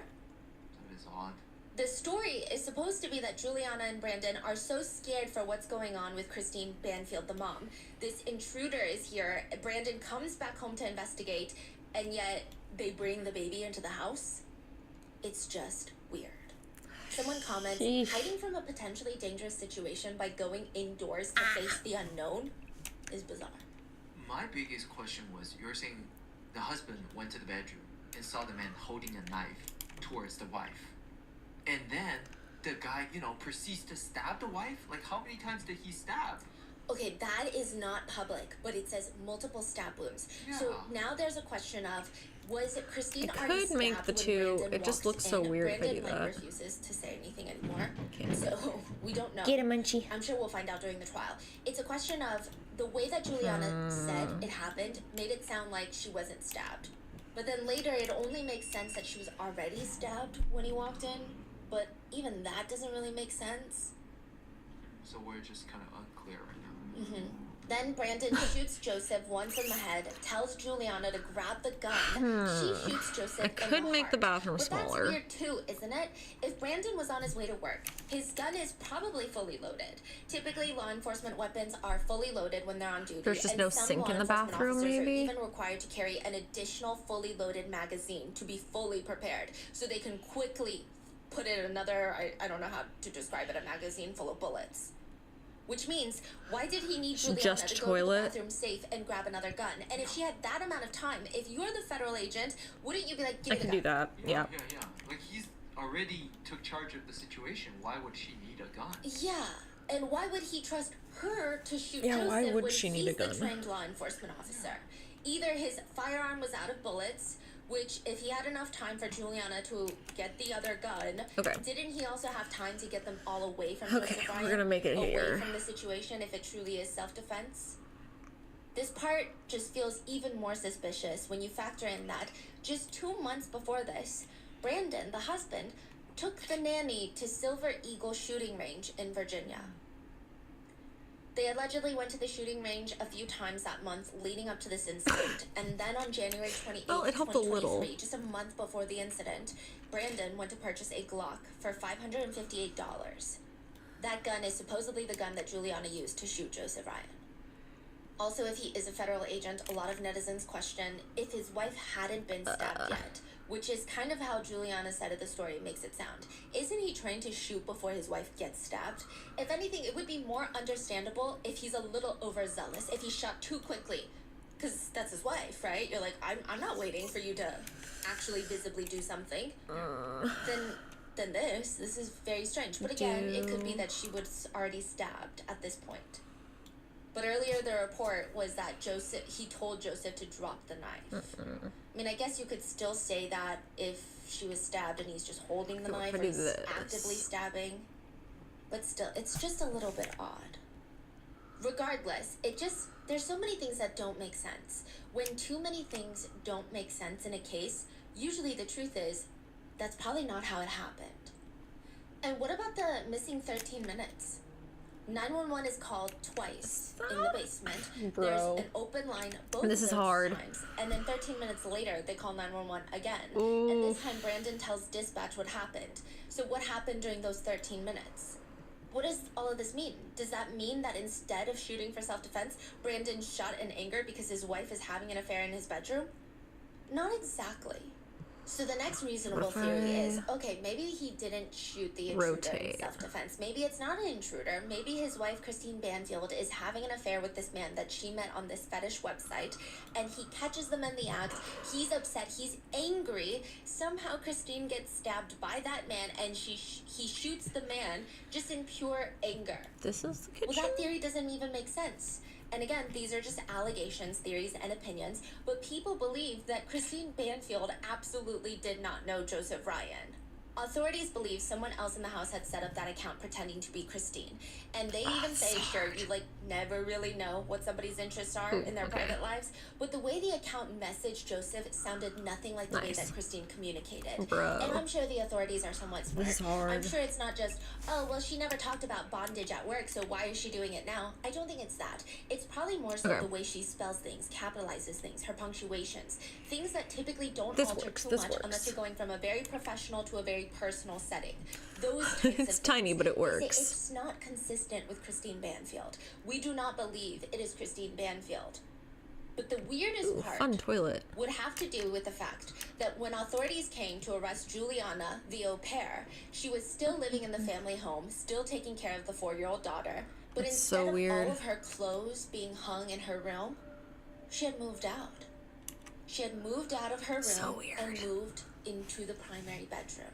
That is odd. The story is supposed to be that Juliana and Brandon are so scared for what's going on with Christine Banfield, the mom. This intruder is here. Brandon comes back home to investigate, and yet they bring the baby into the house. It's just weird. Someone comments, Sheesh. hiding from a potentially dangerous situation by going indoors to face the unknown is bizarre. My biggest question was, you're saying the husband went to the bedroom and saw the man holding a knife towards the wife. And then the guy, proceeds to stab the wife? Like, how many times did he stab? Okay, that is not public, but it says multiple stab wounds. So Yeah. now there's a question of, was Christine I already could make stabbed the when two. Brandon It just walked looks so in? weird if I Brandon do like that. refuses to say anything anymore, Can't. so we don't know. Get a munchie. I'm sure we'll find out during the trial. It's a question of the way that Juliana said it happened made it sound like she wasn't stabbed. But then later it only makes sense that she was already stabbed when he walked in. But even that doesn't really make sense. So we're just kind of unclear right now. Then Brandon shoots Joseph once in the head, tells Juliana to grab the gun. She shoots Joseph I in could the make heart. the bathroom But smaller. that's weird too, isn't it? If Brandon was on his way to work, his gun is probably fully loaded. Typically, law enforcement weapons are fully loaded when they're on duty. There's just and no some sink law in the enforcement bathroom, officers maybe? are even required to carry an additional fully loaded magazine to be fully prepared, so they can quickly put in another, I don't know how to describe it, a magazine full of bullets. Which means, why did he need Juliana Just to go to toilet? the bathroom safe and grab another gun? And if she had that amount of time, if you're the federal agent, wouldn't you be like, give I me can the do gun? that. Yeah. Yeah. Like he's already took charge of the situation. Why would she need a gun? Yeah, and why would he trust her to shoot Yeah, Joseph why would when she he's need a the gun? trained law enforcement officer? Either his firearm was out of bullets, which if he had enough time for Juliana to get the other gun, Okay. didn't he also have time to get them all away from Okay, Joseph we're Ryan? gonna make it away here. from the situation if it truly is self-defense? This part just feels even more suspicious when you factor in that just 2 months before this, Brandon, the husband, took the nanny to Silver Eagle shooting range in Virginia. They allegedly went to the shooting range a few times that month leading up to this incident, and then on January 28th, Well, it helped a little. 2023, just a month before the incident, Brandon went to purchase a Glock for $558. That gun is supposedly the gun that Juliana used to shoot Joseph Ryan. Also, if he is a federal agent, a lot of netizens question if his wife hadn't been stabbed yet, which is kind of how Juliana's side of the story makes it sound. Isn't he trained to shoot before his wife gets stabbed? If anything, it would be more understandable if he's a little overzealous, if he shot too quickly. Because that's his wife, right? You're like, I'm not waiting for you to actually visibly do something. Then this is very strange. But again, it could be that she was already stabbed at this point. But earlier the report was that he told Joseph to drop the knife. I mean, I guess you could still say that if she was stabbed and he's just holding the knife or he's actively stabbing. But still, it's just a little bit odd. Regardless, there's so many things that don't make sense. When too many things don't make sense in a case, usually the truth is, that's probably not how it happened. And what about the missing 13 minutes? 911 is called twice in the basement. Bro. There's an open line both This of is those hard. times. And then 13 minutes later, they call 911 again. Ooh. And this time, Brandon tells dispatch what happened. So what happened during those 13 minutes? What does all of this mean? Does that mean that instead of shooting for self-defense, Brandon shot in anger because his wife is having an affair in his bedroom? Not exactly. So the next reasonable theory is, okay, maybe he didn't shoot the intruder in self-defense. Maybe it's not an intruder. Maybe his wife, Christine Banfield, is having an affair with this man that she met on this fetish website, and he catches them in the act. He's upset. He's angry. Somehow Christine gets stabbed by that man, and he shoots the man just in pure anger. This is the kitchen. Well, that theory doesn't even make sense. And again, these are just allegations, theories, and opinions, but people believe that Christine Banfield absolutely did not know Joseph Ryan. Authorities believe someone else in the house had set up that account pretending to be Christine. And they even say, sure, you never really know what somebody's interests are in their private lives, but the way the account messaged Joseph sounded nothing like the way that Christine communicated. Bro. And I'm sure the authorities are somewhat smart. This is hard. I'm sure it's not just, oh, well, she never talked about bondage at work, so why is she doing it now? I don't think it's that. It's probably more so the way she spells things, capitalizes things, her punctuations, things that typically don't alter too much unless you're going from a very professional to a very personal setting. Those types It's of tiny, things. but it They say works. it's not consistent with Christine Banfield. We do not believe it is Christine Banfield. But the weirdest part Fun toilet. would have to do with the fact that when authorities came to arrest Juliana, the au pair, she was still living in the family home, still taking care of the 4-year-old daughter, but That's instead so of weird. all of her clothes being hung in her room, she had moved out. She had moved out of her room So weird. and moved into the primary bedroom,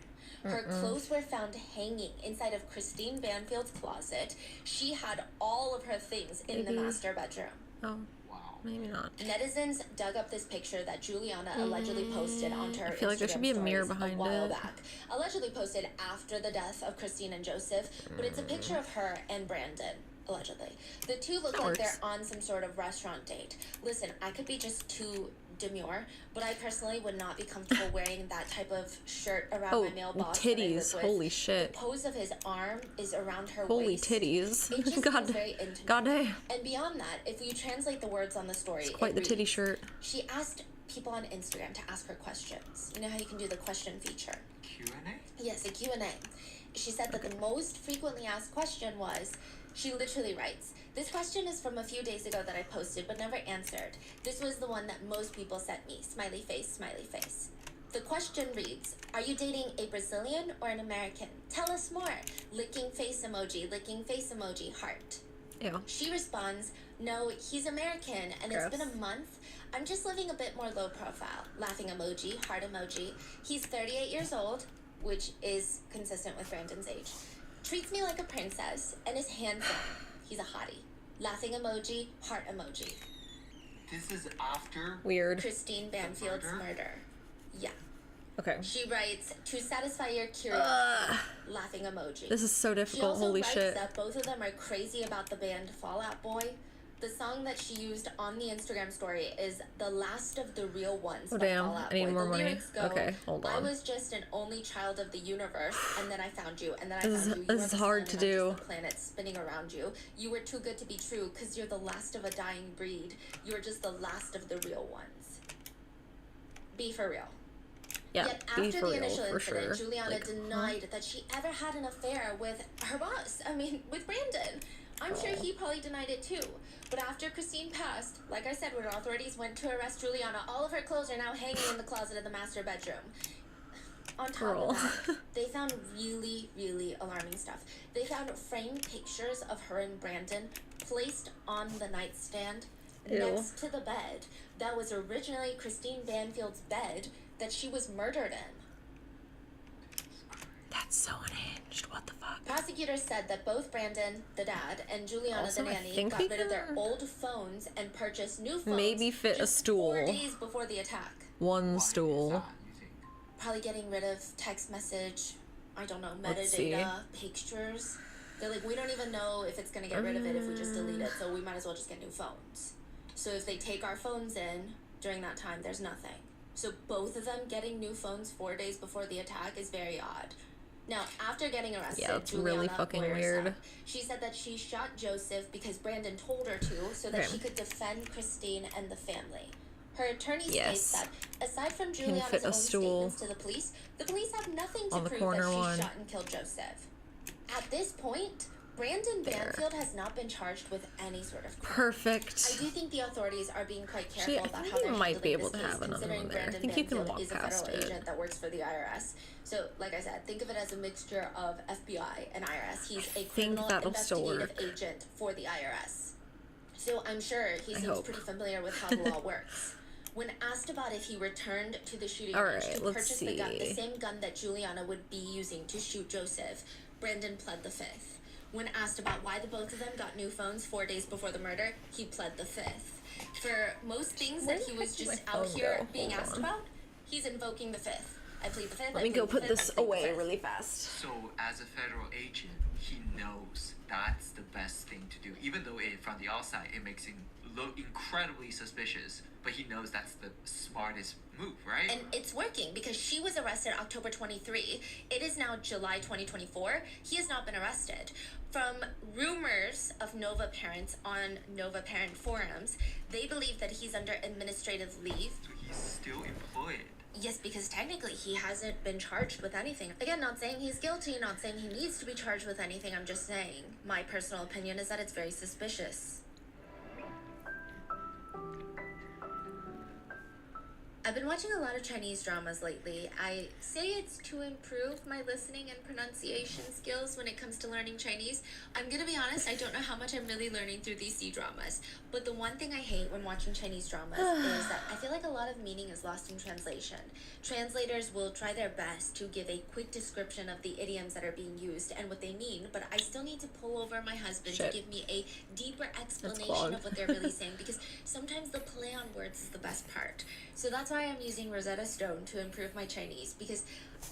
Her clothes were found hanging inside of Christine Banfield's closet. She had all of her things in the master bedroom. Oh, Wow. maybe not. Netizens dug up this picture that Juliana allegedly posted onto her I feel like there Instagram should be a mirror stories behind a while it. back. Allegedly posted after the death of Christine and Joseph, but it's a picture of her and Brandon. Allegedly. The two look like they're on some sort of restaurant date. Listen, I could be just too demure, but I personally would not be comfortable wearing that type of shirt around my male boss. Titties. Holy shit. The pose of his arm is around her Holy waist. titties. It just God, feels very intimate. God damn. And beyond that, if you translate the words on the story, It's quite the titty reads, shirt. She asked people on Instagram to ask her questions. You know how you can do the question feature? Q&A? Yes, a Q&A. She said that the most frequently asked question was, she literally writes, "This question is from a few days ago that I posted but never answered. This was the one that most people sent me. Smiley face, smiley face." The question reads, "Are you dating a Brazilian or an American? Tell us more. Licking face emoji, heart." Ew. She responds, "No, he's American, and Gross. It's been a month. I'm just living a bit more low profile." Laughing emoji, heart emoji. "He's 38 years old," which is consistent with Brandon's age. "Treats me like a princess, and is handsome. He's a hottie." Laughing emoji, heart emoji. This is after Weird. Christine Banfield's murder? murder. Yeah. Okay. She writes, "To satisfy your curiosity," laughing emoji. This is so She difficult. also Holy writes shit. that both of them are crazy about the band Fall Out Boy. The song that she used on the Instagram story is "The Last of the Real Ones" Oh, by damn. Fall Out I need Boy. more The money. lyrics go, Okay, hold "I on. was just an only child of the universe, and then I found you, and then I This found you. You is are the hard sun, to and I'm do. just the planet spinning around you. You were too good to be true, because you're the last of a dying breed. You're just the last of the real ones. Be for real." Yeah, Yet be after for the real, initial for incident, sure. Juliana Like, denied that she ever had an affair with her boss. I mean, with Brandon. I'm sure he probably denied it too. But after Christine passed, like I said, when authorities went to arrest Juliana, all of her clothes are now hanging in the closet of the master bedroom. On top Girl. of that, they found really, really alarming stuff. They found framed pictures of her and Brandon placed on the nightstand Ew. next to the bed that was originally Christine Banfield's bed that she was murdered in. That's so unhinged. What the fuck? Prosecutors said that both Brandon, the dad, and Juliana, Also, the I nanny, think got we rid of their can old phones and purchased new phones. Maybe fit a just stool. 4 days before the attack. One Why is stool. that, you think? Probably getting rid of text message, I don't know, Let's see. metadata, pictures. They're like, we don't even know if it's going to get rid of it if we just delete it, so we might as well just get new phones. So if they take our phones in during that time, there's nothing. So both of them getting new phones 4 days before the attack is very odd. Now, after getting arrested, Yeah, it's Juliana, really fucking lawyers weird. said, she said that she shot Joseph because Brandon told her to, so that Okay. she could defend Christine and the family. Her attorney Yes. states that, aside from Can Juliana's fit a own stool statements to the police have nothing to on the prove corner that she one. shot and killed Joseph. At this point, Brandon Banfield has not been charged with any sort of crime. I Perfect. do think the authorities are being quite careful Actually, I about think how you they're might be handling able this to case, have another considering one there. I Brandon think you can Banfield walk is a past federal it. agent that works for the IRS. So, like I said, think of it as a mixture of FBI and IRS. He's a criminal that'll still investigative work. agent for the IRS. So I'm sure he I seems hope. pretty familiar with how the law works. When asked about if he returned to the shooting All range right, to let's purchase the gun, the see. same gun that Juliana would be using to shoot Joseph, Brandon pled the fifth. When asked about why the both of them got new phones 4 days before the murder, he pled the fifth. For most things Where that the he was heck did just my out phone here go? being Hold asked on. about, he's invoking the fifth. I plead the fifth. Let I me plead go the put fifth, this I plead the away fifth. really fast. So, as a federal agent, he knows that's the best thing to do. Even though from the outside it makes him look incredibly suspicious, but he knows that's the smartest move, right? And it's working because she was arrested October 23. It is now July 2024. He has not been arrested. From rumors of Nova parents on Nova parent forums, they believe that he's under administrative leave. So he's still employed. Yes, because technically he hasn't been charged with anything. Again, not saying he's guilty, not saying he needs to be charged with anything. I'm just saying my personal opinion is that it's very suspicious. I've been watching a lot of Chinese dramas lately. I say it's to improve my listening and pronunciation skills when it comes to learning Chinese. I'm gonna be honest, I don't know how much I'm really learning through these C-dramas. But the one thing I hate when watching Chinese dramas is that I feel like a lot of meaning is lost in translation. Translators will try their best to give a quick description of the idioms that are being used and what they mean, but I still need to pull over my husband to give me a deeper explanation of what they're really saying, because sometimes the play on words is the best part. So that's why I'm using Rosetta Stone to improve my Chinese, because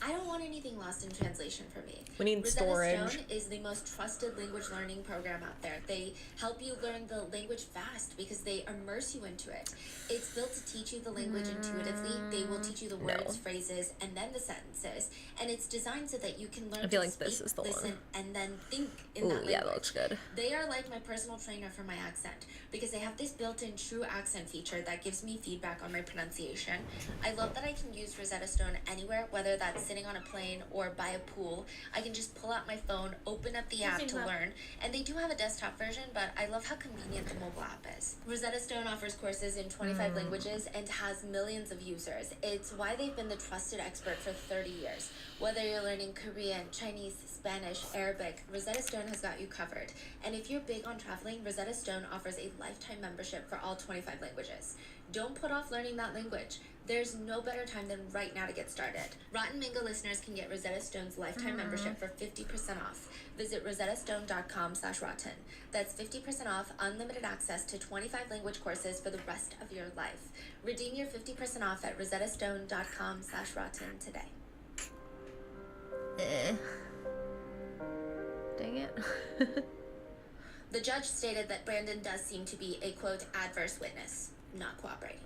I don't want anything lost in translation for me. We need Rosetta storage. Stone is the most trusted language learning program out there. They help you learn the language fast because they immerse you into it. It's built to teach you the language intuitively. They will teach you the words, phrases, and then the sentences. And it's designed so that you can learn I feel to like this is the listen, one. and then think in that language. Yeah, that looks good. They are like my personal trainer for my accent, because they have this built-in true accent feature that gives me feedback on my pronunciation. I love that I can use Rosetta Stone anywhere, whether that's sitting on a plane or by a pool. I can just pull out my phone, open up the app to learn, and they do have a desktop version, but I love how convenient the mobile app is. Rosetta Stone offers courses in 25 languages and has millions of users. It's why they've been the trusted expert for 30 years. Whether you're learning Korean, Chinese, Spanish, Arabic, Rosetta Stone has got you covered. And if you're big on traveling, Rosetta Stone offers a lifetime membership for all 25 languages. Don't put off learning that language. There's no better time than right now to get started. Rotten Mango listeners can get Rosetta Stone's lifetime membership for 50% off. Visit rosettastone.com/rotten. That's 50% off unlimited access to 25 language courses for the rest of your life. Redeem your 50% off at rosettastone.com/rotten today. Dang it. The judge stated that Brandon does seem to be a, quote, adverse witness, not cooperating.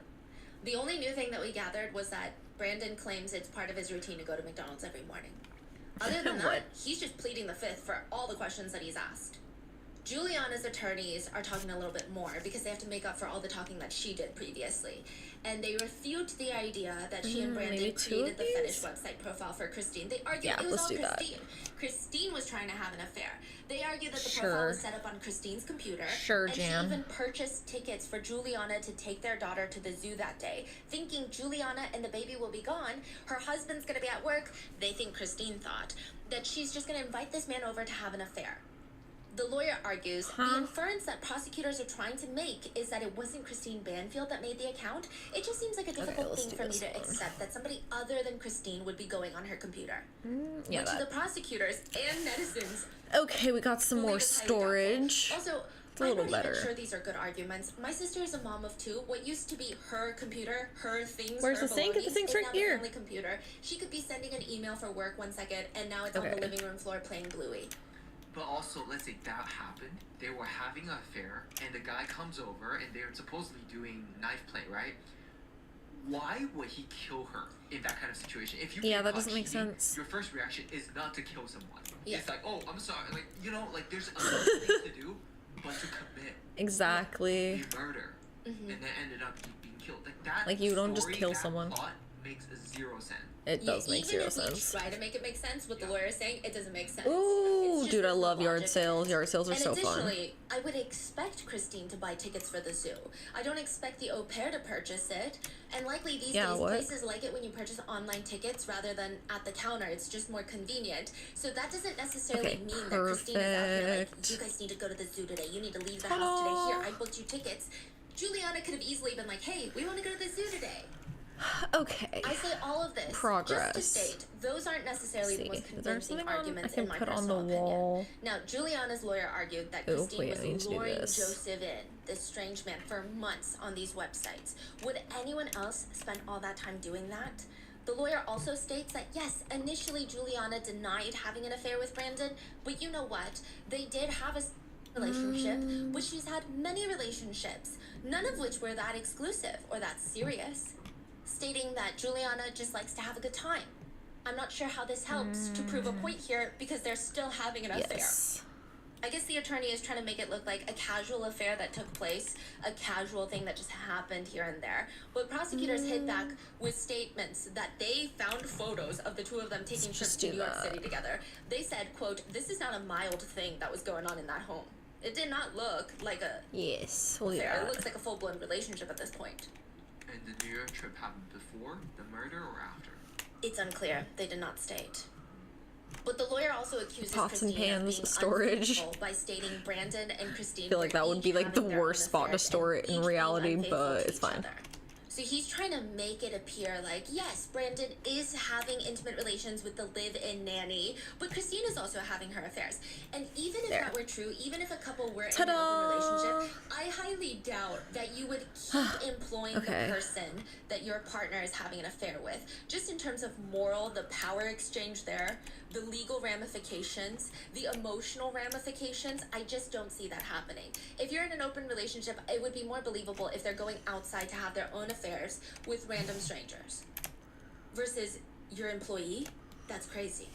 The only new thing that we gathered was that Brandon claims it's part of his routine to go to McDonald's every morning. Other than that, he's just pleading the fifth for all the questions that he's asked. Juliana's attorneys are talking a little bit more because they have to make up for all the talking that she did previously. And they refute the idea that she and Brandon created the fetish website profile for Christine. They argue it was all Christine. Christine was trying to have an affair. They argue that the profile was set up on Christine's computer. And she even purchased tickets for Juliana to take their daughter to the zoo that day, thinking Juliana and the baby will be gone. Her husband's going to be at work. They think Christine thought that she's just going to invite this man over to have an affair. The lawyer argues the inference that prosecutors are trying to make is that it wasn't Christine Banfield that made the account. It just seems like a difficult thing for me to accept that somebody other than Christine would be going on her computer. Which the prosecutors and netizens. Okay, we got some more storage. Also, I'm not even sure these are good arguments. My sister is a mom of two. What used to be her computer, her things, where's her the sink? The sink's right here. Family computer. She could be sending an email for work 1 second, and now it's on the living room floor playing Bluey. But also, let's say that happened. They were having an affair, and the guy comes over, and they're supposedly doing knife play, right? Why would he kill her in that kind of situation? If you that doesn't make sense. Your first reaction is not to kill someone. Yeah. It's like, oh, I'm sorry. Like, you know, like there's other things to do, but to commit exactly the murder, and then ended up being killed. Like that. Like you don't just kill that someone. Plot makes 0 sense. It does make 0 sense. Even if we try to make it make sense, what the lawyer is saying, it doesn't make sense. Ooh, dude, I love yard sales. Yard sales are so fun. Additionally, I would expect Christine to buy tickets for the zoo. I don't expect the au pair to purchase it. And likely these days, places like it when you purchase online tickets rather than at the counter. It's just more convenient. So that doesn't necessarily mean that Christine is out here like, you guys need to go to the zoo today. You need to leave the house today. Here, I booked you tickets. Juliana could have easily been like, hey, we want to go to the zoo today. Okay. I say all of this just to state those aren't necessarily the most convincing arguments in my personal opinion. Now, Juliana's lawyer argued that Christine was luring Joseph in, this strange man, for months on these websites. Would anyone else spend all that time doing that? The lawyer also states that yes, initially Juliana denied having an affair with Brandon, but you know what? They did have a relationship, which she's had many relationships, none of which were that exclusive or that serious. Stating that Juliana just likes to have a good time. I'm not sure how this helps to prove a point here because they're still having an affair. I guess the attorney is trying to make it look like a casual affair that took place, a casual thing that just happened here and there. But prosecutors hit back with statements that they found photos of the two of them taking trips to New York City together. They said, quote, this is not a mild thing that was going on in that home. It did not look like a affair. It looks like a full-blown relationship at this point. and the New York trip happened before the murder or after? It's unclear. They did not state. But the lawyer also accuses Pots and Christine of pans being storage. unfaithful by stating Brandon and Christine I feel like that would be like the worst spot to store it in reality, but it's fine. So he's trying to make it appear like, yes, Brandon is having intimate relations with the live-in nanny, but Christine is also having her affairs. And even if that were true, even if a couple were in an open relationship, I highly doubt that you would keep employing the person that your partner is having an affair with. Just in terms of moral, the power exchange there, the legal ramifications, the emotional ramifications, I just don't see that happening. If you're in an open relationship, it would be more believable if they're going outside to have their own affairs with random strangers. Versus your employee, that's crazy.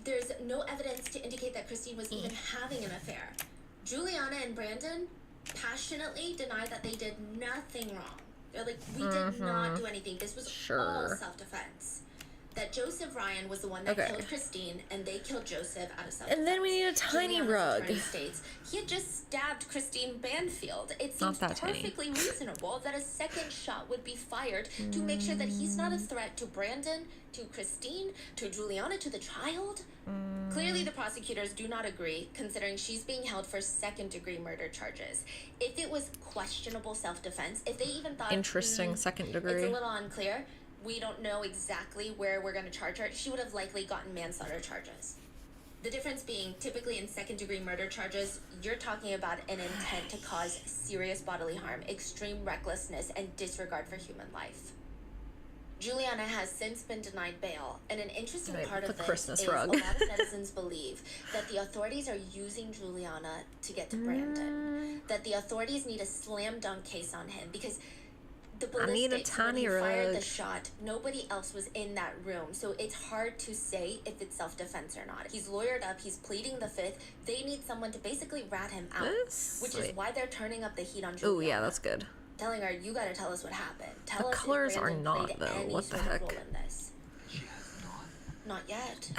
There's no evidence to indicate that Christine was even having an affair. Juliana and Brandon passionately deny that they did nothing wrong. They're like, we did not do anything. This was all self-defense. That Joseph Ryan was the one that killed Christine, and they killed Joseph out of self-defense. And then we need a tiny rug. States he had just stabbed Christine Banfield. It seems perfectly reasonable that a second shot would be fired to make sure that he's not a threat to Brandon, to Christine, to Juliana, to the child. Clearly, the prosecutors do not agree, considering she's being held for second-degree murder charges. If it was questionable self-defense, if they even thought... Interesting, second degree. It's a little unclear. We don't know exactly where we're going to charge her. She would have likely gotten manslaughter charges. The difference being, typically in second-degree murder charges, you're talking about an intent to cause serious bodily harm, extreme recklessness, and disregard for human life. Juliana has since been denied bail, and an interesting part of this is a lot of netizens believe that the authorities are using Juliana to get to Brandon. That the authorities need a slam-dunk case on him, because the ballistics, when he fired the shot, nobody else was in that room, so it's hard to say if it's self-defense or not. He's lawyered up, he's pleading the fifth. They need someone to basically rat him out, which is why they're turning up the heat on Juliana. Oh yeah, that's good. Telling her, you gotta tell us what happened. Tell us colors if Brandon are not, played though. any What the sort of heck? role in this. She has not. Not yet.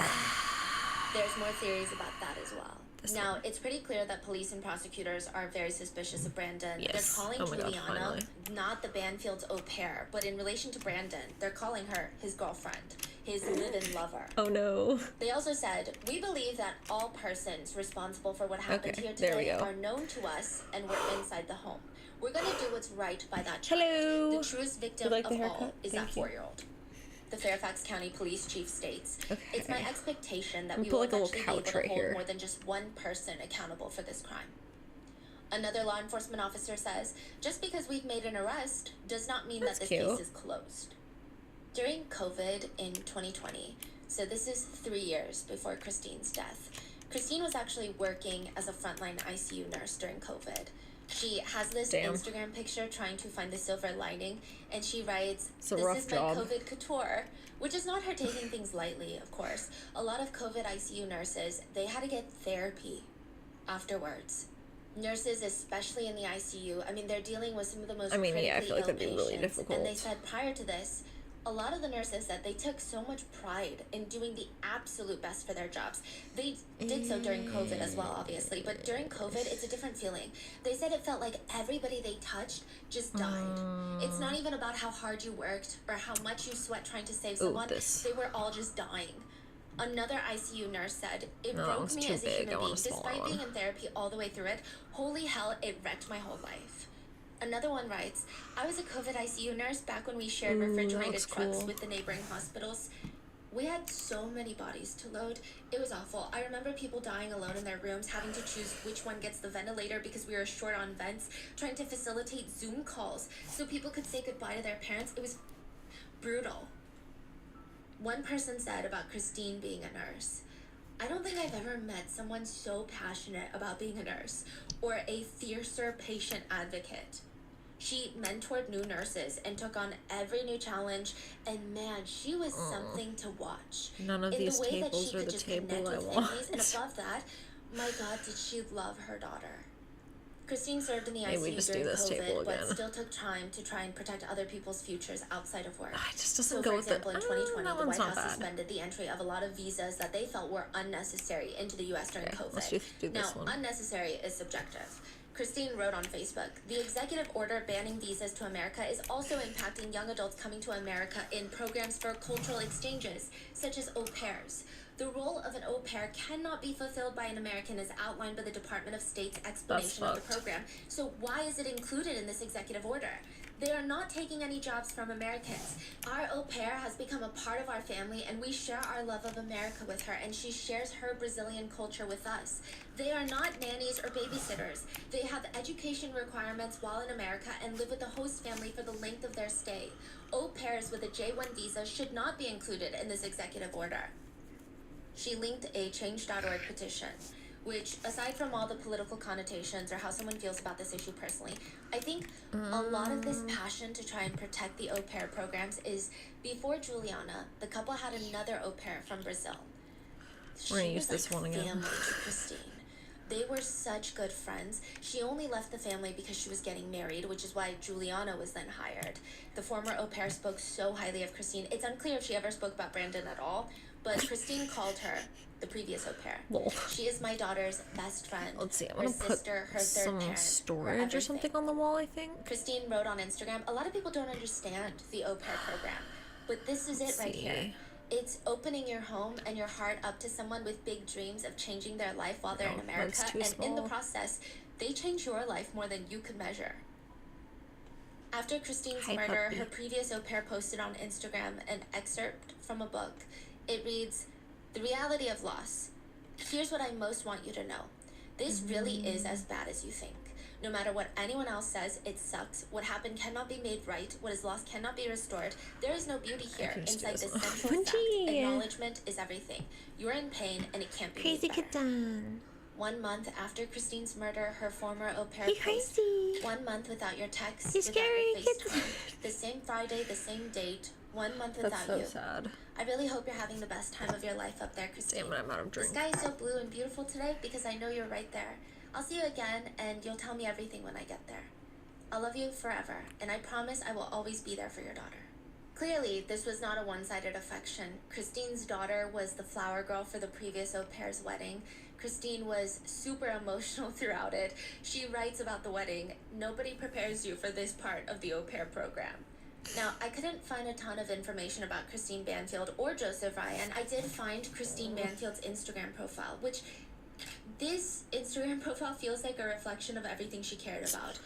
There's more theories about that as well. Now, it's pretty clear that police and prosecutors are very suspicious of Brandon. Yes. They're calling Oh my God, Juliana finally. not the Banfield's au pair, but in relation to Brandon, they're calling her his girlfriend, his live-in lover. Oh no. They also said, we believe that all persons responsible for what happened here there we today go. are known to us and we're inside the home. We're gonna do what's right by that child. Hello. The truest victim like of the haircut? all is Thank that you. 4-year-old. The Fairfax County Police Chief states, it's my expectation that We we put will like a little eventually be able couch to right hold here. more than just one person accountable for this crime. Another law enforcement officer says, just because we've made an arrest does not mean that this case is closed. During COVID in 2020, so this is 3 years before Christine's death, Christine was actually working as a frontline ICU nurse during COVID. She has this Instagram picture trying to find the silver lining, and she writes, "This is my COVID couture," which is not her taking things lightly, of course. A lot of COVID ICU nurses, they had to get therapy afterwards. Nurses, especially in the ICU, I mean, they're dealing with some of the most critically I feel like ill that'd be really patients. difficult. And they said prior to this, a lot of the nurses said they took so much pride in doing the absolute best for their jobs. They did so during COVID as well, obviously, but during COVID, it's a different feeling. They said it felt like everybody they touched just died. It's not even about how hard you worked or how much you sweat trying to save someone. They were all just dying. Another ICU nurse said, it broke me as a human being. Despite being in therapy all the way through it, holy hell, it wrecked my whole life. Another one writes, I was a COVID ICU nurse back when we shared refrigerated trucks with the neighboring hospitals. We had so many bodies to load. It was awful. I remember people dying alone in their rooms, having to choose which one gets the ventilator because we were short on vents, trying to facilitate Zoom calls so people could say goodbye to their parents. It was brutal. One person said about Christine being a nurse, I don't think I've ever met someone so passionate about being a nurse or a fiercer patient advocate. She mentored new nurses and took on every new challenge, and man, she was something to watch. None of these tables are the table I want. And above that, my God, did she love her daughter. Christine served in the ICU during COVID, but still took time to try and protect other people's futures outside of work. It just doesn't So, go for with it. example, in 2020, the White House bad. suspended the entry of a lot of visas that they felt were unnecessary into the U.S. during COVID. Let's do this Now, one. unnecessary is subjective. Christine wrote on Facebook, "The executive order banning visas to America is also impacting young adults coming to America in programs for cultural exchanges, such as au pairs. The role of an au pair cannot be fulfilled by an American as outlined by the Department of State's explanation of the program. So why is it included in this executive order? They are not taking any jobs from Americans. Our au pair has become a part of our family, and we share our love of America with her, and she shares her Brazilian culture with us. They are not nannies or babysitters. They have education requirements while in America and live with the host family for the length of their stay. Au pairs with a J1 visa should not be included in this executive order." She linked a Change.org petition, which, aside from all the political connotations or how someone feels about this issue personally, I think a lot of this passion to try and protect the au pair programs is before Juliana, the couple had another au pair from Brazil. We're gonna She use was this one again. family to Christine. They were such good friends. She only left the family because she was getting married, which is why Juliana was then hired. The former au pair spoke so highly of Christine. It's unclear if she ever spoke about Brandon at all, but Christine called her the previous au pair. Lol. "She is my daughter's best friend. Let's see, I'm her gonna put sister, her third some parent, her storage or everything." something on the wall, I think. Christine wrote on Instagram, "A lot of people don't understand the au pair program, but this is it right here. It's opening your home and your heart up to someone with big dreams of changing their life while they're in No, America, mine's too and in the small. process, they change your life more than you could measure." After Christine's Hi, murder, puppy. her previous au pair posted on Instagram an excerpt from a book. It reads, "The reality of loss. Here's what I most want you to know. This really is as bad as you think. No matter what anyone else says, it sucks. What happened cannot be made right. What is lost cannot be restored. There is no beauty here. can just do Inside this this one. central fact, Punchy. acknowledgement is everything. You are in pain, and it can't be Crazy made better." kitten. 1 month after Christine's murder, her former au pair He post, crazy. 1 month without your text, He's without scary. your FaceTime, the same Friday, the same date, 1 month without That's so you. sad. I really hope you're having the best time of your life up there, Christine. Damn it, I'm out of The drink. sky is so blue and beautiful today because I know you're right there. I'll see you again, and you'll tell me everything when I get there. I'll love you forever, and I promise I will always be there for your daughter. Clearly, this was not a one-sided affection. Christine's daughter was the flower girl for the previous au pair's wedding. Christine was super emotional throughout it. She writes about the wedding, "Nobody prepares you for this part of the au pair program." Now, I couldn't find a ton of information about Christine Banfield or Joseph Ryan. I did find Christine Banfield's Instagram profile, which this Instagram profile feels like a reflection of everything she cared about.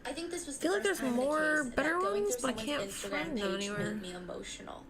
I think this was the I feel like first there's time in a more case better that going ones, through but I someone's can't Instagram find them page anywhere. made me emotional.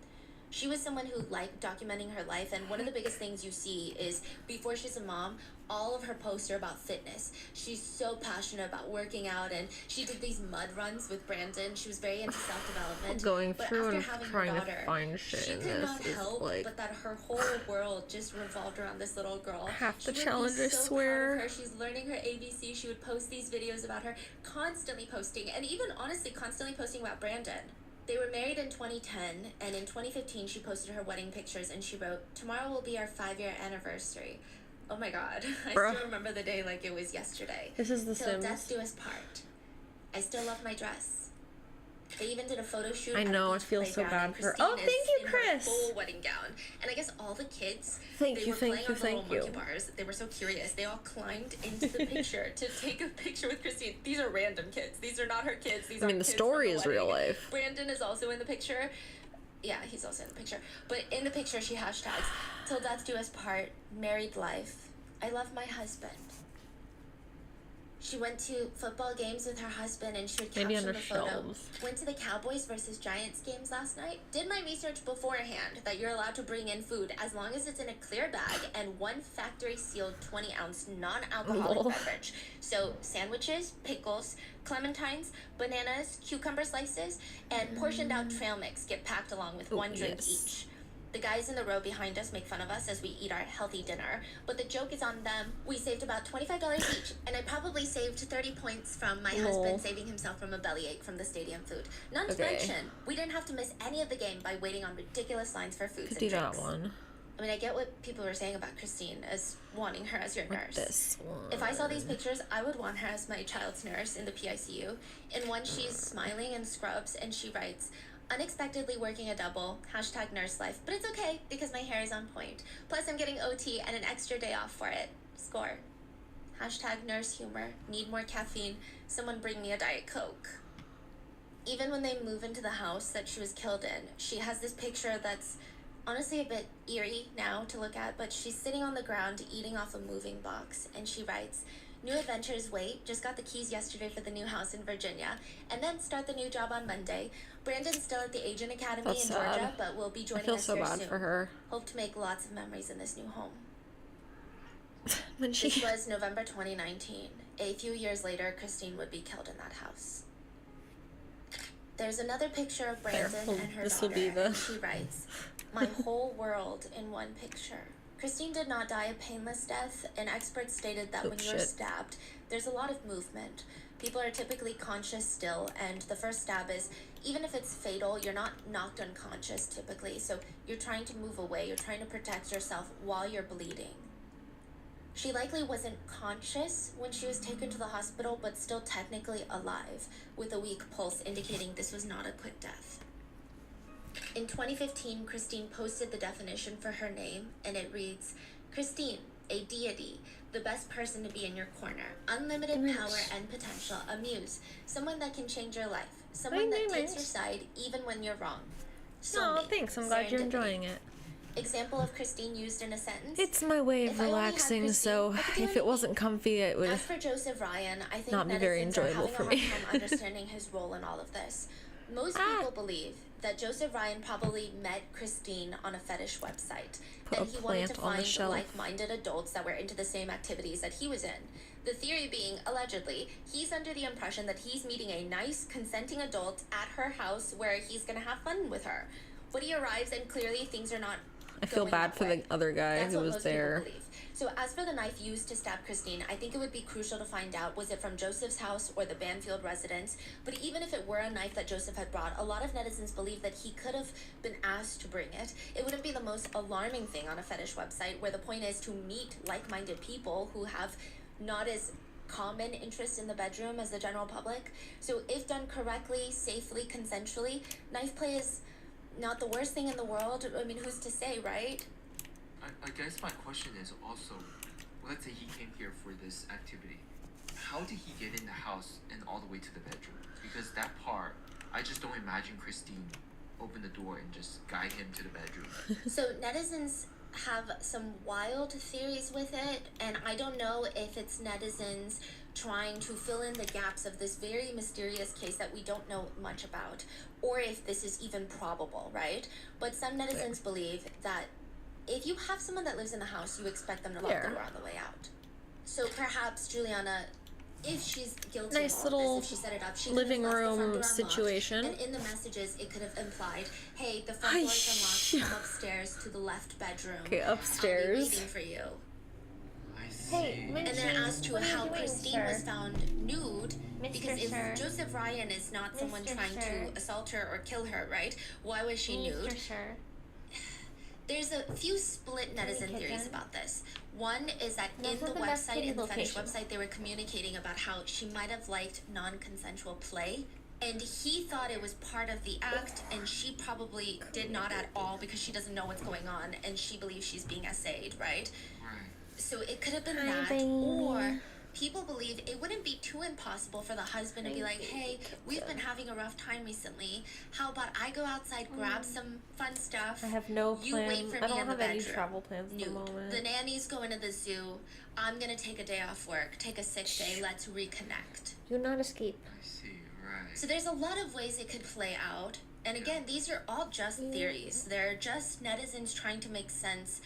She was someone who liked documenting her life, and one of the biggest things you see is before she's a mom, all of her posts are about fitness. She's so passionate about working out, and she did these mud runs with Brandon. She was very into self-development. Going but through after and having her trying daughter, to find shit she in could this not is help like but that her whole world just revolved around this little girl. half the She would be challenge, I so proud swear. of her. She's learning her ABC. She would post these videos about her, constantly posting, and even honestly constantly posting about Brandon. They were married in 2010, and in 2015 she posted her wedding pictures, and she wrote, "Tomorrow will be our 5-year anniversary." Oh my god, I Bruh. still remember the day like it was yesterday. This is The Till Sims. death do us part. I still love my dress. They even did a photo shoot. I at a know, I beach feel so playground, bad and for her. Christine Oh, is thank you, in her Chris. full wedding gown, and I guess all the kids. Thank they you, were thank playing you, on the little thank you. monkey bars. They were so curious. They all climbed into the picture to take a picture with Christine. These are random kids. These are not her kids. These I mean, are the kids story from is the real wedding. life. Brandon is also in the picture. Yeah, he's also in the picture. But in the picture, she hashtags, "Till death do us part, married life. I love my husband." She went to football games with her husband, and she would Maybe caption under the photo. shelves. "Went to the Cowboys versus Giants games last night. Did my research beforehand that you're allowed to bring in food as long as it's in a clear bag and one factory-sealed 20-ounce non-alcoholic Lol. beverage. So sandwiches, pickles, clementines, bananas, cucumber slices, and portioned out trail mix get packed along with Ooh, one drink yes. each. The guys in the row behind us make fun of us as we eat our healthy dinner, but the joke is on them. We saved about $25 each, and I probably saved 30 points from my Lol. husband saving himself from a bellyache from the stadium food. Not to Okay. mention, we didn't have to miss any of the game by waiting on ridiculous lines for foods Could and do that drinks. one. I mean, I get what people were saying about Christine as wanting her as your Like nurse. this one. If I saw these pictures, I would want her as my child's nurse in the PICU. In one, she's smiling in scrubs, and she writes, "Unexpectedly working a double, hashtag nurse life, but it's okay because my hair is on point. Plus, I'm getting OT and an extra day off for it. Score." Hashtag nurse humor. Need more caffeine. Someone bring me a Diet Coke. Even when they move into the house that she was killed in, she has this picture that's honestly a bit eerie now to look at, but she's sitting on the ground eating off a moving box, and she writes, "New adventures wait. Just got the keys yesterday for the new house in Virginia, and then start the new job on Monday. Brandon's still at the Agent Academy That's in sad. Georgia, but will be I joining feel us so here bad soon. for her. Hope to make lots of memories in this new home." When This she was November 2019. A few years later, Christine would be killed in that house. There's another picture of Brandon and her this will daughter, be the- and she writes, "My whole world in one picture." Christine did not die a painless death, and experts stated that when you're shit. stabbed, there's a lot of movement. People are typically conscious still, and the first stab is, even if it's fatal, you're not knocked unconscious typically, so you're trying to move away, you're trying to protect yourself while you're bleeding. She likely wasn't conscious when she was taken to the hospital, but still technically alive, with a weak pulse indicating this was not a quick death. In 2015, Christine posted the definition for her name, and it reads, "Christine, a deity, the best person to be in your corner, unlimited power and potential, a muse, someone that can change your life, someone that takes your side even when you're wrong. Oh, Soulmate, thanks. I'm glad you're serendipity." enjoying it. Example of Christine used in a sentence. It's my way of If I only had relaxing, Christine, so I could do if it wasn't comfy, it would As for Joseph Ryan, I think not be very netizens are enjoyable having for a me. hard time understanding his role in all of this. Most people believe that Joseph Ryan probably met Christine on a fetish website, Put and a he wanted to plant on the find shelf. like-minded adults that were into the same activities that he was in. The theory being, allegedly, he's under the impression that he's meeting a nice, consenting adult at her house where he's gonna have fun with her. But he arrives and clearly things are not I feel going bad that for way. the other guy That's who what was most people there. believe. So as for the knife used to stab Christine, I think it would be crucial to find out, was it from Joseph's house or the Banfield residence? But even if it were a knife that Joseph had brought, a lot of netizens believe that he could have been asked to bring it. It wouldn't be the most alarming thing on a fetish website, where the point is to meet like-minded people who have not as common interest in the bedroom as the general public. So if done correctly, safely, consensually, knife play is not the worst thing in the world. I mean, who's to say, right? I guess my question is also, let's say he came here for this activity. How did he get in the house and all the way to the bedroom? Because that part, I just don't imagine Christine open the door and just guide him to the bedroom. So netizens have some wild theories with it, and I don't know if it's netizens trying to fill in the gaps of this very mysterious case that we don't know much about, or if this is even probable, right? But some netizens believe that if you have someone that lives in the house, you expect them to lock the door on the way out. So perhaps Juliana, if she's guilty Nice of all little this, if she set it up, she living could have left the front room door unlocked, situation. and in the messages, it could have implied, "Hey, the front door is unlocked. Come upstairs to the left bedroom. Okay, I'll be upstairs. waiting for you." I see. Hey, And then as to what are you how doing, Christine sir? was found nude, because if Sir. Joseph Ryan is not someone Mr. trying Sir. to assault her or kill her, right? Why was she nude? Mr. Sir. There's a few split netizen Kitten. theories about this. One is that Those in are the the best website, kitty in the fetish locations. website, they were communicating about how she might have liked non-consensual play, and he thought it was part of the act, and she probably did not at all because she doesn't know what's going on, and she believes she's being essayed, right? Right. So it could have been Hi, that, baby. or people believe it wouldn't be too impossible for the husband to be like, "Hey, we've been having a rough time recently. How about I go outside, grab some fun stuff? I have no You plan. wait for I me don't in the have any bedroom. travel plans at the Nude. moment. The nanny's going to the zoo. I'm gonna take a day off work, take a sick day. Let's reconnect." Do not escape. I see, right. So there's a lot of ways it could play out. And again, these are all just theories. They're just netizens trying to make sense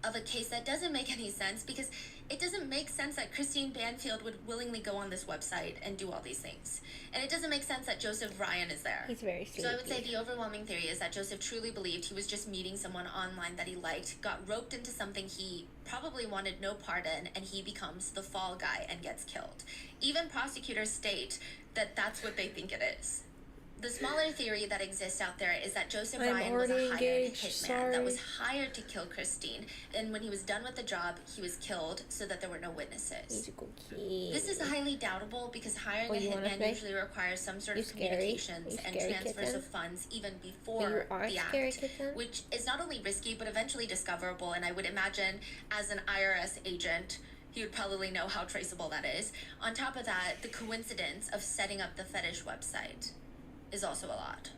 of a case that doesn't make any sense, because it doesn't make sense that Christine Banfield would willingly go on this website and do all these things. And it doesn't make sense that Joseph Ryan is there. He's very sweet. So I would say the overwhelming theory is that Joseph truly believed he was just meeting someone online that he liked, got roped into something he probably wanted no part in, and he becomes the fall guy and gets killed. Even prosecutors state that that's what they think it is. The smaller theory that exists out there is that Joseph I'm Ryan was a already hired engaged, hitman that sorry. was hired to kill Christine, and when he was done with the job, he was killed so that there were no witnesses. He's a cookie. This is highly doubtable because hiring What a do you wanna hitman say? usually requires some sort You of scary? communications You and scary transfers kitten? of funds even You before are the scary act, kitten? which is not only risky but eventually discoverable. And I would imagine, as an IRS agent, he would probably know how traceable that is. On top of that, the coincidence of setting up the fetish website is also a lot.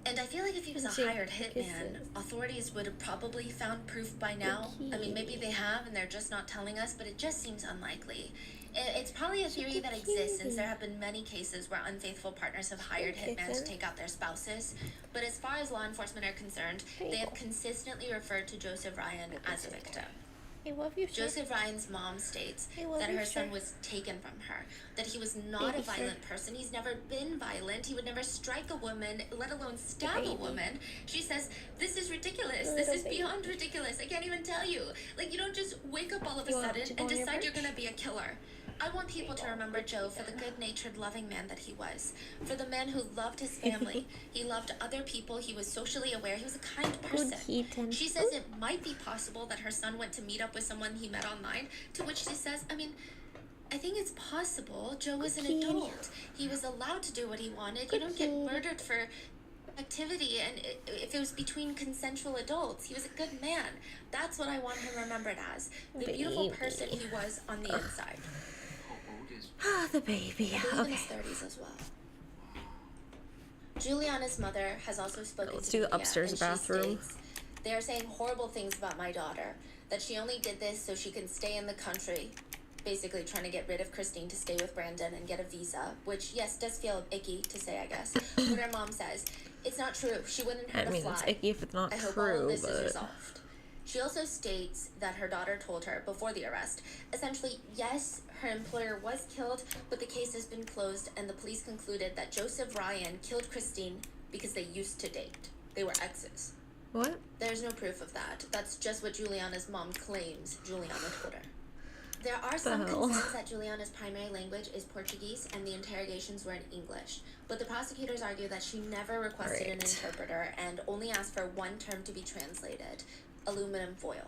And I feel like if he was a hired hitman, authorities would have probably found proof by now. I mean, maybe they have and they're just not telling us, but it just seems unlikely. It's probably a theory that exists since there have been many cases where unfaithful partners have hired hitmen to take out their spouses. But as far as law enforcement are concerned, they have consistently referred to Joseph Ryan as a victim. I love you, Joseph Ryan's mom states that her son was taken from her, that he was not a violent person. He's never been violent. He would never strike a woman, let alone stab a woman. She says, this is ridiculous. This is beyond ridiculous. I can't even tell you. Like, you don't just wake up all of a sudden and decide you're gonna be a killer. I want people to remember Joe for the good-natured, loving man that he was. For the man who loved his family. He loved other people. He was socially aware. He was a kind person. She says it might be possible that her son went to meet up with someone he met online, to which she says, I mean, I think it's possible. Joe was an adult. He was allowed to do what he wanted. You don't get murdered for activity, and if it was between consensual adults. He was a good man. That's what I want him remembered as. The beautiful person he was on the inside. Ah, the baby. In his 30s as well. Juliana's mother has also spoken Let's to do the media, upstairs and bathroom. She states, they are saying horrible things about my daughter, that she only did this so she can stay in the country, basically trying to get rid of Christine to stay with Brandon and get a visa, which, yes, does feel icky to say, I guess. What her mom says, it's not true. She wouldn't hurt a fly. It's icky if it's not I hope all of this is resolved. She also states that her daughter told her before the arrest, essentially, yes, her employer was killed, but the case has been closed, and the police concluded that Joseph Ryan killed Christine because they used to date. They were exes. What? There's no proof of that. That's just what Juliana's mom claims Juliana told her. There are some concerns that Juliana's primary language is Portuguese and the interrogations were in English, but the prosecutors argue that she never requested an interpreter and only asked for one term to be translated, aluminum foil.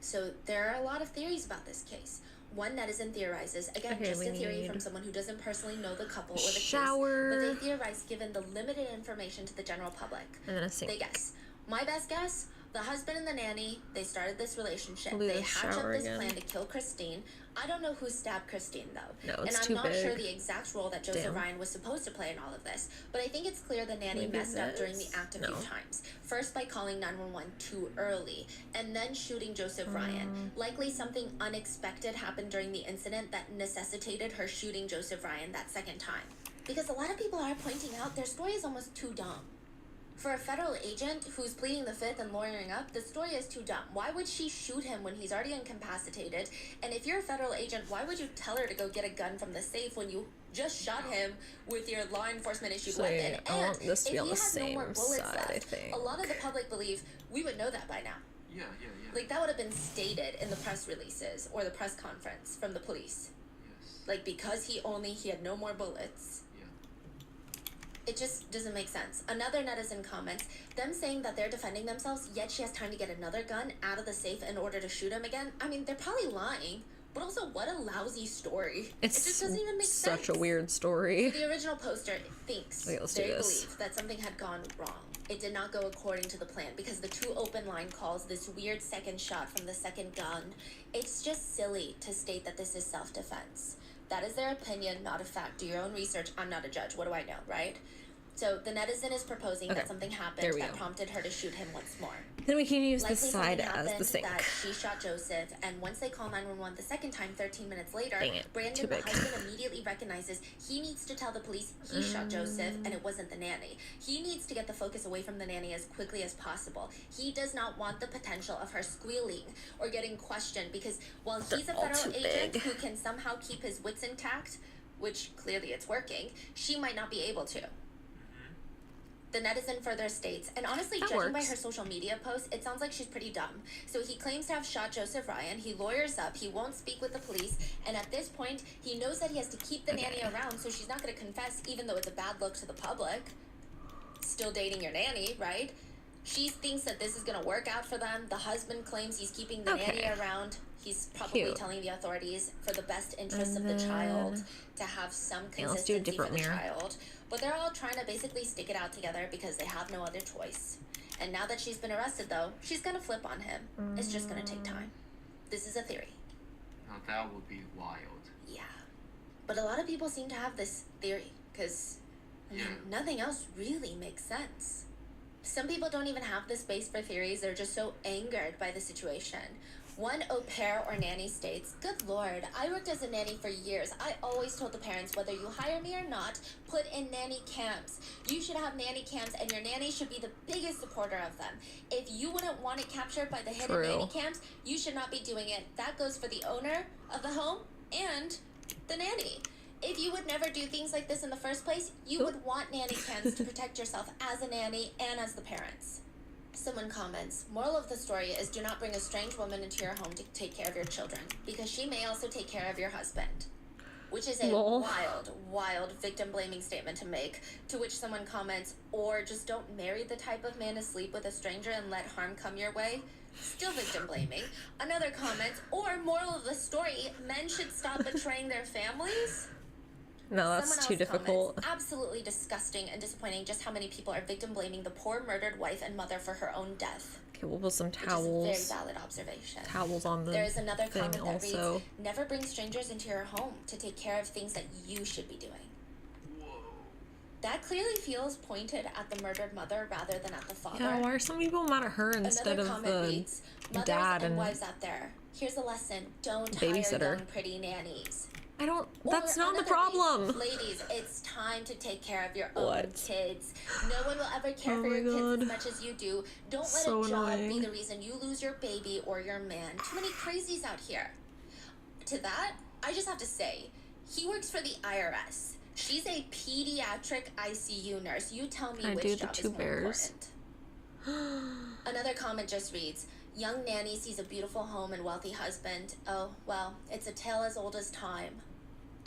So there are a lot of theories about this case. One netizen theorizes, again, just a theory from someone who doesn't personally know the couple or the case, but they theorize given the limited information to the general public. And then a sink. They guess. My best guess, the husband and the nanny, they started this relationship. They hatch up this plan to kill Christine. I don't know who stabbed Christine, though. No, it's and I'm not sure the exact role that Joseph Ryan was supposed to play in all of this, but I think it's clear the nanny messed up during the act a few times. First by calling 911 too early, and then shooting Joseph Ryan. Likely something unexpected happened during the incident that necessitated her shooting Joseph Ryan that second time. Because a lot of people are pointing out their story is almost too dumb. For a federal agent who's pleading the fifth and lawyering up, the story is too dumb. Why would she shoot him when he's already incapacitated? And if you're a federal agent, why would you tell her to go get a gun from the safe when you just shot him with your law enforcement issued weapon? And this to be on the same no more bullets side, left, I think. a lot of the public believe we would know that by now. Yeah. Like, that would have been stated in the press releases or the press conference from the police. Yes. Like, because he had no more bullets. It just doesn't make sense. Another netizen comments, them saying that they're defending themselves, yet she has time to get another gun out of the safe in order to shoot him again. I mean, they're probably lying, but also what a lousy story. It just doesn't even make sense. Such a weird story. So the original poster thinks, they believe that something had gone wrong. It did not go according to the plan because the two open line calls, this weird second shot from the second gun, it's just silly to state that this is self-defense. That is their opinion, not a fact. Do your own research. I'm not a judge. What do I know, right? So the netizen is proposing that something happened that prompted her to shoot him once more. Then we can use Likely this side as the sink. That she shot Joseph, and once they call 911 the second time, 13 minutes later, Brandon, the husband, immediately recognizes he needs to tell the police he shot Joseph and it wasn't the nanny. He needs to get the focus away from the nanny as quickly as possible. He does not want the potential of her squealing or getting questioned because while he's a federal agent who can somehow keep his wits intact, which clearly it's working, she might not be able to. The netizen further states, and honestly, judging by her social media posts, it sounds like she's pretty dumb. So he claims to have shot Joseph Ryan, he lawyers up, he won't speak with the police, and at this point, he knows that he has to keep the nanny around, so she's not going to confess, even though it's a bad look to the public. Still dating your nanny, right? She thinks that this is going to work out for them. The husband claims he's keeping the nanny around. He's probably telling the authorities for the best interests of the child to have some consistency for the child. But they're all trying to basically stick it out together because they have no other choice. And now that she's been arrested, though, she's going to flip on him. It's just going to take time. This is a theory. Now that would be wild. Yeah. But a lot of people seem to have this theory, because nothing else really makes sense. Some people don't even have the space for theories. They're just so angered by the situation. One au pair or nanny states, "Good Lord, I worked as a nanny for years. I always told the parents, whether you hire me or not, put in nanny cams. You should have nanny cams, and your nanny should be the biggest supporter of them. If you wouldn't want it captured by the hidden nanny cams, you should not be doing it. That goes for the owner of the home and the nanny. If you would never do things like this in the first place, you would want nanny cams to protect yourself as a nanny and as the parents." Someone comments, "Moral of the story is do not bring a strange woman into your home to take care of your children, because she may also take care of your husband." Which is a wild victim-blaming statement to make, to which someone comments, "Or just don't marry the type of man to sleep with a stranger and let harm come your way." Still victim-blaming. Another comments, "Or moral of the story, men should stop betraying their families." No, that's too difficult. Comments, "Absolutely disgusting and disappointing just how many people are victim-blaming the poor murdered wife and mother for her own death." Okay, we'll put some towels. Which is a very valid observation. Towels on the There is another thing comment that also. reads, "Never bring strangers into your home to take care of things that you should be doing." Whoa. That clearly feels pointed at the murdered mother rather than at the father. Yeah, why are some people mad at her instead Another of comment the reads, "Mothers dad and wives out there, here's a lesson. Don't babysitter. hire young pretty nannies." I don't. Or That's not the another problem. reads, "Ladies, it's time to take care of your What? own kids. No one will ever care Oh for my your God. kids as much as you do. Don't let So a job annoying. be the reason you lose your baby or your man. Too many crazies out here." To that, I just have to say, he works for the IRS. She's a pediatric ICU nurse. You tell me Can I do which the job is two more bears? important. Another comment just reads, "Young nanny sees a beautiful home and wealthy husband. Oh, well, it's a tale as old as time."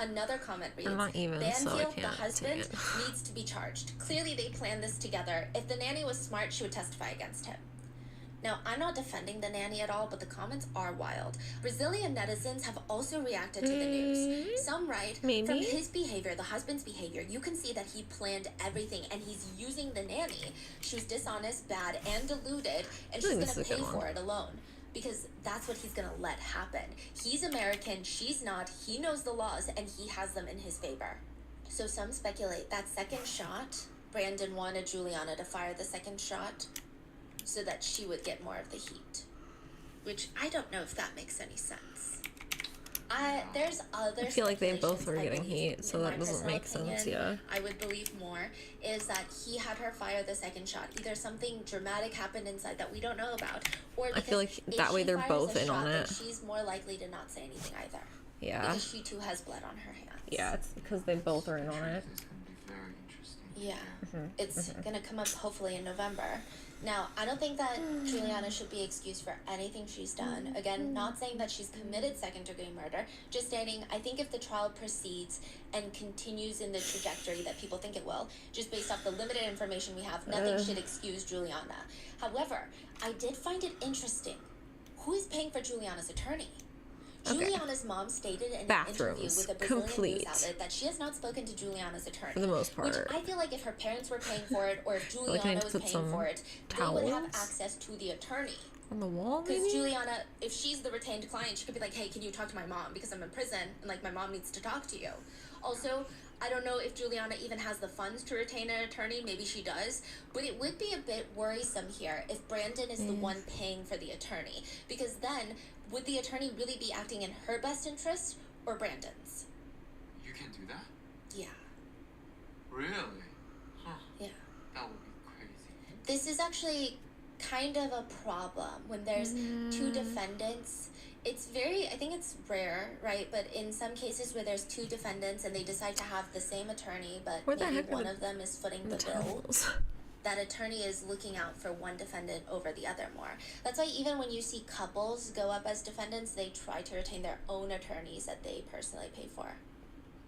Another comment reads, I'm not even, so I "Banfield, the can't husband, take it. needs to be charged. Clearly they planned this together. If the nanny was smart, she would testify against him." Now, I'm not defending the nanny at all, but the comments are wild. Brazilian netizens have also reacted to the news. Some write, "From Maybe. his behavior, the husband's behavior, you can see that he planned everything and he's using the nanny. She was dishonest, bad, and deluded, and she's think going this to is a pay good for one. it alone. Because that's what he's going to let happen. He's American, she's not, he knows the laws, and he has them in his favor." So some speculate that second shot, Brandon wanted Juliana to fire the second shot so that she would get more of the heat. Which I don't know if that makes any sense. There's other I feel like they both speculations, were I getting believe, heat, so in that my doesn't personal make sense, yeah. I would believe more, is that he had her fire the second shot. Either something dramatic happened inside that we don't know about, or I feel like because if that way she they're fires both a in on shot, then it. she's more likely to not say anything either. Yeah. Because she too has blood on her hands. Yeah, it's because they both are in on it. It's gonna be very interesting. Yeah. It's gonna come up hopefully in November. Now, I don't think that Juliana should be excused for anything she's done. Again, not saying that she's committed second-degree murder, just stating, I think if the trial proceeds and continues in the trajectory that people think it will, just based off the limited information we have, nothing should excuse Juliana. However, I did find it interesting. Who is paying for Juliana's attorney? Okay. Juliana's mom stated in an interview Bathrooms, with a Brazilian complete. news outlet that she has not spoken to Juliana's attorney. For the most Which part. I feel like if her parents were paying for it, or if like I need Juliana to was put paying some for it, they would have towels access to the attorney. on the wall, Because maybe? Juliana, if she's the retained client, she could be like, "Hey, can you talk to my mom? Because I'm in prison, and like my mom needs to talk to you." Also, I don't know if Juliana even has the funds to retain an attorney. Maybe she does. But it would be a bit worrisome here if Brandon is the one paying for the attorney. Because then, would the attorney really be acting in her best interest or Brandon's? You can do that? Yeah. Really? Huh. Yeah. That would be crazy. This is actually kind of a problem when there's two defendants. It's I think it's rare, right? But in some cases where there's two defendants and they decide to have the same attorney, but Where the maybe heck are one the- of them is footing the The bill, towels. that attorney is looking out for one defendant over the other more. That's why even when you see couples go up as defendants, they try to retain their own attorneys that they personally pay for.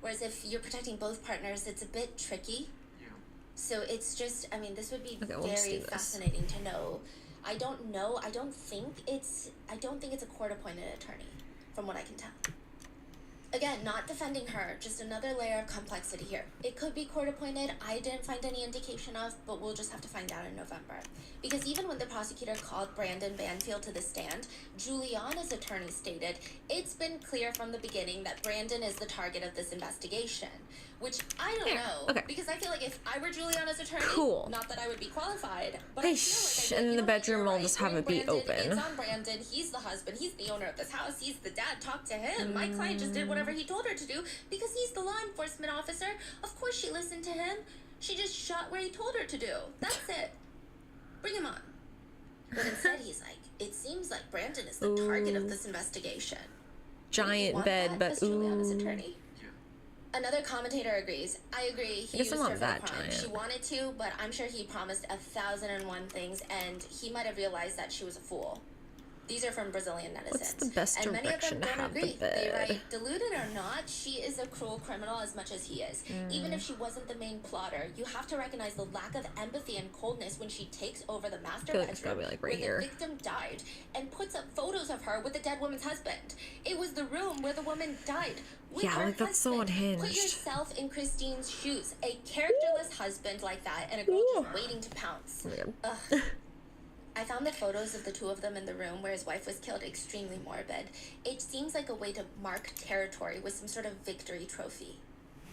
Whereas if you're protecting both partners, it's a bit tricky. Yeah. So it's just, I mean, this would be Okay, we'll just very do this. fascinating to know. I don't know. I don't think it's a court-appointed attorney, from what I can tell. Again, not defending her, just another layer of complexity here. It could be court-appointed, I didn't find any indication of, but we'll just have to find out in November. Because even when the prosecutor called Brandon Banfield to the stand, Juliana's attorney stated, it's been clear from the beginning that Brandon is the target of this investigation. Which I don't know, okay. because I feel like if I were Juliana's attorney, Cool. not that I would be qualified, but Hey, I feel like and in the what, bedroom, you're I'll just have it be Brandon, open. It's on Brandon. He's the husband. He's the owner of this house. He's the dad. Talk to him. My client just did whatever he told her to do because he's the law enforcement officer. Of course she listened to him. She just shot where he told her to do. That's it. Bring him on. But instead he's like, it seems like Brandon is the target of this investigation. Giant bed, but Juliana's attorney. Yeah. Another commentator agrees. I agree. He guess used I'm not her for that the crime. giant. She wanted to, but I'm sure he promised 1,001 things, and he might have realized that she was a fool. These are from Brazilian netizens. What's the best and many of direction them to don't have the agree. They bed? write, deluded or not, she is a cruel criminal as much as he is. Even if she wasn't the main plotter, you have to recognize the lack of empathy and coldness when she takes over the master feel like it's bedroom gotta be, like, right where here. the victim died and puts up photos of her with the dead woman's husband. It was the room where the woman died with Yeah, her like, that's so husband. Put unhinged. yourself in Christine's shoes. A characterless husband like that and a girl just waiting to pounce. Oh my God. Ugh. I found the photos of the two of them in the room where his wife was killed extremely morbid. It seems like a way to mark territory with some sort of victory trophy,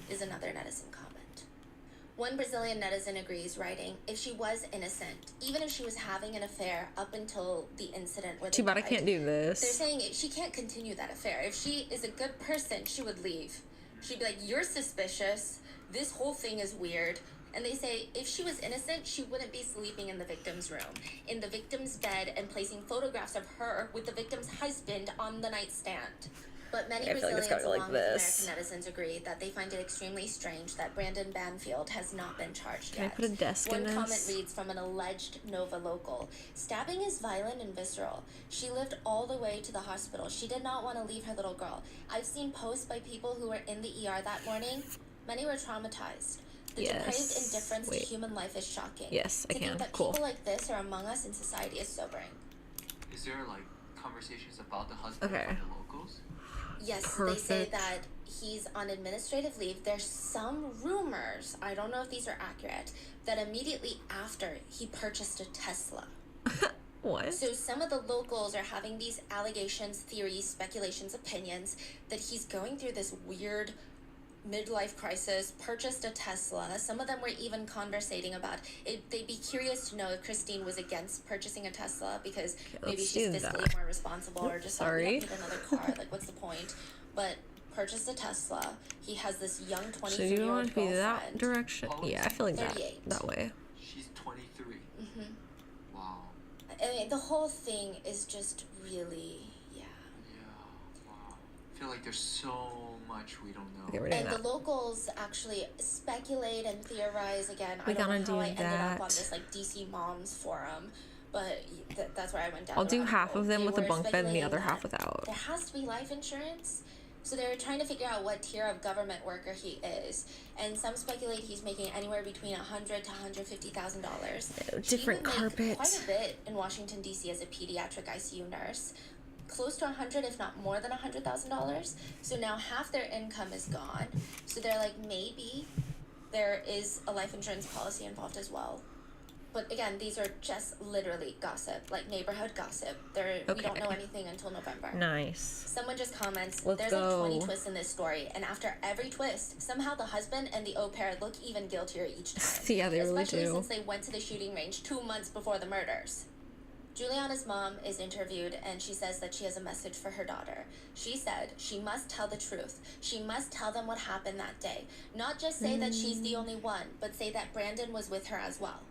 is another netizen comment. One Brazilian netizen agrees, writing, if she was innocent, even if she was having an affair up until the incident where Too they bad I died, can't do they're this. saying she can't continue that affair. If she is a good person, she would leave. She'd be like, you're suspicious. This whole thing is weird. And they say if she was innocent, she wouldn't be sleeping in the victim's room, in the victim's bed, and placing photographs of her with the victim's husband on the nightstand. But many I feel like it's Brazilians, gotta go like along this. with American netizens, agree that they find it extremely strange that Brandon Banfield has not been charged Can I yet. put a desk in One comment this? reads from an alleged Nova local. Stabbing is violent and visceral. She lived all the way to the hospital. She did not want to leave her little girl. I've seen posts by people who were in the ER that morning. Many were traumatized. The depraved Yes. indifference Wait. to human life is shocking. Yes, I to can. think that Cool. people like this are among us in society is sobering. Is there like conversations about the husband Okay. from the locals? Yes, they say Perfect. that he's on administrative leave. There's some rumors, I don't know if these are accurate, that immediately after he purchased a Tesla. What? So some of the locals are having these allegations, theories, speculations, opinions that he's going through this weird midlife crisis, purchased a Tesla. Some of them were even conversating about it. They'd be curious to know if Christine was against purchasing a Tesla because maybe let's she's do fiscally that. more responsible or just Sorry. like, we don't need another car. Like, what's the point? But purchased a Tesla. He has this young So do you 23-year-old want to be that girlfriend. direction? Oh, Yeah, I feel like that 38. that way. She's 23. Mm-hmm. Wow. I mean, the whole thing is just really, yeah. Yeah. Wow. I feel like there's so much we don't know. Okay, we're doing And that. the locals actually speculate and theorize again. We I don't gotta know how do I ended up on that. this like DC Moms forum, but that's where I went down. I'll the do rabbit half hole. of them They with a were bunk bed and the speculating other half that without. There has to be life insurance. So they were trying to figure out what tier of government worker he is, and some speculate he's making anywhere between $100,000 to $150,000. Different He would make carpet. quite a bit in Washington D.C. as a pediatric ICU nurse, close to 100, if not more than $100,000. So now half their income is gone. So they're like, maybe there is a life insurance policy involved as well. But again, these are just literally gossip, like neighborhood gossip. We don't know Okay. anything until November. Nice. Someone just comments, Let's there's go. like 20 twists in this story, and after every twist, somehow the husband and the au pair look even guiltier each time. Yeah, they really Especially do. since they went to the shooting range 2 months before the murders. Juliana's mom is interviewed, and she says that she has a message for her daughter. She said she must tell the truth. She must tell them what happened that day. Not just say that she's the only one, but say that Brandon was with her as well.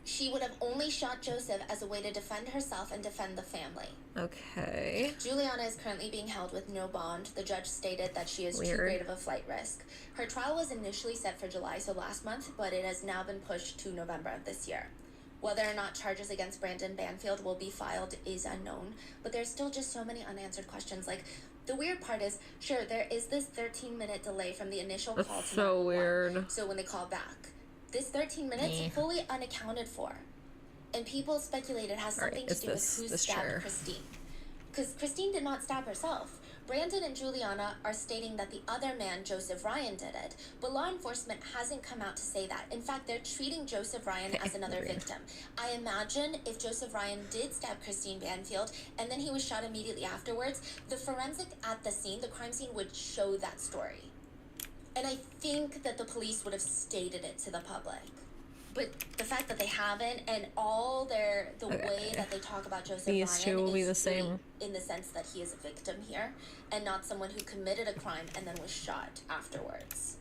She would have only shot Joseph as a way to defend herself and defend the family. Okay. Juliana is currently being held with no bond. The judge stated that she is too Weird. great of a flight risk. Her trial was initially set for July, so last month, but it has now been pushed to November of this year. Whether or not charges against Brandon Banfield will be filed is unknown, but there's still just so many unanswered questions. Like, the weird part is, sure, there is this 13-minute delay from the initial That's call to so 911. weird. So when they call back, this 13 minutes Eh. fully unaccounted for. And people speculate it has Alright, something it's to do this with who chair. stabbed Christine. Because Christine did not stab herself. Brandon and Juliana are stating that the other man, Joseph Ryan, did it, but law enforcement hasn't come out to say that. In fact, they're treating Joseph Ryan as another victim. I imagine if Joseph Ryan did stab Christine Banfield and then he was shot immediately afterwards, the forensic at the scene, the crime scene, would show that story. And I think that the police would have stated it to the public. But the fact that they haven't, and the way that they talk about Joseph Ryan These two will be the same. really in the sense that he is a victim here, and not someone who committed a crime and then was shot afterwards.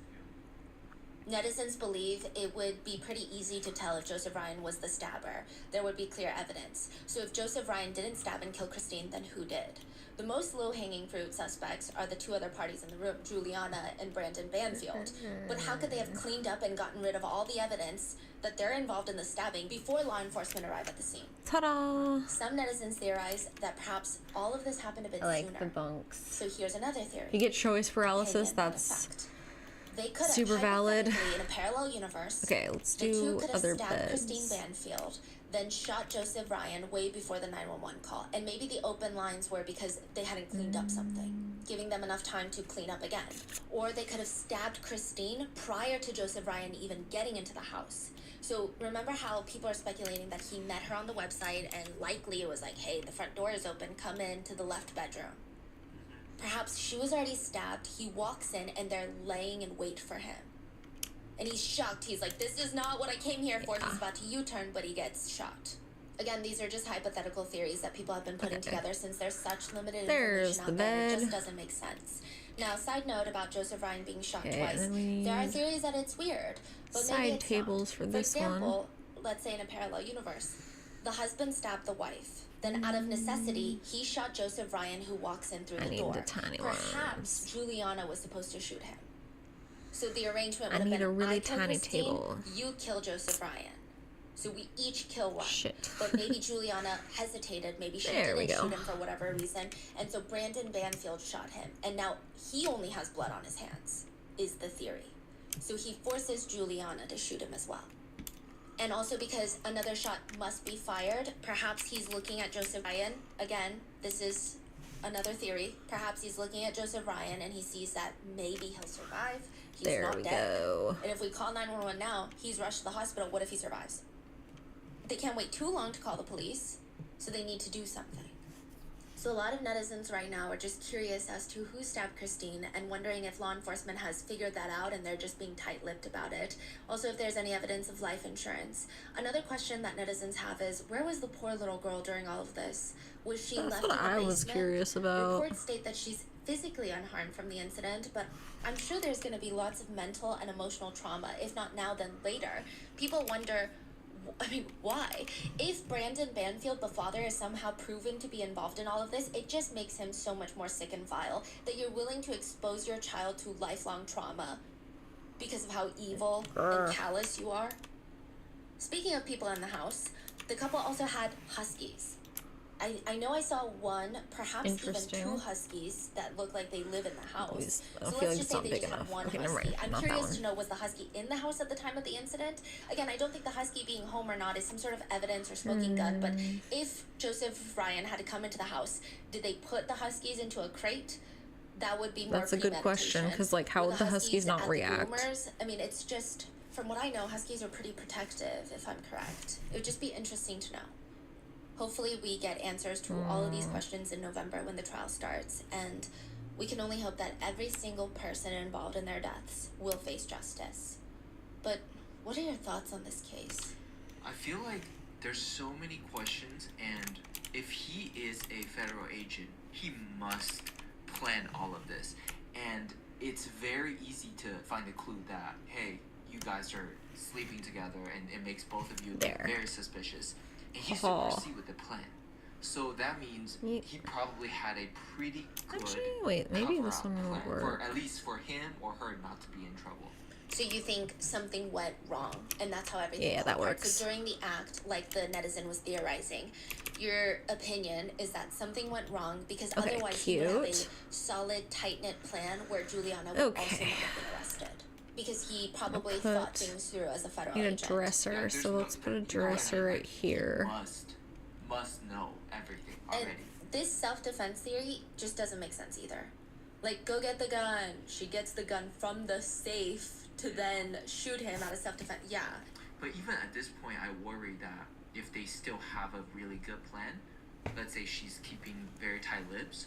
Netizens believe it would be pretty easy to tell if Joseph Ryan was the stabber. There would be clear evidence. So if Joseph Ryan didn't stab and kill Christine, then who did? The most low-hanging fruit suspects are the two other parties in the room, Juliana and Brandon Banfield. But how could they have cleaned up and gotten rid of all the evidence that they're involved in the stabbing before law enforcement arrive at the scene? Ta-da! Some netizens theorize that perhaps all of this happened a bit I like sooner. the bunks. So here's another theory. You get choice paralysis, Opinion, not a that's fact. They could super valid. In a parallel universe, Okay, let's the two do could have other stabbed Christine beds. Banfield, then shot Joseph Ryan way before the 911 call. And maybe the open lines were because they hadn't cleaned up something, giving them enough time to clean up again. Or they could have stabbed Christine prior to Joseph Ryan even getting into the house. So remember how people are speculating that he met her on the website and likely it was like, hey, the front door is open, come in to the left bedroom. Perhaps she was already stabbed, he walks in and they're laying in wait for him. And he's shocked. He's like, this is not what I came here for. He's about to U-turn, but he gets shot. Again, these are just hypothetical theories that people have been putting together since there's such limited There's information the out there. It bed. just doesn't make sense. Now, side note about Joseph Ryan being shot Okay, twice. then we There are theories that it's weird, but maybe side it's tables not. for this one. example, let's say in a parallel universe, the husband stabbed the wife. Then, out of necessity, he shot Joseph Ryan, who walks in through I the need door. the tiny Perhaps ones. Juliana was supposed to shoot him. So the arrangement I would have need been, a really I kill tiny Christine, table. you kill Joseph Ryan. So we each kill one. Shit. But maybe Juliana hesitated, maybe she There we didn't go. shoot him for whatever reason, and so Brandon Banfield shot him. And now he only has blood on his hands, is the theory. So he forces Juliana to shoot him as well. And also because another shot must be fired, perhaps he's looking at Joseph Ryan. Again, this is another theory. Perhaps he's looking at Joseph Ryan and he sees that maybe he'll survive. He's There not we dead. go. And if we call 911 now, he's rushed to the hospital. What if he survives? They can't wait too long to call the police, so they need to do something. So a lot of netizens right now are just curious as to who stabbed Christine and wondering if law enforcement has figured that out and they're just being tight-lipped about it. Also, if there's any evidence of life insurance. Another question that netizens have is, where was the poor little girl during all of this? Was she That's left what in the I was basement? curious about. Reports state that she's physically unharmed from the incident, but I'm sure there's going to be lots of mental and emotional trauma, if not now, then later. People wonder, why? If Brandon Banfield, the father, is somehow proven to be involved in all of this, it just makes him so much more sick and vile that you're willing to expose your child to lifelong trauma because of how evil and callous you are. Speaking of people in the house, the couple also had huskies. I know I saw one, perhaps even Interesting. 2 huskies that look like they live in the house. Please, I So don't feel let's like just it's say not they big just had enough. one Okay, never husky. mind. I'm Not that curious one. to know, was the husky in the house at the time of the incident? Again, I don't think the husky being home or not is some sort of evidence or smoking gun, but if Joseph Ryan had to come into the house, did they put the huskies into a crate? That would be more That's a good question, premeditation. 'cause, like, how Were would the huskies not at the react? groomers? I mean, it's just, from what I know, huskies are pretty protective, if I'm correct. It would just be interesting to know. Hopefully we get answers to all of these questions in November when the trial starts, and we can only hope that every single person involved in their deaths will face justice. But what are your thoughts on this case? I feel like there's so many questions, and if he is a federal agent, he must plan all of this. And it's very easy to find a clue that, hey, you guys are sleeping together, and it makes both of you look There. very suspicious. And he still Aw. proceed with the plan. So that means Ye- he probably had a pretty good Actually, wait, maybe this cover-up one would plan work. for at least for him or her not to be in trouble. So you think something went wrong, and that's how everything Yeah, fell that apart. works. So during the act, like the netizen was theorizing, your opinion is that something went wrong because Okay, otherwise he would have a cute. solid, tight-knit plan where Juliana would also not Okay. have been arrested. Because he probably put- thought things through as a federal Need a agent. dresser, Yeah, there's so no- let's put a you know what I dresser mean, right like, he here. Must know everything And already. this self-defense theory just doesn't make sense either. Like, go get the gun. She gets the gun from the safe to then shoot him out of self-defense. Yeah. But even at this point, I worry that if they still have a really good plan, let's say she's keeping very tight lips,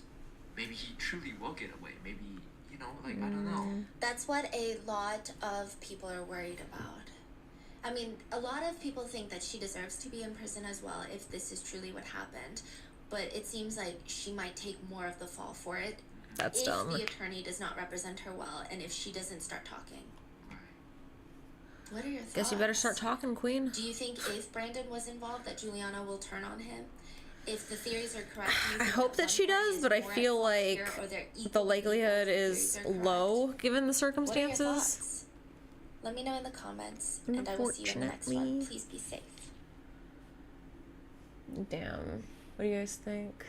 maybe he truly will get away. Maybe, you know, like, I don't know. That's what a lot of people are worried about. I mean, a lot of people think that she deserves to be in prison as well if this is truly what happened. But it seems like she might take more of the fall for it. That's if dumb. the attorney does not represent her well, and if she doesn't start talking. What are your thoughts? Guess you better start talking, Queen. Do you think if Brandon was involved that Juliana will turn on him? If the theories are correct, do you I think hope that she does, but I feel like the likelihood is low given the circumstances. What are your thoughts? Let me know in the comments, and I will see you in the next one. Please be safe. Damn. What do you guys think?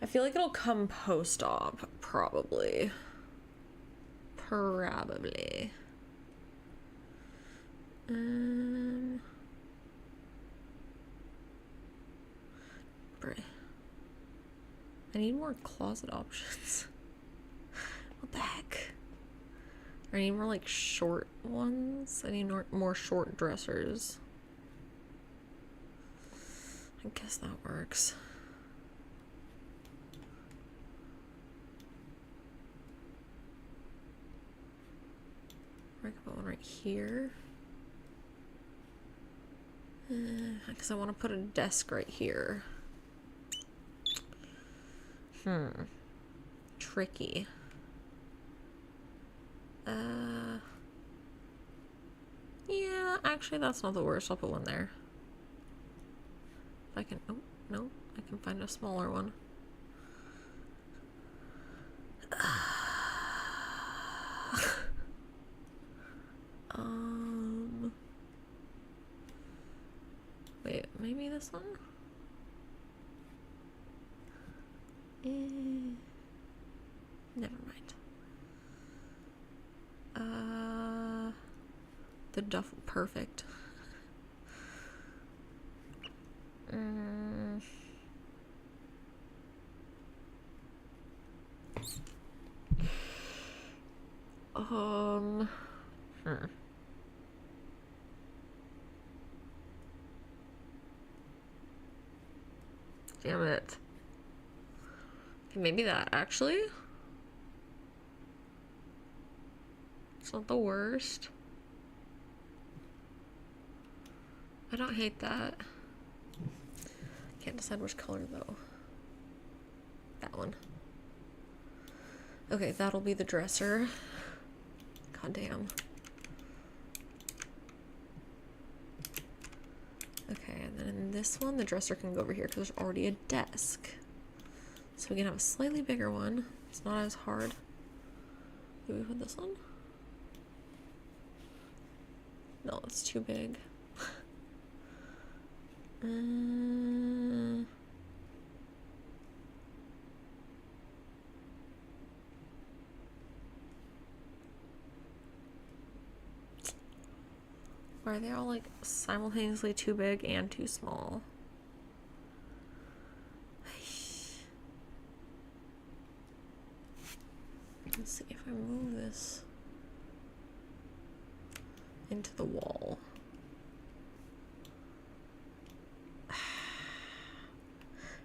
I feel like it'll come post-op, probably. Probably. Bruh. I need more closet options. What the heck? I need more like short ones. I need more short dressers. I guess that works. I could put one right here. Because I want to put a desk right here. Tricky. Yeah, actually that's not the worst. I'll put one there. If I can, oh, no, I can find a smaller one. Wait, maybe this one? Never mind. The duffel, perfect. Damn it. Okay, maybe that actually. It's not the worst. I don't hate that. Can't decide which color though. That one. Okay, that'll be the dresser. God damn. Okay, and then in this one, the dresser can go over here because there's already a desk. So we can have a slightly bigger one. It's not as hard. Do we put this one? No, it's too big. Why are they all like simultaneously too big and too small? Let's see if I move this into the wall.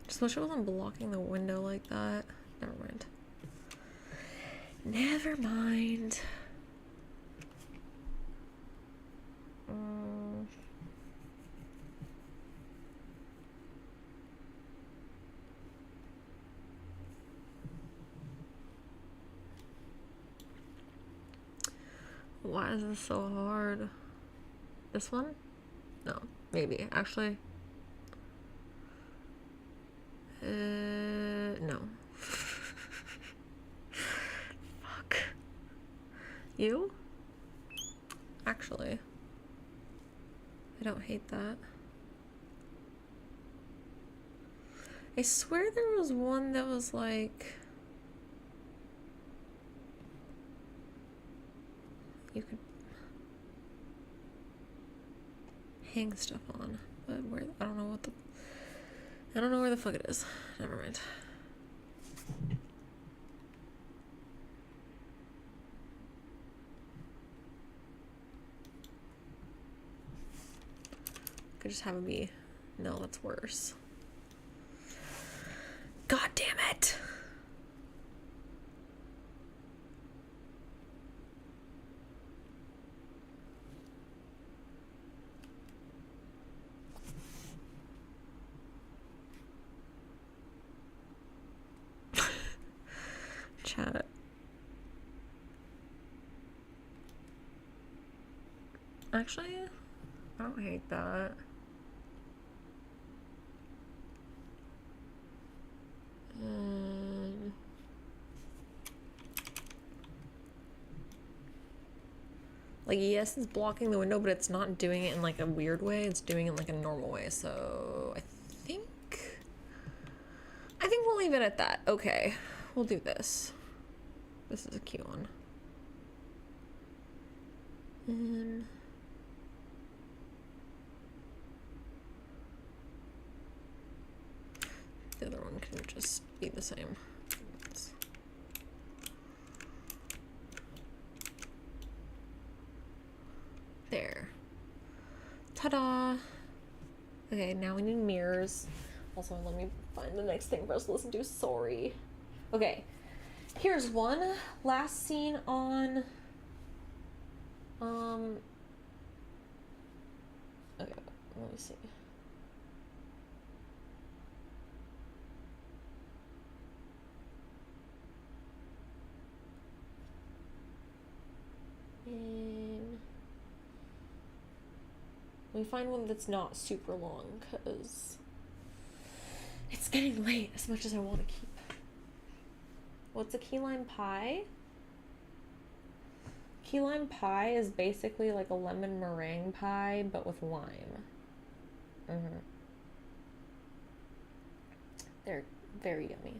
Just wish it wasn't blocking the window like that. Never mind. Never mind. Why is this so hard? This one? No, maybe. Actually, no. Fuck. You? Actually, I don't hate that. I swear there was one that was like you could hang stuff on, but where, I don't know what the, I don't know where the fuck it is. Never mind. Could just have it be, no, that's worse. God damn it. Chat. Actually, I don't hate that. Like, yes, it's blocking the window, but it's not doing it in like a weird way. It's doing it in like a normal way. So I think we'll leave it at that. Okay, we'll do this. This is a cute one. And the other one can just be the same. There. Ta-da! Okay, now we need mirrors. Also, let me find the next thing for us to listen to. Sorry. Okay. Here's one. Last scene on... Okay, let me see. And we find one that's not super long because it's getting late as much as I want to keep. What's a key lime pie? Key lime pie is basically like a lemon meringue pie but with lime. They're very yummy.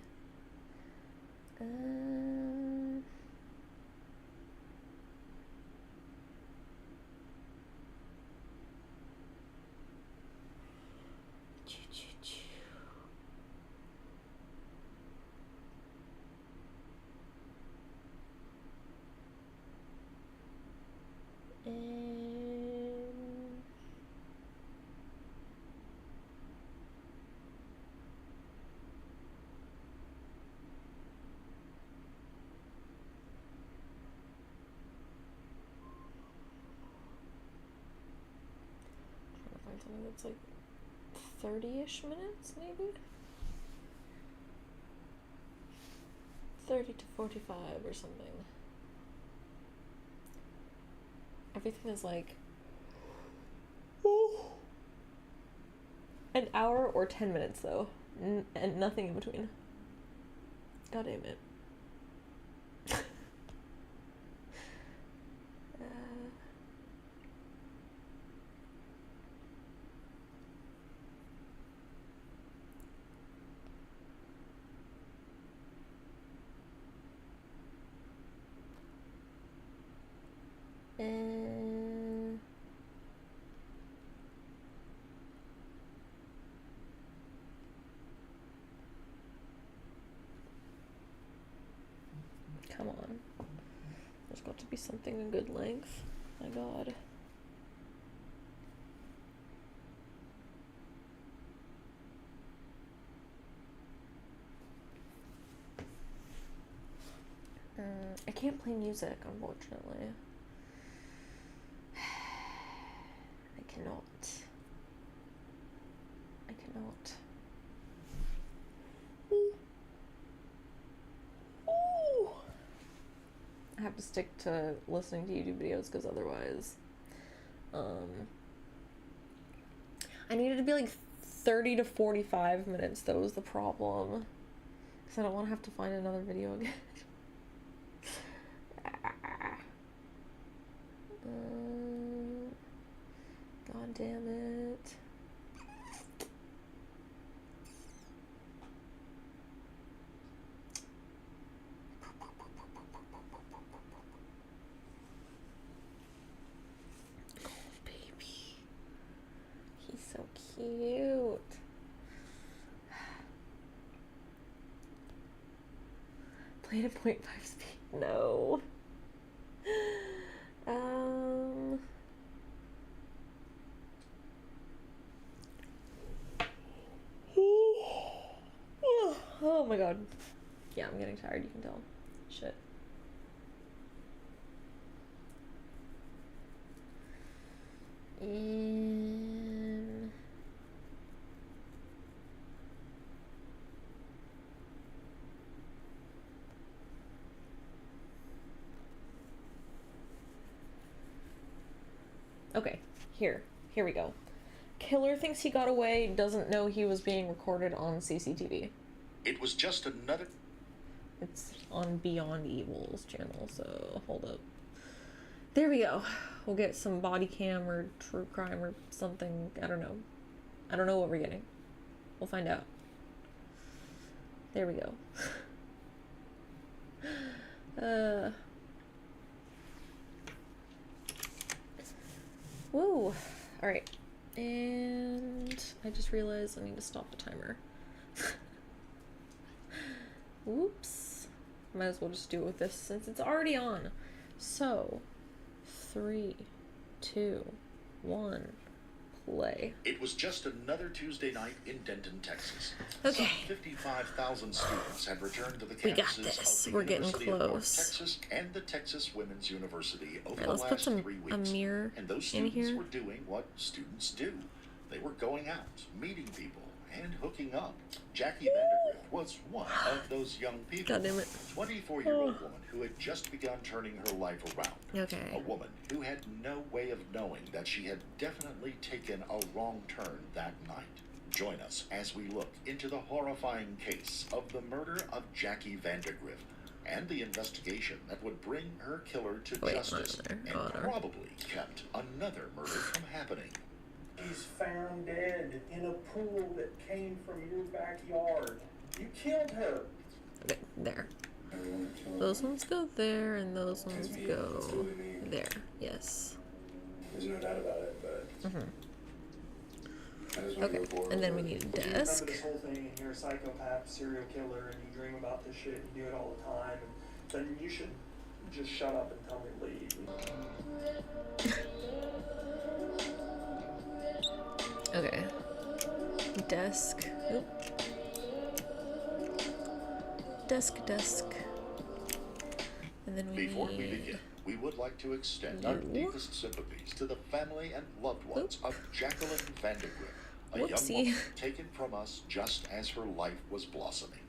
Something that's like 30-ish minutes, maybe? 30 to 45 or something. Everything is like an hour or 10 minutes though, and nothing in between. God damn it. Come on. There's got to be something a good length. My god. I can't play music, unfortunately. I cannot. I cannot. I have to stick to listening to YouTube videos because otherwise, I needed to be like 30 to 45 minutes. That was the problem. Because I don't want to have to find another video again. God damn it. Oh, baby. He's so cute. cute. Played at 0.5 speed. No. Oh my god. Yeah, I'm getting tired, you can tell. Shit. Okay, here we go. Killer thinks he got away, doesn't know he was being recorded on CCTV. It was just another... It's on Beyond Evil's channel, so hold up. There we go. We'll get some body cam or true crime or something. I don't know. I don't know what we're getting. We'll find out. There we go. Woo. Alright. And I just realized I need to stop the timer. Whoops. Might as well just do it with this since it's already on. So, 3, 2, 1, play. It was just another Tuesday night in Denton, Texas. Okay. Some 55,000 students had returned to the We got campuses this. of the We're getting University of North close. Texas and the Texas Women's University over Alright, the let's put last some 3 a weeks. mirror And those in students here. were doing what students do. They were going out, meeting people, and hooking up. Jackie Vandergrift was one of those young people. God damn it. 24-year-old woman who had just begun turning her life around. Okay. A woman who had no way of knowing that she had definitely taken a wrong turn that night. Join us as we look into the horrifying case of the murder of Jackie Vandergrift and the investigation that would bring her killer to justice and probably kept another murder from happening. He's found dead in a pool that came from your backyard. You killed her. Okay, there. Those ones go there, and those ones go there. Yes. There's no doubt about it, but... Okay, and then we need a If you remember desk. this whole thing, and you're a psychopath, serial killer, and you dream about this shit, and you do it all the time, and then you should just shut up and tell me to leave. Okay. Desk. Oop. Desk. And then we Before we need... begin, we would like to extend our deepest sympathies to the family and loved ones of Jacqueline Vandergrift, a young Whoopsie. woman taken from us just as her life was blossoming.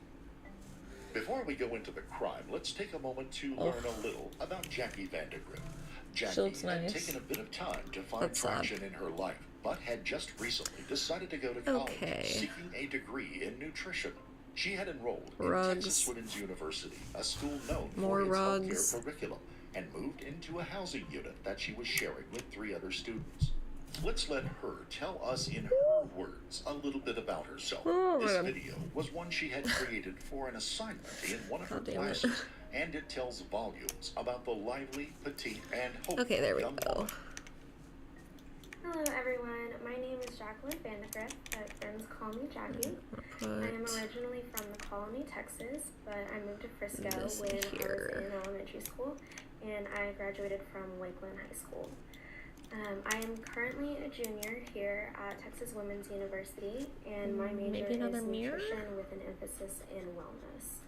Before we go into the crime, let's take a moment to learn a little about Jackie Vandergrift. Jackie looks had nice. taken a bit of time to find That's traction in her life, but had just recently decided to go to college, Okay. seeking a degree in nutrition. She had enrolled Rugs. in Texas Women's University, a school known More for its rugs. healthcare curriculum, and moved into a housing unit that she was sharing with 3 other students. Let's let her tell us in her words a little bit about herself. This video was one she had created for an assignment in one of her damn it. classes, and it tells volumes about the lively, petite, and hopeful Okay, there we young go. woman. Hello everyone, my name is Jacqueline Vandergrift, but friends call me Jackie. I am originally from the Colony, Texas, but I moved to Frisco This when I was here. in elementary school, and I graduated from Lakeland High School. I am currently a junior here at Texas Women's University, and my major Maybe another is mirror? nutrition with an emphasis in wellness.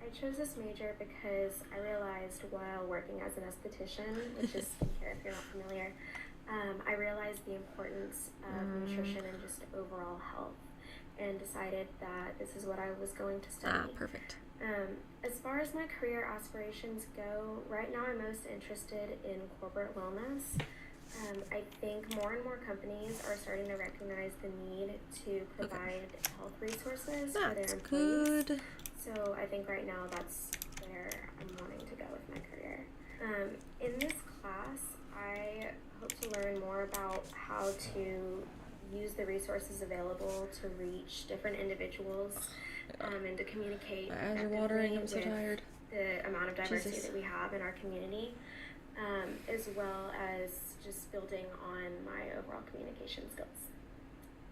I chose this major because I realized while working as an esthetician, which is skincare if you're not familiar, I realized the importance of nutrition and just overall health, and decided that this is what I was going to study. Perfect. As far as my career aspirations go, right now I'm most interested in corporate wellness. I think more and more companies are starting to recognize the need to provide health resources for their employees. Good. So I think right now that's where I'm wanting to go with my career. In this class, I hope to learn more about how to use the resources available to reach different individuals and to communicate My eyes are watering, I'm so with tired. the amount of diversity Jesus. that we have in our community, as well as just building on my overall communication skills.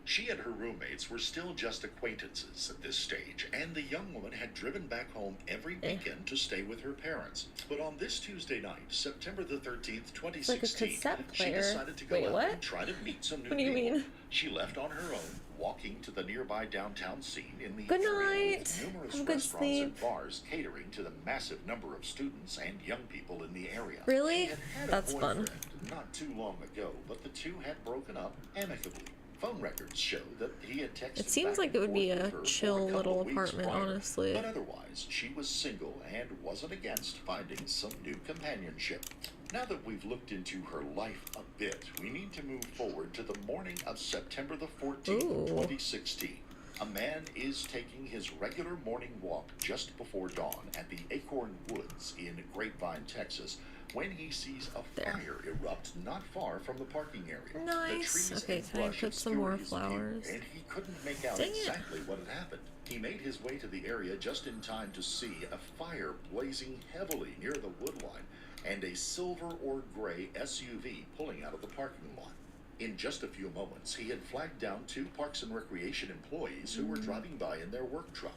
She and her roommates were still just acquaintances at this stage, and the young woman had driven back home every weekend to stay with her parents. But on this Tuesday night, September the 13th, 2016, she decided to go out and try to meet some new people. What do you mean? She left on her own, walking to the nearby downtown scene in the area with numerous restaurants and bars catering to the massive number of students and young people in the area. Really? That's fun. Not too long ago, but the two had broken up amicably. Phone records show that he had texted. It seems like it would be a chill little apartment, honestly. But otherwise, she was single and wasn't against finding some new companionship. Now that we've looked into her life a bit, we need to move forward to the morning of September the 14th, 2016. A man is taking his regular morning walk just before dawn at the Acorn Woods in Grapevine, Texas, when he sees a fire erupt not far from the parking area. Nice. Okay, can I put some more flowers? And he couldn't make out exactly what had happened. He made his way to the area just in time to see a fire blazing heavily near the wood line and a silver or gray SUV pulling out of the parking lot. In just a few moments, he had flagged down 2 Parks and Recreation employees who were driving by in their work truck.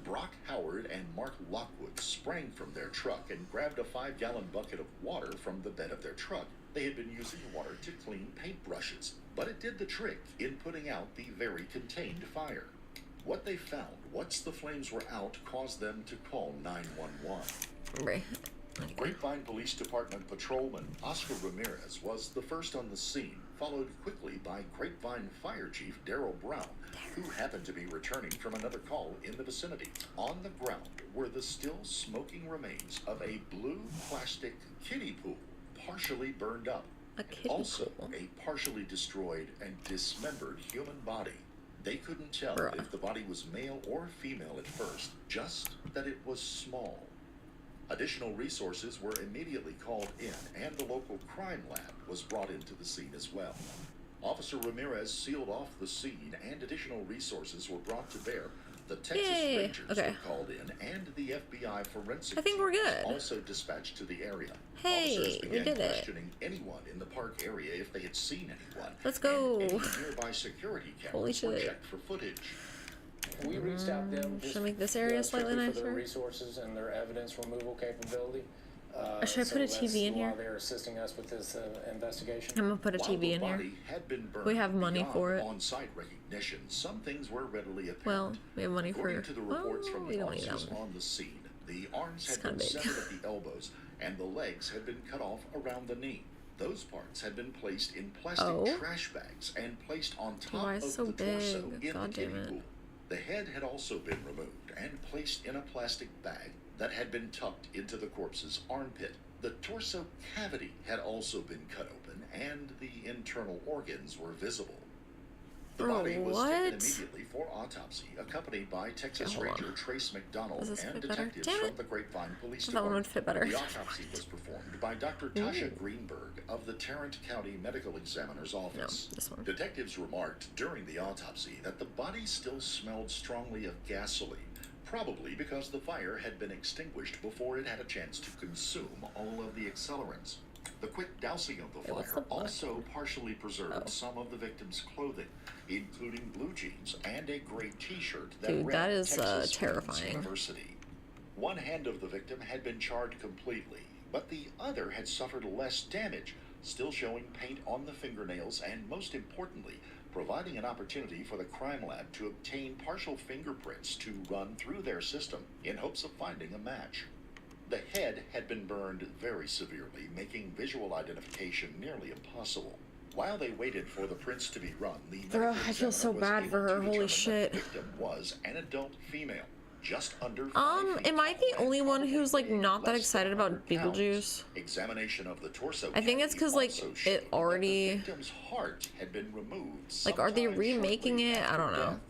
Brock Howard and Mark Lockwood sprang from their truck and grabbed a 5-gallon bucket of water from the bed of their truck. They had been using water to clean paintbrushes, but it did the trick in putting out the very contained fire. What they found once the flames were out caused them to call 911. Right. Grapevine Police Department Patrolman Oscar Ramirez was the first on the scene, followed quickly by Grapevine Fire Chief Daryl Brown, who happened to be returning from another call in the vicinity. On the ground were the still smoking remains of a blue plastic kiddie pool, partially burned up. Also, a partially destroyed and dismembered human body. They couldn't tell if the body was male or female at first, just that it was small. Additional resources were immediately called in, and the local crime lab was brought into the scene as well. Officer Ramirez sealed off the scene, and additional resources were brought to bear. The Texas Rangers were called in, and the FBI forensic team was also dispatched to the area. Officers began questioning anyone in the park area if they had seen anyone. Let's go. And any nearby security cameras were checked for footage. We reached out to them. Should I make this area slightly nicer? For their resources and their evidence removal capability. Or should I put a TV in here? While they're assisting us with this investigation. I'm gonna put a TV in here. We have money for it. On-site recognition, some things were readily apparent. Well, we have money for it. According to the reports from we the don't need officers that one. on the scene, the arms had been severed at the elbows, and the legs had been cut off around the knee. Those parts had been placed in plastic trash bags and placed on top of the torso in the kiddie pool. The head had also been removed and placed in a plastic bag that had been tucked into the corpse's armpit. The torso cavity had also been cut open, and the internal organs were visible. The body was taken immediately for autopsy, accompanied by Texas Ranger Trace McDonald and detectives from the Grapevine Police Department. That one would fit better. The autopsy was performed by Dr. Tasha Greenberg of the Tarrant County Medical Examiner's Office. No, this one. Detectives remarked during the autopsy that the body still smelled strongly of gasoline, probably because the fire had been extinguished before it had a chance to consume all of the accelerants. The quick dousing of the fire also partially preserved some of the victim's clothing, including blue jeans and a gray t-shirt that read that is Texas terrifying. University. One hand of the victim had been charred completely, but the other had suffered less damage, still showing paint on the fingernails and, most importantly, providing an opportunity for the crime lab to obtain partial fingerprints to run through their system in hopes of finding a match. The head had been burned very severely, making visual identification nearly impossible. While they waited for the prints to be run, the medical I feel so bad for her. Holy shit. The victim was an adult female, just under 5 feet am I the tall only and one who's like not that less excited than about 100 pounds. Beetlejuice? Examination of the torso I think it's because like also showed it already. that the victim's heart had been removed. Like, are they sometime remaking shortly it? I don't after know. death.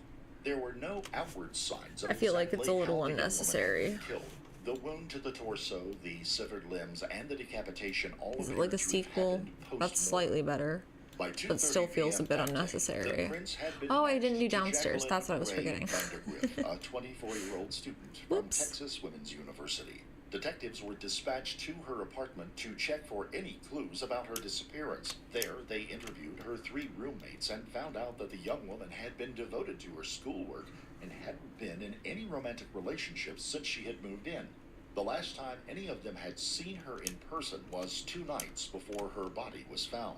There were no outward signs of I feel like it's a exactly little how the young woman unnecessary. had been killed. The wound to the torso, the severed limbs, and the decapitation all Is it like a appeared to have sequel? happened That's post-mortem. slightly better. By But still 2:30 feels a p.m. bit that day, unnecessary. the prints had been Oh, I didn't do matched to downstairs. That's what I was Jacqueline forgetting. Ray Vandergriff, a 24-year-old student from Texas Women's University. Detectives were dispatched to her apartment to check for any clues about her disappearance. There, they interviewed her 3 roommates and found out that the young woman had been devoted to her schoolwork and hadn't been in any romantic relationships since she had moved in. The last time any of them had seen her in person was 2 nights before her body was found.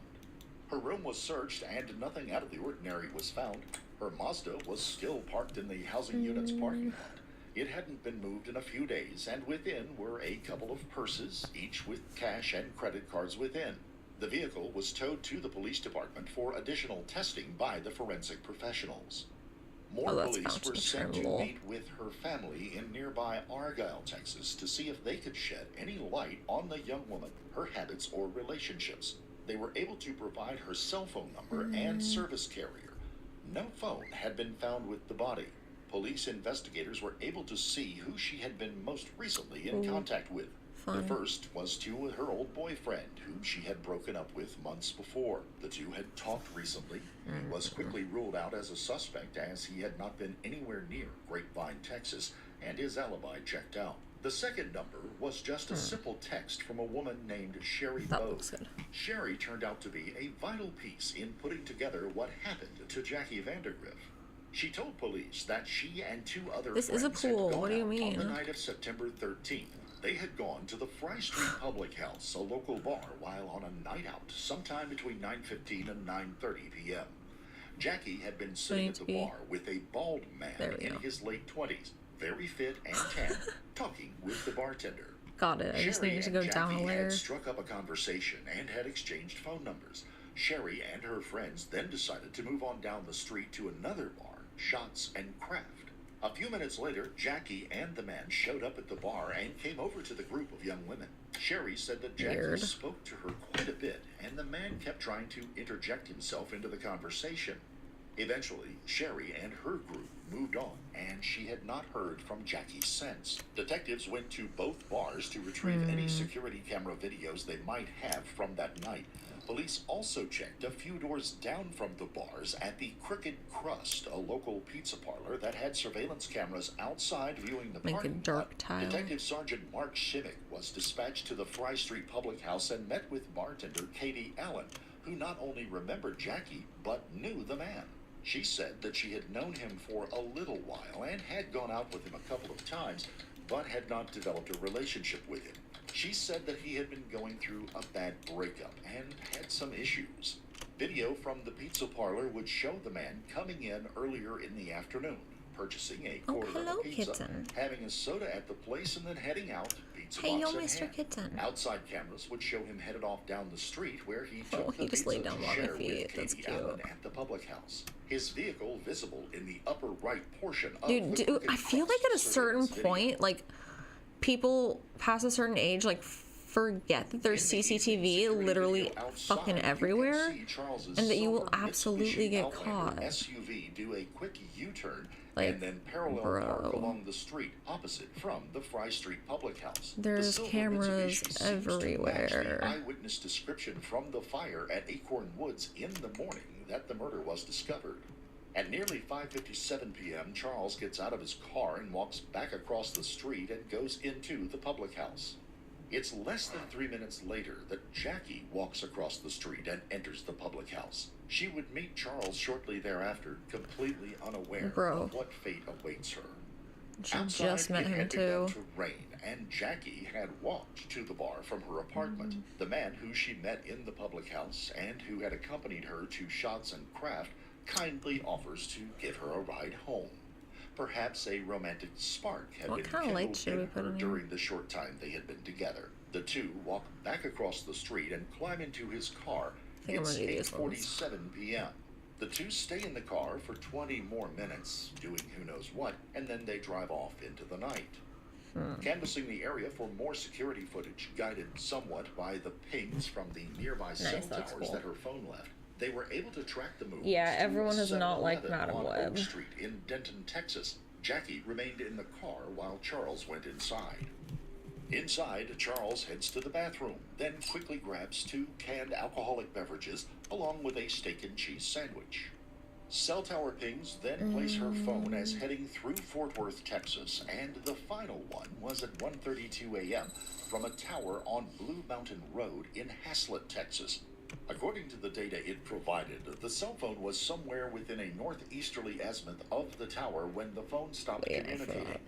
Her room was searched and nothing out of the ordinary was found. Her Mazda was still parked in the housing unit's parking lot. It hadn't been moved in a few days, and within were a couple of purses, each with cash and credit cards within. The vehicle was towed to the police department for additional testing by the forensic professionals. More police were sent to meet with her family in nearby Argyle, Texas, to see if they could shed any light on the young woman, her habits, or relationships. They were able to provide her cell phone number and service carrier. No phone had been found with the body. Police investigators were able to see who she had been most recently in contact with. The first was to her old boyfriend, whom she had broken up with months before. The two had talked recently. He was quickly ruled out as a suspect as he had not been anywhere near Grapevine, Texas, and his alibi checked out. The second number was just a simple text from a woman named Sherry Bode. Sherry turned out to be a vital piece in putting together what happened to Jackie Vandergriff. She told police that she and 2 other friends had gone out on the night of September 13th. They had gone to the Fry Street Public House, a local bar, while on a night out sometime between 9:15 and 9:30 p.m. Jackie had been sitting at the bar with a bald man in his late 20s, very fit and tan, talking with the bartender. Got it. I just needed to go down a layer. Jackie had struck up a conversation and had exchanged phone numbers. Sherry and her friends then decided to move on down the street to another bar, Shots and Craft. A few minutes later, Jackie and the man showed up at the bar and came over to the group of young women. Sherry said that Jackie spoke to her quite a bit, and the man kept trying to interject himself into the conversation. Eventually, Sherry and her group moved on, and she had not heard from Jackie since. Detectives went to both bars to retrieve any security camera videos they might have from that night. Police also checked a few doors down from the bars at the Crooked Crust, a local pizza parlor that had surveillance cameras outside viewing the parking lot. Detective Sergeant Mark Shimmick was dispatched to the Fry Street Public House and met with bartender Katie Allen, who not only remembered Jackie, but knew the man. She said that she had known him for a little while and had gone out with him a couple of times, but had not developed a relationship with him. She said that he had been going through a bad breakup and had some issues. Video from the pizza parlor would show the man coming in earlier in the afternoon, purchasing a quarter of a pizza, having a soda at the place, and then heading out, pizza box in hand. Outside cameras would show him headed off down the street where he took the pizza to share with Katie Allen at the public house. His vehicle visible in the upper right portion of the I feel like at a certain point, like, people past a certain age, like, forget that there's CCTV literally fucking everywhere, and that you will absolutely get caught. SUV do a quick U-turn like, and then parallel park along the street opposite from the Fry Street Public House. There's cameras everywhere. The eyewitness description from the fire at Acorn Woods in the morning that the murder was discovered. At nearly 5:57 p.m., Charles gets out of his car and walks back across the street and goes into the public house. It's less than 3 minutes later that Jackie walks across the street and enters the public house. She would meet Charles shortly thereafter, completely unaware of what fate awaits her. She Outside, just met him too. To rain, and Jackie had walked to the bar from her apartment. The man who she met in the public house and who had accompanied her to Shots and Craft kindly offers to give her a ride home. Perhaps a romantic spark had been kindled in her during the short time they had been together. The two walk back across the street and climb into his car. It's 8:47 p.m. The two stay in the car for 20 more minutes, doing who knows what, and then they drive off into the night. Canvassing the area for more security footage, guided somewhat by the pings from the nearby cell towers that her phone left, they were able to track the movements. Yeah, everyone is not like Madam on Web. Oak Street in Denton, Texas. Jackie remained in the car while Charles went inside. Inside, Charles heads to the bathroom, then quickly grabs 2 canned alcoholic beverages along with a steak and cheese sandwich. Cell tower pings then place her phone as heading through Fort Worth, Texas, and the final one was at 1:32 a.m. from a tower on Blue Mountain Road in Haslett, Texas. According to the data it provided, the cell phone was somewhere within a northeasterly azimuth of the tower when the phone stopped communicating.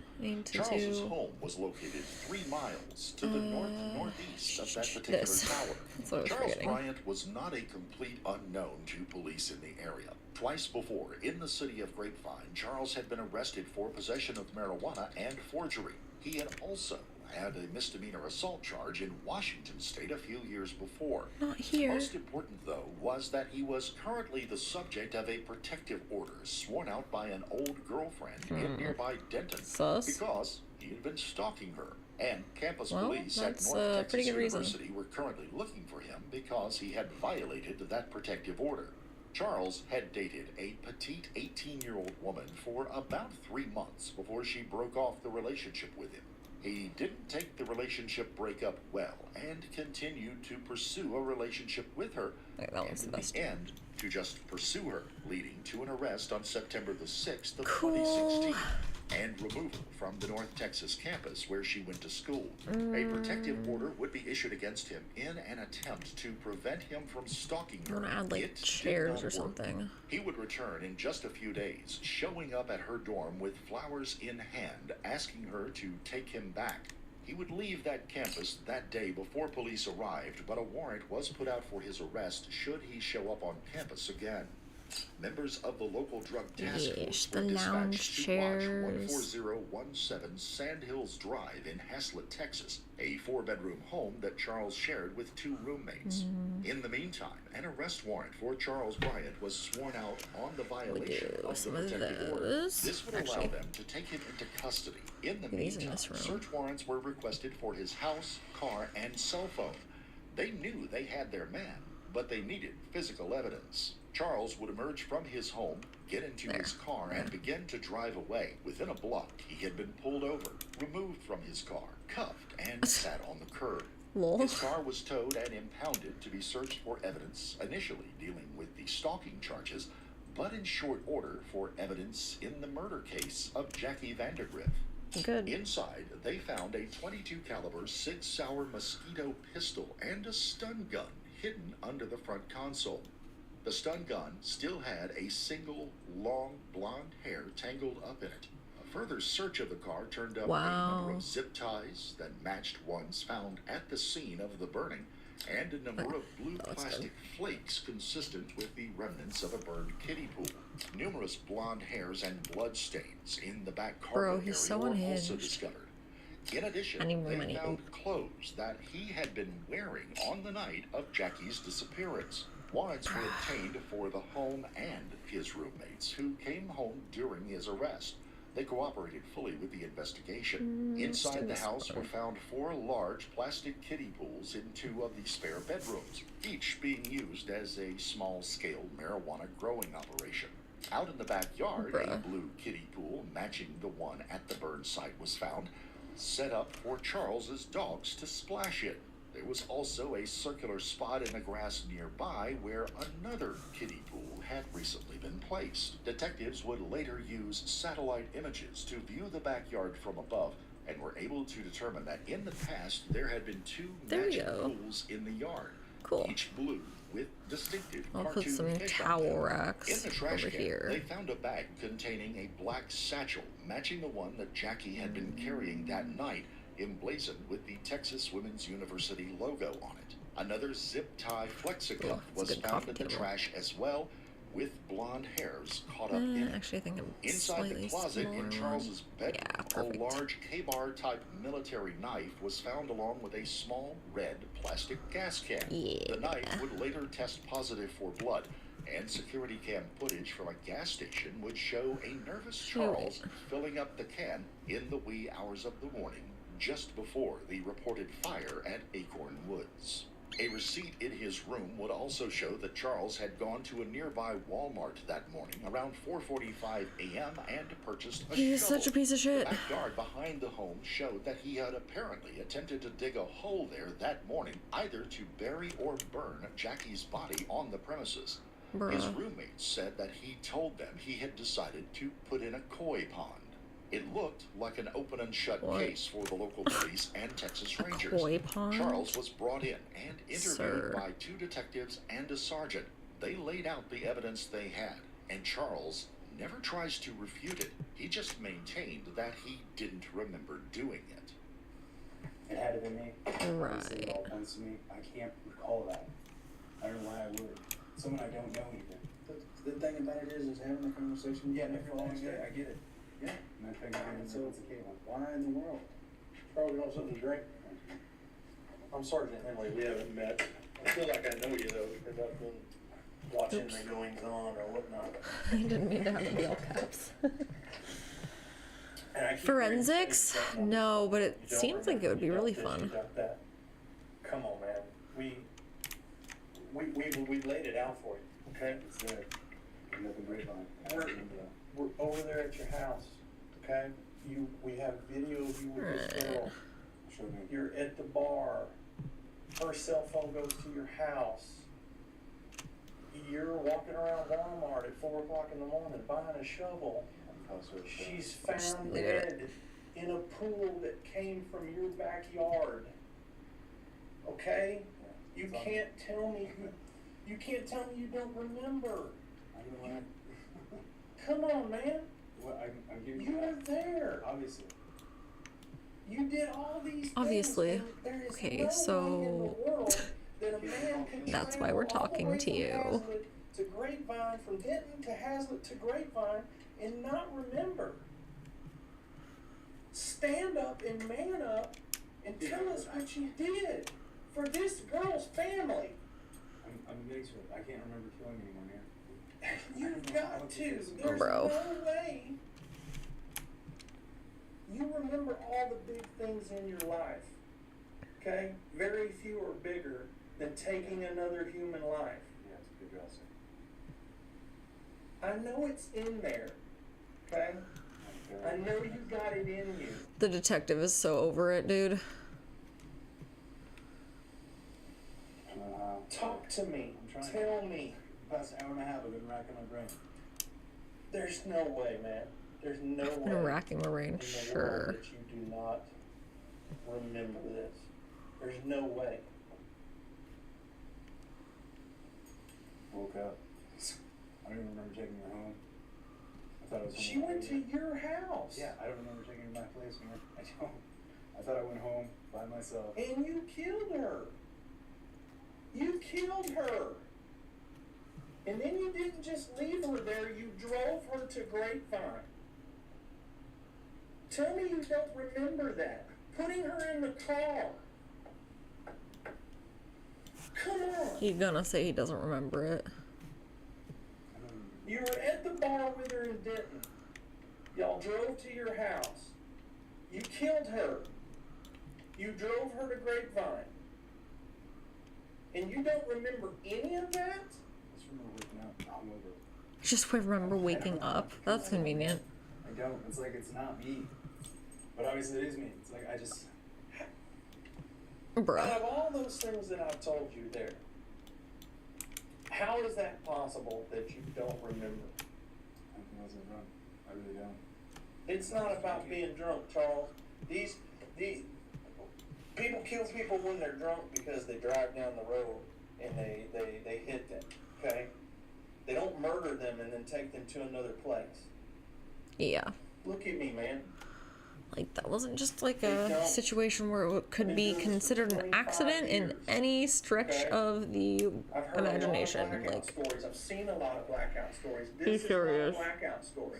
Charles's home was located 3 miles to the northeast of that particular tower. Charles Bryant was not a complete unknown to police in the area. Twice before, in the city of Grapevine, Charles had been arrested for possession of marijuana and forgery. He had also had a misdemeanor assault charge in Washington state a few years before. Not here. Most important, though, was that he was currently the subject of a protective order sworn out by an old girlfriend in nearby Denton because he had been stalking her. And campus police at North Texas University were currently looking for him because he had violated that protective order. Charles had dated a petite 18-year-old woman for about 3 months before she broke off the relationship with him. He didn't take the relationship breakup well and continued to pursue a relationship with her, and in the end, to just pursue her, leading to an arrest on September the 6th of 2016 and removal from the North Texas campus where she went to school. A protective order would be issued against him in an attempt to prevent him from stalking her. Add like chairs or something. He would return in just a few days, showing up at her dorm with flowers in hand, asking her to take him back. He would leave that campus that day before police arrived, but a warrant was put out for his arrest should he show up on campus again. Members of the local drug task force were dispatched to watch 14017 Sand Hills Drive in Haslett, Texas, a 4-bedroom home that Charles shared with 2 roommates. In the meantime, an arrest warrant for Charles Bryant was sworn out on the violation of the protective order. This would allow them to take him into custody. In the meantime, search warrants were requested for his house, car, and cell phone. They knew they had their man, but they needed physical evidence. Charles would emerge from his home, get into his car, and begin to drive away. Within a block, he had been pulled over, removed from his car, cuffed, and sat on the curb. His car was towed and impounded to be searched for evidence, initially dealing with the stalking charges, but in short order for evidence in the murder case of Jackie Vandergriff. Good. Inside, they found a .22 caliber Sig Sauer Mosquito pistol and a stun gun hidden under the front console. The stun gun still had a single, long, blonde hair tangled up in it. A further search of the car turned up a number of zip ties that matched ones found at the scene of the burning, and a number of blue plastic flakes consistent with the remnants of a burned kiddie pool. Numerous blonde hairs and blood stains in the back cargo area were also discovered. In addition, they found clothes that he had been wearing on the night of Jackie's disappearance. Warrants were obtained for the home and his roommates, who came home during his arrest. They cooperated fully with the investigation. Inside the house were found 4 large plastic kiddie pools in 2 of the spare bedrooms, each being used as a small-scale marijuana growing operation. Out in the backyard, a blue kiddie pool matching the one at the burn site was found, set up for Charles's dogs to splash in. There was also a circular spot in the grass nearby where another kiddie pool had recently been placed. Detectives would later use satellite images to view the backyard from above and were able to determine that in the past there had been 2 matching pools in the yard, each blue with distinctive I'll put some towel racks in the trash over can, here. They found a bag containing a black satchel matching the one that Jackie had been carrying that night, emblazoned with the Texas Women's University logo on it. Another zip tie flexicuff was found in the trash as well, with blonde hairs caught up in it. Actually, I think I'm inside the closet in Charles's bedroom, a large K-bar type military knife was found along with a small red plastic gas can. The knife would later test positive for blood, and security cam footage from a gas station would show a nervous Charles filling up the can in the wee hours of the morning, just before the reported fire at Acorn Woods. A receipt in his room would also show that Charles had gone to a nearby Walmart that morning around 4:45 a.m. and purchased a shovel. He is such a piece of shit. The backyard behind the home showed that he had apparently attempted to dig a hole there that morning, either to bury or burn Jackie's body on the premises. His Bruh. roommates said that he told them he had decided to put in a koi pond. It looked like an open and shut What? case for the local police and Texas A Rangers. koi pond? Charles was brought in and interviewed Sir. by 2 detectives and a sergeant. They laid out the evidence they had, and Charles never tries to refute it. He just maintained that he didn't remember doing it. It had to be me. Honestly, it all Right. comes to me. I can't recall that. I don't know why I would. Someone I don't know even. The thing about it is having a conversation. Yeah, never mind. I get it. Yeah. And I think so. It's okay. Why in the world? Probably want something to drink. I'm Sergeant Henley. We haven't met. I feel like I know you though because I've been watching Oops. the goings on or whatnot. I didn't mean to have it be all caps. And I keep Forensics? hearing things No, but it you don't seems like it would be remember, really you got this, fun. you got that. Come on, man. We laid it out for you. Okay. It's there. Nothing grapevine. I We're- remember that. We're over there at your house. Okay. We have video of you with this girl. Show me. You're at the bar. Her cell phone goes to your house. You're walking around Walmart at 4 o'clock in the morning buying a shovel. She's found leave it. dead in a pool that came from your backyard. Okay? You can't tell me you don't remember. I don't know Come on, man. what I'm giving You were that. there. Obviously. You did all these things. Obviously. and there is Okay, no way so in the world that a man could that's why travel we're all the talking way to from you. Hazlitt to Grapevine, from Denton to Hazlitt to Grapevine, and not remember. Stand up and man up and tell us what you did for this girl's family. I'm getting to it. I can't remember killing anyone here. You've got to. There's Bro. no way. You remember all the big things in your life. Okay? Very few are bigger than taking another human life. Yeah, it's a big girl. I know it's in there. Okay? I know you got it in you. The detective is so over it, dude. Talk to me. I'm trying. Tell me. Past hour and a half, I've been racking my brain. There's no way, man. There's no I've way been racking my brain, in the sure. world that you do not remember this. There's no way. Woke up. I don't even remember taking her home. I thought it was home. She went to your house. Yeah, I don't remember taking her to my place, man. I don't. I thought I went home by myself. And you killed her. You killed her. And then you didn't just leave her there, you drove her to Grapevine. Tell me you don't remember that. Putting her in the car. Come on. He's gonna say he doesn't remember it. You were at the bar with her in Denton. Y'all drove to your house. You killed her. You drove her to Grapevine. And you don't remember any of that? I just remember waking up hungover. Just remember waking up. That's convenient. I don't. It's like it's not me. But obviously it is me. It's like I just. Out Bruh. of all those things that I've told you there, how is that possible that you don't remember? I think I was drunk. I really don't. It's not about being drunk, Charles. These people kill people when they're drunk because they drive down the road and they hit them, okay? They don't murder them and then take them to another place. Yeah. Look at me, man. Like, that wasn't just like a situation where it could be considered an accident in any stretch of the I've heard imagination. a lot of blackout Like, stories. I've seen a lot of blackout stories. Be This is not a serious. blackout story.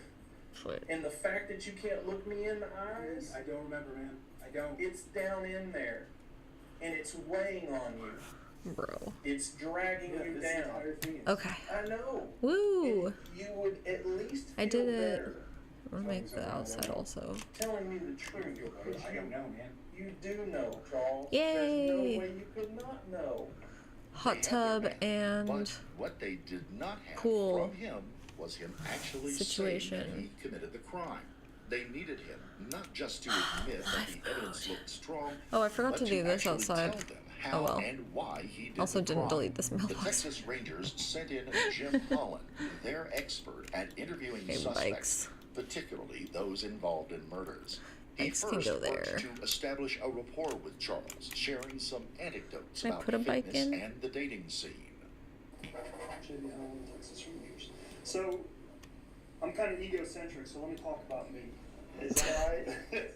shit. And the fact that you can't look me in the eyes, I don't remember, man. I don't. it's down in there. And it's weighing on you. Bro. It's dragging you this down. entire thing is. Okay. I know. Woo! And you would at least I feel did it. better I'm gonna make the outside also. telling me the truth. Because I don't know, man. You do know, Charles. Yay. There's no way you could not know. Hot tub and But what they did not have pool from him was him actually situation. saying that he committed the crime. They needed him not just to admit that the evidence looked strong, Oh, I forgot but to do this actually outside. tell them how Oh, well. and why he did Also the didn't crime. delete this The mailbox. Texas Rangers sent in Jim Holland, their expert at interviewing Okay, suspects, bikes. particularly those involved in murders. He Bikes can first go worked there. to establish a rapport with Charles, sharing some anecdotes Can I about put a bike fitness in? and the dating scene. JB Holland, Texas Rangers. So, I'm kind of egocentric, so let me talk about me. Is that right?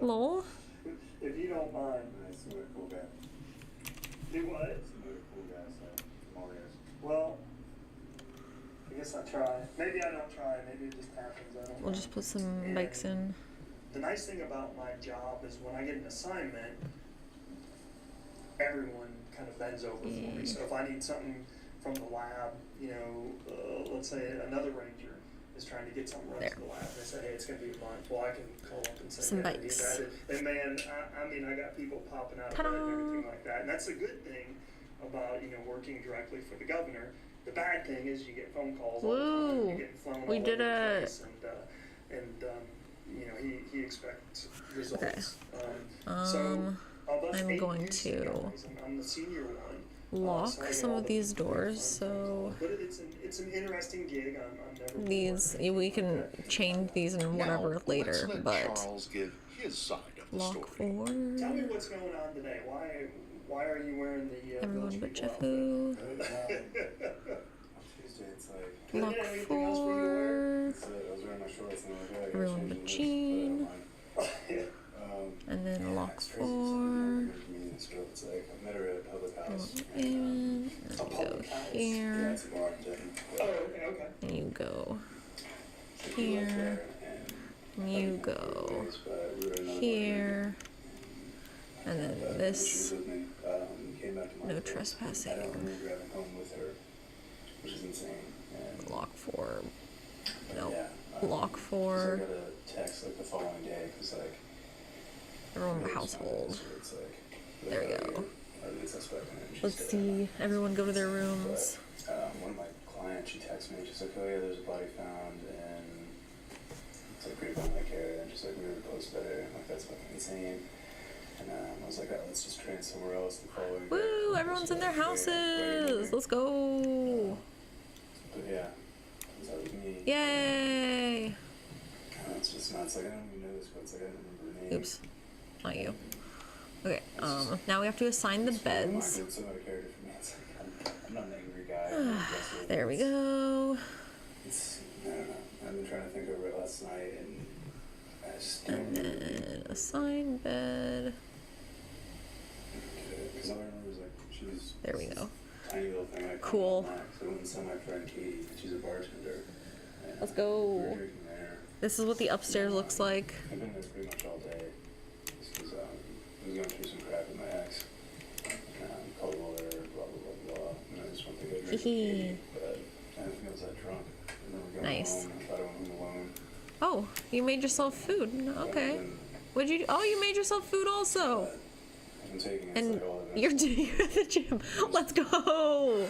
Lol. If you don't mind. Nice, really cool guy. Do what? Some really cool guys, small guys. Well, I guess I try. Maybe I don't try. Maybe it just happens. I don't know. We'll just put some bikes in. The nice thing about my job is when I get an assignment, everyone kind of bends over for me. So if I need something from the lab, let's say another ranger is trying to get something run to the lab. They say, hey, it's going to be a month. Well, I can call up and say, Some yeah, I need bikes. that. And man, I got people popping out of bed and everything like that. And that's a good thing about, working directly for the governor. The bad thing is you get phone calls all the time. You're getting flown We all did over the a- place. He expects results. I'm going to I'm the senior one. lock So I get some all of the these phone doors, calls. so But it's an interesting gig. I'm never these we can change these and whatever Now, later, let's let but Charles give his side of the lock story. 4. Tell me what's going on today. Why are you wearing the Everyone Village but People Jeffu. Tuesday, it's like, Lock Yeah, anything else for you to wear? 4. that's it. I was wearing my shorts and I was like, I gotta Everyone change but this, Jean. but I don't mind. And then Yeah, lock it's crazy. 4. It's really it's like I met her at a public house. In. And A go public house? Yeah, here. it's a bar in Denton. Oh, okay. And you go So we went here. there, and You I go days, but we were in another here. And then bar, and she this. was with me. Came back to my No place. trespassing. I don't remember driving home with her, which is insane. And Lock 4. No. yeah, Lock 'cause I 4. got a text like the following day because like Everyone in the it was household. so it's like There we go. Are suspect and she's Let's dead. see. Everyone go to their rooms. But, one of my clients, she texted me, she's like, oh yeah, there's a body found in it's like Grapevine Lake area, and she's like, we were close to that area. I'm like, that's fucking insane. And I was like, oh, let's just train somewhere else the following day. Woo! Everyone's in their houses. Let's go. But yeah, that was me. Yay! It's just nuts. Like, I don't even know this, but it's like, I don't remember her name. Oops. Not you. Okay, now we have to assign the beds. It's so out of character for me. It's like, I'm not an angry guy. I'm aggressive. There we go. It's, I don't know. I've been trying to think over it last night, and I just don't And remember. then assign bed. Because all I remember is like, she was There we go. tiny little thing. I Cool. So I went and saw my friend Katie, and she's a bartender. And Let's We were go. drinking there. This is what the upstairs looks like. I've been there pretty much all day. Just because I was going through some crap with my ex. Cold water, blah, blah, blah, blah. And I just went to go drink with Katie, but I don't think I was that drunk. I remember going Nice. home, and I thought I went home alone. Oh, you made yourself food. Okay. And What'd you do? Oh, you made yourself food also. I've been taking it And like all of it. you're at the gym. Let's go.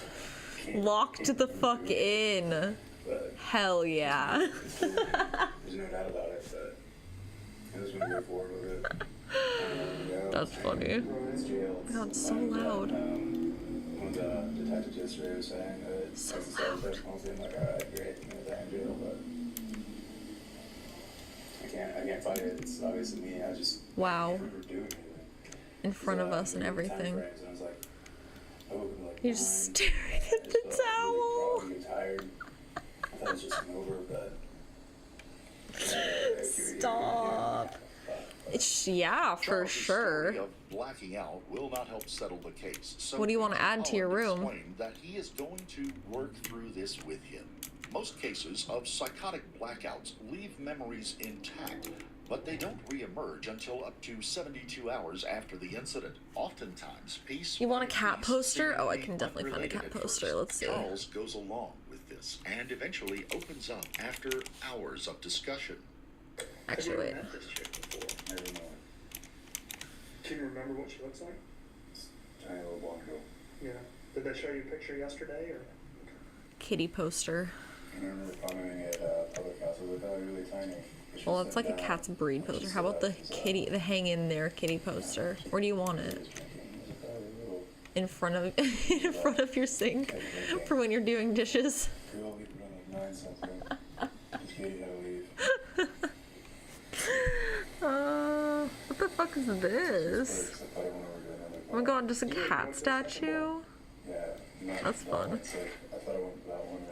Locked the fuck in. But Hell yeah. there's no doubt about it, but I was going to go forward with it. That's funny. It's jail. God, it's so loud. One of the detectives yesterday was saying that So it's a loud. death penalty. I'm like, alright, great, I'm gonna die in jail, but I can't fight it. It's obviously me. I just Wow. can't remember doing anything. In front of us and Time everything. frames, and I was like, I woke up at like You're just 9. staring at the I just felt towel. really groggy and tired. I thought it was just over, but Stop. It's, yeah, for Charles' sure. story of blacking out will not help settle the case. So What do you want to add to your Holland room? explained that he is going to work through this with him. Most cases of psychotic blackouts leave memories intact, but they don't re-emerge until up to 72 hours after the incident. Oftentimes, piece You want a by cat piece, poster? Oh, I seemingly can definitely find a cat unrelated at poster. first, Let's see. Charles goes along with this and eventually opens up after hours of discussion. Actually, wait. I've never met this chick before. never know. Can you remember what she looks like? Tiny little blonde girl. Yeah. Did they show you a picture yesterday or? Kitty poster. I remember commenting at public house. I was like, oh, really tiny. Well, it's like a cat's breed poster. How about the kitty, the hang in there kitty poster? Where do you want it? in front of your sink for when you're doing dishes. We'll leave around like 9 something. Katie had to leave. What the fuck is this? Oh my god, just a cat statue? Yeah. That's fun. I thought I went for that one,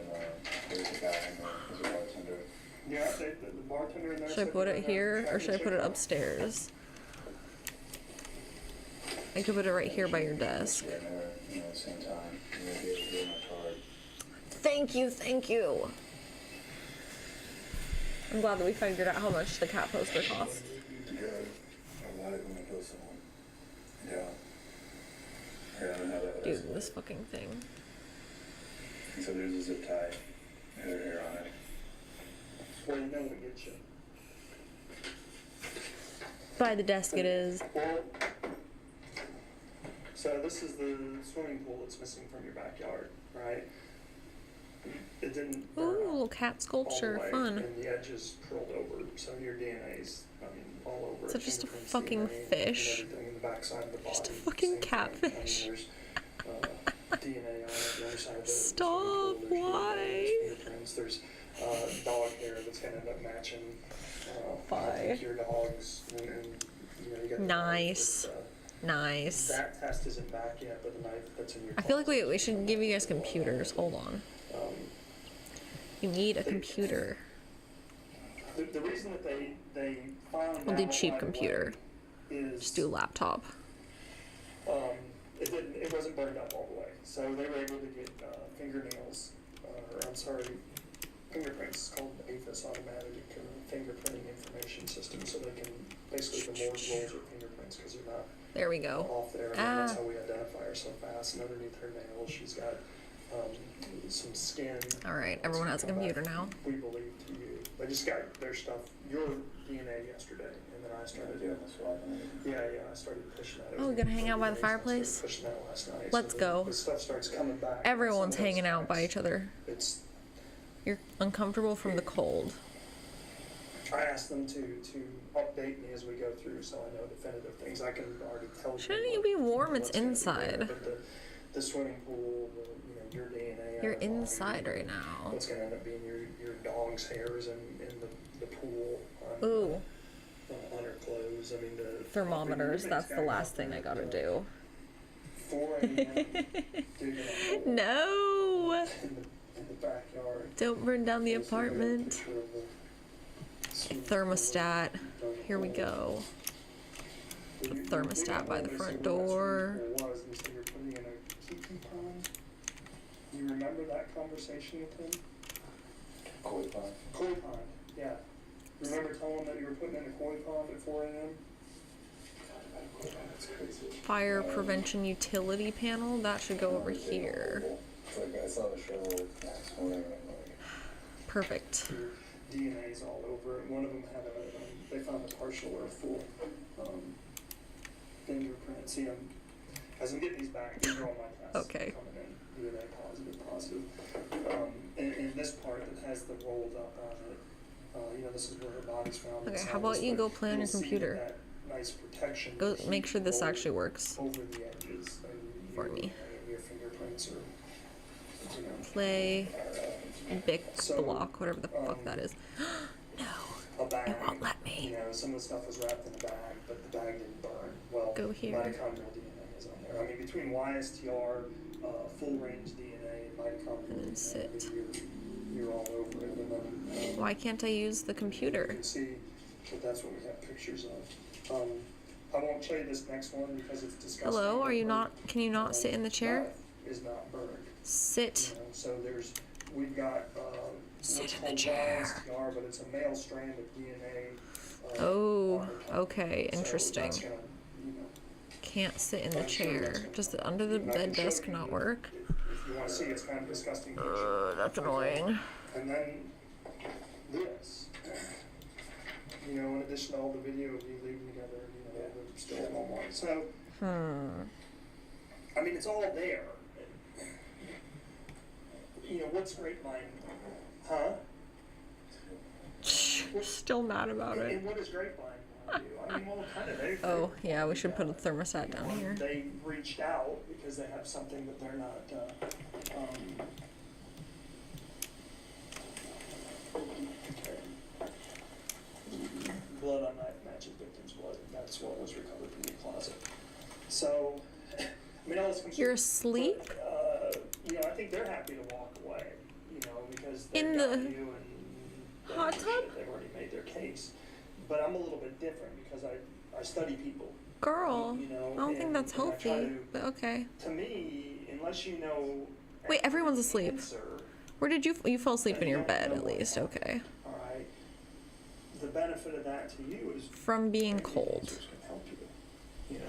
and there's a guy in there, there's a bartender. Yeah, the bartender in there. Should I put it here or should I put it upstairs? I could put it right here by your desk. Right there, you know, at the same time. You're gonna be able to get my card. Thank you, thank you. I'm glad that we figured out how much the cat poster cost. Yeah, I like when I kill someone. Yeah. Yeah, I don't know how that is. Dude, this fucking thing. So there's a zip tie. And her hair on it. Well, you know what gets you. By the desk it is. Well, so this is the swimming pool that's missing from your backyard, right? It didn't burn Ooh, up little cat sculpture, all the way, fun. and the edges curled over, so your DNA's, I mean, all over. So it. just a Fingerprints, fucking DNA, fish. And everything in the backside of the body. Just a fucking same thing. catfish. I mean, there's DNA on the other side of the Stop, swimming pool. why? There's fingerprints. There's dog hair that's gonna end up matching Why? your dog's, and you know, you got the Nice. knife Nice. that test isn't back yet, but the knife that's in your I feel like closet we is should back. give you guys computers. Hold on. You need a computer. The reason that they found We'll do out cheap right computer. away is Just do laptop. it wasn't burned up all the way, so they were able to get fingernails, or I'm sorry, fingerprints called APHIS, automatic fingerprinting information system, so they can basically the more rolls your fingerprints because they're not There we go. off there. And that's how we identify her so fast. And underneath her nail, she's got some skin. All right, everyone has a computer now. We believe to you. They just got their stuff, your DNA yesterday, and then I started doing this one. Yeah, I started pushing that. Oh, we gonna hang out by the fireplace? Pushing that last night. Let's go. The stuff starts coming back. Everyone's hanging out by each other. It's. You're uncomfortable from the cold. I asked them to update me as we go through, so I know definitive things. I can already tell you. Shouldn't you be warm? It's what's gonna be inside. there, but the swimming pool, your DNA. You're out of the inside body, right now. What's going to end up being your dog's hairs in the pool. Ooh. On her clothes. I mean, the Thermometers, that's the last thing I gotta do. 4 a.m. digging a hole No! in the backyard. Don't burn down the Basically, apartment. a picture of the swimming Thermostat. pool. Here we go. The Thermostat by the they front said where that door. swimming pool was, they said you're putting in a kiki pond. Do you remember that conversation with him? Koi pond. Koi pond, yeah. Remember telling him that you were putting in a koi pond at 4 a.m.? That's crazy. Fire prevention utility panel. That should go over here. It's like I saw the shovel this morning. Perfect. Your DNA's all over it. One of them had they found a partial or a full fingerprint. See, as I'm getting these back, these are all my tests Okay. coming in. DNA positive. And this part that has the rolled up on it, this is where her body's found. Okay, inside how about this, you but go play on you'll your see computer? that nice protection. Go that make sure this rolled actually works over the edges and for me. Your fingerprints are, Play Bic So, block, whatever the fuck that is. a bag. It won't let me. Some of the stuff was wrapped in a bag, but the bag didn't burn. Well, Go here. mitochondrial DNA is on there. I mean, between YSTR, full range DNA, and mitochondrial And then DNA, sit. you're all over it. And then, Why can't I use the you computer? can see that that's what we have pictures of. I won't show you this next one because it's disgusting. Hello, are you but, not? Can you not sit in the chair? that Is not burned. Sit. So we've got Sit what's in the called chair. YSTR, but it's a male strand of DNA. Oh, on her tongue. okay, So interesting. that's gonna, Can't sit in the I'm sure chair. that's gonna- Just under the and I can bed show desk you not the- work. If you want to see, it's kind of a disgusting picture. That's annoying. And then this, in addition to all the video of you leaving together, they're still in Walmart. So, I mean, it's all there. What's Grapevine? Huh? Still mad about And it. what is Grapevine? I mean, well, kind of everything. Oh, yeah, we should put a thermostat down here. They reached out because they have something that they're not, blood on knife matches victim's blood. That's what was recovered from the closet. So, I mean, all this comes. You're asleep? You know, I think they're happy to walk away. You know, because they In got the you and hot tub? they've already made their case. But I'm a little bit different because I study people. Girl, You know, I don't think that's and I try healthy, to- but okay. To me, unless you know. Wait, everyone's asleep. Answer, Where did you fell asleep in then you your don't bed know at what least? happened. Okay. All right. The benefit of that to you is From being cold. answers can help you. You know.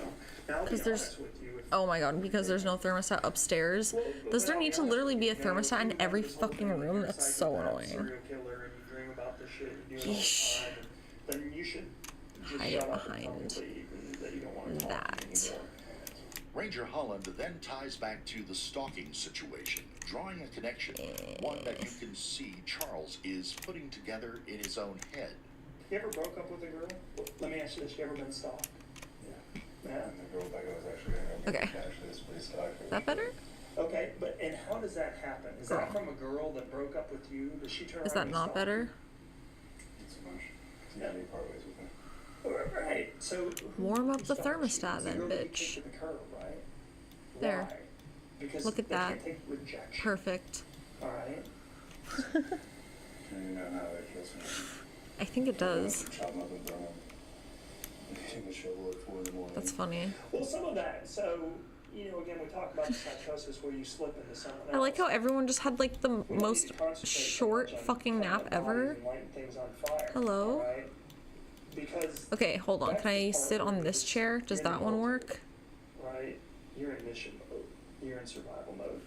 Now, I'll be 'Cause there's- honest with you, if- Oh my god, because there's no thermostat upstairs. Well, Does but there I'll need be to honest literally with be you, a you know, thermostat you in have every this whole fucking thing, room? you're a That's so psychopath, annoying. Serial killer, and you dream about this shit, you do it all Yeesh. the time, and then you should just Hide shut it up and tell me behind that you don't want to talk that. anymore. Ranger Holland then ties back to the stalking situation, drawing a connection, one that you can see Charles is putting together in his own head. You ever broke up with a girl? Let me ask you this, you ever been stalked? Yeah. Yeah. And the girl back was actually Okay. actually was pretty stalked. Is that better? Okay, but and how does that happen? Is that from a girl that broke up with you? Does she turn Is around that and not stalk better? Not so much. She got me part ways with him. you? Right. So who Warm up the stalks you? thermostat It's the then, girl that you bitch. kicked to the curb, right? There. Why? Because Look at they that. can't take rejection. Perfect. All right. And you know how that feels. I think it does. Chop them up and throw them in the shovel at 4 in the morning. That's funny. Well, some of that. So, you know, again, we talk about the psychosis where you slip into someone else. I like how everyone just had like the We don't need most to concentrate so short much on fucking cutting nap up bodies ever. and lighting things on fire, Hello? all right? Because Okay, hold on. that's Can I the part sit on where this it's chair? Does that one work? right? You're in mission mode. You're in survival mode.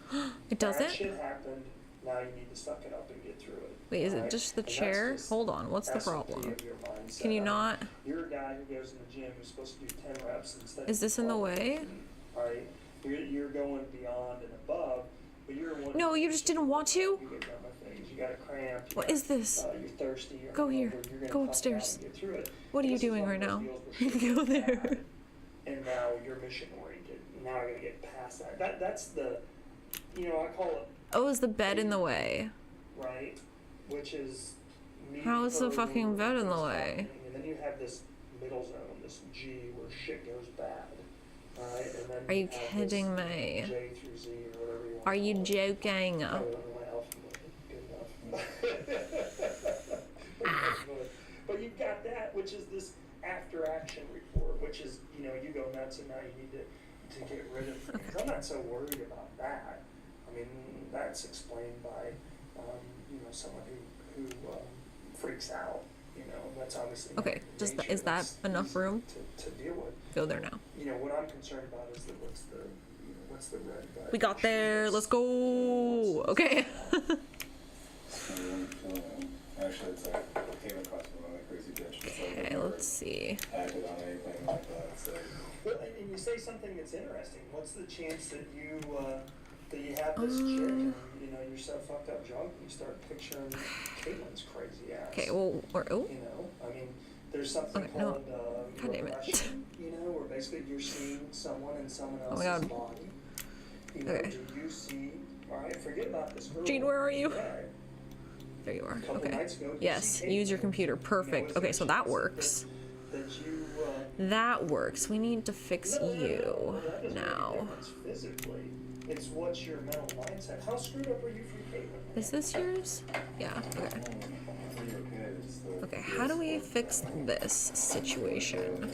It Bad doesn't? shit happened. Now you need to suck it up and get through it. Wait, is it alright? just the And that's chair? just Hold on, what's the SLP problem? of your mindset. Can you not? You're a guy who goes in the gym who's supposed to do 10 reps instead Is of this in the 12, way? Right? You're going beyond and above, but you're one. No, you just didn't want to? You get done with things. You got a cramp. What is this? You're thirsty. You're Go here. hungover, you're gonna Go tough it out upstairs. and get through it. What are you This is doing one right of those now? deals where Go shit's there. bad, and now you're mission oriented. Now I gotta get past that. That's the, you know, I call it Oh, is the bed in the way? right, which is. me How is the per fucking move bed in the that's way? happening, and then you have this middle zone, this G where shit goes bad. Alright, and then Are you have kidding this me? J through Z or whatever you want Are to you call it. joking? Probably one of my alphabet. Good enough. But you've got that, which is this after action report, which is, you know, you go nuts and now you need to get rid of things. I'm not so worried about that. I mean, that's explained by, you know, someone who freaks out. You know, that's obviously Okay, is that that's enough easy room? to deal with. Go there now. You know, what I'm concerned about is what's the red button? We got there. Let's go. Okay. Actually, it's like, it came across me like a crazy bitch. It's like Okay, I've never let's see. acted on anything like that. It's like, Well, and you say something that's interesting. What's the chance that you have this chick and you know you're so fucked up drunk and you start picturing Caitlin's crazy ass? Okay, well, oh. You know, I mean, there's something Okay, no. called God damn it. regression, you know, where basically you're seeing someone in someone Oh my else's God. body. You know, Okay. do you see? All right, forget about this girl. Gene, where are you? Yeah. There you are. A couple Okay. nights ago, you Yes, see use your Caitlin. computer. You know, Perfect. is Okay, there so a that chance works. That you. That works. We need to fix No, you that doesn't make a now. difference physically. It's what's your mental mindset. How screwed up are you from Caitlin? Is this yours? Yeah, okay. for your kids, the Okay, how do we fix this situation?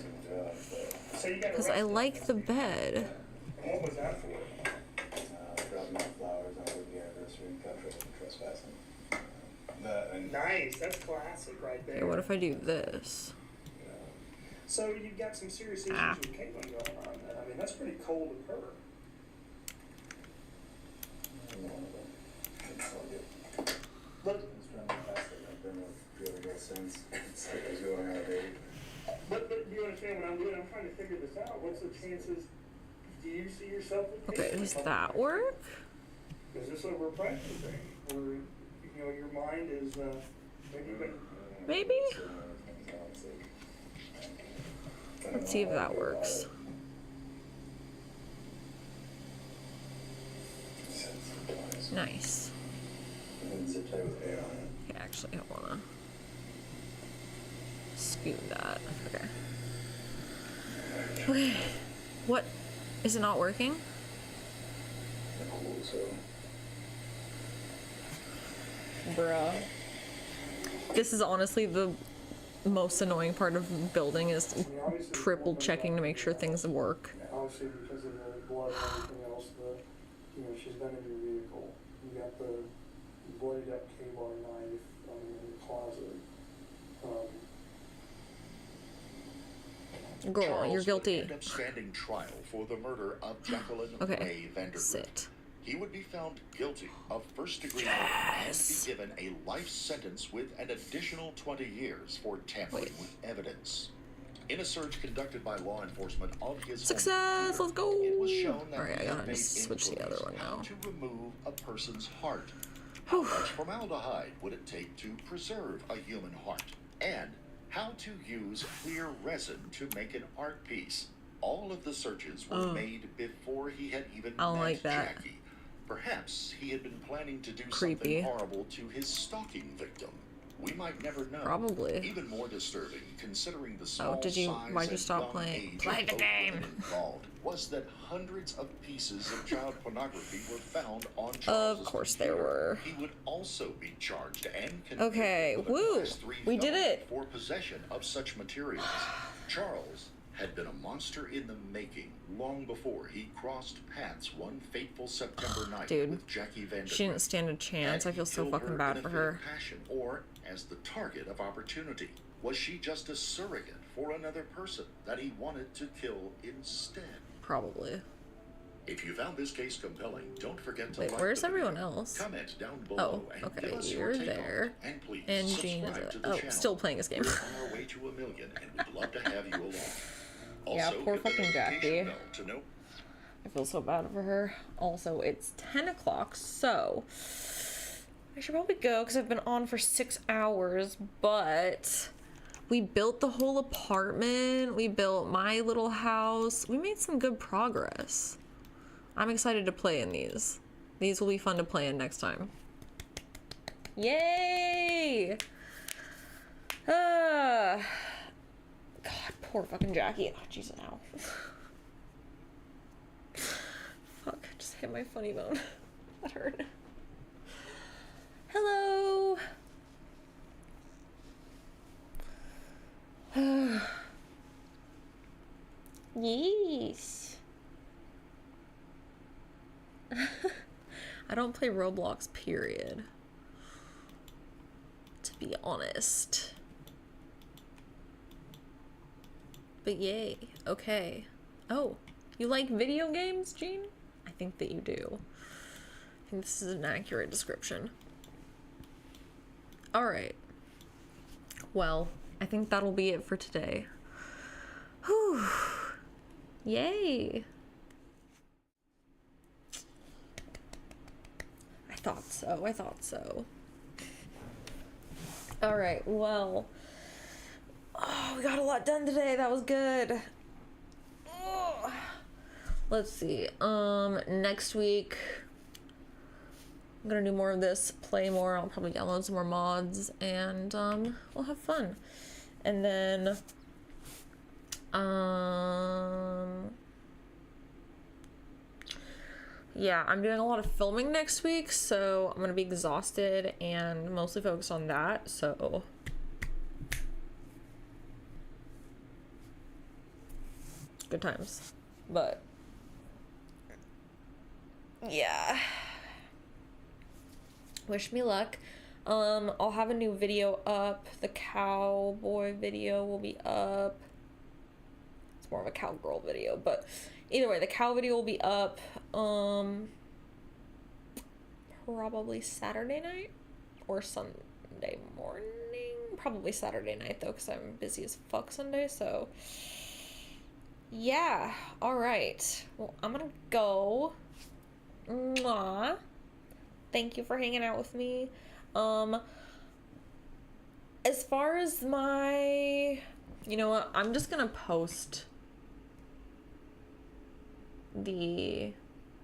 So you got Because I like the bed. What was that for? dropping off flowers on the anniversary, got trouble for trespassing. That and Nice, that's classic right there. Okay, what if I do this? So you've got some serious issues Ah. with Caitlin going on then. I mean, that's pretty cold of her. one of them. It's all good. But, I was trying to pass it. I've been with a few other girls since. It's like I was going on a date. but do you understand what I'm doing? I'm trying to figure this out. What's the chances? Do you see yourself with Okay, Caitlin? does that work? Is this a repression thing? Where, you know, your mind is, maybe even Maybe? Let's see if that works. Nice. Okay, actually, I wanna scoot that. Okay. Okay. What? Is it not working? Bruh. This is honestly the most annoying part of building, is triple checking to make sure things work. Obviously, because of the blood and everything else, she's been in your vehicle. You got the bloodied up K-bar knife in the closet. Girl, Charles you're guilty. would end up standing trial for the murder of Jacqueline Okay, May Vandergrift. sit. He would be found guilty of first-degree murder and be given a life sentence with an additional 20 years for tampering with evidence. In a search conducted by law enforcement of his Success! home Let's go! it was shown that Alright, I he had gotta made switch the other one inquiries how now. to remove a person's heart. How much formaldehyde would it take to preserve a human heart? And how to use clear resin to make an art piece. All of the searches were made before he had even I don't met like that. Jackie. Perhaps he had been planning to do Creepy. something horrible to his stalking victim. We might never know. Probably. Even more disturbing, considering the small Oh, did you? size Why'd you and stop young playing? age Play of the both game. women involved, was that hundreds of pieces of child pornography were found on Of Charles's course there computer. were. He would also be charged and convicted Okay, of a woo! Class 3 We did felony it! for possession of such materials. Charles had been a monster in the making long before he crossed paths one fateful September night Dude, with Jackie Vandergrift. she didn't stand a chance. I feel so Killed fucking her bad in a for fit of her. passion, or as the target of opportunity. Was she just a surrogate for another person that he wanted to kill instead? Probably. If you found this case compelling, don't forget to Wait, like where's the video, everyone else? comment down below, Oh, and okay, give us your you're take on there. it. And please And Jean is subscribe to it? the Oh, channel. still playing this game. We're on our way to 1 million, and we'd love to have you along. Yeah, Also, poor hit the fucking notification Jackie. bell to know I feel so bad for her. Also, it's 10 o'clock, so I should probably go because I've been on for 6 hours, but we built the whole apartment. We built my little house. We made some good progress. I'm excited to play in these. These will be fun to play in next time. Yay! God, poor fucking Jackie. Oh, Jesus, ow. Fuck, I just hit my funny bone. That hurt. Hello! Yes. I don't play Roblox, period. To be honest. But yay. Okay. Oh, you like video games, Jean? I think that you do. I think this is an accurate description. Alright. Well, I think that'll be it for today. Whew. Yay. I thought so. Alright, well. Oh, we got a lot done today. That was good. Oh. Let's see. Next week I'm gonna do more of this, play more. I'll probably download some more mods, and we'll have fun. And then yeah, I'm doing a lot of filming next week, so I'm gonna be exhausted and mostly focused on that, so good times. But yeah, wish me luck. I'll have a new video up. The cowboy video will be up. It's more of a cowgirl video, but either way, the cow video will be up probably Saturday night or Sunday morning. Probably Saturday night though, because I'm busy as fuck Sunday, so yeah. Alright, well, I'm gonna go. Mwah. Thank you for hanging out with me. As far as my You know what? I'm just gonna post the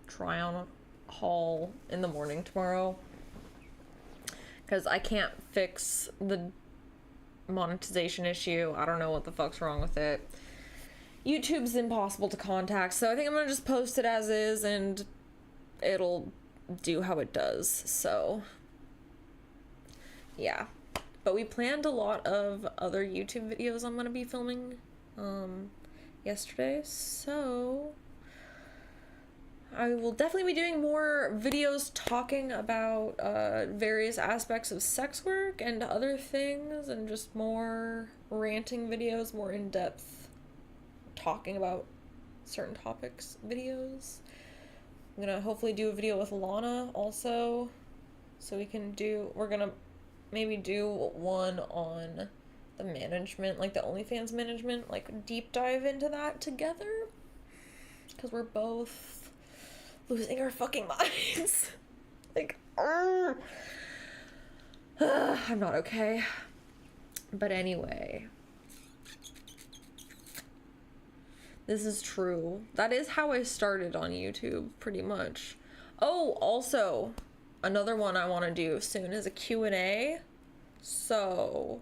try-on haul in the morning tomorrow. Because I can't fix the monetization issue. I don't know what the fuck's wrong with it. YouTube's impossible to contact, so I think I'm gonna just post it as is and it'll do how it does. So yeah, but we planned a lot of other YouTube videos I'm gonna be filming yesterday, so I will definitely be doing more videos talking about various aspects of sex work and other things, and just more ranting videos, more in-depth talking about certain topics videos. I'm gonna hopefully do a video with Lana also, so we're gonna maybe do one on the management, like the OnlyFans management, like deep dive into that together, because we're both losing our fucking minds. Like, I'm not okay. But anyway, this is true. That is how I started on YouTube, pretty much. Oh, also, another one I want to do soon is a Q&A. So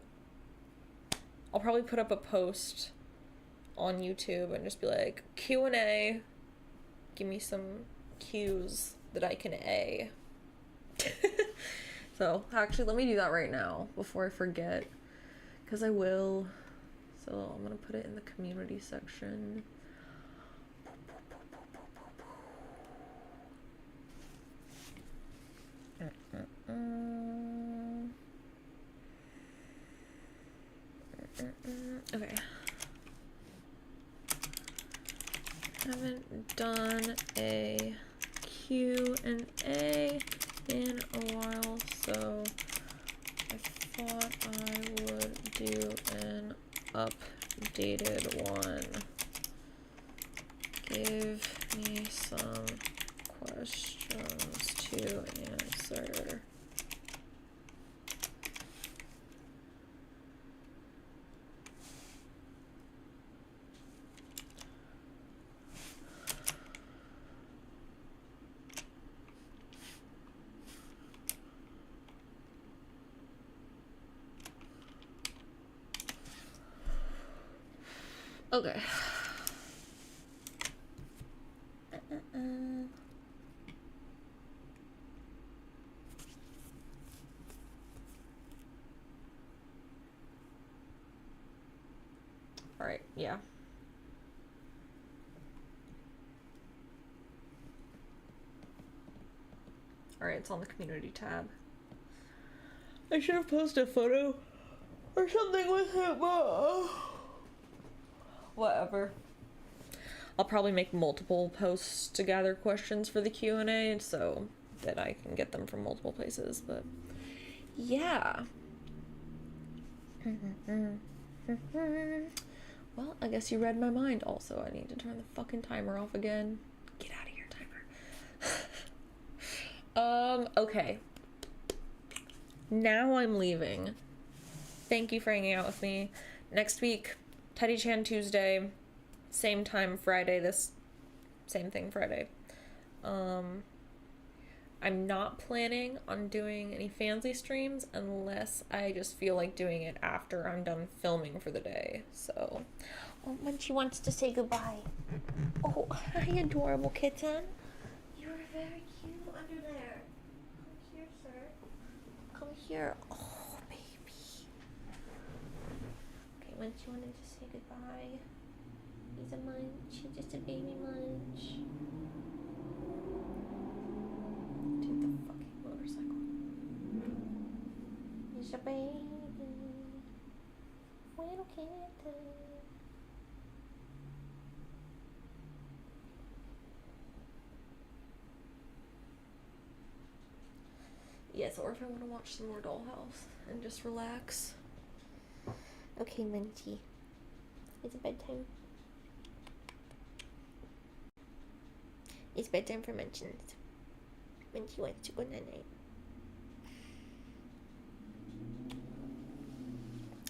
I'll probably put up a post on YouTube and just be like, Q&A, give me some cues that I can A. So actually, let me do that right now before I forget, because I will. So I'm gonna put it in the community section. Okay. Haven't done a Q&A in a while, so I thought I would do an updated one. Give me some questions to answer. Okay. All right, yeah. All right, it's on the community tab. I should have posted a photo or something with it, but whatever. I'll probably make multiple posts to gather questions for the Q&A so that I can get them from multiple places, but yeah. Well, I guess you read my mind. Also, I need to turn the fucking timer off again. Get out of here, timer. Okay. Now I'm leaving. Thank you for hanging out with me. Next week, Teddy Chan Tuesday, same time Friday, same thing Friday. I'm not planning on doing any fancy streams unless I just feel like doing it after I'm done filming for the day, so. Oh, when she wants to say goodbye. Oh, hi, adorable kitten. You're very cute under there. Come here, sir. Come here. Oh, baby. Okay, when she wanted to say goodbye. He's a munch. He's just a baby munch. Dude, the fucking motorcycle. He's a baby. Little kitten. Yes, or if I want to watch some more Dollhouse and just relax. Okay, Munchie. It's bedtime. It's bedtime for Munchins. Munchie wants to go night-night.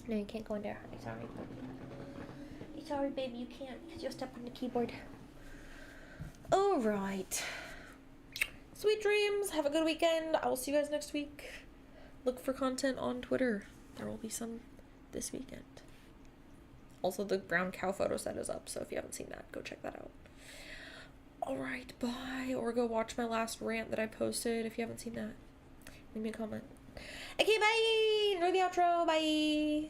No, you can't go in there. I'm sorry. I'm sorry, baby, you can't because you'll step on the keyboard. Alright. Sweet dreams. Have a good weekend. I will see you guys next week. Look for content on Twitter. There will be some this weekend. Also, the brown cow photo set is up, so if you haven't seen that, go check that out. Alright, bye. Or go watch my last rant that I posted if you haven't seen that. Leave me a comment. Okay, bye! Enjoy the outro. Bye!